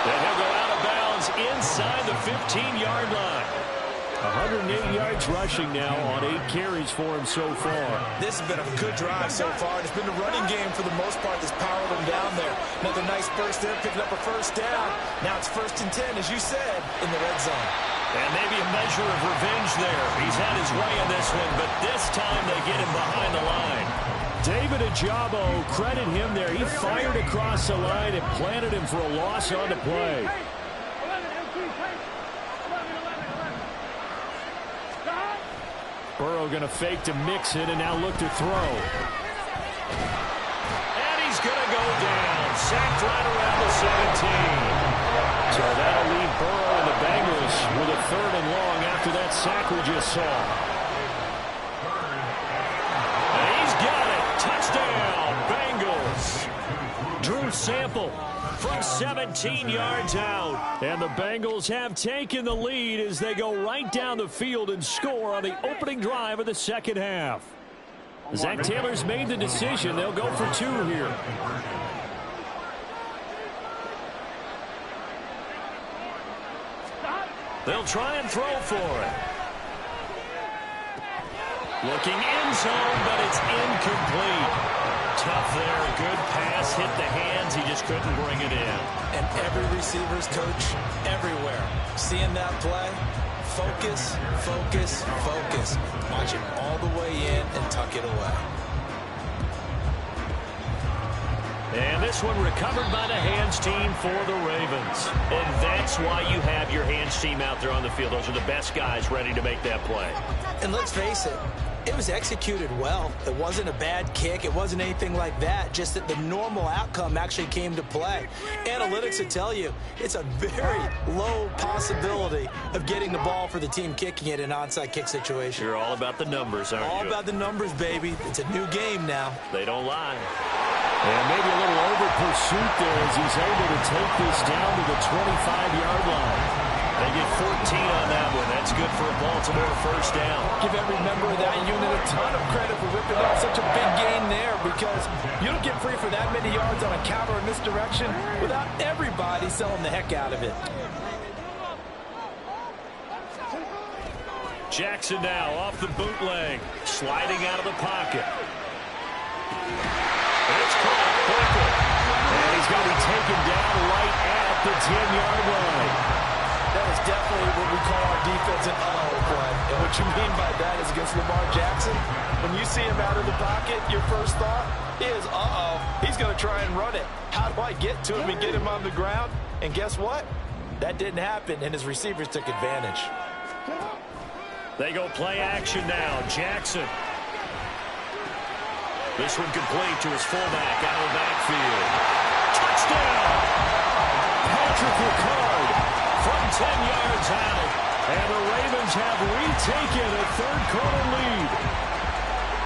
Then he'll go out of bounds inside the 15-yard line. 108 yards rushing now on 8 carries for him so far. This has been a good drive so far. It's been the running game for the most part that's powered them down there. Another nice burst there, picking up a first down. Now it's 1st and 10, as you said, in the red zone. And maybe a measure of revenge there. He's had his way in this one, but this time they get him behind the line. David Ojabo, credit him there. He fired across the line and planted him for a loss on the play. Burrow going to fake to Mixon and now look to throw. And he's going to go down. Sacked right around the 17. So that'll leave Burrow and the Bengals with a 3rd and long after that sack we just saw. And he's got it. Touchdown, Bengals. Drew Sample from 17 yards out. And the Bengals have taken the lead as they go right down the field and score on the opening drive of the second half. Zach Taylor's made the decision. They'll go for 2 here. They'll try and throw for it. Looking end zone, but it's incomplete. Tough there. Good pass. Hit the hands. He just couldn't bring it in. And every receiver's coach everywhere. Seeing that play, focus, focus, focus. Watch him all the way in and tuck it away. And this one recovered by the hands team for the Ravens. And that's why you have your hands team out there on the field. Those are the best guys ready to make that play. And let's face it, it was executed well. It wasn't a bad kick. It wasn't anything like that. Just that the normal outcome actually came to play. Analytics will tell you it's a very low possibility of getting the ball for the team kicking it in an onside kick situation. You're all about the numbers, aren't you? All about the numbers, baby. It's a new game now. They don't lie. And maybe a little over pursuit there as he's able to take this down to the 25-yard line. They get 14 on that one. That's good for a Baltimore first down. Give every member of that unit a ton of credit for ripping off such a big gain there, because you don't get free for that many yards on a counter or misdirection without everybody selling the heck out of it. Jackson now off the bootleg, sliding out of the pocket. It's caught quickly. And he's going to be taken down right at the 10-yard line. That is definitely what we call our defense an uh-oh play. And what you mean by that is against Lamar Jackson, when you see him out of the pocket, your first thought is, uh-oh, he's going to try and run it. How do I get to him and get him on the ground? And guess what? That didn't happen, and his receivers took advantage. They go play action now. Jackson. This one complete to his fullback out of the backfield. Touchdown! Patrick Ricard from 10 yards out. And the Ravens have retaken a third-quarter lead.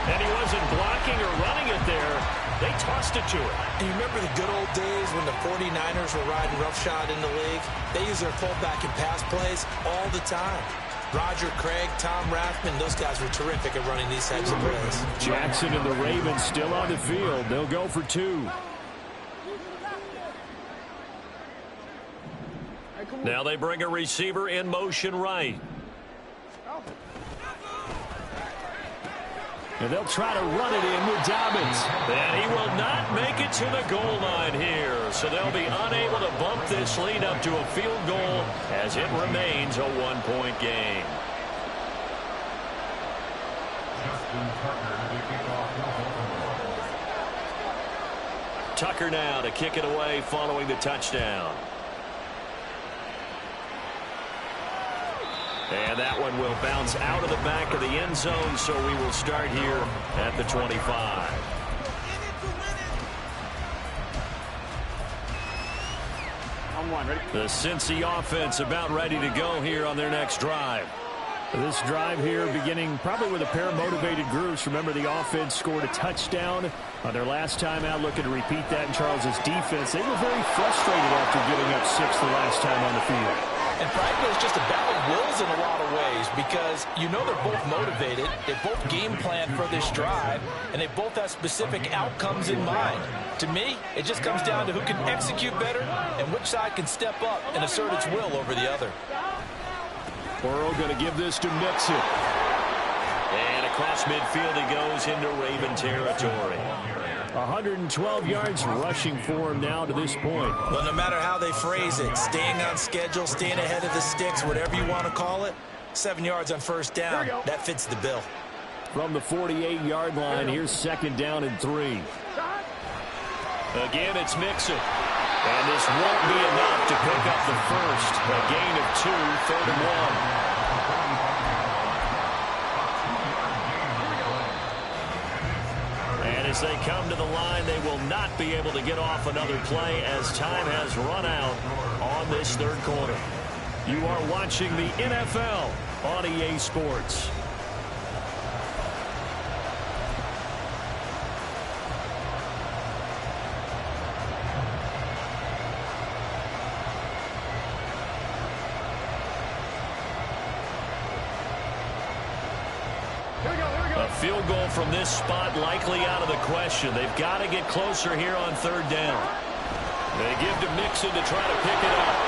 And he wasn't blocking or running it there. They tossed it to him. You remember the good old days when the 49ers were riding roughshod in the league? They used their fullback in pass plays all the time. Roger Craig, Tom Rathman, those guys were terrific at running these types of plays. Jackson and the Ravens still on the field. They'll go for 2. Now they bring a receiver in motion right. And they'll try to run it in with Dobbins. And he will not make it to the goal line here. So they'll be unable to bump this lead up to a field goal as it remains a 1-point game. Tucker now to kick it away following the touchdown. And that one will bounce out of the back of the end zone, so we will start here at the 25. On one, ready? The Cincy offense about ready to go here on their next drive. This drive here beginning probably with a pair of motivated groups. Remember, the offense scored a touchdown on their last time out, looking to repeat that in Charles's defense. They were very frustrated after giving up 6 the last time on the field. And frankly, it's just a battle of wills in a lot of ways because you know they're both motivated, they both game plan for this drive, and they both have specific outcomes in mind. To me, it just comes down to who can execute better and which side can step up and assert its will over the other. Burrow going to give this to Mixon. And across midfield he goes into Raven territory. 112 yards rushing for him now to this point. Well, no matter how they phrase it, staying on schedule, staying ahead of the sticks, whatever you want to call it, 7 yards on first down, that fits the bill. From the 48-yard line, here's 2nd down and 3. Again, it's Mixon. And this won't be enough to pick up the first. A gain of 2, 3rd and 1. As they come to the line, they will not be able to get off another play as time has run out on this 3rd quarter. You are watching the NFL on EA Sports. Field goal from this spot likely out of the question. They've got to get closer here on 3rd down. They give to Mixon to try to pick it up.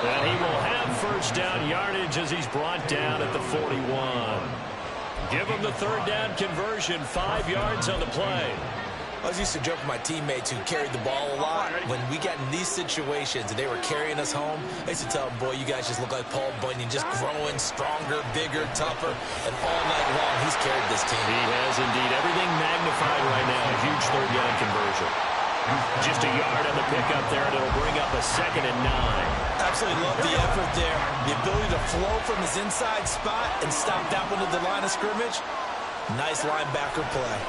And he will have first down yardage as he's brought down at the 41. Give him the 3rd down conversion, 5 yards on the play. I was used to joke with my teammates who carried the ball a lot. When we got in these situations and they were carrying us home, I used to tell them, boy, you guys just look like Paul Bunyan, just growing stronger, bigger, tougher. And all night long, he's carried this team. He has indeed. Everything magnified right now. A huge 3rd down conversion. Just a yard on the pickup there, and it'll bring up a 2nd and 9. Absolutely love the effort there. The ability to flow from his inside spot and stop that one at the line of scrimmage. Nice linebacker play.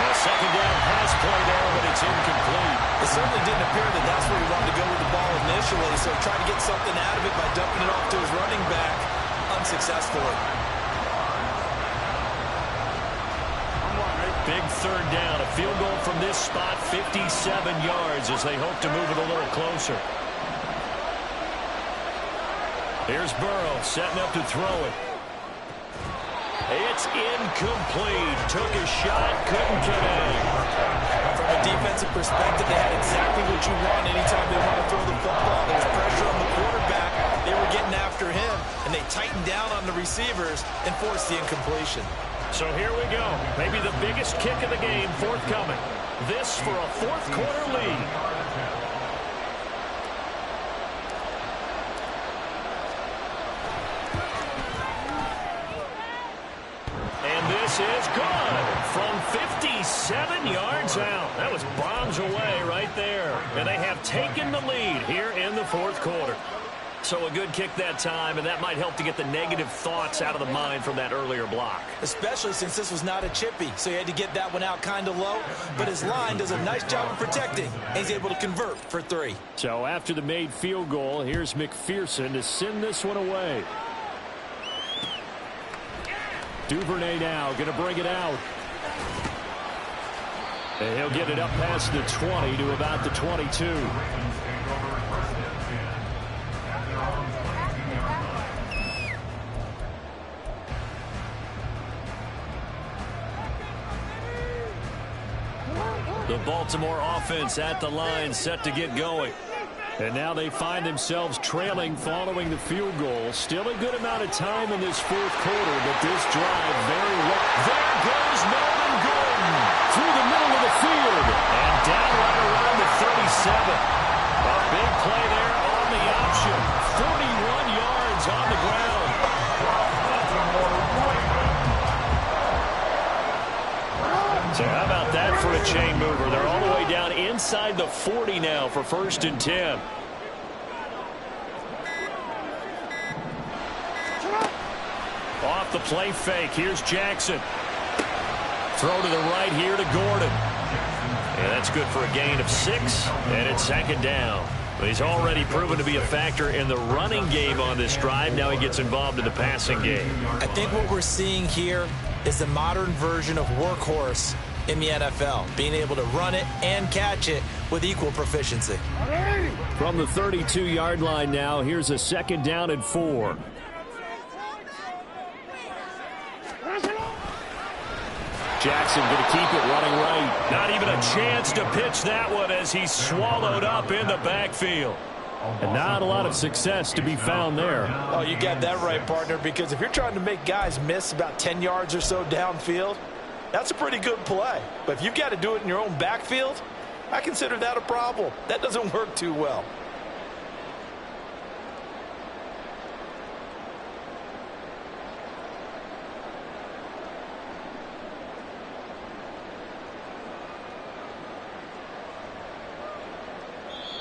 A 2nd down pass play there, but it's incomplete. It certainly didn't appear that that's where he wanted to go with the ball initially, so trying to get something out of it by dumping it off to his running back unsuccessfully. Big 3rd down. A field goal from this spot, 57 yards as they hope to move it a little closer. Here's Burrow setting up to throw it. It's incomplete. Took a shot, couldn't connect. From a defensive perspective, they had exactly what you want anytime they want to throw the football. There was pressure on the quarterback. They were getting after him, and they tightened down on the receivers and forced the incompletion. So here we go. Maybe the biggest kick of the game forthcoming. This for a 4th quarter lead. And this is good from 57 yards out. That was bombs away right there. And they have taken the lead here in the 4th quarter. So a good kick that time, and that might help to get the negative thoughts out of the mind from that earlier block. Especially since this was not a chippy, so he had to get that one out kind of low. But his line does a nice job of protecting, and he's able to convert for 3. So after the made field goal, here's McPherson to send this one away. Duvernay now going to bring it out. And he'll get it up past the 20 to about the 22. The Baltimore offense at the line, set to get going. And now they find themselves trailing following the field goal. Still a good amount of time in this fourth quarter, but this drive very well. There goes Melvin Gordon through the middle of the field and down right around the 37. A big play there on the option. 41 yards on the ground. So how about that for a chain mover? They're all the way down inside the 40 now for 1st and 10. Off the play fake. Here's Jackson. Throw to the right here to Gordon. Yeah, that's good for a gain of 6, and it's 2nd down. But he's already proven to be a factor in the running game on this drive. Now he gets involved in the passing game. I think what we're seeing here is the modern version of workhorse in the NFL, being able to run it and catch it with equal proficiency. From the 32-yard line now, here's a 2nd down and 4. Jackson going to keep it running right. Not even a chance to pitch that one as he's swallowed up in the backfield. And not a lot of success to be found there. Oh, you got that right, partner, because if you're trying to make guys miss about 10 yards or so downfield, that's a pretty good play. But if you've got to do it in your own backfield, I consider that a problem. That doesn't work too well.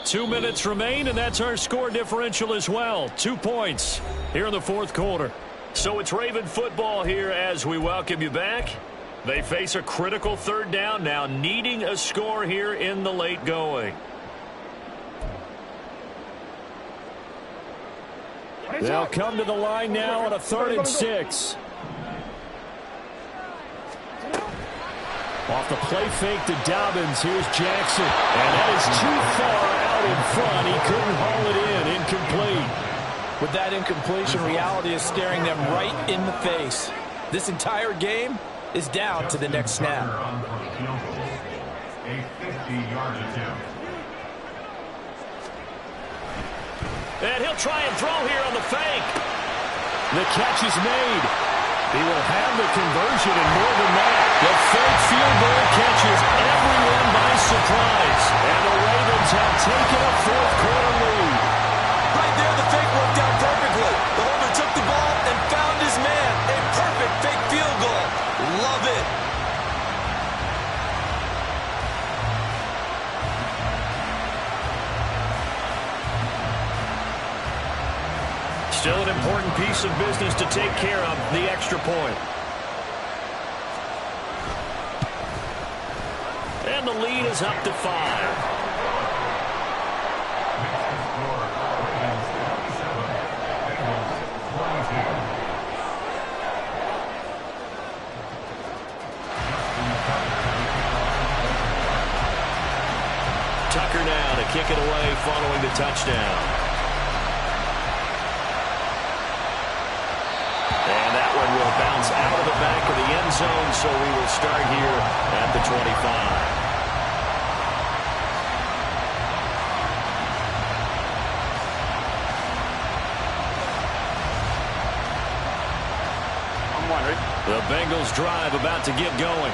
Two minutes remain, and that's our score differential as well. 2 points here in the fourth quarter. So it's Raven football here as we welcome you back. They face a critical 3rd down now, needing a score here in the late going. They'll come to the line now on a 3rd and 6. Off the play fake to Dobbins. Here's Jackson. And that is too far out in front. He couldn't haul it in. Incomplete. With that incompletion, reality is staring them right in the face. This entire game is down to the next snap. A 50-yard attempt. And he'll try and throw here on the fake. The catch is made. He will have the conversion and more than that. The fake field goal catches everyone by surprise. And the Ravens have taken a fourth quarter lead. Right there, the fake worked out perfectly. The holder took the ball and found his man. A perfect fake field goal. Love it. Still an important piece of business to take care of, the extra point. And the lead is up to 5. Tucker now to kick it away following the touchdown. And that one will bounce out of the back of the end zone, so we will start here at the 25. The Bengals drive about to get going.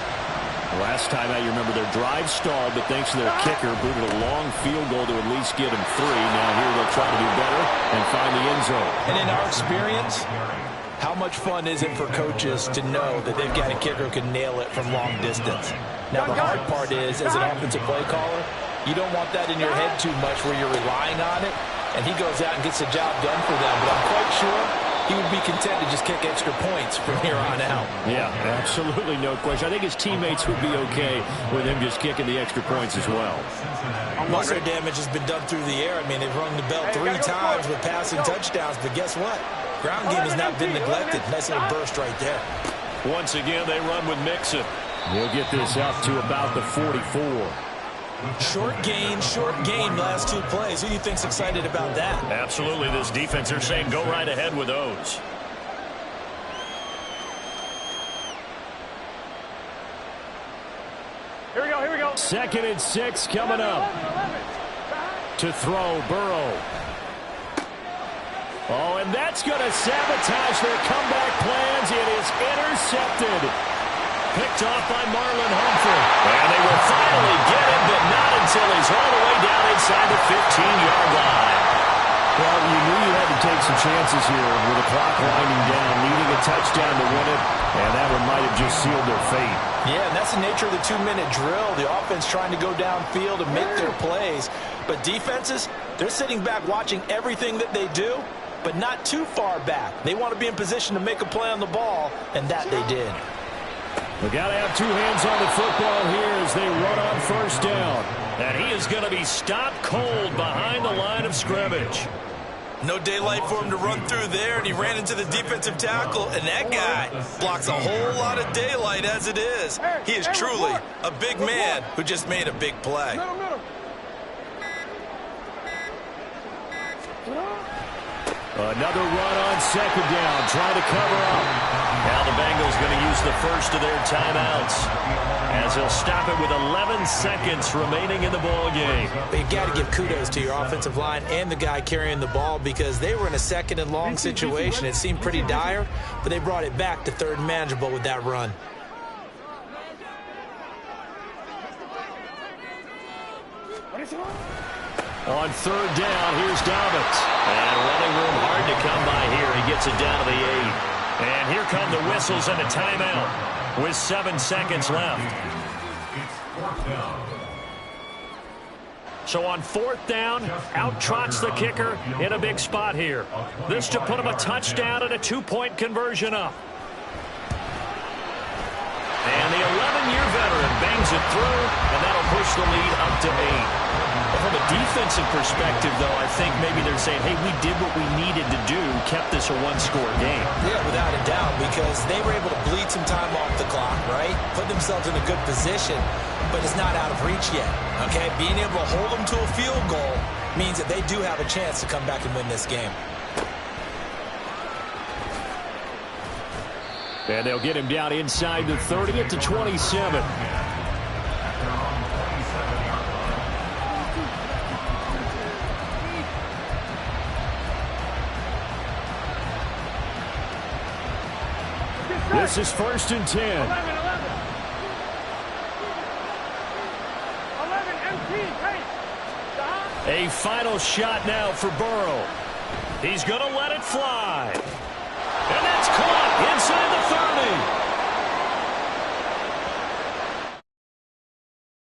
Last time out, you remember their drive stalled, but thanks to their kicker, booted a long field goal to at least get them 3. Now here they'll try to do better and find the end zone. And in our experience, how much fun is it for coaches to know that they've got a kicker who can nail it from long distance? Now, the hard part is, as an offensive play caller, you don't want that in your head too much where you're relying on it. and he goes out and gets the job done for them. But I'm quite sure he would be content to just kick extra points from here on out. Yeah, absolutely no question. I think his teammates would be okay with him just kicking the extra points as well. Most of their damage has been done through the air. I mean, they've rung the bell 3 times with passing touchdowns, but guess what? Ground game has not been neglected. Nice little burst right there. Once again, they run with Mixon. He'll get this up to about the 44. Short gain, last 2 plays. Who do you think's excited about that? Absolutely. This defense, they're saying go right ahead with those. Here we go. 2nd and 6 coming up. To throw, Burrow. Oh, and that's going to sabotage their comeback plans. It is intercepted. Picked off by Marlon Humphrey. And they will finally get him, but not until he's all the way down inside the 15-yard line. Well, you knew you had to take some chances here with the clock winding down, needing a touchdown to win it, and that one might have just sealed their fate. Yeah, and that's the nature of the 2-minute drill. The offense trying to go downfield and make their plays. But defenses, they're sitting back watching everything that they do, but not too far back. They want to be in position to make a play on the ball, and that they did. They got to have 2 hands on the football here as they run on 1st down. And he is going to be stopped cold behind the line of scrimmage. No daylight for him to run through there, and he ran into the defensive tackle, and that guy blocks a whole lot of daylight as it is. He is truly a big man who just made a big play. Another run on 2nd down, trying to cover up. Now the Bengals going to use the first of their timeouts as they'll stop it with 11 seconds remaining in the ball game. But you've got to give kudos to your offensive line and the guy carrying the ball because they were in a 2nd and long situation. It seemed pretty dire, but they brought it back to 3rd and manageable with that run. On 3rd down, here's Dobbins. And running room hard to come by here. He gets it down to the 8. And here come the whistles and a timeout with 7 seconds left. So on 4th down, out trots the kicker in a big spot here. This to put him a touchdown and a 2-point conversion up. And the 11-year veteran bangs it through, and that'll push the lead up to 8. From a defensive perspective, though, I think maybe they're saying, hey, we did what we needed to do, kept this a 1-score game. Yeah, without a doubt, because they were able to bleed some time off the clock, right? Put themselves in a good position, but it's not out of reach yet, okay? Being able to hold them to a field goal means that they do have a chance to come back and win this game. And they'll get him down inside the 30 at the 27. This is 1st and 10. 11, empty, hey. A final shot now for Burrow. He's going to let it fly. And that's caught inside the 30.